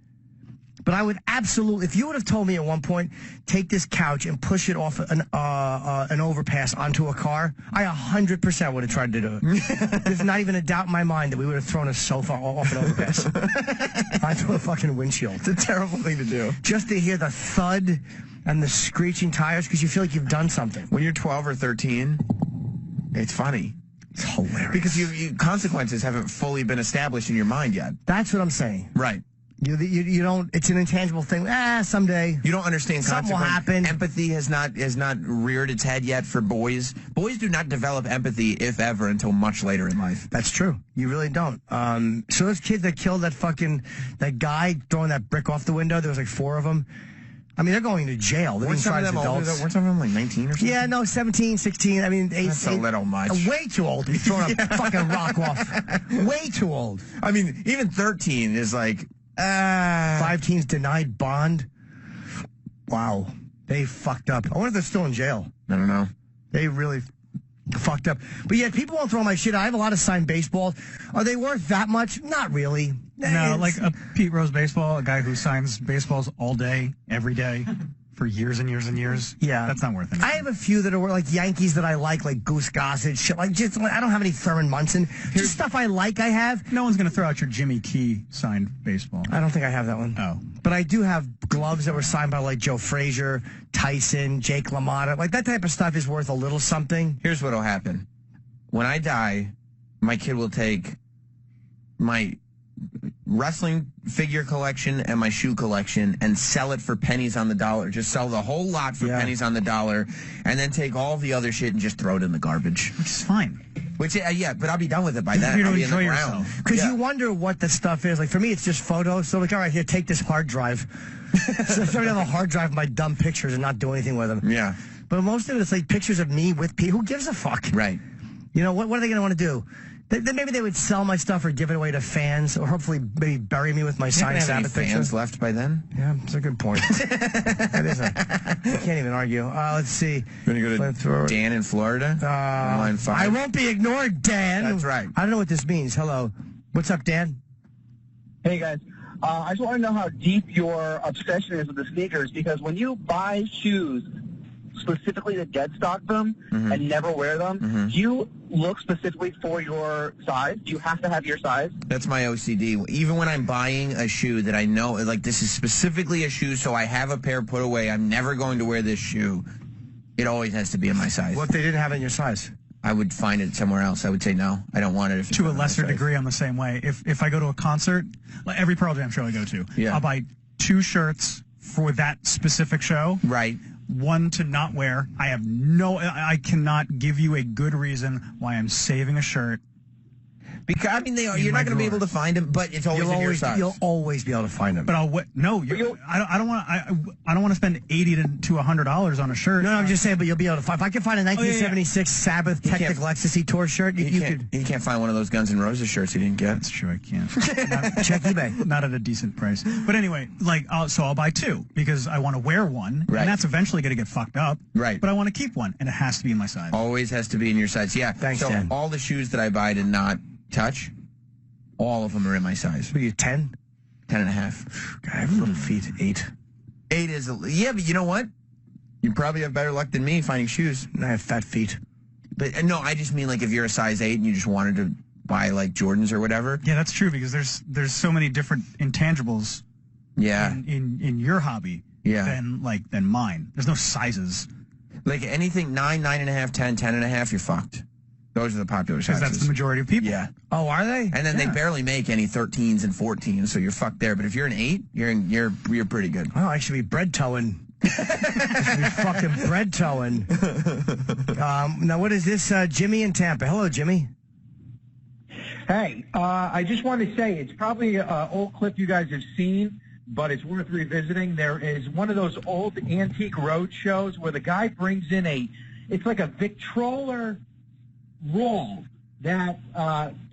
But I would absolutely, if you would have told me at one point, take this couch and push it off an overpass onto a car, I 100% would have tried to do it. There's not even a doubt in my mind that we would have thrown a sofa off an overpass onto a fucking windshield. It's a terrible thing to do. Just to hear the thud and the screeching tires because you feel like you've done something. When you're 12 or 13, it's funny. It's hilarious. Because you consequences haven't fully been established in your mind yet. That's what I'm saying. Right. You don't. It's an intangible thing. Someday you don't understand. Something will happen. Empathy has not reared its head yet for boys. Boys do not develop empathy, if ever, until much later in life. That's true. You really don't. So those kids that killed that guy throwing that brick off the window, there was like 4 of them. I mean, they're going to jail. They're being tried as adults. Weren't some of them like 19 or something? Yeah, no, 17, 16. I mean, that's a little much. Way too old to be throwing a fucking rock off. Way too old. I mean, even 13 is like... 5 teens denied bond. Wow. They fucked up. I wonder if they're still in jail. I don't know. They really fucked up. But yeah, people won't throw my shit. I have a lot of signed baseballs. Are they worth that much? Not really. No, like a Pete Rose baseball, a guy who signs baseballs all day, every day, for years and years and years. Yeah. That's not worth it. I have a few that are like Yankees that I like Goose Gossage, shit. Like, just, I don't have any Thurman Munson. Just stuff I like, I have. No one's going to throw out your Jimmy Key signed baseball. I don't think I have that one. Oh. But I do have gloves that were signed by like Joe Frazier, Tyson, Jake LaMotta. Like, that type of stuff is worth a little something. Here's what'll happen. When I die, my kid will take my wrestling figure collection and my shoe collection and sell it for pennies on the dollar. Just sell the whole lot for pennies on the dollar, and then take all the other shit and just throw it in the garbage. Which is fine. Which, yeah, but I'll be done with it by then. You I'll don't be enjoy in the ground. yourself. Because you wonder what the stuff is. Like, for me, it's just photos. So, like, all right, here, take this hard drive. So I have a hard drive of my dumb pictures and not do anything with them. Yeah. But most of it is like pictures of me with people. Who gives a fuck? Right. You know, what are they going to want to do? Maybe they would sell my stuff or give it away to fans, or hopefully maybe bury me with my signed Sabbath picture. Fans left by then? Yeah, that's a good point. I can't even argue. Let's see. You want to go to Dan in Florida? Line 5. I won't be ignored, Dan. That's right. I don't know what this means. Hello. What's up, Dan? Hey, guys. I just want to know how deep your obsession is with the sneakers, because when you buy shoes specifically to dead stock them and never wear them, do you look specifically for your size? Do you have to have your size? That's my OCD. Even when I'm buying a shoe that I know, like, this is specifically a shoe, so I have a pair put away, I'm never going to wear this shoe, it always has to be in my size. What if they didn't have it in your size? I would find it somewhere else. I would say no. I don't want it. If to a lesser degree, I'm the same way. If I go to a concert, like every Pearl Jam show I go to, I'll buy 2 shirts for that specific show. Right. One to not wear. I cannot give you a good reason why I'm saving a shirt Because I mean, you're not going to be able to find them, but it's always in your size. You'll always be able to find them. But I don't want to spend $80 to $100 on a shirt. No, I'm just saying. But you'll be able to find. If I can find a 1976 Sabbath Technical Ecstasy Tour shirt, you can't find one of those Guns N' Roses shirts you didn't get. That's true. I can't. Check eBay. Not at a decent price. But anyway, so I'll buy two because I want to wear one, and that's eventually going to get fucked up. Right. But I want to keep one, and it has to be in my size. Always has to be in your size. Yeah. Thanks, so Dan. all the shoes that I buy to not touch, all of them are in my size. What are you, 10? 10 and a half. God, I have little feet. 8. 8 is but you know what? You probably have better luck than me finding shoes. I have fat feet. But no, I just mean like if you're a size 8 and you just wanted to buy like Jordans or whatever. Yeah, that's true because there's so many different intangibles. Yeah. In your hobby. Yeah. Than mine. There's no sizes. Like anything 9, 9.5, 10, 10.5, you're fucked. Those are the popular sizes. Because that's the majority of people. Yeah. Oh, are they? And then they barely make any 13s and 14s, so you're fucked there. But if you're an 8, you're pretty good. Oh, I should be bread towing. I should be fucking bread towing. Now, what is this? Jimmy in Tampa. Hello, Jimmy. Hey, I just want to say it's probably an old clip you guys have seen, but it's worth revisiting. There is one of those old antique road shows where the guy brings in it's like a Victrola roll that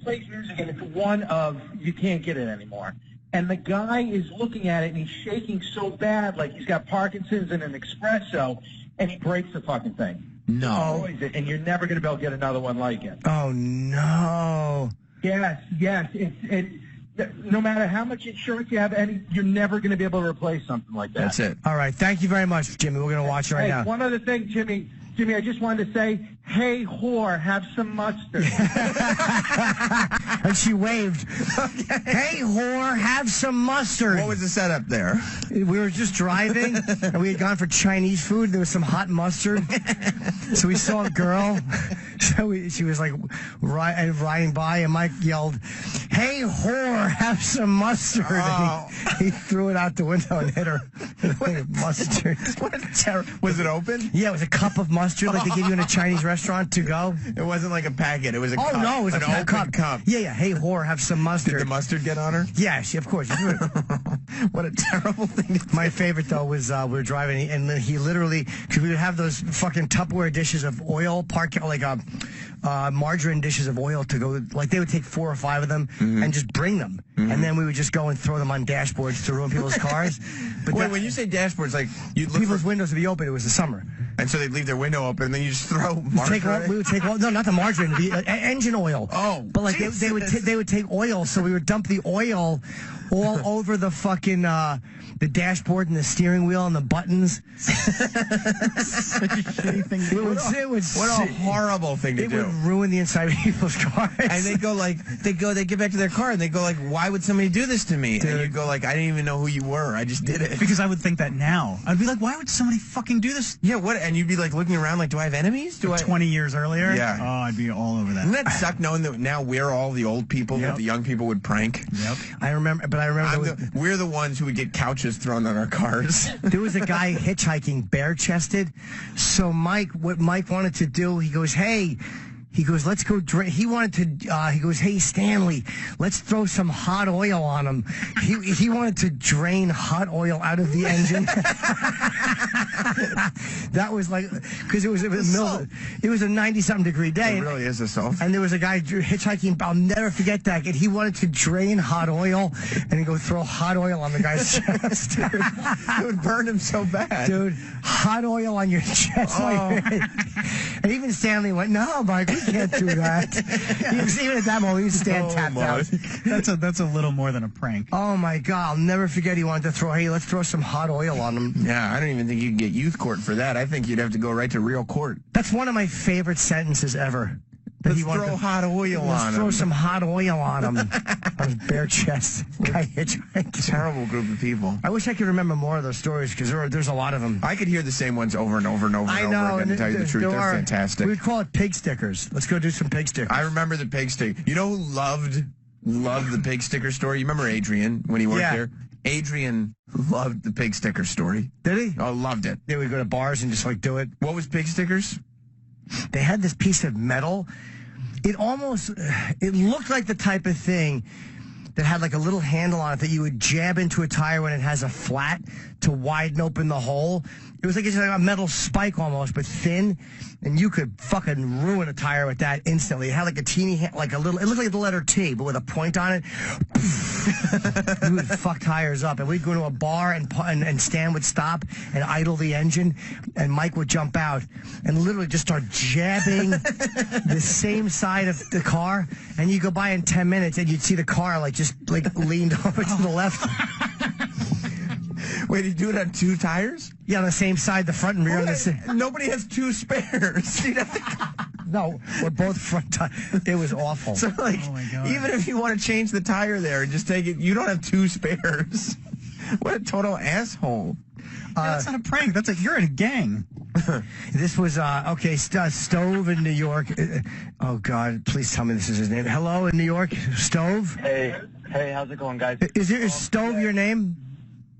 plays music, and it's one of, you can't get it anymore. And the guy is looking at it, and he's shaking so bad, like he's got Parkinson's and an espresso, and he breaks the fucking thing. No. And you're never going to be able to get another one like it. Oh, no. Yes. No matter how much insurance you have, you're never going to be able to replace something like that. That's it. All right. Thank you very much, Jimmy. We're going to watch it right now. One other thing, Jimmy, I just wanted to say, hey, whore, have some mustard. And she waved. Hey, whore, have some mustard. What was the setup there? We were just driving, and we had gone for Chinese food. There was some hot mustard. So we saw a girl. She was like riding by, and Mike yelled, hey, whore, have some mustard. Oh. And he threw it out the window and hit her with mustard. What a terror. Was it open? Yeah, it was a cup of mustard like they give you in a Chinese restaurant to go. It wasn't like a packet. It was a cup. Oh, no, it was an open cup. Yeah. Hey, whore, have some mustard. Did the mustard get on her? Yeah, of course. What a terrible thing to do. My favorite, though, was we were driving, and he literally, because we would have those fucking Tupperware dishes of oil, margarine dishes of oil to go, like they would take 4 or 5 of them and just bring them. And then we would just go and throw them on dashboards to ruin people's cars. But wait, when you say dashboards, like you look people's windows would be open. It was the summer. And so they'd leave their window open, and then you just throw margarine? We would take no, not the margarine, the engine oil. Oh, but like they would take oil, so we would dump the oil all over the fucking the dashboard and the steering wheel and the buttons. Such a shitty thing to do. What a horrible thing to do. It would ruin the inside of people's cars. And they get back to their car, and they go like, why would somebody do this to me? Dude. And you go like, I didn't even know who you were. I just did it. Because I would think that now. I'd be like, why would somebody fucking do this? Yeah, what? And you'd be like looking around like, do I have enemies? 20 years earlier? Yeah. Oh, I'd be all over that. Doesn't that suck knowing that now we're all the old people that the young people would prank? Yep. I remember we're the ones who would get couches thrown on our cars. There was a guy hitchhiking bare-chested. So what Mike wanted to do, he goes, hey, let's go drink. He wanted to, he goes, hey, Stanley, let's throw some hot oil on him. He wanted to drain hot oil out of the engine. That was like, because it was a 90-something degree day. It really is assault. And there was a guy hitchhiking. I'll never forget that. And he wanted to drain hot oil, and he'd go throw hot oil on the guy's chest. It would burn him so bad. Dude, hot oil on your chest. And even Stanley went, no, Mike, we can't do that. Even at that moment, he was tapped out. That's a little more than a prank. Oh, my God. I'll never forget he wanted to let's throw some hot oil on him. Yeah, I don't even think you can get youth court for that. I think you'd have to go right to real court. That's one of my favorite sentences ever. Let's throw hot oil on him. Let's throw some hot oil on him. On his bare chest. Guy hitchhiking. Terrible group of people. I wish I could remember more of those stories, because there's a lot of them. I could hear the same ones over and over and over and over again, to tell you the truth. They're fantastic. We would call it pig stickers. Let's go do some pig stickers. I remember the pig stick. You know who loved the pig sticker story? You remember Adrian when he worked there? Adrian loved the pig sticker story. Did he? Oh, loved it. They would go to bars and just do it. What was pig stickers? They had this piece of metal it looked like the type of thing that had like a little handle on it that you would jab into a tire when it has a flat to widen open the hole. It was like it's like a metal spike almost, but thin, and you could fucking ruin a tire with that instantly. It had like a teeny, like a little, it looked like the letter T, but with a point on it. We would fuck tires up, and we'd go to a bar, and Stan would stop and idle the engine, and Mike would jump out and literally just start jabbing the same side of the car, and you go by in 10 minutes, and you'd see the car just leaned over to the left. Wait, you do it on two tires? Yeah, on the same side, the front and rear. Nobody has two spares. No, we're both front tires. It was awful. So, even if you want to change the tire there and just take it, you don't have two spares. What a total asshole. That's not a prank. That's like, you're in a gang. This was, Stove in New York. Oh, God, please tell me this is his name. Hello, in New York, Stove? Hey, how's it going, guys? Is Stove your name?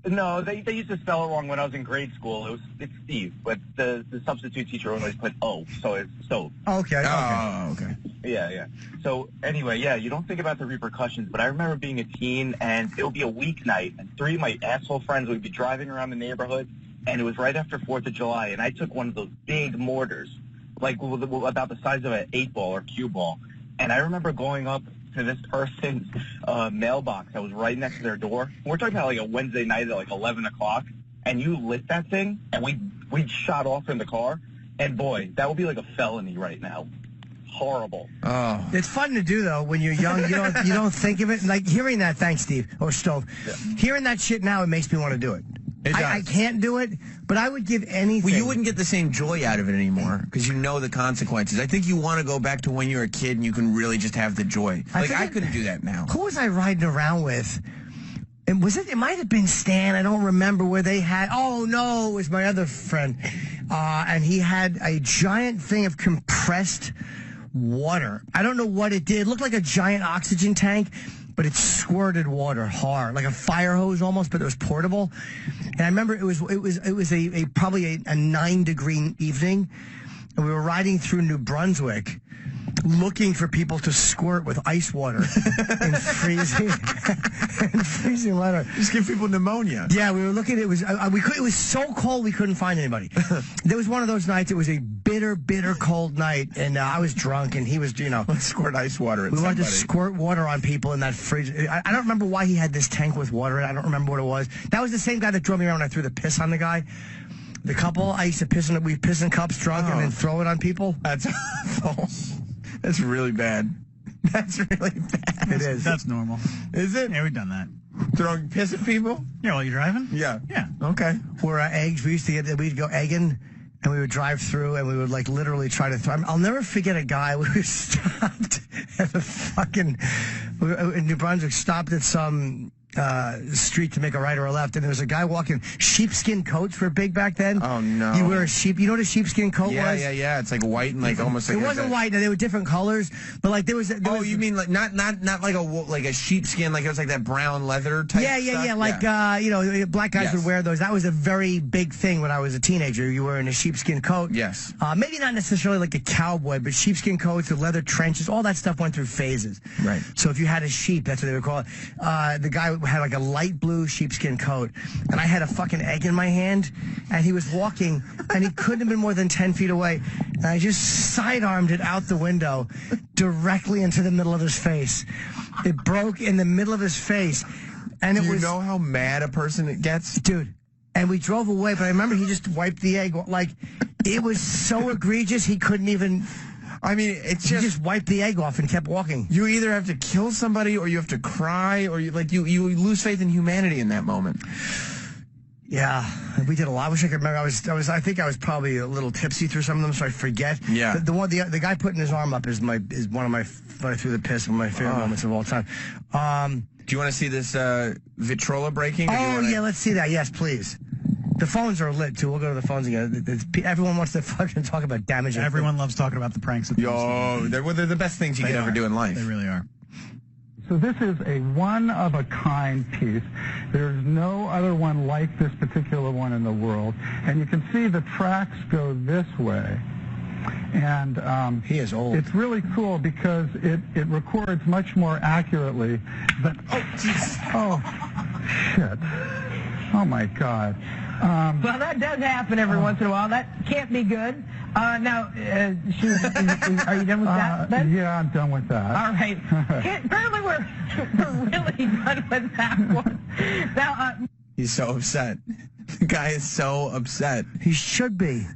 No, they used to spell it wrong when I was in grade school. It's Steve, but the substitute teacher always put O, so it's Stove. Okay. Oh, okay. Yeah. So anyway, you don't think about the repercussions, but I remember being a teen, and it would be a weeknight, and three of my asshole friends would be driving around the neighborhood, and it was right after 4th of July, and I took one of those big mortars, like about the size of an 8-ball or cue ball, and I remember going up to this person's mailbox that was right next to their door. We're talking about like a Wednesday night at like 11 o'clock, and you lit that thing, and we shot off in the car, and boy, that would be like a felony right now. Horrible. Oh. It's fun to do though when you're young. You don't think of it like hearing that. Thanks, Steve or Stove. Yeah. Hearing that shit now, it makes me want to do it. I can't do it, but I would give anything. Well, you wouldn't get the same joy out of it anymore because you know the consequences. I think you want to go back to when you were a kid and you can really just have the joy. I couldn't do that now. Who was I riding around with? And it might have been Stan. I don't remember where they had. Oh no, it was my other friend, and he had a giant thing of compressed water. I don't know what it did. It looked like a giant oxygen tank, but it squirted water hard, like a fire hose almost, but it was portable. And I remember it was probably a 9-degree evening, and we were riding through New Brunswick looking for people to squirt with ice water in freezing weather. Just give people pneumonia. Yeah, we were looking. It was it was so cold we couldn't find anybody. There was one of those nights. It was a bitter, bitter cold night, and I was drunk, and he was, squirt ice water. We wanted to squirt water on people in that fridge. I don't remember why he had this tank with water. I don't remember what it was. That was the same guy that drove me around when I threw the piss on the guy. The couple, I used to piss in cups drunk and then throw it on people. That's awful. That's really bad. That's really bad. It is. That's normal. Is it? Yeah, we've done that. Throwing piss at people? Yeah, while you're driving? Yeah. Yeah. Okay. Or eggs. We'd go egging, and we would drive through, and we would literally try to throw. I'll never forget a guy we were stopped at in New Brunswick, stopped at some street to make a right or a left, and there was a guy walking. Sheepskin coats were big back then. Oh no! You wear you know what a sheepskin coat was? Yeah. It's like white and almost. It wasn't white. They were different colors, but there was. You mean not like a sheepskin? Like it was like that brown leather type. Yeah. Like black guys would wear those. That was a very big thing when I was a teenager. You were in a sheepskin coat. Yes. Maybe not necessarily like a cowboy, but sheepskin coats with leather trenches. All that stuff went through phases. Right. So if you had a sheep, that's what they would call it. The guy had like a light blue sheepskin coat, and I had a fucking egg in my hand, and he was walking, and he couldn't have been more than 10 feet away, and I just sidearmed it out the window directly into the middle of his face. It broke in the middle of his face, and Do you know how mad a person gets? Dude, and we drove away, but I remember he just wiped the egg. It was so egregious, he couldn't even... I mean, it's just... He just wiped the egg off and kept walking. You either have to kill somebody or you have to cry or you lose faith in humanity in that moment. Yeah, we did a lot. I wish I could remember. I think I was probably a little tipsy through some of them, so I forget. Yeah. The guy putting his arm up is one of my, when I threw the piss, one of my favorite moments of all time. Do you want to see this Vitrola breaking? Yeah, let's see that. Yes, please. The phones are lit, too. We'll go to the phones again. Everyone wants to fucking talk about damage. Everyone loves talking about the pranks. They're the best things you could ever do in life. They really are. So this is a one-of-a-kind piece. There's no other one like this particular one in the world. And you can see the tracks go this way. And he is old. It's really cool because it records much more accurately than. Oh, shit. Oh, my God. Well, that does happen every once in a while. That can't be good. Now, are you done with that, then? Yeah, I'm done with that. All right. Apparently, we're really done with that one. Now, he's so upset. The guy is so upset. He should be.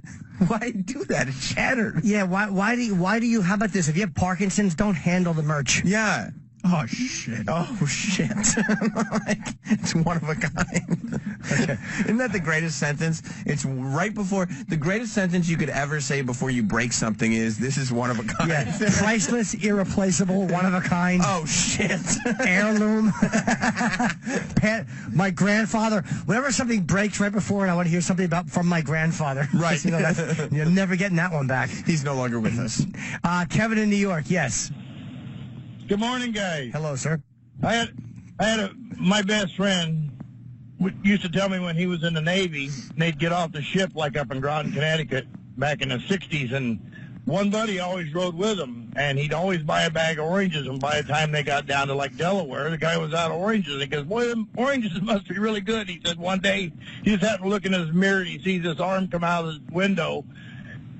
Why do that? It's shattered. Yeah, why do you, how about this? If you have Parkinson's, don't handle the merch. Yeah. Oh, shit. Oh, shit. Like, it's one of a kind. Okay. Isn't that the greatest sentence? It's right before, the greatest sentence you could ever say before you break something is, this is one of a kind. Yeah. Priceless, irreplaceable, one of a kind. Oh, shit. Heirloom. My grandfather, whenever something breaks right before and I want to hear something from my grandfather. Right. You know, you're never getting that one back. He's no longer with us. Kevin in New York, yes. Good morning, guys. Hello, sir. I had my best friend used to tell me when he was in the Navy, they'd get off the ship like up in Groton, Connecticut back in the 60s, and one buddy always rode with him, and he'd always buy a bag of oranges, and by the time they got down to like Delaware, the guy was out of oranges, and he goes, boy, them oranges must be really good. He said one day he just happened to look in his mirror, and he sees this arm come out of his window,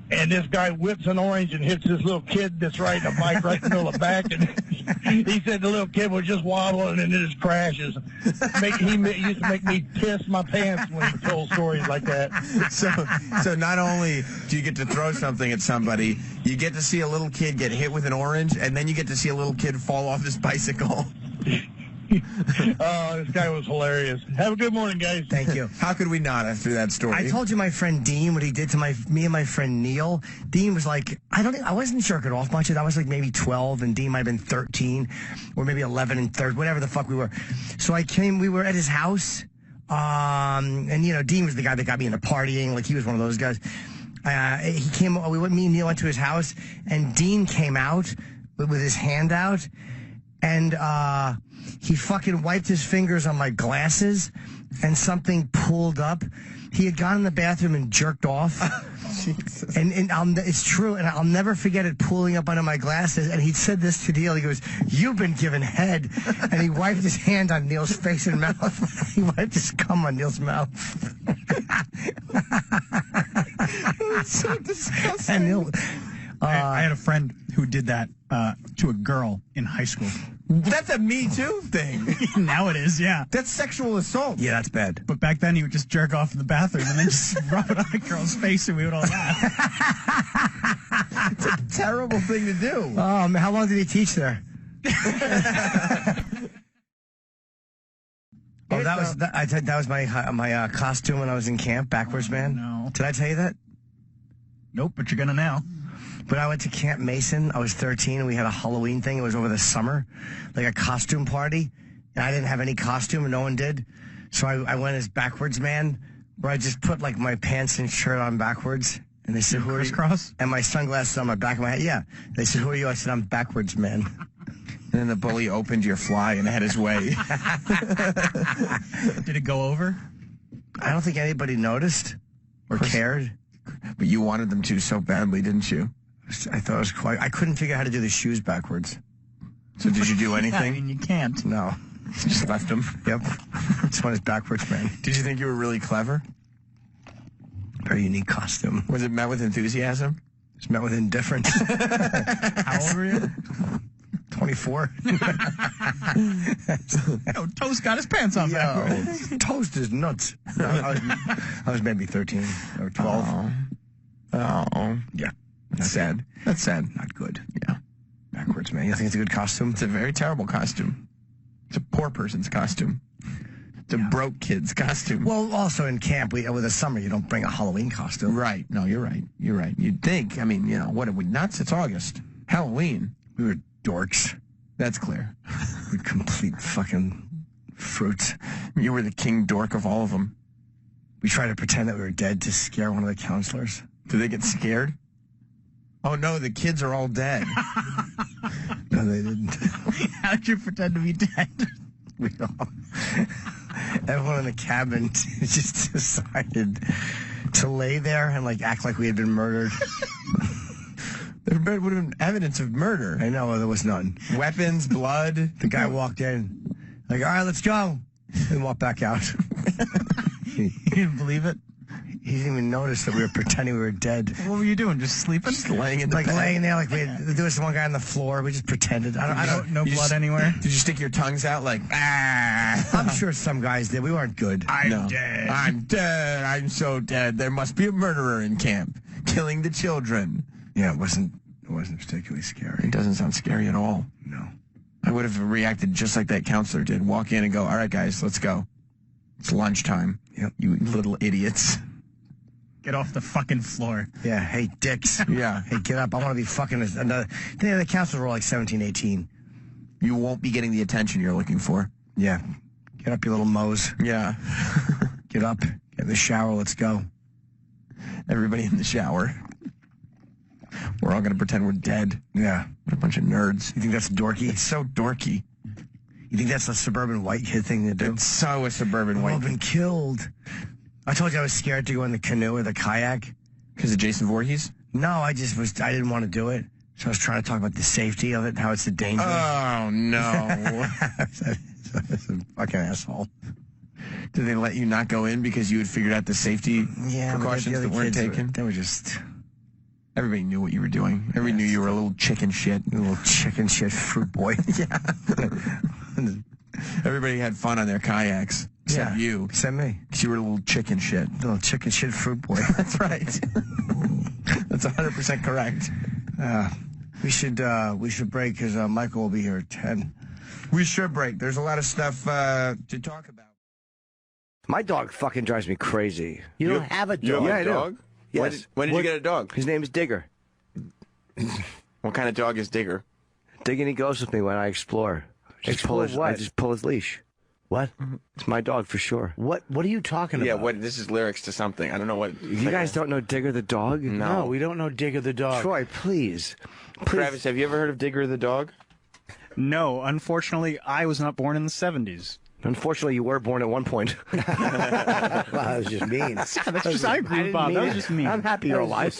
and this guy whips an orange and hits this little kid that's riding a bike right in the middle of the back. And he said the little kid was just wobbling and it just crashes. He used to make me piss my pants when he told stories like that. So not only do you get to throw something at somebody, you get to see a little kid get hit with an orange, and then you get to see a little kid fall off his bicycle. Oh, this guy was hilarious. Have a good morning, guys. Thank you. How could we not after that story? I told you my friend Dean, what he did to me and my friend Neil. Dean was like, I wasn't jerking off much. I was like maybe 12, and Dean might have been 13, or maybe 11 and 13, whatever the fuck we were. So we were at his house, and you know, Dean was the guy that got me into partying. Like, he was one of those guys. He came, me and Neil went to his house, and Dean came out with his hand out, and he fucking wiped his fingers on my glasses, and something pulled up. He had gone in the bathroom and jerked off. Jesus. And it's true, and I'll never forget it pulling up under my glasses. And he said this to Neil. He goes, "You've been given head." And he wiped his hand on Neil's face and mouth. He wiped his cum on Neil's mouth. It's so disgusting. And Neil, I had a friend who did that to a girl in high school. That's a Me Too thing. Now it is, yeah. That's sexual assault. Yeah, that's bad. But back then he would just jerk off in the bathroom and then just rub it on a girl's face, and we would all laugh. It's a terrible thing to do. How long did he teach there? That was my costume when I was in camp, Backwards Man. No. Did I tell you that? Nope, but you're gonna now. But I went to Camp Mason. I was 13, and we had a Halloween thing. It was over the summer, like a costume party. And I didn't have any costume, and no one did. So I went as Backwards Man, where I just put, like, my pants and shirt on backwards. And they said, "Who are you?" Crisscross? And my sunglasses on my back of my head. Yeah. They said, "Who are you?" I said, "I'm Backwards Man." And then the bully opened your fly and had his way. Did it go over? I don't think anybody noticed or cared. But you wanted them to so badly, didn't you? I thought it was quite... I couldn't figure out how to do the shoes backwards. So did you do anything? Yeah, I mean, you can't. No. Just left them? Yep. This one is Backwards Man. Did you think you were really clever? Very unique costume. Was it met with enthusiasm? It's met with indifference. How old were you? 24. No, Toast got his pants on backwards. Toast is nuts. I was maybe 13 or 12. Oh. Yeah. That's sad. That's sad. Not good. Yeah. Backwards Man. You think it's a good costume? It's a very terrible costume. It's a poor person's costume. It's a broke kid's costume. Well, also in camp, with the summer, you don't bring a Halloween costume. Right. No, you're right. You're right. You'd think, I mean, you know, what are we nuts? It's August. Halloween. We were dorks. That's clear. We complete fucking fruits. You were the king dork of all of them. We tried to pretend that we were dead to scare one of the counselors. Did they get scared? Oh, no, the kids are all dead. No, they didn't. How'd you pretend to be dead? We all... Everyone in the cabin just decided to lay there and, like, act like we had been murdered. There would have been evidence of murder. I know, there was none. Weapons, blood. The guy walked in, like, all right, let's go. And walked back out. You didn't believe it? He didn't even notice that we were pretending we were dead. What were you doing? Just sleeping? Just laying in the bed. Laying there, like there was one guy on the floor. We just pretended. I don't. No blood anywhere? Did you stick your tongues out like, ah? I'm sure some guys did. We weren't good. I'm dead. I'm dead. I'm so dead. There must be a murderer in camp, killing the children. Yeah, it wasn't particularly scary. It doesn't sound scary at all. No. I would have reacted just like that counselor did. Walk in and go, all right, guys, let's go. It's lunchtime. Yep. You little idiots. Get off the fucking floor. Yeah, hey, dicks. Yeah. Hey, get up. I want to be fucking another. The counselors were like 17, 18. You won't be getting the attention you're looking for. Yeah. Get up, you little moles. Yeah. Get up. Get in the shower. Let's go. Everybody in the shower. We're all going to pretend we're dead. Yeah. What a bunch of nerds. You think that's dorky? It's so dorky. You think that's a suburban white kid thing to do? It's so a suburban white kid. Been killed. I told you I was scared to go in the canoe or the kayak. Because of Jason Voorhees? No, I didn't want to do it. So I was trying to talk about the safety of it, how it's a danger. Oh, no. That's a fucking asshole. Did they let you not go in because you had figured out the safety precautions that weren't taken? They were just... Everybody knew what you were doing. Everybody knew you were a little chicken shit. A little chicken shit fruit boy. Yeah. Everybody had fun on their kayaks. Except you. Except me. Because you were a little chicken shit. Little chicken shit fruit boy. That's right. That's 100% correct. We should break because Michael will be here at 10. We should break. There's a lot of stuff to talk about. My dog fucking drives me crazy. You don't have a dog? You have I a dog? do. Yes. When did you get a dog? His name is Digger. What kind of dog is Digger? Digger, he goes with me when I explore. I just pull his leash. What? It's my dog for sure. What are you talking about? Yeah, this is lyrics to something. I don't know what. You guys don't know Digger the dog? No, we don't know Digger the dog. Troy, please. Travis, have you ever heard of Digger the dog? No, unfortunately, I was not born in the 70s. Unfortunately, you were born at one point. Well, that was just mean. I agree with Bob. That was just mean. I'm happy you're alive.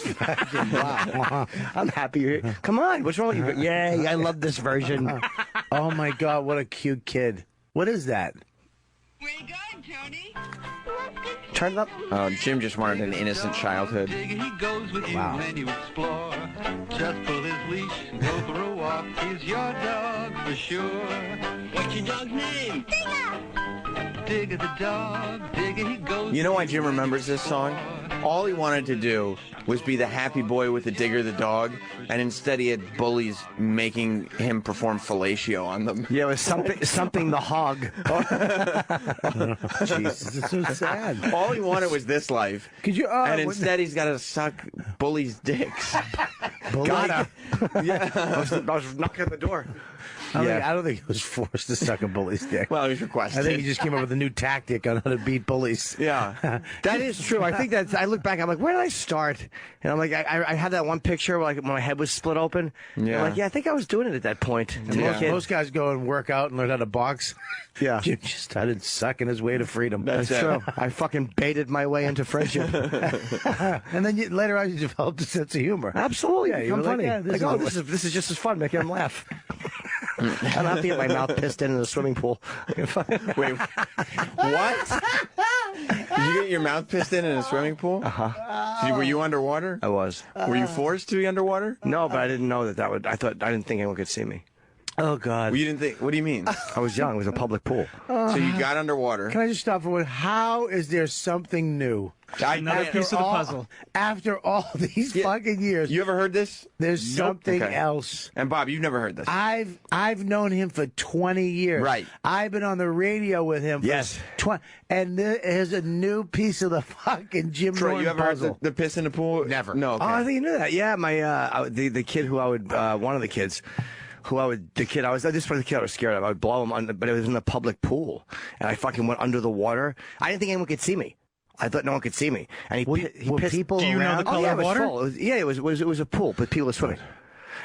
Wow. I'm happy you're here. Come on, what's wrong with you? Yay, I love this version. Oh, my God, what a cute kid. What is that? Where you going, Tony? Turn it up. Oh, Jim just wanted an innocent childhood. He goes with you when you explore. Just pull his leash and go for a walk. He's your dog for sure. What's your dog's name? Digger. Digger the dog. Digger, he goes. You know why Jim remembers this song? All he wanted to do was be the happy boy with the Digger the dog, and instead he had bullies making him perform fellatio on them. Yeah, it was something the hog. Jesus, it's so sad. All he wanted was this life. And instead he's got to suck bullies' dicks. Gotta. Yeah. I was knocking at the door. I don't think he was forced to suck a bully's dick. Well, he was requested. I think he just came up with a new tactic on how to beat bullies. Yeah, that is true. I think I look back, I'm like, where did I start? And I'm like, I had that one picture where, like, my head was split open. Yeah. I'm like, I think I was doing it at that point. Most guys go and work out and learn how to box. Yeah. Jim just started sucking his way to freedom. That's true. I fucking baited my way into friendship. And then later on, you developed a sense of humor. Absolutely. Yeah, I'm funny. Like, this is just as fun, making him laugh. I'm not getting my mouth pissed in the swimming pool. Wait, what? Did you get your mouth pissed in a swimming pool? Uh-huh. Were you underwater? I was. Were you forced to be underwater? No, but I didn't know that would. I didn't think anyone could see me. Oh, God. Well, you didn't think. What do you mean? I was young. It was a public pool. So you got underwater. Can I just stop for a minute? How is there something new? Another piece of the puzzle. After all these fucking years. You ever heard this? There's something else. And Bob, you've never heard this. I've known him for 20 years. Right. I've been on the radio with him for 20. And there's a new piece of the fucking Jim Troy, Norton you ever puzzle. heard the piss in the pool? Never. No. Okay. Oh, I think you knew that. Yeah, my the kid who I would one of the kids. I was scared of. I would blow him, but it was in the public pool, and I fucking went under the water. I didn't think anyone could see me. I thought no one could see me, and he pissed. people Do you know around? the color of water? It was full. It was a pool, but people were swimming.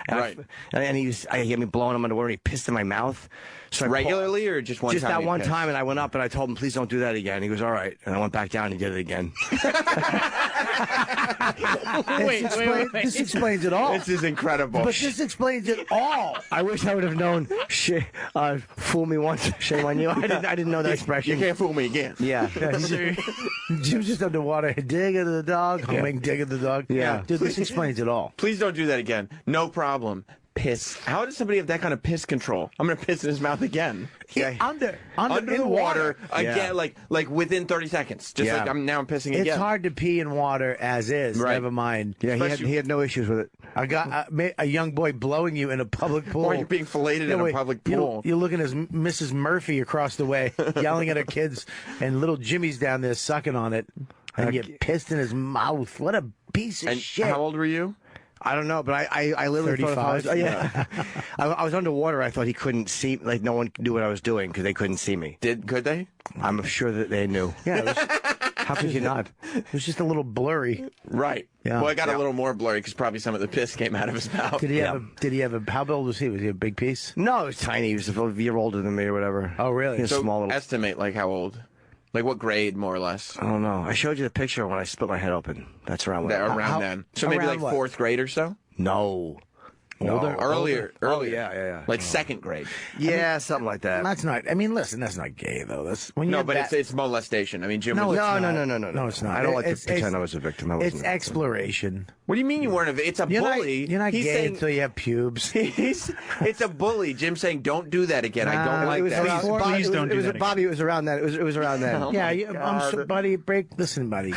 And and he had me blowing him underwater. And he pissed in my mouth. So regularly or just one time? Just that one pissed? time, and I went up and I told him, please don't do that again. He goes, all right. And I went back down and he did it again. This explains it all. This is incredible. But this explains it all. I wish I would have known. Fool me once, shame on you. I didn't know that expression. You can't fool me again. Yeah. Jim's just underwater, digging the dog, humming, digging the dog. Yeah. Dude, this explains it all. Please don't do that again. No problem. Piss. How does somebody have that kind of piss control? I'm going to piss in his mouth again. Yeah. Under the water again, Yeah. like within 30 seconds. Just like I'm pissing again. It's hard to pee in water as is. Right. Never mind. Yeah, he had no issues with it. I got a young boy blowing you in a public pool. Or you're being filleted in a public pool. You're looking at Mrs. Murphy across the way, yelling at her kids, and little Jimmy's down there sucking on it, and you pissed in his mouth. What a piece of shit. How old were you? I don't know, but I literally 35. thought I was underwater. I thought he couldn't see, like no one knew what I was doing because they couldn't see me. Could they? I'm sure that they knew. Yeah, how could you not? It was just a little blurry. Right. Yeah. Well, it got a little more blurry because probably some of the piss came out of his mouth. Did he have a? How old was he? Was he a big piece? No, he was tiny. He was a year older than me or whatever. Oh, really? He was So small little. estimate like how old? Like what grade, more or less? I don't know. I showed you the picture when I split my head open. That's around when. Around then. So maybe around like what? 4th grade or so? No. Older? Earlier. Oh, yeah. Like 2nd grade. Yeah, something like that. That's not. I mean, listen, that's not gay though. That's when you No, have but that, it's molestation. I mean, Jim No, was... it's not. No, it's not. I don't like to It's- pretend I was a victim. I wasn't It's a victim. exploration. What do you mean you weren't It's a bully. You're not He's gay saying, until you have pubes. It's a bully. Jim's saying, don't do that again. I don't like it was that. around, Please don't do that Bobby, it was around that. It was around then. Buddy. Listen, buddy.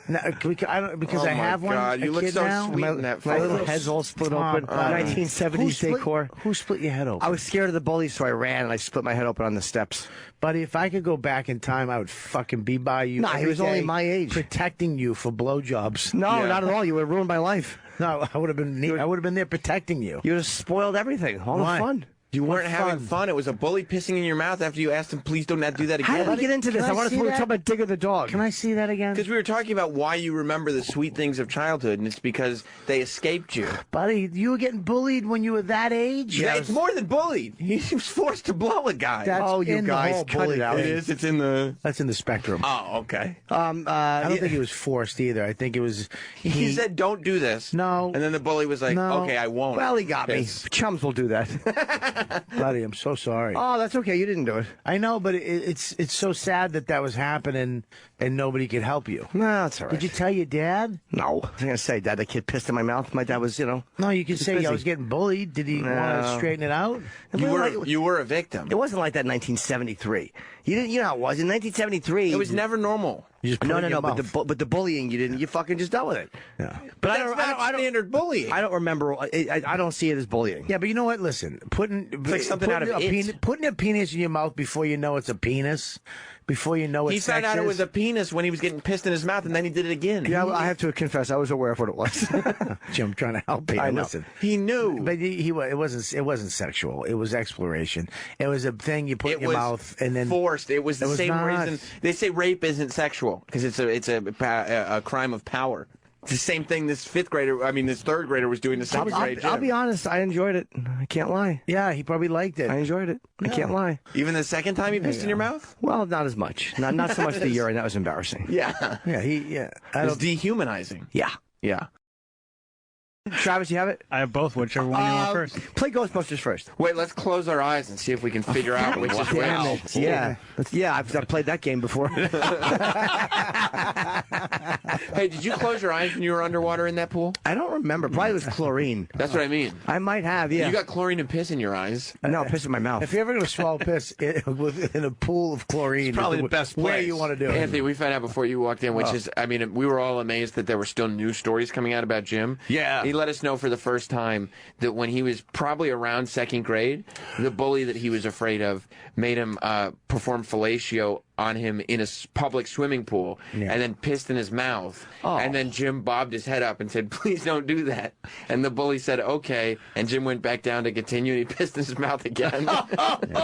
No, because I have one. God, you a look kid so now. sweet in that My photo. little head's all split open. Buddy. 1970s decor. Who split your head open? I was scared of the bullies, so I ran and I split my head open on the steps. Buddy, if I could go back in time, I would fucking be by you. No, he every was only day, my age. protecting you for blowjobs. No, not at all. You would have ruined my life. No, I would have been there protecting you. You would have spoiled everything. All Why? the fun. You weren't having fun. It was a bully pissing in your mouth after you asked him, please do not do that again. How did we get into this? Can I want see to that? talk about Digger the dog. Can I see that again? Because we were talking about why you remember the sweet things of childhood, and it's because they escaped you. Buddy, you were getting bullied when you were that age? Yeah, it's more than bullied. He was forced to blow a guy. That's you in the guys, whole cut bully it out. thing. It is. It's in the... That's in the spectrum. Oh, okay. I don't think it was forced either. I think it was... He said, don't do this. No. And then the bully was like, No. okay, I won't. Well, he got me. Yes. Chums will do that. Buddy, I'm so sorry. Oh, that's okay. You didn't do it. I know, but it's so sad that was happening and nobody could help you. No, that's all right. Did you tell your dad? No. I was going to say, Dad, the kid pissed in my mouth. My dad was, No, you could say busy. I was getting bullied. Did he want to straighten it out? You were a victim. It wasn't like that in 1973. You know how it was. In 1973... It was never normal. You just put it in your But mouth. the bullying, you didn't. You fucking just dealt with it. Yeah. But that's not standard bullying. I don't remember. I don't see it as bullying. Yeah, but you know what? Listen, putting like something out of putting a penis in your mouth before you know it's a penis, before you know what He found sex out it is. was a penis when he was getting pissed in his mouth, and then he did it again. Yeah, I have to confess, I was aware of what it was. Jim, trying to help you. I know. Listen, He knew. but it wasn't sexual. It was exploration. It was a thing you put in your mouth and then forced. It was the same not. reason they say rape isn't sexual because it's a crime of power. It's the same thing this third grader was doing to second grade. I'll be honest, I enjoyed it. I can't lie. Yeah, he probably liked it. I enjoyed it. I can't lie. Even the second time he pissed in your mouth? Well, not as much. Not so much the urine. That was embarrassing. Yeah. Yeah. It was dehumanizing. Yeah. Yeah. Travis, you have it? I have both. Whichever one you want first. Play Ghostbusters first. Wait, let's close our eyes and see if we can figure out which is Damn which. it. Yeah. Yeah, I've played that game before. Hey, did you close your eyes when you were underwater in that pool? I don't remember. Probably it was chlorine. That's what I mean. I might have, yeah. You got chlorine and piss in your eyes. No, piss in my mouth. If you're ever going to swallow piss in a pool of chlorine, It's probably the best where place. you want to do it. Anthony, we found out before you walked in, which is, I mean, we were all amazed that there were still new stories coming out about Jim. Yeah. He let us know for the first time that when he was probably around second grade, the bully that he was afraid of made him perform fellatio on him in a public swimming pool, and then pissed in his mouth. And then Jim bobbed his head up and said, "Please don't do that." And the bully said, "Okay." And Jim went back down to continue, and he pissed in his mouth again.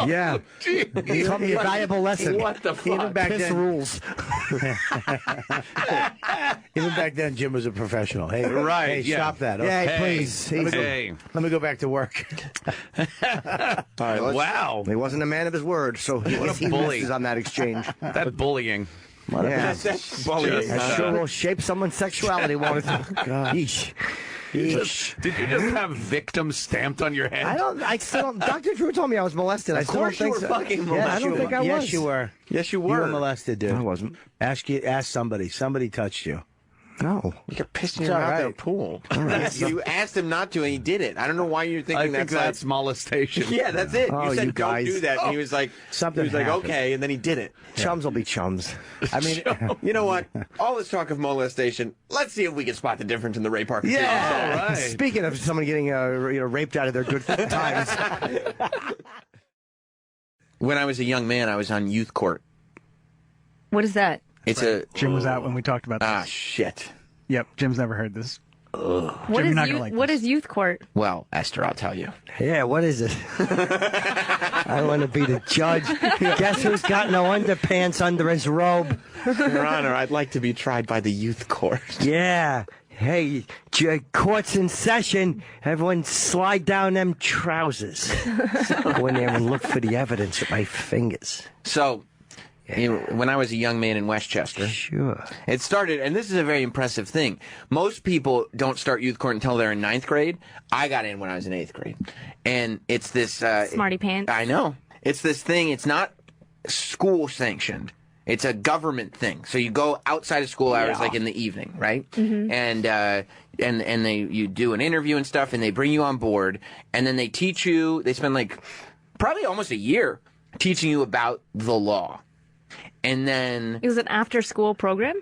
Yeah. He taught me a valuable lesson. What the fuck? Even back Piss then, rules. Even back then, Jim was a professional. Hey, Right, Hey, yeah. stop that. Yeah, Okay. please. Let me go back to work. Wow. He wasn't a man of his word, so he bully. misses on that exchange. That bullying. Yeah. Bullying. That sure will shape someone's sexuality, won't it? Yeesh. Yeesh. Did you just have victim stamped on your head? I still don't. Dr. Drew told me I was molested. I still don't think so. Yeah, I don't think I was. Yes, you were. Yes, you You were. were molested, dude. I wasn't. Ask somebody. Somebody touched you. No. You got pissed in It's your all mouth in a right. pool. right. You asked him not to, and he did it. I don't know why you're thinking I think that's like, molestation. yeah, that's it. Oh, you said you don't guys. do that, and he was like, Something happened. okay, and then he did it. Chums will be chums. I mean, You know what? All this talk of molestation. Let's see if we can spot the difference in the Ray Parker. Yeah. All right. Speaking of someone getting raped out of their good times. When I was a young man, I was on youth court. What is that? It's Jim was out when we talked about this. Ah, shit. Yep, Jim's never heard this. What Jim, is you're not youth, gonna like what is youth court? Well, Esther, I'll tell you. Yeah, what is it? I want to be the judge. Guess who's got no underpants under his robe? Your Honor, I'd like to be tried by the youth court. Yeah. Hey, court's in session. Everyone slide down them trousers. Go in there and look for the evidence with my fingers. So, when I was a young man in Westchester, sure, it started, and this is a very impressive thing. Most people don't start youth court until they're in 9th grade. I got in when I was in 8th grade. And it's this... Smarty pants. I know. It's this thing, it's not school sanctioned. It's a government thing. So you go outside of school hours, like in the evening, right? Mm-hmm. And you do an interview and stuff, and they bring you on board, and then they teach you, they spend like probably almost a year teaching you about the law. And then... It was an after-school program?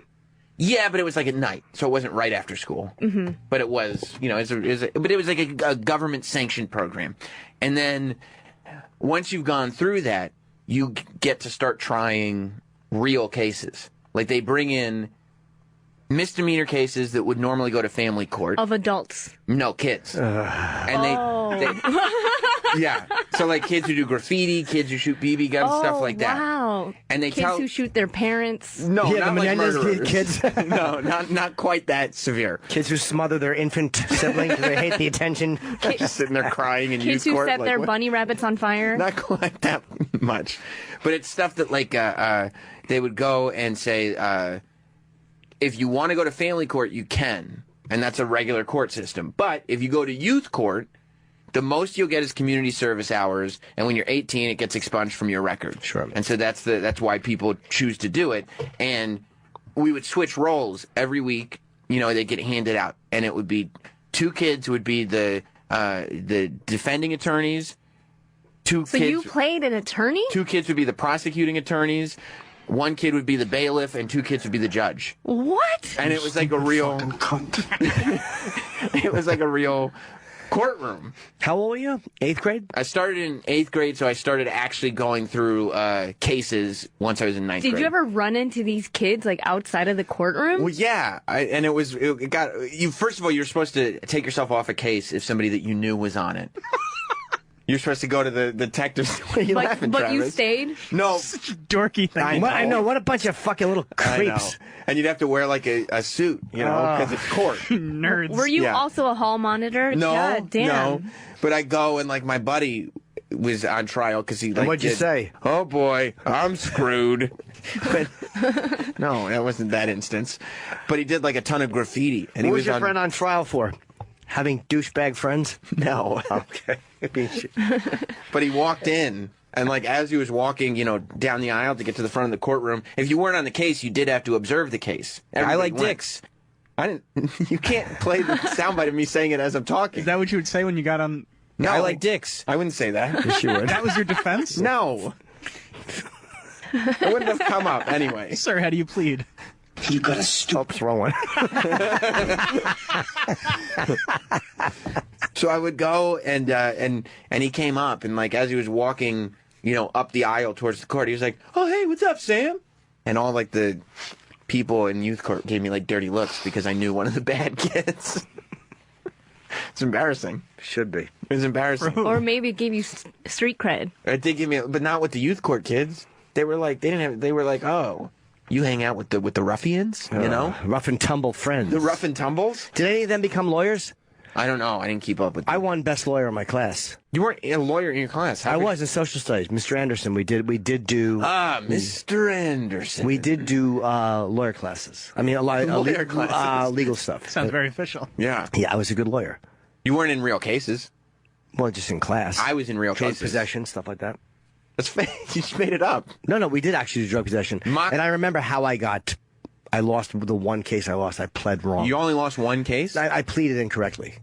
Yeah, but it was like at night, so it wasn't right after school. Mm-hmm. But it was, but it was like a government-sanctioned program. And then once you've gone through that, you get to start trying real cases. Like they bring in misdemeanor cases that would normally go to family court. Of adults? No, kids. And yeah. So like kids who do graffiti, kids who shoot BB guns, stuff like that. Wow. And they kids who shoot their parents. No, Yeah, not the like Menendez murderers. kids. No, not quite that severe. Kids who smother their infant sibling because they hate the attention. Just sitting there crying in Kids youth who court. set like, their what? bunny rabbits on fire. Not quite that much. But it's stuff that like they would go and say, if you want to go to family court, you can. And that's a regular court system. But if you go to youth court, the most you'll get is community service hours, and when you're 18, it gets expunged from your record. Sure. And so that's why people choose to do it. And we would switch roles every week. They'd get handed out, and it would be 2 kids would be the defending attorneys. So you played an attorney? 2 kids would be the prosecuting attorneys. 1 kid would be the bailiff, and 2 kids would be the judge. What? And it was like a real... It was like a real courtroom. How old were you? 8th grade? I started in 8th grade, so I started actually going through cases once I was in 9th grade. Did you ever run into these kids like outside of the courtroom? Well, yeah, first of all, you're supposed to take yourself off a case if somebody that you knew was on it. You're supposed to go to the detectives. What are you laughing, but you Travis? stayed? No. Such a dorky thing. I know. What a bunch of fucking little I know. creeps. And you'd have to wear like a suit, because it's court. Nerds. Were you Yeah. also a hall monitor? No, God damn. no. But I go and like my buddy was on trial because he like. And what'd you say? Oh boy, I'm screwed. But no, that wasn't that instance. But he did like a ton of graffiti, and What he was was your on. friend on trial for? Having douchebag friends? No. Okay. But he walked in, and like as he was walking, down the aisle to get to the front of the courtroom, if you weren't on the case, you did have to observe the case. I like dicks. I didn't. You can't play the soundbite of me saying it as I'm talking. Is that what you would say when you got on? No, I like dicks. I wouldn't say that. Yes, you would. That was your defense? No. It wouldn't have come up anyway. Sir, how do you plead? You got a wrong one. So I would go and he came up and like as he was walking, up the aisle towards the court, he was like, "Oh hey, what's up, Sam?" And all like the people in youth court gave me like dirty looks because I knew one of the bad kids. It's embarrassing. Should be. It was embarrassing. Or maybe it gave you street cred. It did give me, but not with the youth court kids. They were like, they were like, oh, you hang out with the ruffians, rough and tumble friends. The rough and tumbles. Did any of them become lawyers? I don't know. I didn't keep up with them. I won best lawyer in my class. You weren't a lawyer in your class. I was in social studies. Mr. Anderson, we did do. Mr. Anderson. We did do lawyer classes. I mean, Lawyer classes. legal stuff. Sounds very official. Yeah. Yeah, I was a good lawyer. You weren't in real cases. Well, just in class. I was in real drug cases. possession, stuff like that. That's fake. You just made it up. No, we did actually do drug possession. And I remember how I lost the one case I lost. I pled wrong. You only lost one case? I pleaded incorrectly.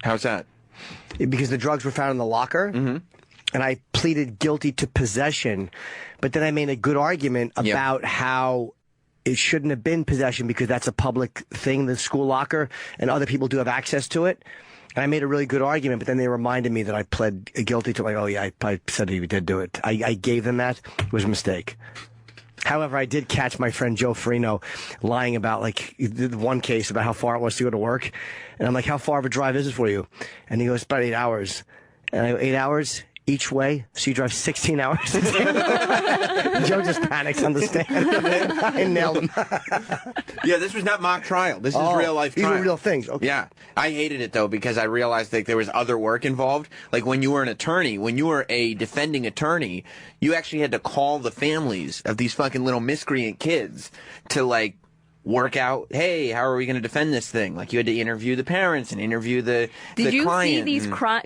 How's that? Because the drugs were found in the locker, and I pleaded guilty to possession, but then I made a good argument about how it shouldn't have been possession because that's a public thing, the school locker, and other people do have access to it. And I made a really good argument, but then they reminded me that I pled guilty to, like, oh yeah, I said he did do it. I gave them that. It was a mistake. However, I did catch my friend Joe Farino lying about, like, the one case about how far it was to go to work. And I'm like, how far of a drive is it for you? And he goes, about 8 hours. And I go, 8 hours each way? So you drive 16 hours? Joe just panics on the stand. I nailed him. Yeah, this was not mock trial. This is real life trial. These are real things. Okay. Yeah. I hated it, though, because I realized that there was other work involved. Like, when you were an attorney, when you were a defending attorney, you actually had to call the families of these fucking little miscreant kids to, like, work out, hey, how are we going to defend this thing? Like, you had to interview the parents and interview the client. Did you see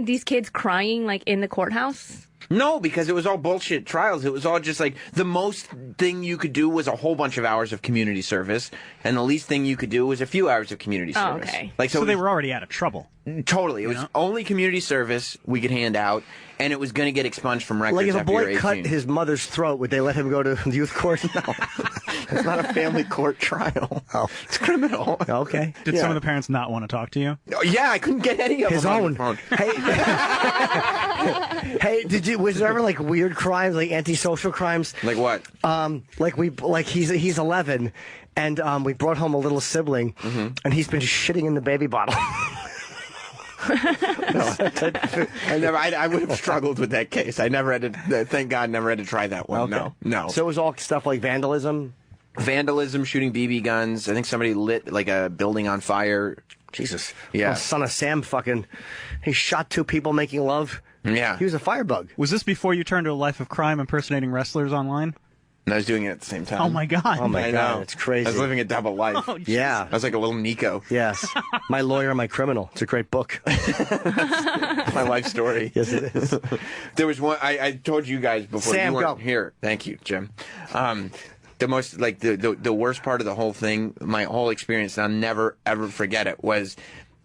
these kids crying, like, in the courthouse? No, because it was all bullshit trials. It was all just like the most thing you could do was a whole bunch of hours of community service, and the least thing you could do was a few hours of community service. Okay. Like so they were already out of trouble. Totally. It was only community service we could hand out, and it was going to get expunged from records. Like if a after you're boy 18. cut his mother's throat, would they let him go to youth court? No. It's not a family court trial. Oh. It's criminal. Okay. Did some of the parents not want to talk to you? Yeah, I couldn't get any of his them own. on the phone. Hey, was there ever like weird crimes, like antisocial crimes? Like what? He's 11, and we brought home a little sibling, and he's been shitting in the baby bottle. I would have struggled with that case. I never had to. Thank God, never had to try that one. Okay. No. So it was all stuff like vandalism, shooting BB guns. I think somebody lit like a building on fire. Jesus. Yeah. Oh, son of Sam he shot 2 people making love. Yeah. He was a firebug. Was this before you turned to a life of crime impersonating wrestlers online? And I was doing it at the same time. Oh my God. Oh my I God. know. It's crazy. I was living a double life. Oh, yeah. I was like a little Nico. Yes. My Lawyer, My Criminal. It's a great book. My life story. Yes, it is. There was one, I told you guys before Sam, you weren't go. here. Thank you, Jim. The most, like, the worst part of the whole thing, my whole experience, and I'll never, ever forget it, was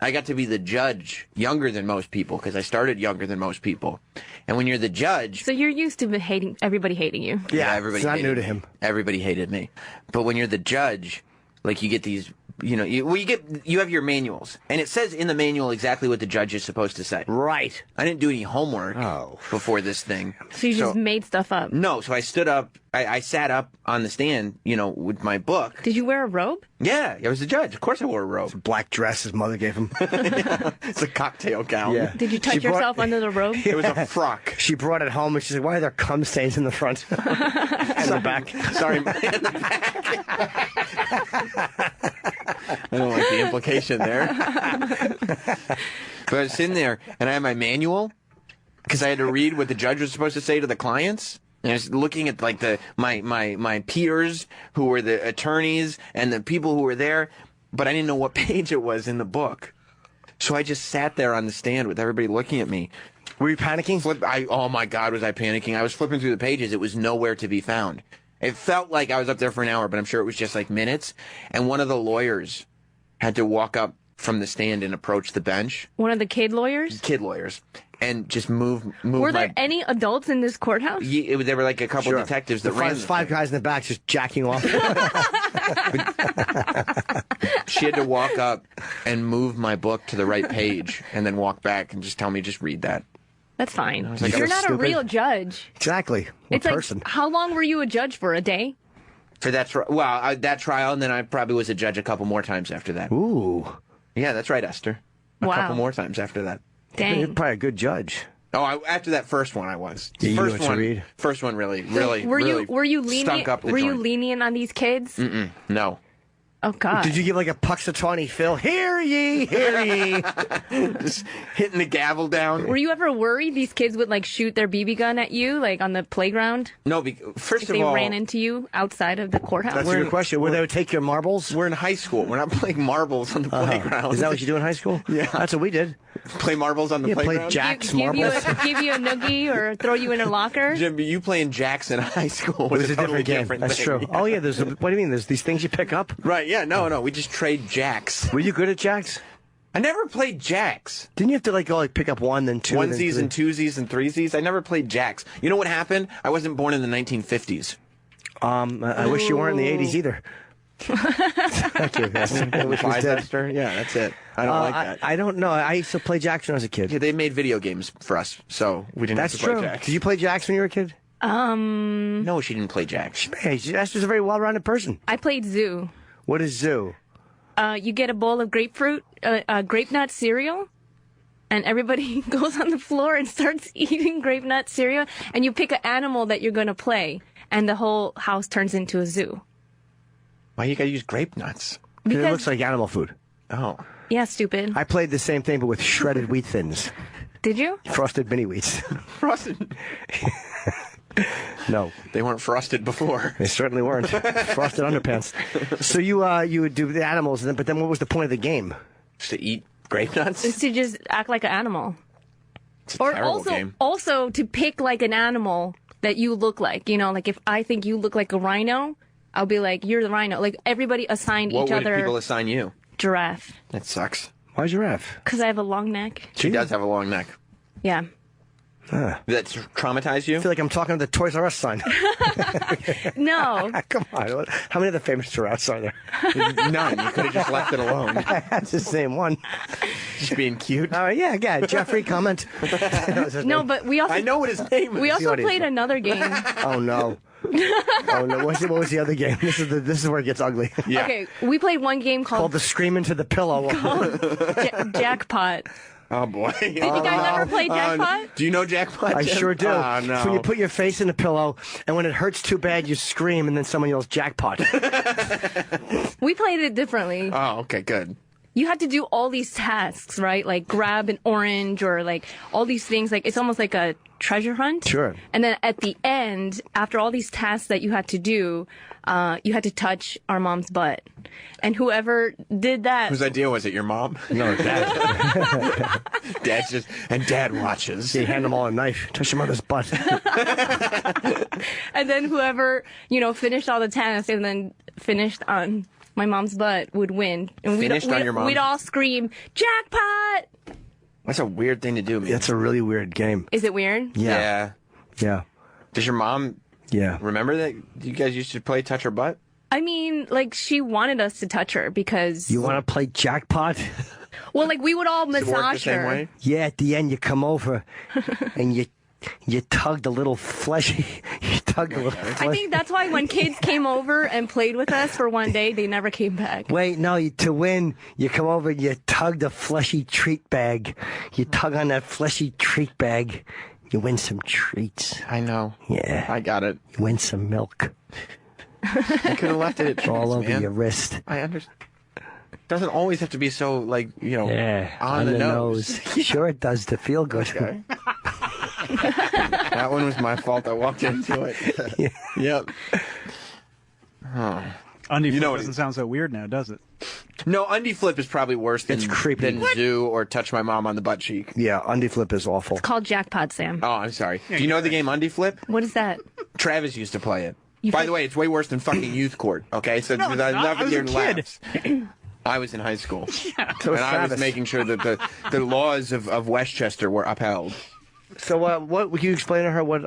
I got to be the judge younger than most people, because I started younger than most people. And when you're the judge... So you're used to everybody hating you. Yeah, everybody it's not hated new to me. him. Everybody hated me. But when you're the judge, like, you get these... You have your manuals, and it says in the manual exactly what the judge is supposed to say. Right. I didn't do any homework before this thing. So you just made stuff up? No, so I stood up, I sat up on the stand, with my book. Did you wear a robe? Yeah, I was the judge. Of course I wore a robe. It's a black dress his mother gave him. It's a cocktail gown. Yeah. Did you touch yourself under the robe? It was a frock. She brought it home, and she's like, why are there cum stains in the front and the back? Sorry, in the back. I don't like the implication there. But I was sitting there, and I had my manual, because I had to read what the judge was supposed to say to the clients. And I was looking at, like, my peers who were the attorneys and the people who were there, but I didn't know what page it was in the book. So I just sat there on the stand with everybody looking at me. Were you panicking? Oh, my God, was I panicking. I was flipping through the pages. It was nowhere to be found. It felt like I was up there for an hour, but I'm sure it was just like minutes. And one of the lawyers had to walk up from the stand and approach the bench. One of the kid lawyers? Kid lawyers. and just move Were there any adults in this courthouse? There were like a couple detectives that ran. Five guys in the back just jacking off. She had to walk up and move my book to the right page, and then walk back and just tell me, just read that. That's fine. like, You're that was not a real judge. Exactly. It's like, how long were you a judge for? A day? For that that trial, and then I probably was a judge a couple more times after that. Ooh. Yeah, that's right, Esther. A Wow. couple more times after that. Dang. You're probably a good judge. Oh, after that first one, I was. Yeah, you first went to read. First one really Were you stunk lenient? up the Were you joint. lenient on these kids? No. Oh God. Did you give like a Puxatawny Phil? Hear ye, hear ye. Just hitting the gavel down. Were you ever worried these kids would like shoot their BB gun at you, like on the playground? No, first if of they all, ran into you outside of the courthouse. That's a good question. Where they would take your marbles? We're in high school. We're not playing marbles on the playground. Is that what you do in high school? Yeah. That's what we did. Play marbles on the playground? Play jacks, give marbles. give you a noogie or throw you in a locker? Jim, you playing jacks in high school It was was a totally different game. That's thing. true. Oh, yeah. What do you mean? There's these things you pick up? Right, yeah. No. We just trade jacks. Were you good at jacks? I never played jacks. Didn't you have to go pick up one, then two, Onesies then and twosies and threesies? I never played jacks. You know what happened? I wasn't born in the 1950s. I wish you weren't in the 80s either. Thank you. I wish we did. Esther? Yeah, that's it. I don't like that. I don't know. I used to play jacks when I was a kid. Yeah, they made video games for us, so we didn't That's have to true. play jacks. Did you play jacks when you were a kid? No, she didn't play jacks. Hey, Esther's a very well-rounded person. I played zoo. What is zoo? You get a bowl of grapefruit, grape nut cereal, and everybody goes on the floor and starts eating grape nut cereal, and you pick an animal that you're going to play, and the whole house turns into a zoo. Why you gotta use grape nuts? Because it looks like animal food. Oh. Yeah, stupid. I played the same thing, but with shredded wheat thins. Did you? Frosted mini wheats. Frosted? No. They weren't frosted before. They certainly weren't. Frosted underpants. So you would do the animals, but then what was the point of the game? Just to eat grape nuts? It's to just act like an animal. It's a terrible game. Also to pick like an animal that you look like. You know, like if I think you look like a rhino, I'll be like, you're the rhino. Like everybody assigned each other. What would people assign you? Giraffe. That sucks. Why giraffe? Because I have a long neck. She does have a long neck. Yeah. That traumatized you? I feel like I'm talking to the Toys R Us sign. No. Come on. How many of the famous giraffes are there? None. You could have just left it alone. That's the same one. Just being cute. Yeah. Jeffrey, comment. No, but we also. I know what his name is. We also played another game. Oh, no. Oh, no. What was the other game? This is where it gets ugly. Yeah. Okay, we played one game called the Scream Into the Pillow. Jackpot. Oh, boy. Did you guys ever play Jackpot? Do you know Jackpot? I sure do. Oh, no. When you put your face in a pillow, and when it hurts too bad, you scream, and then someone yells jackpot. We played it differently. Oh, okay, good. You had to do all these tasks, right? Like grab an orange or like all these things. Like it's almost like a treasure hunt. Sure. And then at the end, after all these tasks that you had to do, you had to touch our mom's butt. And whoever did that. Whose idea was it? Your mom? No, Dad. Dad watches. You hand them all a knife. Touch your mother's butt. And then whoever, finished all the tasks and then finished on my mom's butt would win. And Finished on your mom's? We'd all scream, jackpot! That's a weird thing to do, man. That's a really weird game. Is it weird? Yeah. Does your mom remember that you guys used to play touch her butt? I mean, like, she wanted us to touch her because... You want to play jackpot? Well, like, we would all Does it work the massage same her. way? Yeah, at the end you come over and you tug the little fleshy. You tug the little fleshy. I think that's why when kids came over and played with us for one day, they never came back. Wait, no, to win, you come over, you tug the fleshy treat bag. You tug on that fleshy treat bag. You win some treats. I know. Yeah. I got it. You win some milk. I could have left it at treats, all over man. your wrist. I understand. Doesn't always have to be so, like, on the nose. Sure it does to feel good. Okay. That one was my fault. I walked into it. Yep. Oh. Undie flip doesn't sound so weird now, does it? No, undie flip is probably worse than, It's creepy. than zoo or touch my mom on the butt cheek. Yeah, undie flip is awful. It's called Jackpot, Sam. Oh, I'm sorry. Do you know the game undie flip? What is that? Travis used to play it. By the way, it's way worse than fucking youth court. Okay, so No, it's not. enough I of was your a kid. laughs. I was in high school. So and was I Travis. was making sure that the laws of Westchester were upheld. So what can you explain to her what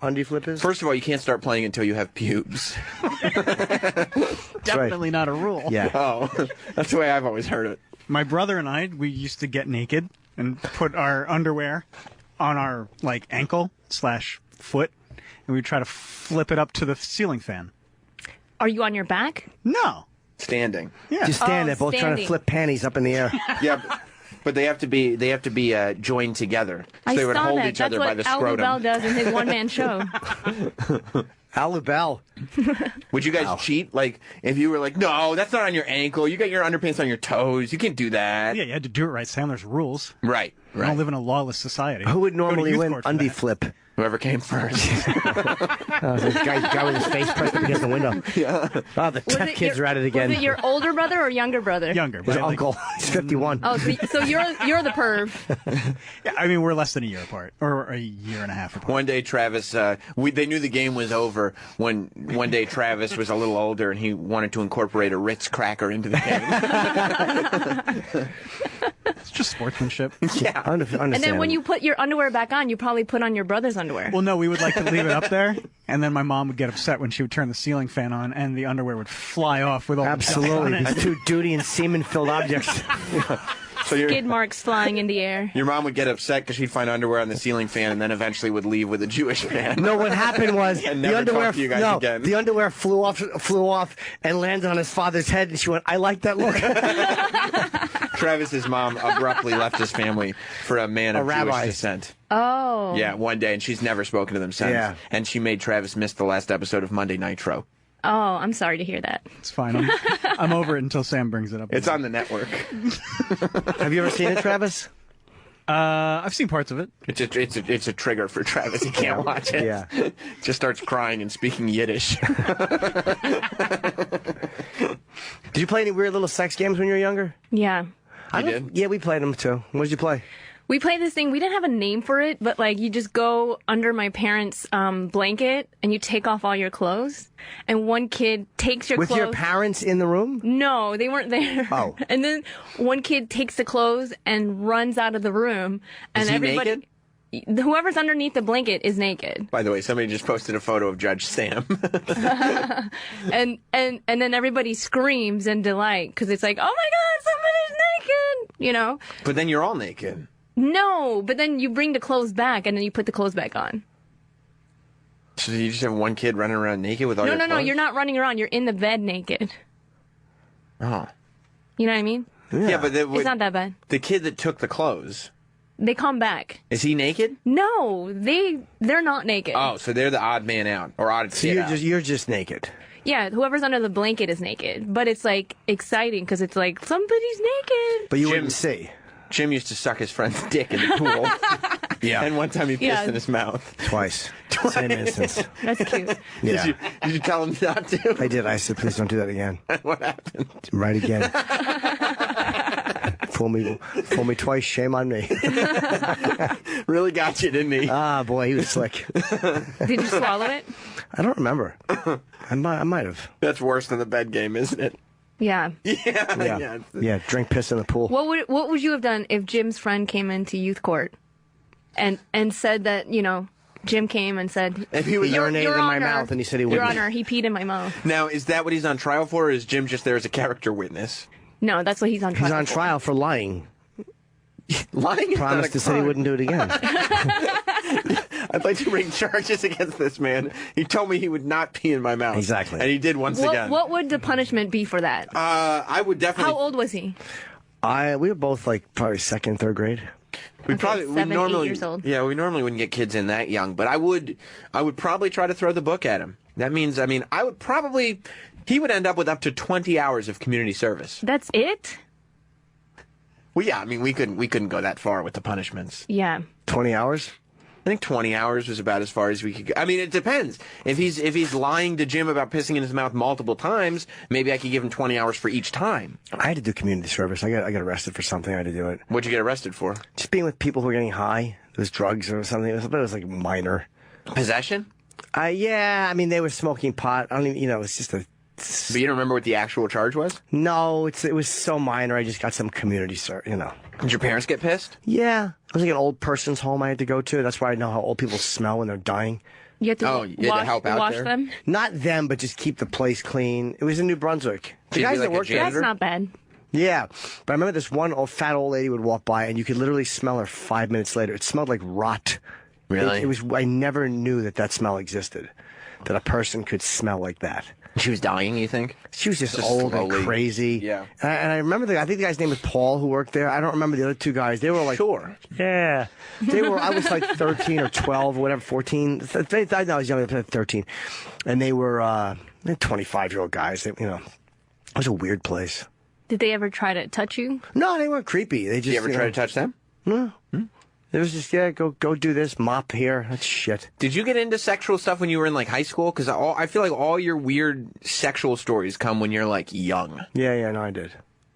undie flip is? First of all, you can't start playing until you have pubes. Definitely not a rule. Yeah. Oh, that's the way I've always heard it. My brother and I, we used to get naked and put our underwear on our ankle/foot, and we'd try to flip it up to the ceiling fan. Are you on your back? No. Standing. Yeah. Just stand there, both trying to standing. flip panties up in the air. Yeah, but they have to be joined together. So I they would saw hold that. each That's other by what the Al scrotum. Lubell does in his one-man show. Al Lubell. Would you guys cheat? Like, if you were like, no, that's not on your ankle. You got your underpants on your toes. You can't do that. Yeah, you had to do it right, Sam. There's rules. Right. We don't live in a lawless society. Who would Go to normally youth win court for undie that. flip? Whoever came first. This guy with his face pressed up against the window. Yeah. Oh, the tough kids are at it again. Was it your older brother or younger brother? Younger. His But like, uncle. He's 51. Oh, so you're the perv. yeah, I mean, we're less than a year apart, or a year and a half apart. One day, Travis, they knew the game was over when one day Travis was a little older and he wanted to incorporate a Ritz cracker into the game. It's just sportsmanship. Yeah. And then when you put your underwear back on, you probably put on your brother's underwear. Well, no, we would like to leave it up there, and then my mom would get upset when she would turn the ceiling fan on, and the underwear would fly off with all Absolutely. the dust on These it. two duty and semen-filled objects. So Skid marks flying in the air. your mom would get upset because she'd find underwear on the ceiling fan and then eventually would leave with a Jewish man. No, what happened was And the never underwear. talk to you guys no, again. the underwear flew off and landed on his father's head, and she went, "I like that look." Travis's mom abruptly left his family for a man of rabbi. Jewish descent. Oh. Yeah, one day, and she's never spoken to them since. Yeah. And she made Travis miss the last episode of Monday Nitro. Oh, I'm sorry to hear that. It's fine. I'm over it until Sam brings it up. It's on the network. Have you ever seen it, Travis? I've seen parts of it. It's a trigger for Travis. He can't watch it. Yeah. Just starts crying and speaking Yiddish. Did you play any weird little sex games when you were younger? Yeah. You did? Yeah, we played them too. What did you play? We played this thing. We didn't have a name for it, but like you just go under my parents' blanket and you take off all your clothes, and one kid takes your With clothes. your parents in the room? No, they weren't there. Oh. And then one kid takes the clothes and runs out of the room, and Is he everybody. naked? Whoever's underneath the blanket is naked. By the way, somebody just posted a photo of Judge Sam. and then everybody screams in delight because it's like, oh my god, somebody's naked, you know. But then you're all naked. No, but then you bring the clothes back and then you put the clothes back on. So you just have one kid running around naked with all No, your no, no, clothes? you're not running around. You're in the bed naked. Oh. You know what I mean? Yeah, but It's not that bad. the kid that took the clothes, They come back. is he naked? No, they're not naked. Oh, so they're the odd man out or odd So kid you're out. you're just naked. Yeah, whoever's under the blanket is naked, but it's like exciting because it's like somebody's naked. But you wouldn't see. Jim used to suck his friend's dick in the pool. Yeah. And one time he pissed Yeah. in his mouth. Twice. Same instance. That's cute. Yeah. Did you tell him not to? I did. I said, please don't do that again. What happened? Right again. Fool me twice, shame on me. Really got you, didn't he? Ah, boy, he was slick. Did you swallow it? I don't remember. I might have. That's worse than the bed game, isn't it? Yeah. Yeah, drink piss in the pool. What would you have done if Jim's friend came into youth court and said that, you know, Jim came and said If he was urinated Your in my Honor, mouth and he said he Your wouldn't. Honor, he peed in my mouth. Now, is that what he's on trial for, or is Jim just there as a character witness? No, that's what he's on trial He's on for. trial for lying. Lying is Promised not a to say he crime. wouldn't do it again. I'd like to bring charges against this man. He told me he would not pee in my mouth. Exactly. And he did once again. What would the punishment be for that? I would definitely... How old was he? We were both like probably second, third grade. We probably 7, 8 normally years old. Yeah, we normally wouldn't get kids in that young, but I would probably try to throw the book at him. That means I would probably he would end up with up to 20 hours of community service. That's it? Well, yeah, I mean we couldn't go that far with the punishments. Yeah. 20 hours? I think 20 hours was about as far as we could go. I mean, it depends. If he's lying to Jim about pissing in his mouth multiple times, maybe I could give him 20 hours for each time. I had to do community service. I got arrested for something. I had to do it. What'd you get arrested for? Just being with people who were getting high. It was drugs or something. It was like minor. Possession? Yeah, I mean, they were smoking pot. I don't even, it's just a But you don't remember what the actual charge was? No, it was so minor. I just got some community service, Did your parents get pissed? Yeah. It was like an old person's home I had to go to. That's why I know how old people smell when they're dying. You had to wash them? Not them, but just keep the place clean. It was in New Brunswick. The guys that worked there. That's not bad. Yeah. But I remember this one fat old lady would walk by, and you could literally smell her 5 minutes later. It smelled like rot. Really? It was. I never knew that smell existed, that a person could smell like that. She was dying, you think? She was just old slowly. and crazy. Yeah. And I remember, I think the guy's name was Paul who worked there. I don't remember the other two guys. They were like... Sure. Yeah. I was like 13 or 12 or whatever, 14. I know I was younger than 13. And they were 25-year-old guys. It was a weird place. Did they ever try to touch you? No, they weren't creepy. They just... Did you ever try to touch them? No. It was just, go do this, mop here. That's shit. Did you get into sexual stuff when you were in, like, high school? Because I feel like all your weird sexual stories come when you're, like, young. Yeah, no, I did.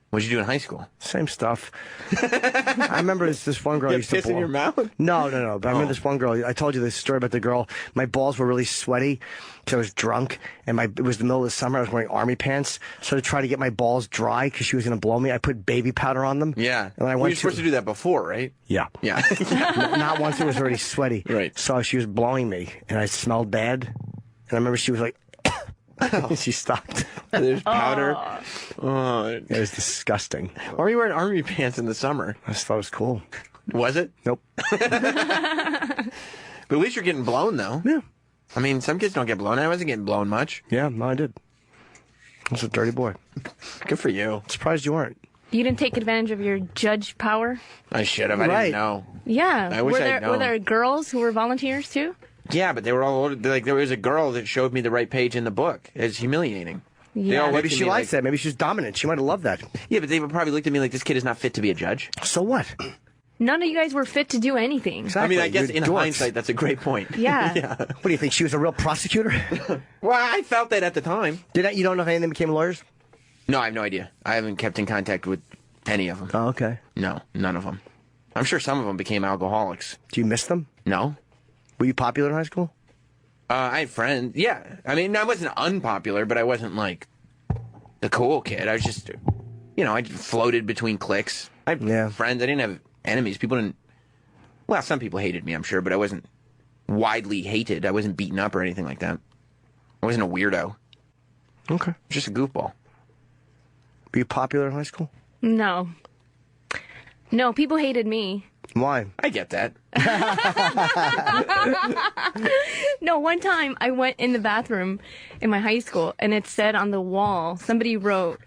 What did you do in high school? Same stuff. I remember this one girl You used to piss in your mouth? No. But I remember this one girl. I told you this story about the girl. My balls were really sweaty because I was drunk, and it was the middle of the summer. I was wearing army pants, so to try to get my balls dry because she was going to blow me, I put baby powder on them. Yeah. And I you went were supposed to do that before, right? Yeah. Yeah. Not once. It was already sweaty. Right. So she was blowing me, and I smelled bad. And I remember she was like, she stopped. There's powder. Oh. It was disgusting. Why were you wearing army pants in the summer? I just thought it was cool. Was it? Nope. But at least you're getting blown, though. Yeah. I mean, some kids don't get blown. I wasn't getting blown much. Yeah, no, I did. I was a dirty boy. Good for you. Surprised you weren't. You didn't take advantage of your judge power? I should have. I didn't know. Yeah. I wish I'd known. Were there girls who were volunteers, too? Yeah, but they were all older. Like, there was a girl that showed me the right page in the book. It's humiliating. Yeah. Maybe she likes that. Maybe she's dominant. She might have loved that. Yeah, but they would probably looked at me like, this kid is not fit to be a judge. So what? None of you guys were fit to do anything. Exactly. I mean, I guess in dorks. hindsight, that's a great point. Yeah. What do you think? She was a real prosecutor? Well, I felt that at the time. You don't know if any of them became lawyers? No, I have no idea. I haven't kept in contact with any of them. Oh, okay. No, none of them. I'm sure some of them became alcoholics. Do you miss them? No. Were you popular in high school? I had friends. Yeah. I mean, I wasn't unpopular, but I wasn't like the cool kid. I was just, I floated between cliques. I had friends. I didn't have enemies. People didn't. Well, some people hated me, I'm sure, but I wasn't widely hated. I wasn't beaten up or anything like that. I wasn't a weirdo. Okay. Just a goofball. Were you popular in high school? No. No, people hated me. Why? I get that. No, one time I went in the bathroom in my high school, and it said on the wall, somebody wrote,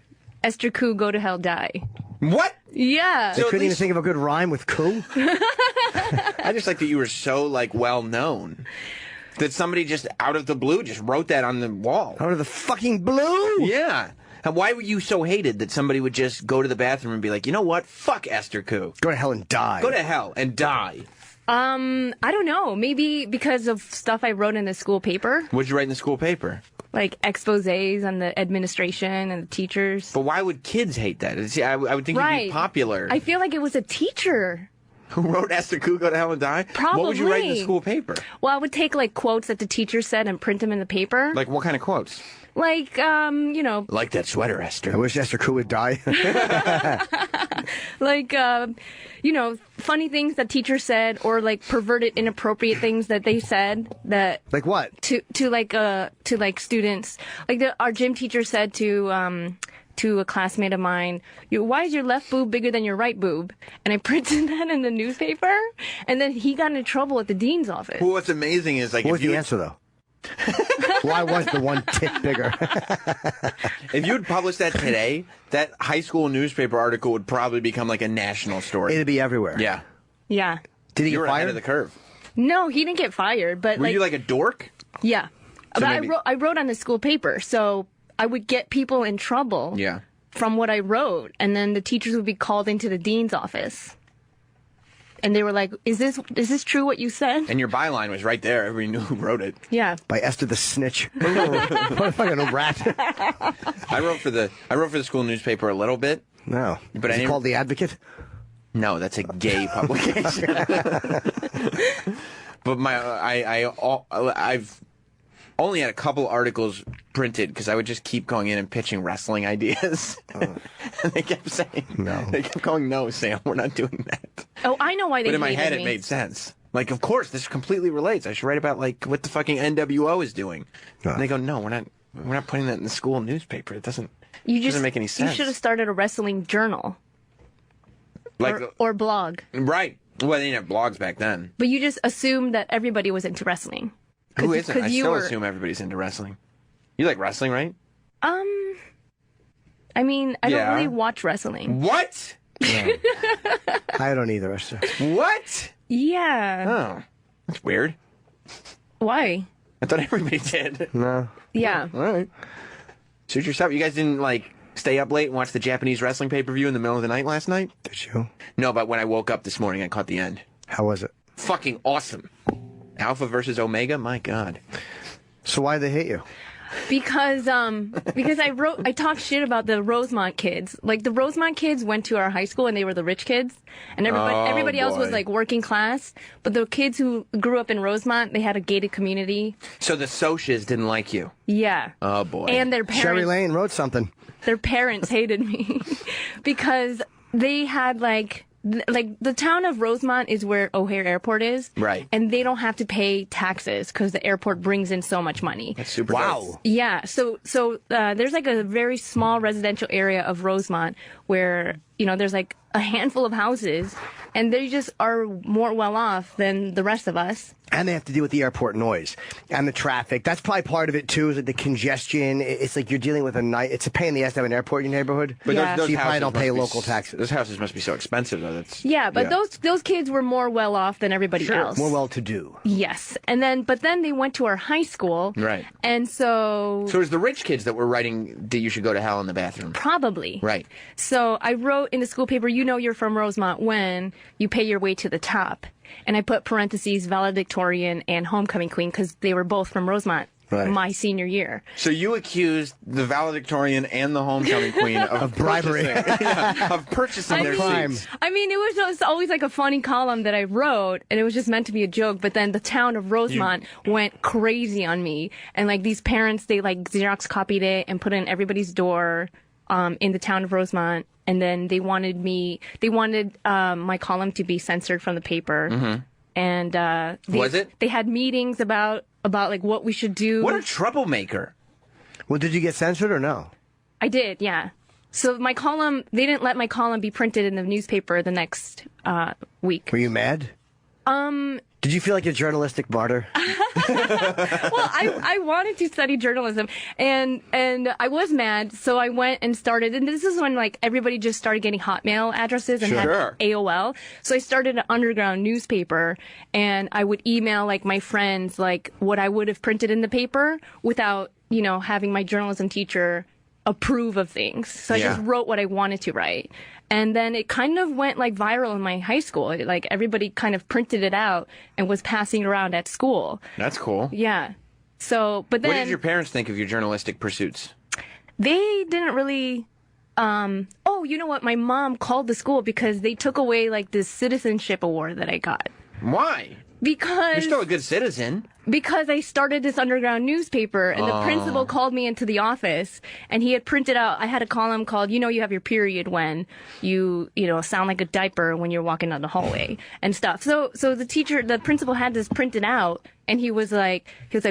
Esther Ku, go to hell, die. What? Yeah. They couldn't even think of a good rhyme with coup? I just like that you were so, like, well-known. That somebody just out of the blue just wrote that on the wall. Out of the fucking blue? Yeah. And why were you so hated that somebody would just go to the bathroom and be like, you know what? Fuck Esther Ku. Go to hell and die. Go to hell and die. I don't know. Maybe because of stuff I wrote in the school paper. What'd you write in the school paper? Like exposés on the administration and the teachers. But why would kids hate that? See, I would think you'd be popular. I feel like it was a teacher. Who wrote Esther Ku, go to hell and die? Probably. What would you write in the school paper? Well, I would take like quotes that the teacher said and print them in the paper. Like what kind of quotes? Like, Like that sweater, Esther. I wish Esther Ku would die. Like, funny things that teachers said, or like perverted, inappropriate things that they said that. Like what? To students. Like our gym teacher said to a classmate of mine, why is your left boob bigger than your right boob? And I printed that in the newspaper, and then he got into trouble at the dean's office. Well, what's amazing is like. What was the answer though? Why was the one tit bigger? If you would publish that today, that high school newspaper article would probably become like a national story. It'd be everywhere. Yeah. Yeah. Did he you get were fired? ahead of the curve. No, he didn't get fired, but Were you like a dork? Yeah. So But maybe- I wrote on the school paper, so I would get people in trouble Yeah. from what I wrote, and then the teachers would be called into the dean's office. And they were like, is this true what you said? And your byline was right there. Everybody knew who wrote it. Yeah. By Esther the Snitch. What a fucking rat. I wrote for the school newspaper a little bit. No. But Is it called The Advocate? No, that's a gay publication. But I've only had a couple articles printed because I would just keep going in and pitching wrestling ideas. And they kept saying no. They kept going, no, Sam, we're not doing that. Oh, I know why they. But in my hated head, me. it made sense. Like, of course, this completely relates. I should write about like what the fucking NWO is doing. And they go, no, we're not putting that in the school newspaper. It doesn't make any sense. You should have started a wrestling journal. Like or blog. Right. Well, they didn't have blogs back then. But you just assumed that everybody was into wrestling. Who isn't? I still assume everybody's into wrestling. You like wrestling, right? I mean, I don't really watch wrestling. What? I don't either, Esther. What? Yeah. Oh, that's weird. Why? I thought everybody did. No. Yeah. All right. Suit yourself. You guys didn't, like, stay up late and watch the Japanese wrestling pay-per-view in the middle of the night last night? Did you? No, but when I woke up this morning, I caught the end. How was it? Fucking awesome. Alpha versus Omega? My God. So why'd they hate you? Because I talked shit about the Rosemont kids. Like, the Rosemont kids went to our high school and they were the rich kids. And everybody else was, like, working class. But the kids who grew up in Rosemont, they had a gated community. So the Socias didn't like you? Yeah. Oh, boy. And their parents... Sherry Lane wrote something. Their parents hated me because they had, like the town of Rosemont is where O'Hare Airport is. Right. And they don't have to pay taxes because the airport brings in so much money. That's super Wow. Yeah. So there's like a very small residential area of Rosemont where, there's like a handful of houses and they just are more well off than the rest of us. And they have to deal with the airport noise and the traffic. That's probably part of it, too, is like the congestion. It's like you're dealing with it's a pain in the ass to have an airport in your neighborhood. But so you probably don't pay local taxes. Those houses must be so expensive, though. But those kids were more well off than everybody else. More well-to-do. Yes. But then they went to our high school. Right. And so... So it was the rich kids that were writing that you should go to hell in the bathroom. Probably. Right. So I wrote in the school paper, you're from Rosemont when you pay your way to the top. And I put parentheses valedictorian and homecoming queen because they were both from Rosemont my senior year. So you accused the valedictorian and the homecoming queen of bribery. of purchasing their seats. I mean, it was just always like a funny column that I wrote, and it was just meant to be a joke. But then the town of Rosemont went crazy on me. And like these parents, they like Xerox copied it and put it in everybody's door in the town of Rosemont. And then they wanted my column to be censored from the paper. Mm-hmm. And they had meetings about like what we should do. What a troublemaker. Well, did you get censored or no? I did, yeah. So my column, they didn't let my column be printed in the newspaper the next week. Were you mad? Did you feel like a journalistic martyr? Well, I wanted to study journalism, and I was mad, so I went and started, and this is when like everybody just started getting Hotmail addresses and had AOL. So I started an underground newspaper, and I would email like my friends like what I would have printed in the paper without, having my journalism teacher approve of things. So I just wrote what I wanted to write. And then it kind of went like viral in my high school. Like everybody kind of printed it out and was passing it around at school. That's cool. Yeah. So, but then... What did your parents think of your journalistic pursuits? They didn't really... you know what? My mom called the school because they took away like this citizenship award that I got. Why? Because... You're still a good citizen. Because I started this underground newspaper, and the principal called me into the office, and he had printed out, I had a column called, you have your period when you sound like a diaper when you're walking down the hallway and stuff. So the principal had this printed out, and he was like,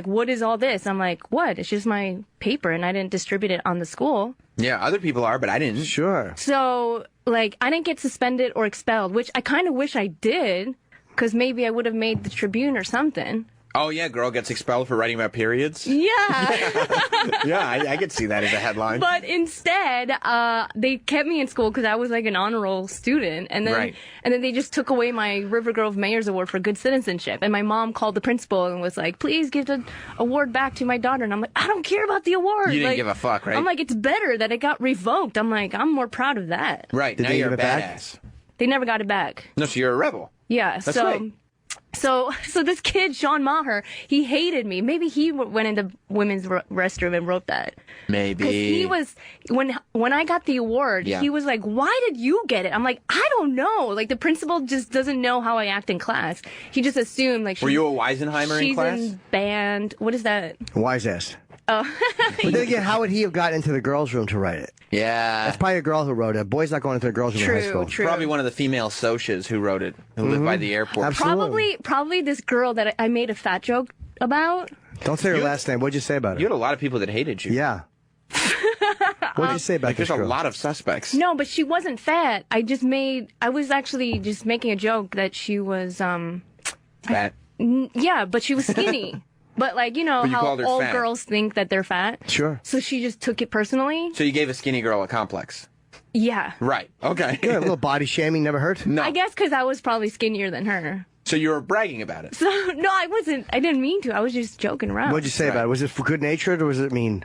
what is all this? I'm like, what? It's just my paper, and I didn't distribute it on the school. Yeah, other people are, but I didn't. Sure. So, like, I didn't get suspended or expelled, which I kind of wish I did, because maybe I would have made the Tribune or something. Oh, yeah, girl gets expelled for writing about periods? Yeah. Yeah, I could see that as a headline. But instead, they kept me in school because I was like an honor roll student. And then, and then they just took away my River Grove Mayor's Award for good citizenship. And my mom called the principal and was like, please give the award back to my daughter. And I'm like, I don't care about the award. You didn't give a fuck, right? I'm like, it's better that it got revoked. I'm like, I'm more proud of that. Right, now you're a badass. They never got it back. No, so you're a rebel. Yeah, That's right. So this kid, Sean Maher, he hated me. Maybe he went into women's restroom and wrote that. Maybe. Because he was, when I got the award, he was like, why did you get it? I'm like, I don't know. Like, the principal just doesn't know how I act in class. He just assumed, like, were you a Weisenheimer in class? She's in band. What is that? Wise ass. Oh. But then again, how would he have gotten into the girls' room to write it? Yeah. That's probably a girl who wrote it. Boy's not going into the girls' room in high school. Probably one of the female socias who wrote it, who lived by the airport. Probably this girl that I made a fat joke about. Don't say her last name. What'd you say about her? You had a lot of people that hated you. Yeah. What'd you say about this There's girl? a lot of suspects. No, but she wasn't fat. I was actually just making a joke that she was, fat. Yeah, but she was skinny. But, like, you know But you how called her all fat. girls think that they're fat? Sure. So she just took it personally? So you gave a skinny girl a complex. Yeah. Right. Okay. Good. A little body shaming never hurt. No. I guess because I was probably skinnier than her. So you were bragging about it. So, no, I wasn't. I didn't mean to. I was just joking around. What'd you say about it? Was it for good natured or was it mean?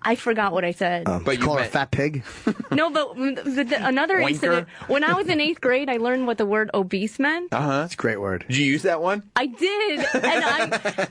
I forgot what I said. But you call her a fat pig? No, but another Oinker? incident. When I was in 8th grade, I learned what the word obese meant. It's a great word. Did you use that one? I did,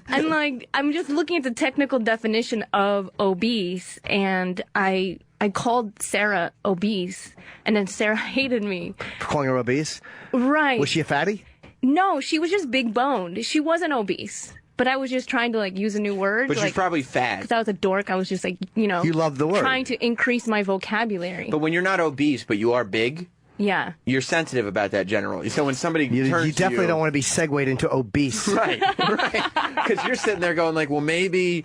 and I'm just looking at the technical definition of obese, and I called Sarah obese, and then Sarah hated me. For calling her obese? Right. Was she a fatty? No, she was just big boned. She wasn't obese. But I was just trying to, like, use a new word. But she's probably fat. Because I was a dork. I was just, like, you know. You love the word. Trying to increase my vocabulary. But when you're not obese, but you are big, Yeah. you're sensitive about that generally. So when somebody turns You to definitely don't want to be segued into obese. Right. Because you're sitting there going like, well, maybe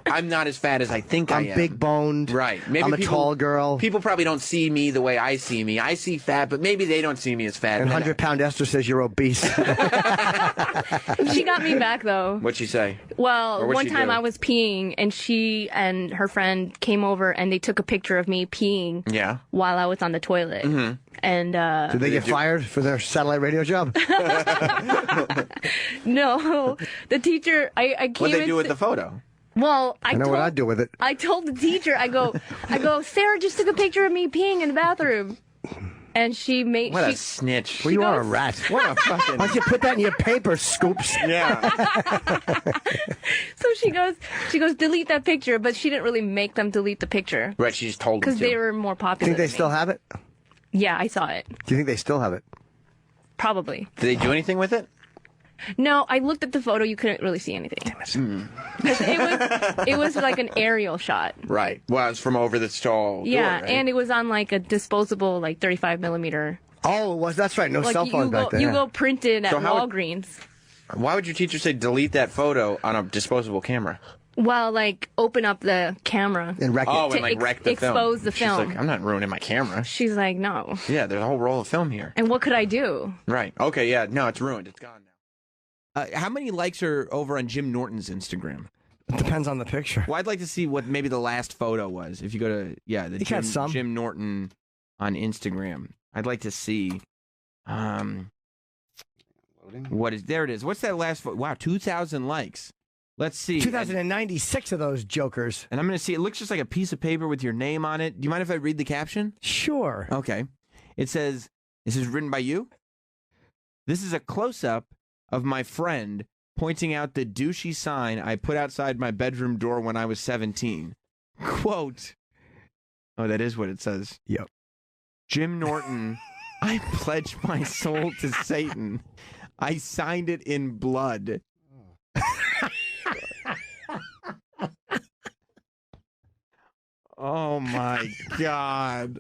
I'm not as fat as I think I am. I'm big boned. Right. Maybe I'm a tall girl. People probably don't see me the way I see me. I see fat, but maybe they don't see me as fat. And 100-pound Esther says you're obese. She got me back, though. What'd she say? Well, Or what'd one she time do? I was peeing, and she and her friend came over, and they took a picture of me peeing Yeah. while I was on the toilet. Mm-hmm. And Did they get fired for their satellite radio job? no, the teacher, I came What'd they in do with sa- the photo? Well, I know what I'd do with it. I told the teacher, I go, Sarah just took a picture of me peeing in the bathroom. And she made. What she, a snitch. Well, you are a rat. What a fucking. Why don't you put that in your paper, Scoops? Yeah. So she goes, delete that picture, but she didn't really make them delete the picture. Right, she just told them Because to. they were more popular. Think they than me. still have it? Yeah, I saw it. Do you think they still have it? Probably. Did they do anything with it? No, I looked at the photo. You couldn't really see anything. It was like an aerial shot. Right. Well, it's from over the stall. Yeah, door, right? and it was on like a disposable, like 35 millimeter. Oh, it was. That's right. No like cell phone back then. You go printed at So how would- Walgreens. Why would your teacher say delete that photo on a disposable camera? Well, like open up the camera and wreck it. Oh, and like wreck the film. expose the She's film. like, I'm not ruining my camera. She's like, no. Yeah, there's a whole roll of film here. And what could I do? Right. Okay. Yeah. No, it's ruined. It's gone now. How many likes are over on Jim Norton's Instagram? It depends on the picture. Well, I'd like to see what maybe the last photo was. If you go to the He got some. Jim Norton on Instagram, I'd like to see. What is there? It is. What's that last photo? Wow, 2,000 likes. Let's see. 2,096 of those jokers. And I'm going to see. It looks just like a piece of paper with your name on it. Do you mind if I read the caption? Sure. Okay. It says, "This is written by you. This is a close-up of my friend pointing out the douchey sign I put outside my bedroom door when I was 17. Quote." Oh, that is what it says. Yep. "Jim Norton, I pledge my soul to Satan. I signed it in blood." Oh my God.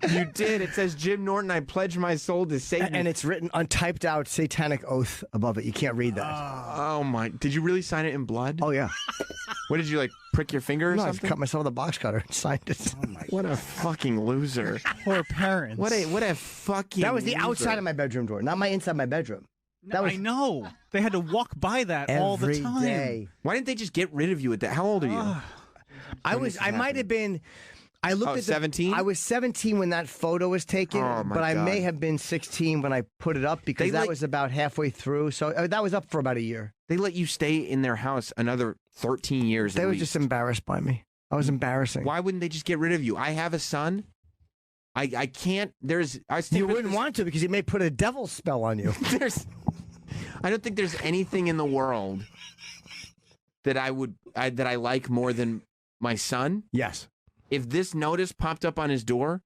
You did. It says, "Jim Norton, I pledge my soul to Satan." And it's written on typed out satanic oath above it. You can't read that. Oh my. Did you really sign it in blood? Oh, yeah. What did you, like, prick your finger or No, I something? cut myself with a box cutter and signed it. Oh, my What a fucking loser. Poor parents. What a fucking That was the loser. outside of my bedroom door, not my inside my bedroom. That was I know. They had to walk by that all the every time. day. Why didn't they just get rid of you at that? How old are you? I might have been. I looked at 17? I was 17 when that photo was taken, Oh, my but I God. may have been 16 when I put it up because They that let- was about halfway through. So that was up for about a year. They let you stay in their house another 13 years They at were least. just embarrassed by me. I was embarrassing. Why wouldn't they just get rid of you? I have a son. I can't. There's. I was You thinking wouldn't want to because he may put a devil spell on you. I don't think there's anything in the world that I like more than my son. Yes. If this notice popped up on his door,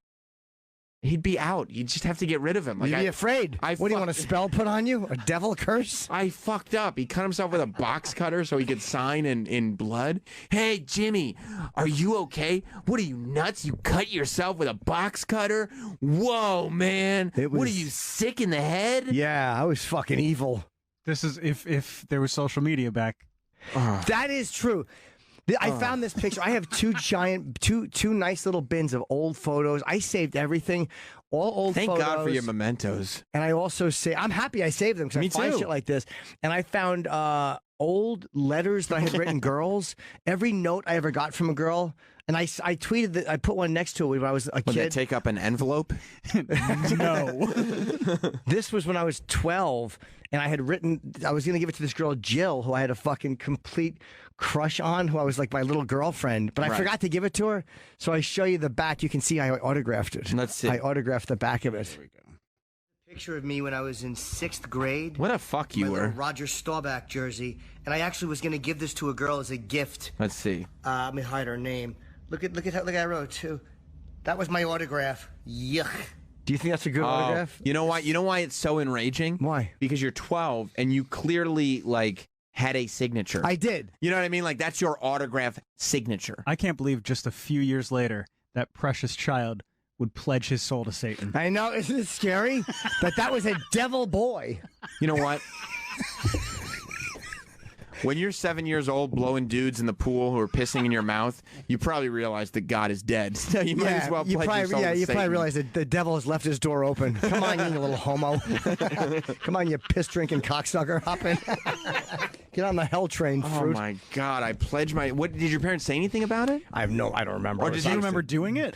he'd be out. You'd just have to get rid of him. You'd be afraid. What do you want a spell put on you? A devil curse? I fucked up. He cut himself with a box cutter so he could sign in blood. Hey, Jimmy, are you okay? What are you, nuts? You cut yourself with a box cutter? Whoa, man. What are you, sick in the head? Yeah, I was fucking evil. This is if there was social media back. That is true. I found this picture. I have two nice little bins of old photos. I saved everything, all old Thank photos. God for your mementos. And I also I'm happy I saved them because I find shit like this. And I found old letters that I had written girls, every note I ever got from a girl. And I tweeted that I put one next to it when I was a kid. Would that take up an envelope? No. This was when I was 12, and I was going to give it to this girl, Jill, who I had a fucking complete crush on, who I was like my little girlfriend. But I forgot to give it to her, so I show you the back. You can see how I autographed it. Let's see. I autographed the back of it. There we go. Picture of me when I was in 6th grade. What a fuck you my were. little Roger Staubach jersey. And I actually was going to give this to a girl as a gift. Let's see. Let me hide her name. Look at how I wrote too. That was my autograph. Yuck. Do you think that's a good autograph? You know why? You know why it's so enraging? Why? Because you're 12 and you clearly had a signature. I did. You know what I mean? Like that's your autograph signature. I can't believe just a few years later that precious child would pledge his soul to Satan. I know. Isn't it scary? that was a devil boy. You know what? When you're 7 years old blowing dudes in the pool who are pissing in your mouth, you probably realize that God is dead. So you might as well pledge your soul to you Satan. probably realize that the devil has left his door open. Come on, you little homo. Come on, you piss-drinking cocksucker. Hop in. Get on the hell train, fruit. Oh, my God. I pledge my... What, did your parents say anything about it? I don't remember. Or did you remember doing it?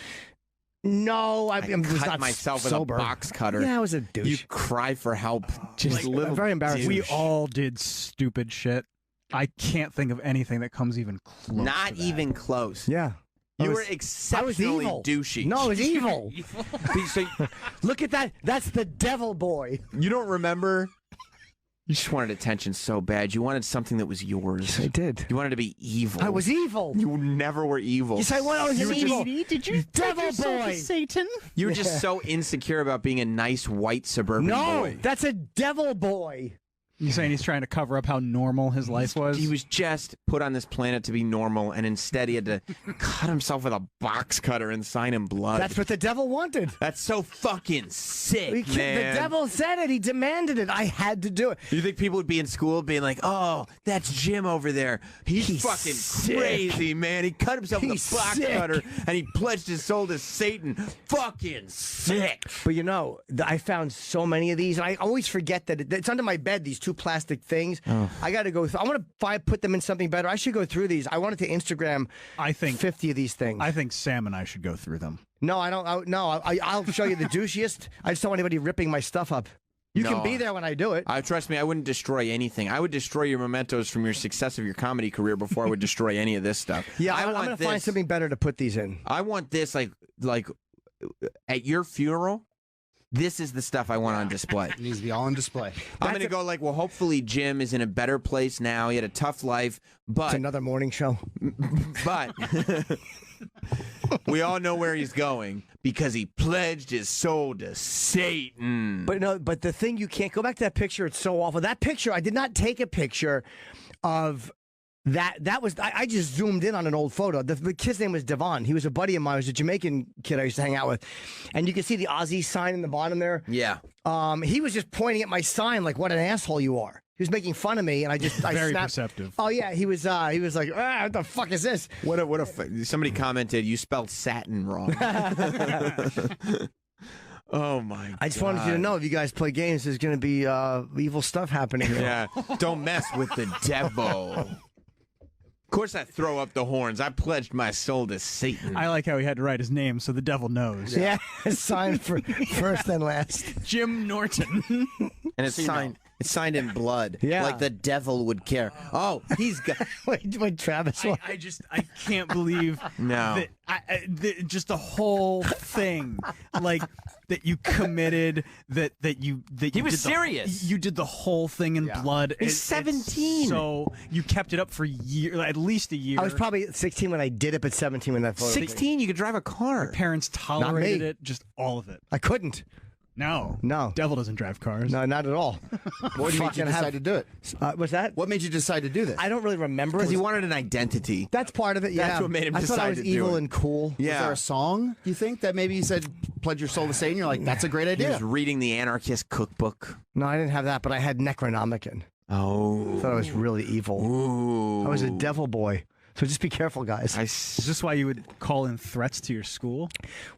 No, I was cut not myself sober. with a box cutter. Yeah, I was a douche. You cry for help. Just little very embarrassing. We all did stupid shit. I can't think of anything that comes even close. Not even close. Yeah. You were exceptionally douchey. No, I was evil. Look at that. That's the devil boy. You don't remember? You just wanted attention so bad. You wanted something that was yours. Yes, I did. You wanted to be evil. I was evil. You never were evil. Yes, I was evil. Did you devil boy? Satan? You were just so insecure about being a nice white suburban boy. No, that's a devil boy. You saying he's trying to cover up how normal his life was? He was just put on this planet to be normal, and instead he had to cut himself with a box cutter and sign in blood. That's what the devil wanted. That's so fucking sick, man. The devil said it. He demanded it. I had to do it. You think people would be in school being like, oh, that's Jim over there. He's fucking sick. crazy, man. He cut himself with He's a box sick. cutter, and he pledged his soul to Satan. Fucking sick. But you know, I found so many of these, and I always forget that it's under my bed, these two plastic things. I got to go through. I want to put them in something better. I should go through these. I wanted to Instagram 50 of these things. I think Sam and I should go through them. No, I don't. I'll show you the douchiest. I just don't want anybody ripping my stuff up. You can be there when I do it. Trust me, I wouldn't destroy anything. I would destroy your mementos from your success of your comedy career before I would destroy any of this stuff. Yeah, I'm going to find something better to put these in. I want this like at your funeral. This is the stuff I want on display. It needs to be all on display. I'm going to go well, hopefully Jim is in a better place now. He had a tough life, but... It's another morning show. But we all know where he's going because he pledged his soul to Satan. But the thing, you can't go back to that picture. It's so awful. That picture, I did not take a picture of... That was I just zoomed in on an old photo. The kid's name was Deviant. He was a buddy of mine. He was a Jamaican kid I used to hang out with, and you can see the Aussie sign in the bottom there. Yeah. He was just pointing at my sign like, "What an asshole you are." He was making fun of me, and I very snapped. perceptive. Oh yeah, he was like, what the fuck is this? Somebody commented you spelled satin wrong. Oh my God. I just wanted you to know, if you guys play games, there's going to be evil stuff happening here. Yeah. Don't mess with the devil. Of course I throw up the horns. I pledged my soul to Satan. I like how he had to write his name so the devil knows. Yeah, sign for first and last. Jim Norton. And it's signed It's signed in blood. Yeah. Like the devil would care. Oh, he's got. Wait, Travis. I can't believe No. that just the whole thing, like that you committed, that you He was did serious. You did the whole thing in blood. He's 17. So you kept it up for at least a year. I was probably 16 when I did it, but 17 when that photo. 16, you could drive a car. Your parents tolerated it, just all of it. I couldn't. No. No. Devil doesn't drive cars. No, not at all. What made you decide to do it? What's that? What made you decide to do this? I don't really remember. Because he wanted an identity. That's part of it, yeah. That's what made him I decide thought I was to do evil it. and cool. Yeah. Was there a song, you think, that maybe you said, pledge your soul to Satan? You're like, that's a great He idea. was reading the Anarchist Cookbook. No, I didn't have that, but I had Necronomicon. Oh. I thought I was really evil. Ooh. I was a devil boy. So just be careful, guys. Is this why you would call in threats to your school?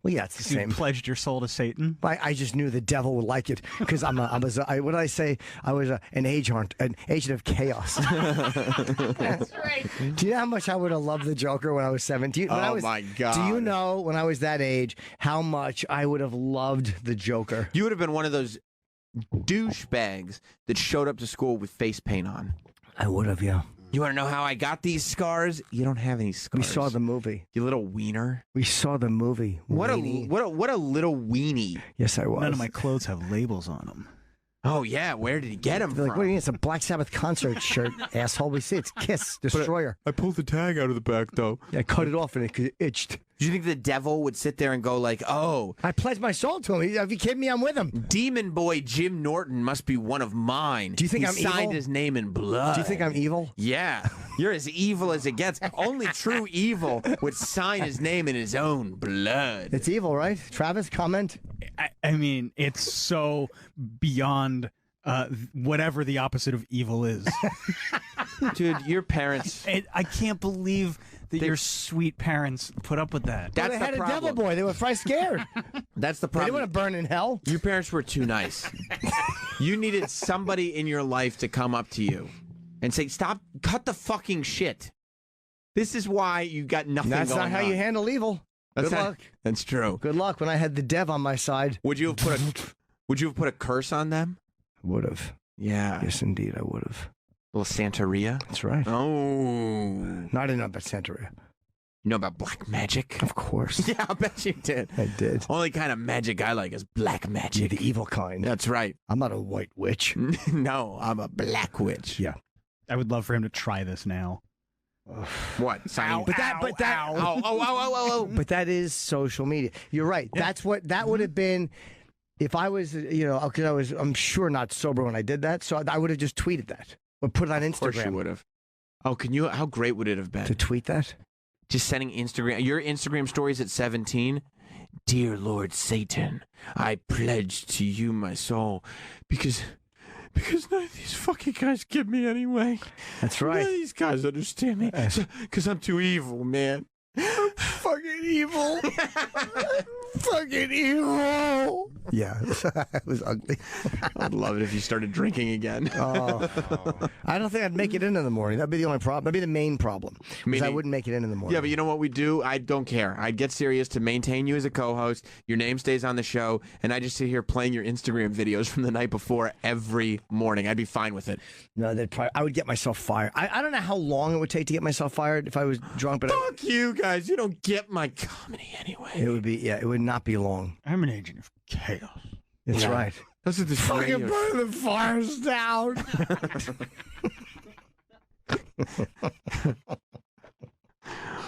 Well, yeah, it's the You same. pledged your soul to Satan? I just knew the devil would like it because what did I say? I was an agent of chaos. That's right. Do you know how much I would have loved the Joker when I was 17? My God. Do you know when I was that age how much I would have loved the Joker? You would have been one of those douchebags that showed up to school with face paint on. I would have, yeah. You want to know how I got these scars? You don't have any scars. We saw the movie. You little wiener. We saw the movie. What a Weenie. what a little weenie. Yes, I was. None of my clothes have labels on them. Oh yeah, where did he get them They're like, from? what do you mean? It's a Black Sabbath concert shirt, asshole. We see it's Kiss, Destroyer. I pulled the tag out of the back though. Yeah, I cut it off and it itched. Do you think the devil would sit there and go like, "Oh, I pledge my soul to him. Are you kidding me? I'm with him." Demon Boy Jim Norton must be one of mine. Do you think he I'm signed evil? his name in blood? Do you think I'm evil? Yeah, you're as evil as it gets. Only true evil would sign his name in his own blood. It's evil, right? Travis, comment. I mean, it's so beyond whatever the opposite of evil is. Dude, your parents. I can't believe that your sweet parents put up with that. Well, they had a devil boy. They were probably scared. That's the They problem. didn't want to burn in hell. Your parents were too nice. You needed somebody in your life to come up to you and say, "Stop, cut the fucking shit." This is why you got nothing That's going not how on. you handle evil. Good luck. That's true. Good luck. When I had the dev on my side. Would you have put a curse on them? Would have. Yeah. Yes, indeed, I would have. Little Santeria? That's right. Oh. Not enough about Santeria. You know about black magic? Of course. Yeah, I bet you did. I did. Only kind of magic I like is black You're magic. the evil kind. That's right. I'm not a white witch. No, I'm a black witch. Yeah. I would love for him to try this now. What? Signing But that is social media. You're right. Yeah. That's what that would have been if I was, because I'm sure not sober when I did that. So I would have just tweeted that or put it on Instagram. Of course you would have. Oh, how great would it have been? To tweet that? Just sending your Instagram stories at 17. Dear Lord Satan, I pledge to you my soul because none of these fucking guys get me anyway. That's None right. of these guys understand me because I'm too evil, man. I'm fucking evil. Fucking evil. Yeah, it was ugly. I'd love it if you started drinking again. I don't think I'd make it in the morning. That'd be the only problem. That'd be the main problem. Because I wouldn't make it in the morning. Yeah, but you know what we do? I don't care. I'd get Sirius to maintain you as a co-host. Your name stays on the show, and I just sit here playing your Instagram videos from the night before every morning. I'd be fine with it. No, I would get myself fired. I don't know how long it would take to get myself fired if I was drunk. But Fuck you guys. You don't get my comedy anyway. It would be. Yeah, it would not be long. I'm an agent of chaos. That's right. Those are the Fucking burn the fires down.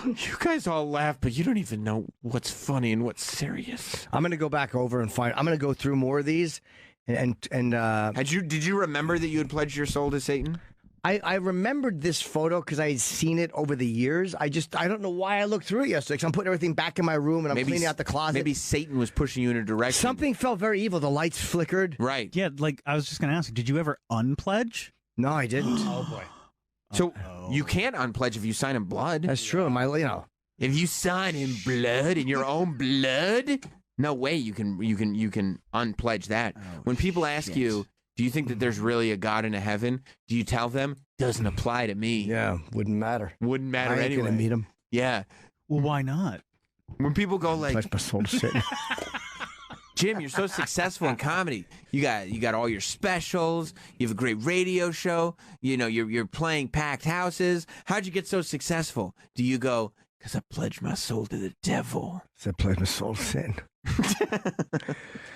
You guys all laugh, but you don't even know what's funny and what's serious. I'm gonna go back over and find. I'm gonna go through more of these, and did you remember that you had pledged your soul to Satan? I remembered this photo because I had seen it over the years. I don't know why I looked through it yesterday. Because I'm putting everything back in my room and I'm cleaning out the closet. Maybe Satan was pushing you in a direction. Something felt very evil. The lights flickered. Right. Yeah, like I was just going to ask, did you ever unpledge? No, I didn't. Oh boy. So you can't unpledge if you sign in blood. That's true. If you sign in blood, in your own blood, no way you can unpledge that. When people ask you, do you think that there's really a God in a heaven? Do you tell them, doesn't apply to me? Yeah, wouldn't matter. Wouldn't matter I ain't anyway. gonna meet him. Yeah. Well, why not? When people go like, pledge my soul to Satan. Jim, you're so successful in comedy. You got all your specials. You have a great radio show. You know, you're playing packed houses. How'd you get so successful? Do you go, because I pledged my soul to the devil? I pledged my soul to sin.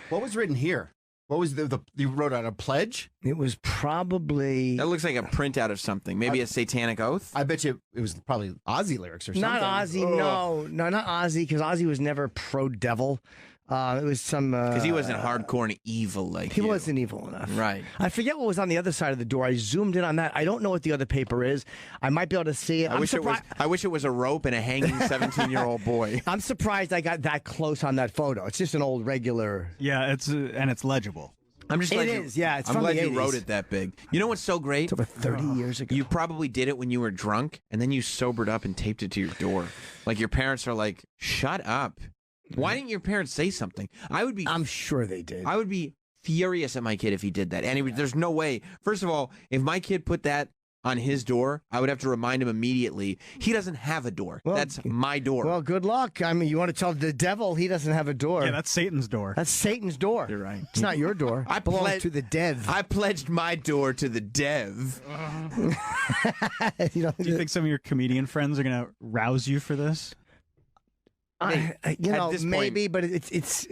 What was written here? What was the you wrote out a pledge? It was probably... That looks like a printout of something. Maybe a satanic oath? I bet you it was probably Ozzy lyrics or something. Not Ozzy, no, not Ozzy, because Ozzy was never pro-devil. It was some... Because he wasn't hardcore and evil like He you. wasn't evil enough. Right. I forget what was on the other side of the door. I zoomed in on that. I don't know what the other paper is. I might be able to see it. I wish it was a rope and a hanging 17-year-old boy. I'm surprised I got that close on that photo. It's just an old regular... Yeah, it's legible. I'm just glad It is, yeah. It's I'm from glad the you 80s. wrote it that big. You know what's so great? It's over 30 years ago. You probably did it when you were drunk, and then you sobered up and taped it to your door. Like your parents are like, "Shut up." Why didn't your parents say something? I'm sure they did. I would be furious at my kid if he did that. And there's no way. First of all, if my kid put that on his door, I would have to remind him immediately. He doesn't have a door. That's my door. Well, good luck. I mean, you want to tell the devil he doesn't have a door. Yeah, that's Satan's door. That's Satan's door. You're right. It's not your door. I It belongs pledge- to the dev. I pledged my door to the dev. You know, Do you think some of your comedian friends are going to rouse you for this? you know, this maybe, point- but it's This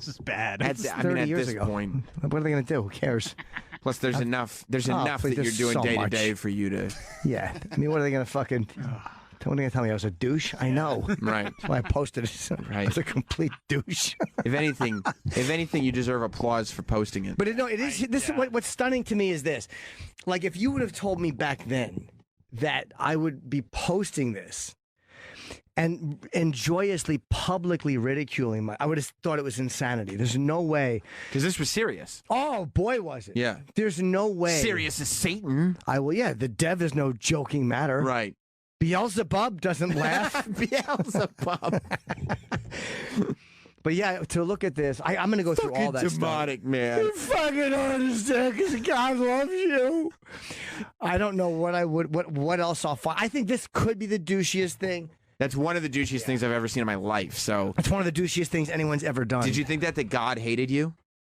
is bad. It's I 30 mean, at years this ago. point. What are they going to do? Who cares? Plus, there's enough. There's Oh, enough please, that you're there's doing so day to much. day for you to. Yeah. I mean, what are they going to fucking... What are they going to tell me? I was a douche? I know. Right. That's why I posted it. Right. I was a complete douche. If anything, you deserve applause for posting it. But it is. This is what's stunning to me is this. Like, if you would have told me back then that I would be posting this and joyously publicly ridiculing I would have thought it was insanity. There's no way. Because this was serious. Oh, boy, was it. Yeah. There's no way. Serious as Satan. Yeah, the dev is no joking matter. Right. Beelzebub doesn't laugh. Beelzebub. But yeah, to look at this, I'm going to go through all that demonic, stuff. man. You fucking understand because God loves you. I don't know what else I'll find. I think this could be the douchiest thing. That's one of the douchiest things I've ever seen in my life. So it's one of the douchiest things anyone's ever done. Did you think that God hated you?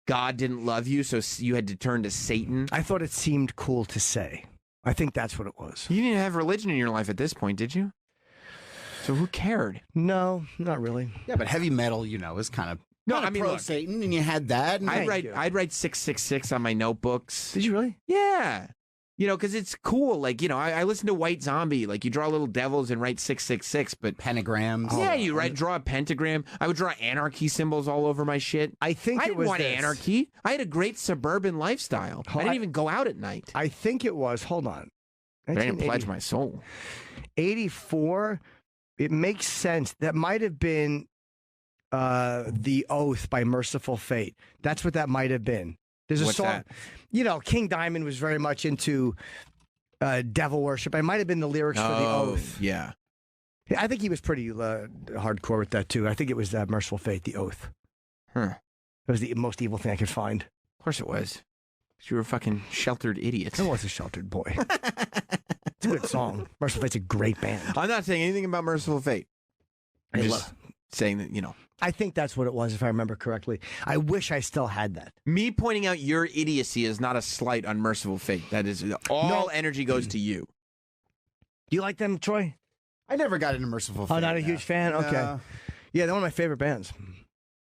God didn't love you, so you had to turn to Satan? I thought it seemed cool to say. I think that's what it was. You didn't have religion in your life at this point, did you? So who cared? No, not really. Yeah, but heavy metal, is kind of pro look, Satan, and you had that. And I'd write 666 on my notebooks. Did you really? Yeah. Because it's cool. Like, I listen to White Zombie. Like, you draw little devils and write 666, but pentagrams. Yeah, you draw a pentagram. I would draw anarchy symbols all over my shit. I think I it didn't was want this. anarchy. I had a great suburban lifestyle. I didn't even go out at night. I think it was. Hold on. I didn't pledge my soul. 84. It makes sense. That might have been The Oath by Merciful Fate. That's what that might have been. There's a What's song. that? King Diamond was very much into devil worship. It might have been the lyrics for The Oath. Yeah. I think he was pretty hardcore with that, too. I think it was Merciful Fate, The Oath. Huh. It was the most evil thing I could find. Of course it was. You were a fucking sheltered idiot. I was a sheltered boy. It's a good song. Merciful Fate's a great band. I'm not saying anything about Merciful Fate. I'm just saying that, I think that's what it was, if I remember correctly. I wish I still had that. Me pointing out your idiocy is not a slight on Merciful Fate. That is, all energy goes to you. Do you like them, Troy? I never got into Merciful Fate. Oh, not a huge fan? Okay. No. Yeah, they're one of my favorite bands.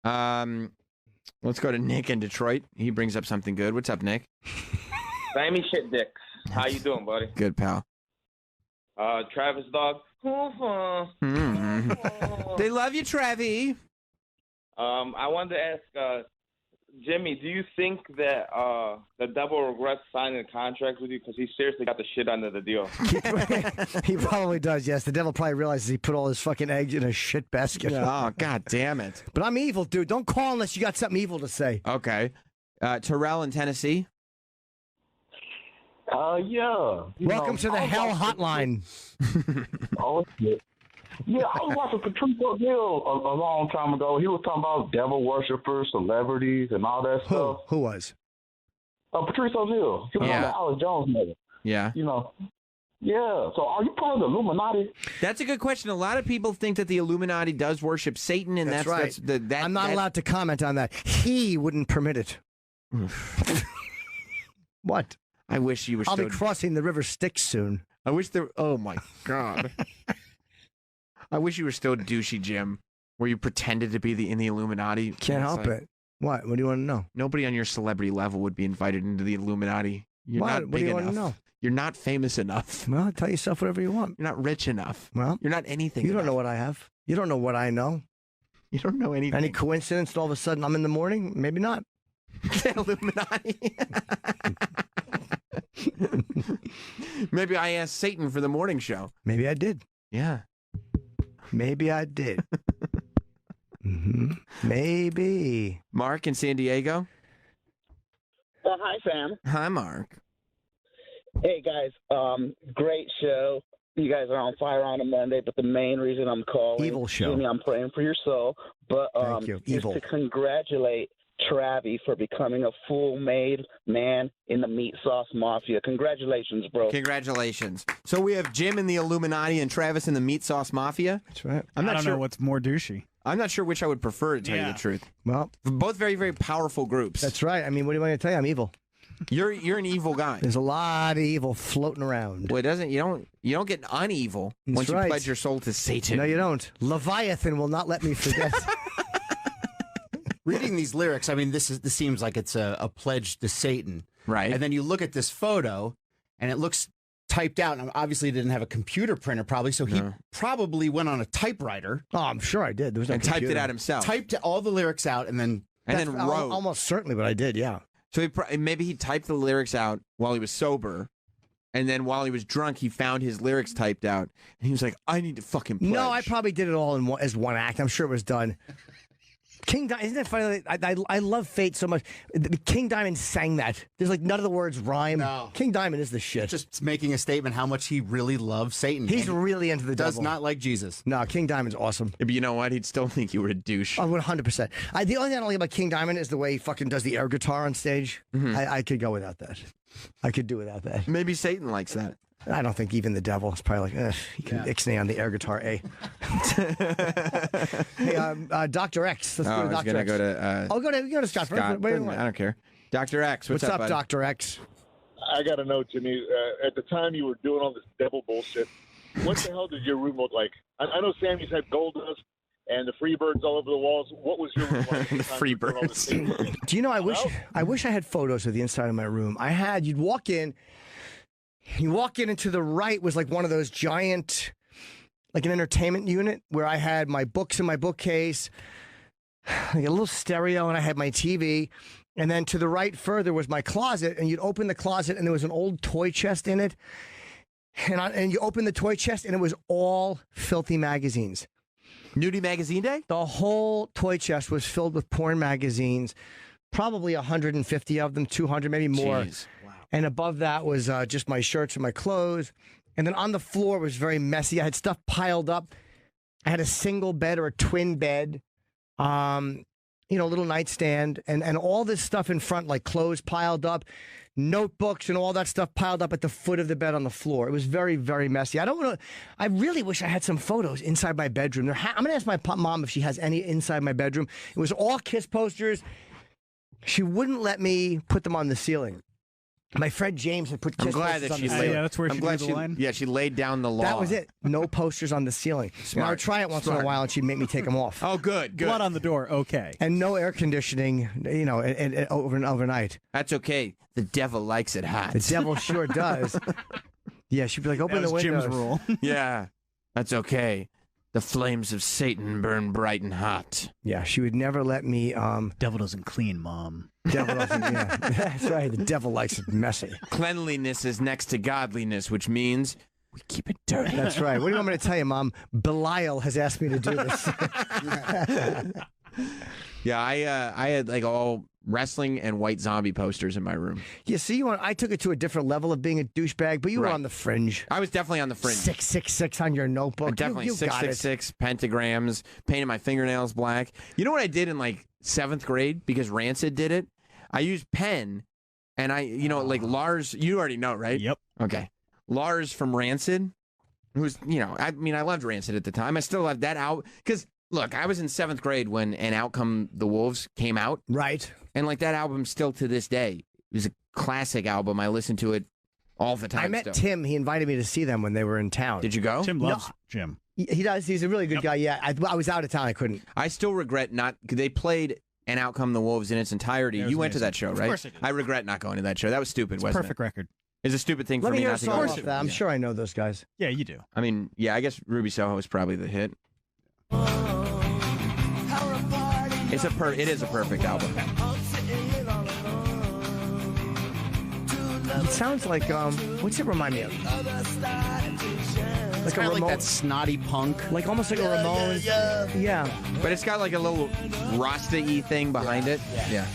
Let's go to Nick in Detroit. He brings up something good. What's up, Nick? Sammy Shit Dicks. How you doing, buddy? Good, pal. Travis Dog. They love you, Travi. I wanted to ask Jimmy, do you think that the devil regrets signing a contract with you because he seriously got the shit under the deal? He probably does, yes. The devil probably realizes he put all his fucking eggs in a shit basket. Oh, God damn it. But I'm evil, dude. Don't call unless you got something evil to say. Okay. Terrell in Tennessee. Yeah. Welcome to the Hell Hotline. Oh, shit. Yeah, I was watching Patrice O'Neal a long time ago. He was talking about devil worshippers, celebrities, and all that stuff. Who was? Patrice O'Neal. He was on the Alex Jones mother. Yeah. Yeah. So are you part of the Illuminati? That's a good question. A lot of people think that the Illuminati does worship Satan, and That's right. I'm not allowed to comment on that. He wouldn't permit it. What? I wish you were. I'll be crossing the river Styx soon. I wish there. Oh my God. I wish you were still douchey, Jim, where you pretended to be in the Illuminati. Can't help it. What? What do you want to know? Nobody on your celebrity level would be invited into the Illuminati. You're not What big do you enough. want to know? You're not famous enough. Well, tell yourself whatever you want. You're not rich enough. Well, you're not anything. You don't know what I have. You don't know what I know. You don't know anything. Any coincidence that all of a sudden I'm in the morning? Maybe not. Illuminati. Maybe I asked Satan for the morning show. Maybe I did. Yeah. Maybe I did. Maybe. Mark in San Diego. Hi, Sam. Hi, Mark. Hey, guys. Great show. You guys are on fire on a Monday, but the main reason I'm calling, Evil show. Jimmy, I'm praying for your soul. But Thank you. Evil. is to congratulate Travi for becoming a full-made man in the meat sauce mafia. Congratulations, bro. Congratulations. So we have Jim in the Illuminati and Travis in the meat sauce mafia. That's right. I don't know what's more douchey. I'm not sure which I would prefer, to tell you the truth. Well, both very, very powerful groups. That's right. I mean, what do you want me to tell you? I'm evil. You're an evil guy. There's a lot of evil floating around. Well, you don't get unevil That's once right. you pledge your soul to Satan. No, you don't. Leviathan will not let me forget. Reading these lyrics, I mean, this seems like it's a pledge to Satan, right? And then you look at this photo, and it looks typed out. And obviously, he didn't have a computer printer, probably, so he probably went on a typewriter. Oh, I'm sure I did. There was no and typed it computer. out himself. Typed all the lyrics out, and then wrote. Almost certainly, but I did. Yeah. So maybe he typed the lyrics out while he was sober, and then while he was drunk, he found his lyrics typed out, and he was like, "I need to fucking pledge." No, I probably did it all as one act. I'm sure it was done. King Diamond, isn't that funny? I love Fate so much. King Diamond sang that. There's like none of the words rhyme. No. King Diamond is the shit. Just making a statement how much he really loves Satan. He's And really into the does devil. not like Jesus. No, King Diamond's awesome. Yeah, but you know what? He'd still think you were a douche. Oh, 100%. The only thing I don't like about King Diamond is the way he fucking does the air guitar on stage. I could go without that. I could do without that. Maybe Satan likes that. I don't think even the devil is probably like, he can ixnay on the air guitar, eh? Hey, Dr. X. Let's go to Dr. X. Go to Scott first. Scott, What do you want? I don't care. Dr. X, what's up, buddy? Dr. X? I got to know, Jimmy, at the time you were doing all this devil bullshit, what the hell did your room look like? I know Sammy's had gold dust and the free birds all over the walls. What was your room like? The free birds. Do you know, I wish I had photos of the inside of my room. you'd walk in, and to the right was like one of those giant, like an entertainment unit where I had my books in my bookcase, like a little stereo, and I had my TV. And then to the right further was my closet, and you'd open the closet, and there was an old toy chest in it. And you open the toy chest, and it was all filthy magazines. Nudie Magazine Day? The whole toy chest was filled with porn magazines, probably 150 of them, 200, maybe more. Jeez. Wow. And above that was just my shirts and my clothes. And then on the floor was very messy. I had stuff piled up. I had a single bed or a twin bed, a little nightstand, and all this stuff in front, like clothes piled up, notebooks and all that stuff piled up at the foot of the bed on the floor. It was very, very messy. I really wish I had some photos inside my bedroom. I'm going to ask my mom if she has any inside my bedroom. It was all Kiss posters. She wouldn't let me put them on the ceiling. My friend James had put Kiss posters on the ceiling. that's where she drew the line. Yeah, she laid down the law. That was it. No posters on the ceiling. I would try it once in a while, and she'd make me take them off. Oh, good. Blood on the door, okay. And no air conditioning, overnight. That's okay. The devil likes it hot. The devil sure does. Yeah, she'd be like, open the windows. Jim's rule. Yeah, that's okay. The flames of Satan burn bright and hot. Yeah, she would never let me. Devil doesn't clean, Mom. Devil doesn't. Yeah, that's right. The devil likes it messy. Cleanliness is next to godliness, which means we keep it dirty. That's right. What do you want me to tell you, Mom? Belial has asked me to do this. Yeah, I had like all wrestling and white zombie posters in my room. Yeah, see, I took it to a different level of being a douchebag, but you were on the fringe. I was definitely on the fringe. 666 on your notebook. Definitely you got it. 666 pentagrams, painted my fingernails black. You know what I did in like 7th grade because Rancid did it? I used pen, and like Lars. You already know, right? Yep. Okay. Lars from Rancid, who's, I loved Rancid at the time. I still love that album. Because, look, I was in 7th grade when And Out Come the Wolves came out. Right. And, like, that album still to this day is a classic album. I listen to it all the time. I met still. Tim. He invited me to see them when they were in town. Did you go? Tim loves Jim. He does. He's a really good guy. Yeah, I was out of town. I couldn't. I still regret not. They played And Out Come the Wolves in its entirety. Yeah, You went to amazing. that show, Of right? course I did. I regret not going to that show. That was stupid, wasn't Perfect it? record. It's a stupid thing Let for me me hear a not to go. song to. off that. I'm sure I know those guys. Yeah, you do. I mean, yeah, I guess Ruby Soho is probably the hit. It is a perfect album. It sounds like what's it remind me of? It's kind of like that snotty punk. Like almost like a Ramones. Yeah. But it's got like a little Rasta-y thing behind it. Yeah.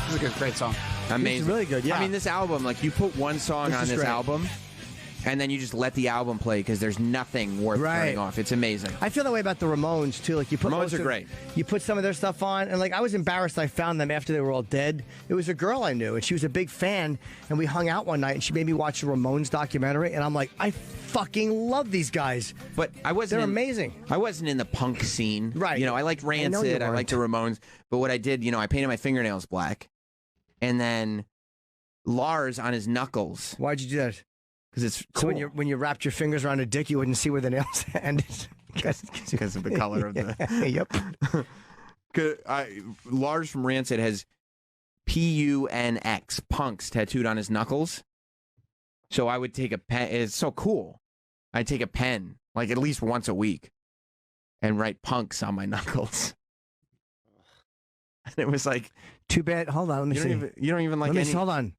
It's a great song. Amazing. It's really good, yeah. I mean, this album, like, you put one song This on is this great. album, and then you just let the album play because there's nothing worth turning off. It's amazing. I feel that way about the Ramones too. Like you put Ramones most are of- great. You put some of their stuff on, and like I was embarrassed. I found them after they were all dead. It was a girl I knew, and she was a big fan. And we hung out one night, and she made me watch the Ramones documentary, and I'm like, I fucking love these guys. But I wasn't. They're amazing. I wasn't in the punk scene. Right. I liked I know you Rancid. I weren't. liked the Ramones. But what I did, I painted my fingernails black, and then Lars on his knuckles. Why'd you do that? Because it's cool. So when you wrapped your fingers around a dick, you wouldn't see where the nails ended. Because of the color of the. Yep. 'Cause Lars from Rancid has PUNX, punks, tattooed on his knuckles. So I would take a pen. It's so cool. I'd take a pen, like at least once a week, and write punks on my knuckles. And it was like, too bad. Hold on, let me see. You don't even like Let me any. hold on.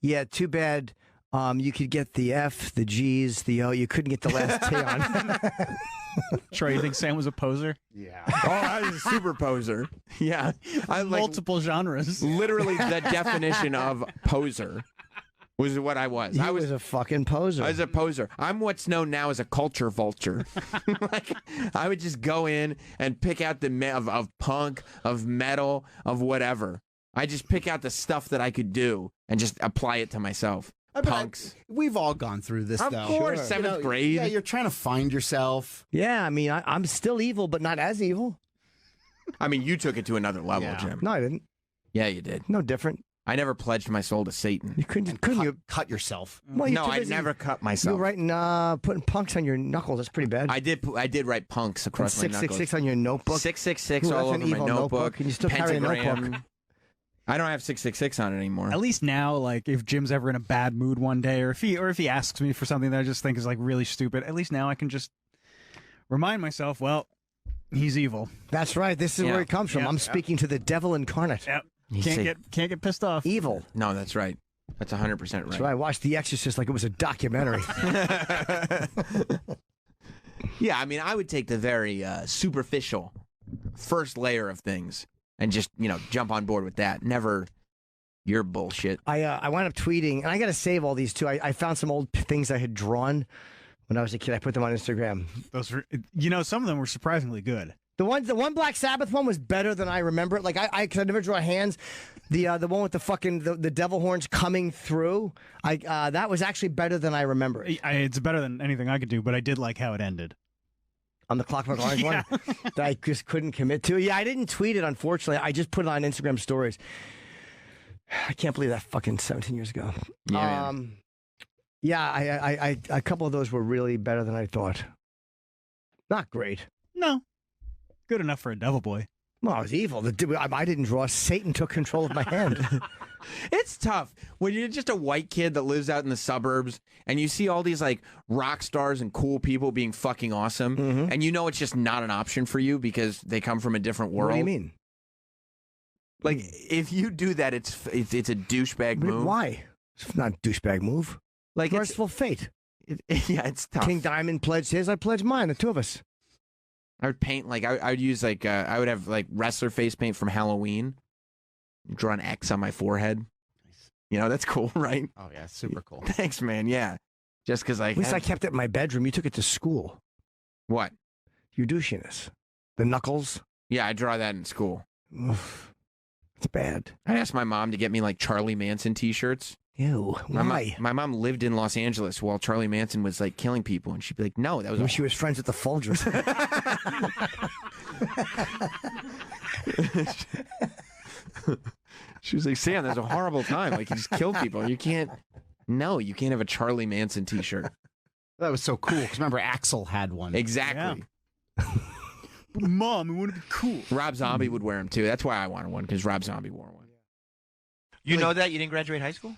Yeah, too bad. You could get the F, the G's, the O. You couldn't get the last T on. Troy, you think Sam was a poser? Yeah. Oh, I was a super poser. Yeah. I like multiple genres. Literally the definition of poser was what I was. I was a fucking poser. I was a poser. I'm what's known now as a culture vulture. Like, I would just go in and pick out of punk, of metal, of whatever. I just pick out the stuff that I could do and just apply it to myself. Punks. We've all gone through this, Of though. course, Sure. 7th grade. Yeah, you're trying to find yourself. Yeah, I mean, I'm still evil, but not as evil. I mean, you took it to another level, Jim. No, I didn't. Yeah, you did. No different. I never pledged my soul to Satan. You couldn't you cut yourself? Well, you're no, too I busy- never cut You myself. were writing, putting punks on your knuckles. That's pretty bad. I did write punks across my knuckles. 666 on your notebook. 666 Ooh, all that's over an my evil notebook. Can you still carry a pentagram. notebook? I don't have 666 on it anymore. At least now, like if Jim's ever in a bad mood one day, or if he asks me for something that I just think is like really stupid, at least now I can just remind myself, well, he's evil. That's right. This is Yeah. where it comes from. Yeah. I'm speaking to the devil incarnate. Yep. You Can't see- get pissed off. Evil. No, that's right. That's 100% right. That's right. I watched The Exorcist like it was a documentary. Yeah, I mean, I would take the very superficial first layer of things and just, jump on board with that. Never your bullshit. I wound up tweeting, and I got to save all these too. I found some old things I had drawn when I was a kid. I put them on Instagram. Those were, some of them were surprisingly good. The one Black Sabbath one was better than I remember it. Like because I never draw hands. The one with the fucking the devil horns coming through. That was actually better than I remember it. It's better than anything I could do, but I did like how it ended. On the Clockwork Orange one that I just couldn't commit to. Yeah, I didn't tweet it, unfortunately. I just put it on Instagram stories. I can't believe that fucking 17 years ago. Yeah, I a couple of those were really better than I thought. Not great. No. Good enough for a devil boy. Well, I was evil. I didn't draw. Satan took control of my hand. It's tough when you're just a white kid that lives out in the suburbs and you see all these like rock stars and cool people being fucking awesome, and it's just not an option for you because they come from a different world. What do you mean? Like if you do that, it's a douchebag move. Why? It's not a douchebag move. Like merciful fate. Yeah, it's tough. King Diamond pledged his. I pledged mine. The two of us. I would paint I would use I would have like wrestler face paint from Halloween. Draw an X on my forehead. That's cool, right? Oh yeah, super cool. Thanks, man. Yeah, just because At least I kept it in my bedroom. You took it to school. What? Your douchiness. The knuckles. Yeah, I draw that in school. Oof. It's bad. I asked my mom to get me like Charlie Manson T-shirts. Ew, why? My mom lived in Los Angeles while Charlie Manson was like killing people, and she'd be like, "No, that was." When she was friends with the Folgers. She was like, "Sam, that's a horrible time. Like, he just killed people. You can't have a Charlie Manson T-shirt." That was so cool. Because remember, Axl had one. Exactly. But Mom, I want to be cool. Rob Zombie would wear them too. That's why I wanted one, because Rob Zombie wore one. You know that? You didn't graduate high school?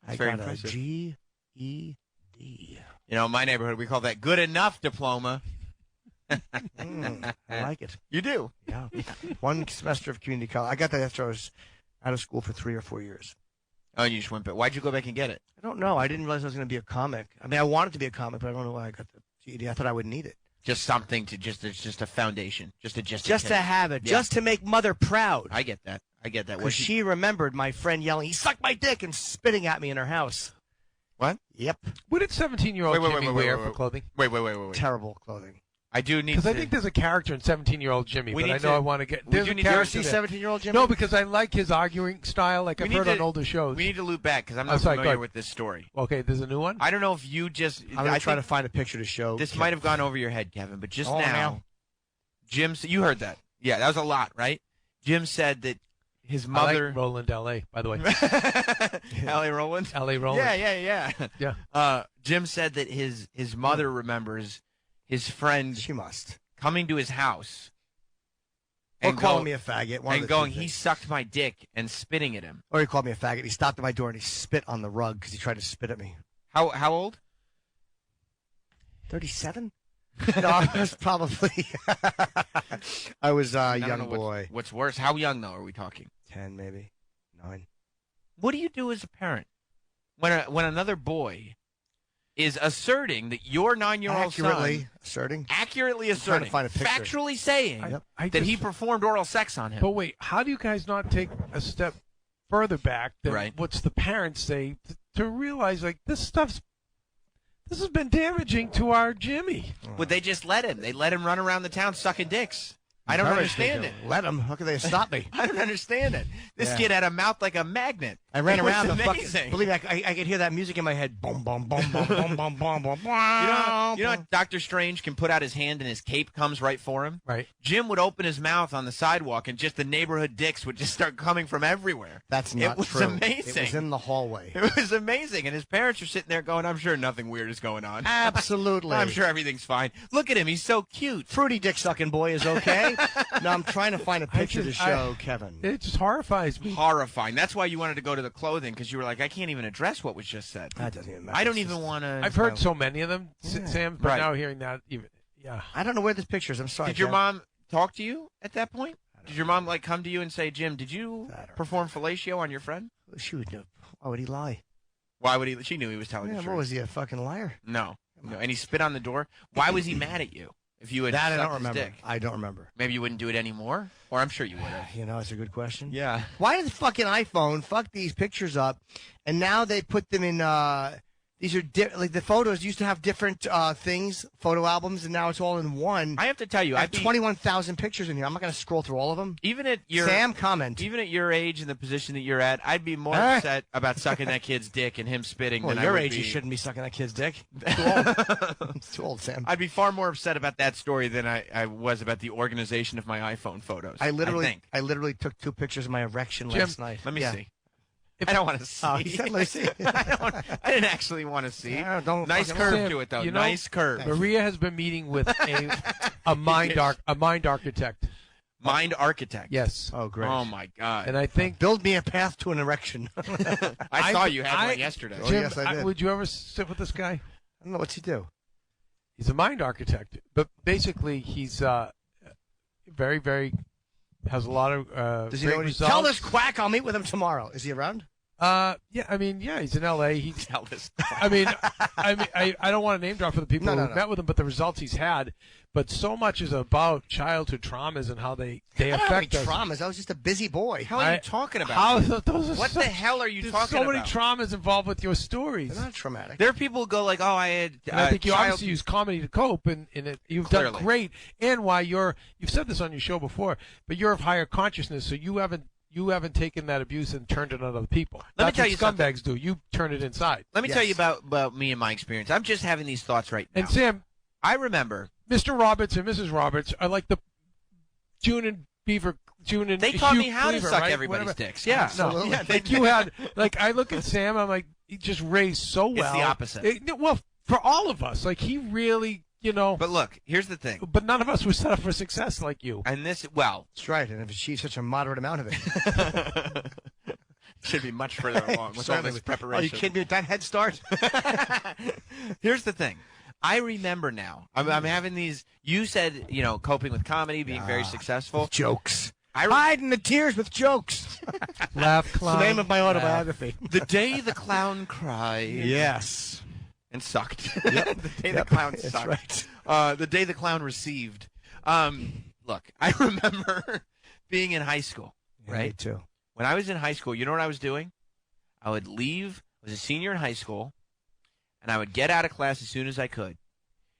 I very got impressive. a GED. You know, in my neighborhood, we call that good enough diploma. I like it. You do? Yeah. One semester of community college. I got that after I was out of school for 3 or 4 years. Oh, and you just went back. Why'd you go back and get it? I don't know. I didn't realize I was going to be a comic. I mean, I wanted to be a comic, but I don't know why I got the GED. I thought I would need it. Just something to it's just a foundation. Just to have it. Yeah. Just to make mother proud. I get that. Because she remembered my friend yelling, "He sucked my dick," and spitting at me in her house. What? Yep. What did 17-year-old Jimmy wear for clothing? Wait. Terrible clothing. I do need because I think there's a character in 17-year-old Jimmy, but I know I want to get. There's a character. 17-year-old Jimmy? No, because I like his arguing style, like I've heard on older shows. We need to loop back because I'm not familiar with this story. Okay, there's a new one. I don't know if you just. I'm going to try to find a picture to show. This might have gone over your head, Kevin, but just now, now, Jim. You heard that? Yeah, that was a lot, right? Jim said that his mother. I like Roland L.A. By the way. L.A. Roland. L.A. Roland. Yeah. Jim said that his mother remembers his friend. She must. Coming to his house. Or calling me a faggot. And going, he sucked my dick and spitting at him. Or he called me a faggot. He stopped at my door and he spit on the rug because he tried to spit at me. How old? 37? No, I was probably. I was a young boy. What's worse? How young, though, are we talking? 10, maybe. 9. What do you do as a parent when another boy is asserting that your 9-year-old son accurately asserting, factually saying that he performed oral sex on him? But wait, how do you guys not take a step further back than what's the parents say to realize like this has been damaging to our Jimmy? Would they just let him? They let him run around the town sucking dicks. I don't understand it. Let him. How could they stop me? I don't understand it. This kid had a mouth like a magnet. I ran around the fucking. Believe me, I could hear that music in my head. Boom, boom, boom, boom, boom, boom, boom, boom. You know, Dr. Strange can put out his hand and his cape comes right for him. Right. Jim would open his mouth on the sidewalk and just the neighborhood dicks would just start coming from everywhere. That's not true. It was amazing. It was in the hallway. It was amazing, and his parents are sitting there going, "I'm sure nothing weird is going on. Absolutely. I'm sure everything's fine. Look at him; he's so cute. Fruity dick sucking boy is okay." No, I'm trying to find a picture to show Kevin. It just horrifies me. Horrifying. That's why you wanted to go to the clothing, because you were like, I can't even address what was just said. That doesn't even matter. I don't even want to. I've heard so many of them, Sam, but now hearing that, I don't know where this picture is. I'm sorry. Did your mom talk to you at that point? Did your mom come to you and say, "Jim, did you perform fellatio on your friend?" She would know. Why would he lie? Why would he? She knew he was telling the truth. What was he, a fucking liar? No. And he spit on the door. Why was he mad at you? If you had that, I sucked don't remember. His dick? I don't remember. Maybe you wouldn't do it anymore, or I'm sure you would have. You know, it's a good question. Yeah. Why did the fucking iPhone fuck these pictures up, and now they put them in? These are like the photos used to have different things, photo albums, and now it's all in one. I have to tell you, I have 21,000 pictures in here. I'm not going to scroll through all of them. Even at your Sam, comment. Even at your age and the position that you're at, I'd be more upset about sucking that kid's dick and him spitting. Well, than your I would age, be. You shouldn't be sucking that kid's dick. Too old. It's too old, Sam. I'd be far more upset about that story than I was about the organization of my iPhone photos. I literally took 2 pictures of my erection last night. Let me see. I don't want to see. Oh, he said, let me see. I didn't actually want to see. Nice fucking curve Sam, to it, though. You know, nice curve. Maria has been meeting with a mind architect. Mind architect. Yes. Oh, great. Oh my God. And I think build me a path to an erection. I saw you had one yesterday. Jim, oh, yes, I did. Would you ever sit with this guy? I don't know. What's he do? He's a mind architect, but basically he's very, very has a lot of Does he know results. Tell this quack I'll meet with him tomorrow. Is he around? Yeah, he's in L.A. Tell this. I don't want to name drop for the people who met with him, but the results he's had. But so much is about childhood traumas and how they affect us. Traumas. I was just a busy boy. How are you talking about? What the hell are you talking so about? many traumas involved with your stories. They're not traumatic. There are people who go like, "Oh, I had." And I think you obviously use comedy to cope, and you've done great. And why you've said this on your show before, but you're of higher consciousness, so you haven't you haven't taken that abuse and turned it on other people. Let me That's tell what you scumbags do. You turn it inside. Let me tell you about me and my experience. I'm just having these thoughts right now. And Sam, I remember Mr. Roberts and Mrs. Roberts are like the June and they taught Hugh me how Cleaver, to suck right? everybody's Whatever. dicks. Yeah, No, yeah, like you had, like I look at Sam, I'm like, he just raised so well. It's the opposite. Well, for all of us, like he really, you know. But look, here's the thing. But none of us were set up for success like you. And this, well, that's right. And if she's such a moderate amount of it, should be much further along with all this preparation. Are you kidding me? That head start. Here's the thing. I remember now. I'm having these. You said, you know, coping with comedy, being very successful. Jokes. Hiding the tears with jokes. Laugh, clown. It's the name of my autobiography. The day the clown cried. Yes. And sucked. Yep. The day the clown That's sucked. right. The day the clown received. Look, I remember being in high school, right? Me too. When I was in high school, you know what I was doing? I would leave. I was a senior in high school, and I would get out of class as soon as I could,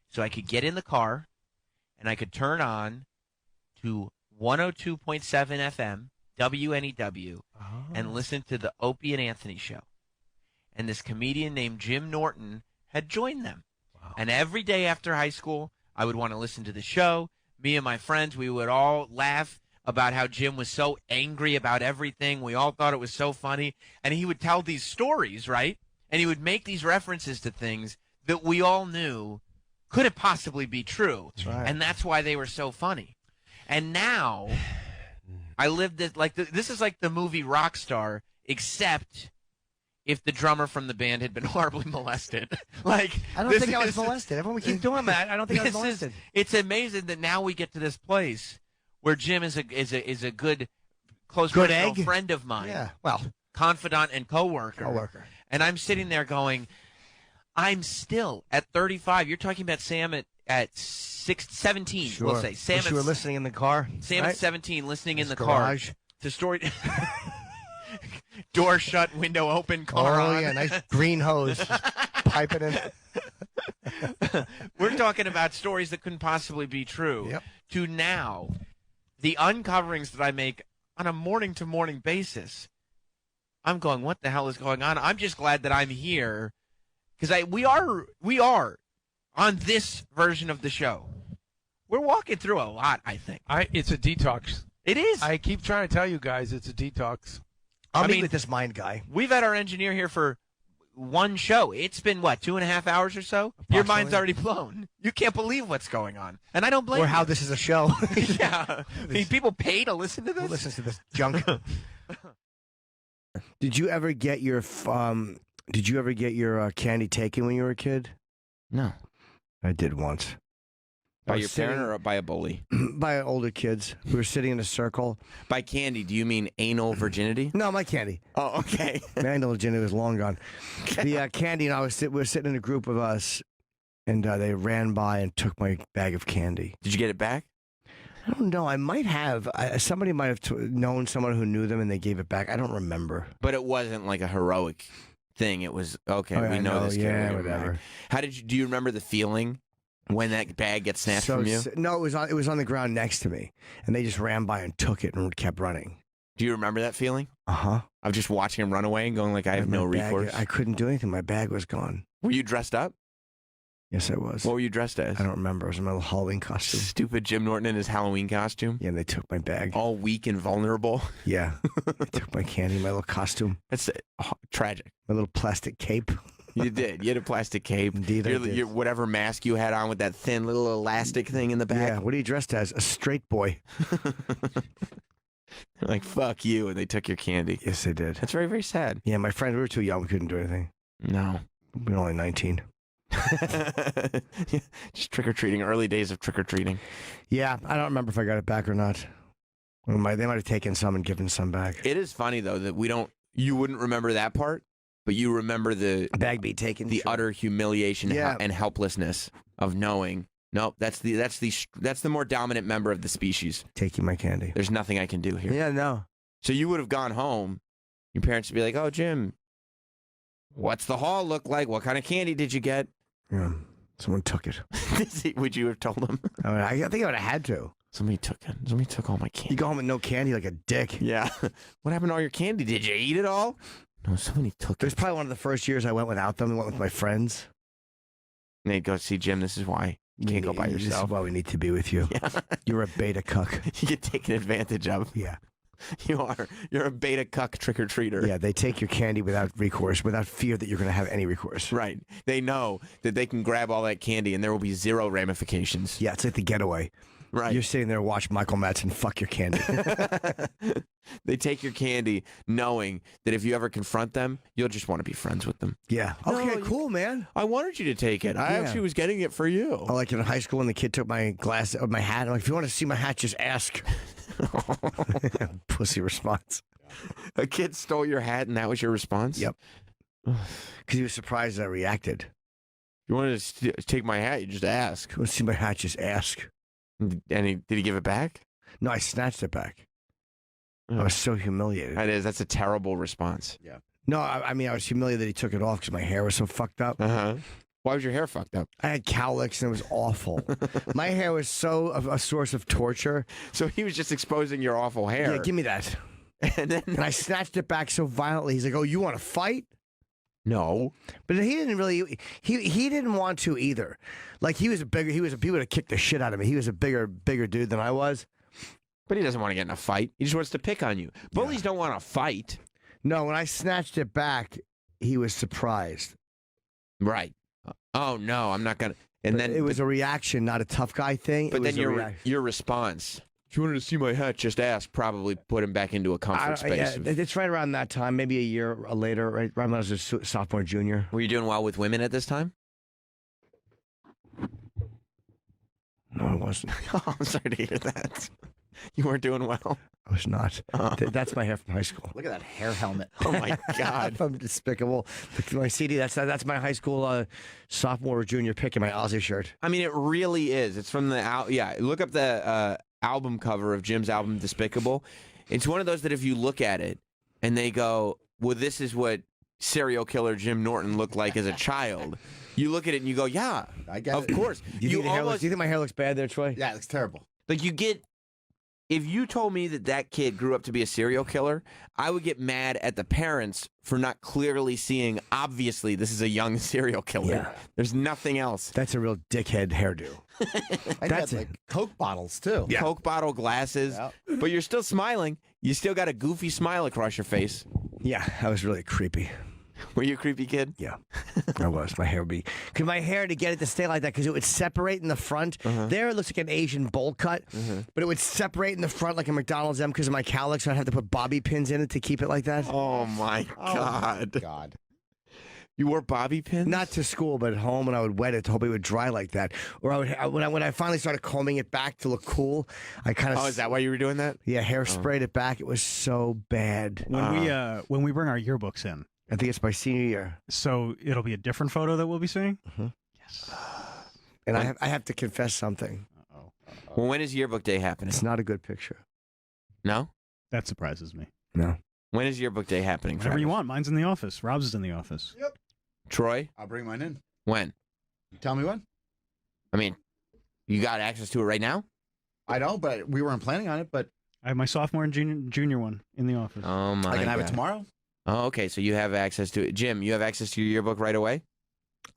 so I could get in the car, and I could turn on to 102.7 FM, WNEW, and listen to the Opie and Anthony show. And this comedian named Jim Norton had joined them. Wow. And every day after high school, I would want to listen to the show. Me and my friends, we would all laugh about how Jim was so angry about everything. We all thought it was so funny. And he would tell these stories, right? And he would make these references to things that we all knew couldn't possibly be true. That's right. And that's why they were so funny. And now I lived this like this is like the movie Rockstar, except if the drummer from the band had been horribly molested. Like I don't think I was molested. Everyone keeps doing that. I don't think I was molested. It's amazing that now we get to this place where Jim is a good close personal friend of mine. Yeah. Well, confidant and coworker. And I'm sitting there going, I'm still at 35. You're talking about Sam at 17, sure. we'll say. Sam Wish you were listening in the car. Sam right? at 17, listening in the garage. car. To story. Door shut, window open, car on. Oh, yeah, nice green hose. Piping in. We're talking about stories that couldn't possibly be true. Yep. To now, the uncoverings that I make on a morning-to-morning basis, I'm going, what the hell is going on? I'm just glad that I'm here because we are on this version of the show. We're walking through a lot, I think. It's a detox. It is. I keep trying to tell you guys it's a detox. I'll meet with this mind guy. We've had our engineer here for one show. It's been, what, 2.5 hours or so? Your mind's already blown. You can't believe what's going on. And I don't blame you. Or how this is a show. Yeah. I mean, people pay to listen to this? Who listens to this junk? Did you ever get your candy taken when you were a kid? No. I did once. By your parent or by a bully? By older kids. We were sitting in a circle. By candy, do you mean anal virginity? No, my candy. Oh, okay. My anal virginity was long gone. The candy, and we were sitting in a group of us, and they ran by and took my bag of candy. Did you get it back? I don't know. I might have. Somebody might have known someone who knew them, and they gave it back. I don't remember. But it wasn't like a heroic thing. It was, okay, Oh, yeah, we know this kid. Yeah, whatever. How did you? Do you remember the feeling when that bag gets snatched from you? No, it was on the ground next to me, and they just ran by and took it and kept running. Do you remember that feeling? Uh-huh. Of just watching him run away and going like, I have no recourse? I couldn't do anything. My bag was gone. Were you dressed up? Yes, I was. What were you dressed as? I don't remember. I was in my little Halloween costume. Stupid Jim Norton in his Halloween costume? Yeah, and they took my bag. All weak and vulnerable? Yeah. They took my candy, my little costume. That's tragic. My little plastic cape. You did. You had a plastic cape. Indeed, I did. Your whatever mask you had on with that thin little elastic thing in the back. Yeah, what are you dressed as? A straight boy. Like, fuck you, and they took your candy. Yes, they did. That's very, very sad. Yeah, my friends, we were too young. We couldn't do anything. No. We were only 19. Just trick-or-treating, early days of trick-or-treating. Yeah, I don't remember if I got it back or not. They might have taken some and given some back. It is funny, though, that you wouldn't remember that part, but you remember the bag being taken, the utter humiliation and helplessness of knowing, nope, that's the more dominant member of the species. Taking my candy. There's nothing I can do here. Yeah, no. So you would have gone home. Your parents would be like, oh, Jim, what's the haul look like? What kind of candy did you get? Yeah, someone took it. Would you have told them? I think I would have had to. Somebody took all my candy. You go home with no candy like a dick. Yeah. What happened to all your candy? Did you eat it all? No, somebody took it. It was probably one of the first years I went without them. I went with my friends. And they'd go, see, Jim, this is why. You can't go by yourself. This is why we need to be with you. Yeah. You're a beta cuck. You get taken advantage of. Yeah. You are. You're a beta cuck trick-or-treater. Yeah, they take your candy without recourse, without fear that you're going to have any recourse. Right. They know that they can grab all that candy and there will be zero ramifications. Yeah, it's like the getaway. Right. You're sitting there, watch Michael Madsen fuck your candy. They take your candy knowing that if you ever confront them, you'll just want to be friends with them. Yeah. Okay, cool, man. I wanted you to take it. I actually was getting it for you. Oh, like in high school when the kid took my my hat. I'm like, if you want to see my hat, just ask. Pussy response. A kid stole your hat and that was your response? Yep. Because he was surprised I reacted. You wanted to take my hat, you just ask. If you want to see my hat, just ask. And did he give it back? No, I snatched it back. I was so humiliated. That is. That's a terrible response. Yeah. No, I mean, I was humiliated that he took it off because my hair was so fucked up. Uh-huh. Why was your hair fucked up? I had cowlicks and it was awful. My hair was so a source of torture. So he was just exposing your awful hair. Yeah, give me that. And I snatched it back so violently. He's like, "Oh, you want to fight?" No, but he didn't really. He didn't want to either. Like he would have kicked the shit out of me. He was a bigger dude than I was. But he doesn't want to get in a fight. He just wants to pick on you. Bullies don't want to fight. No, when I snatched it back, he was surprised. Right. Oh no, I'm not gonna. And then it was a reaction, not a tough guy thing. But then your response. If you wanted to see my hat, just ask. Probably put him back into a comfort space. Yeah, it's right around that time, maybe a year later, right when I was a sophomore, junior. Were you doing well with women at this time? No, I wasn't. Oh, I'm sorry to hear that. You weren't doing well. I was not. That's my hair from high school. Look at that hair helmet. Oh my God, I'm despicable. My CD. That's my high school sophomore or junior pick in my Ozzy shirt. I mean, it really is. It's from the look up the album cover of Jim's album Despicable. It's one of those that if you look at it and they go, well, this is what serial killer Jim Norton looked like as a child. You look at it and you go, yeah, I get of it. course. Do you think my hair looks bad there, Troy? Yeah, it looks terrible. Like you get. If you told me that kid grew up to be a serial killer, I would get mad at the parents for not clearly seeing, obviously, this is a young serial killer. Yeah. There's nothing else. That's a real dickhead hairdo. That's like Coke bottles, too. Yeah. Coke bottle glasses. Yeah. But you're still smiling. You still got a goofy smile across your face. Yeah, that was really creepy. Were you a creepy kid? Yeah, I was. My hair would be... Because my hair, to get it to stay like that, because it would separate in the front. There, it looks like an Asian bowl cut. But it would separate in the front like a McDonald's M because of my cowlicks, so I'd have to put bobby pins in it to keep it like that. Oh, my God. Oh, my God. You wore bobby pins? Not to school, but at home, and I would wet it to hope it would dry like that. Or when I finally started combing it back to look cool, I kind of... Oh, is that why you were doing that? Yeah, hair-sprayed it back. It was so bad. When we bring our yearbooks in, I think it's my senior year. So it'll be a different photo that we'll be seeing? Yes. And I have to confess something. Well, when is yearbook day happening? It's not a good picture. No? That surprises me. No. When is yearbook day happening? Whatever you want. Mine's in the office. Rob's is in the office. Yep. Troy? I'll bring mine in. When? You tell me when. I mean, you got access to it right now? I know, but we weren't planning on it, but... I have my sophomore and junior one in the office. Oh, my God. I can have it tomorrow? Oh, okay. So you have access to it. Jim, you have access to your yearbook right away?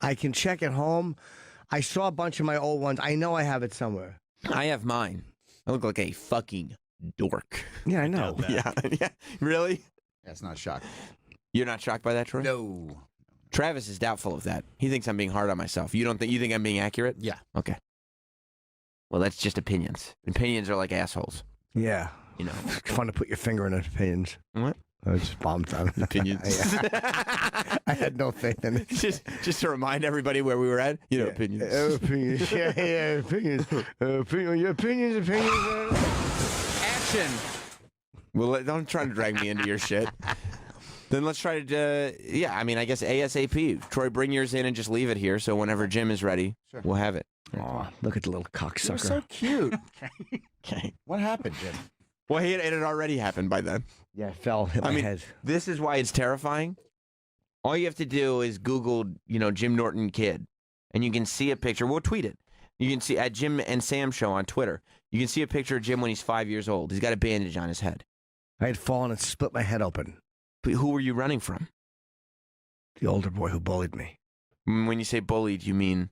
I can check at home. I saw a bunch of my old ones. I know I have it somewhere. I have mine. I look like a fucking dork. Yeah, I know. Yeah. Really? That's not shocking. You're not shocked by that, Troy? No. Travis is doubtful of that. He thinks I'm being hard on myself. You think I'm being accurate? Yeah. Okay. Well, that's just opinions. Opinions are like assholes. Yeah. You know. It's fun to put your finger in opinions. What? I just bombed on opinions. I had no faith in it. Just to remind everybody where we were at. Opinions. Opinions. Yeah, opinions. Your opinions. Action. Well, don't try to drag me into your shit. Then let's try to, I guess ASAP. Troy, bring yours in and just leave it here. So whenever Jim is ready, we'll have it. Oh, look at the little cocksucker. You're so cute. Okay. What happened, Jim? Well, it had already happened by then. Yeah, it fell, hit my head. This is why it's terrifying. All you have to do is Google, Jim Norton kid, and you can see a picture. We'll tweet it. You can see at Jim and Sam Show on Twitter. You can see a picture of Jim when he's 5 years old. He's got a bandage on his head. I had fallen and split my head open. But who were you running from? The older boy who bullied me. When you say bullied, you mean?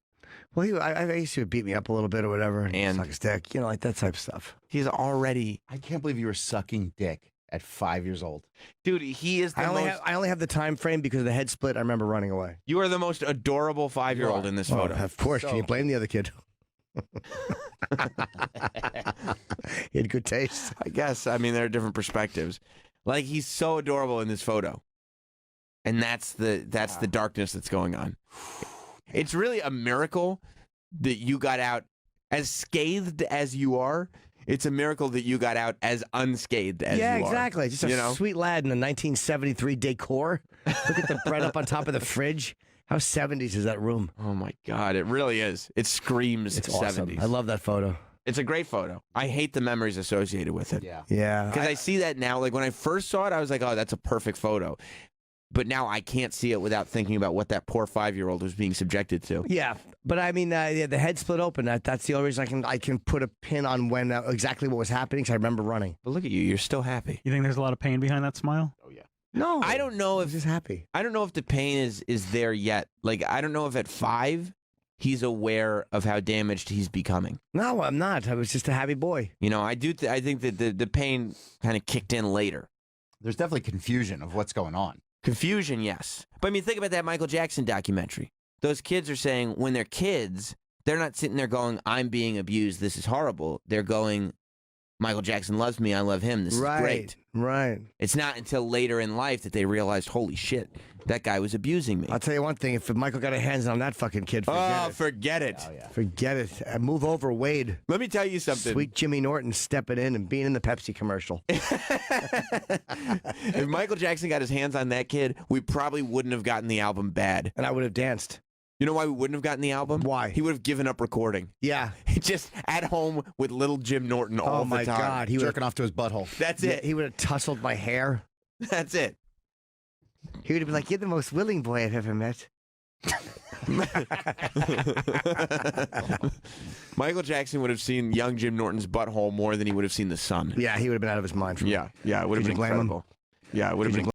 Well, I used to beat me up a little bit or whatever, and suck his dick, like that type of stuff. He's already. I can't believe you were sucking dick at 5 years old, dude. He is. I only have the time frame because of the head split. I remember running away. You are the most adorable 5-year-old in this photo. Of course, can you blame the other kid? He had good taste, I guess. I mean, there are different perspectives. Like, he's so adorable in this photo, and that's the darkness that's going on. It's really a miracle that you got out as scathed as you are. It's a miracle that you got out as unscathed as you are. Yeah, exactly. Just a sweet lad in the 1973 decor. Look at the bread up on top of the fridge. How 70s is that room? Oh, my God. It really is. It screams it's 70s. Awesome. I love that photo. It's a great photo. I hate the memories associated with it. Yeah. Because I see that now. Like, when I first saw it, I was like, oh, that's a perfect photo. But now I can't see it without thinking about what that poor 5-year-old was being subjected to. Yeah, but I mean, the head split open. That's the only reason I can put a pin on when exactly what was happening. Because I remember running. But look at you. You're still happy. You think there's a lot of pain behind that smile? Oh, yeah. No. I don't know if he's happy. I don't know if the pain is there yet. Like, I don't know if at 5 he's aware of how damaged he's becoming. No, I'm not. I was just a happy boy. I think that the pain kind of kicked in later. There's definitely confusion of what's going on. Confusion, yes. But I mean, think about that Michael Jackson documentary. Those kids are saying when they're kids, they're not sitting there going, I'm being abused, this is horrible. They're going, Michael Jackson loves me, I love him, this is great. Right. It's not until later in life that they realized, holy shit, that guy was abusing me. I'll tell you one thing, if Michael got a hands on that fucking kid, forget it. Forget it. Oh, yeah. Forget it. Move over, Wade. Let me tell you something. Sweet Jimmy Norton stepping in and being in the Pepsi commercial. If Michael Jackson got his hands on that kid, we probably wouldn't have gotten the album Bad. And I would have danced. You know why we wouldn't have gotten the album? Why? He would have given up recording. Yeah. Just at home with little Jim Norton all the time. Oh, my God. He jerking off to his butthole. That's it. He would have tussled my hair. That's it. He would have been like, you're the most willing boy I've ever met. Michael Jackson would have seen young Jim Norton's butthole more than he would have seen the sun. Yeah, he would have been out of his mind. Yeah, it would have been incredible. Yeah, it would have been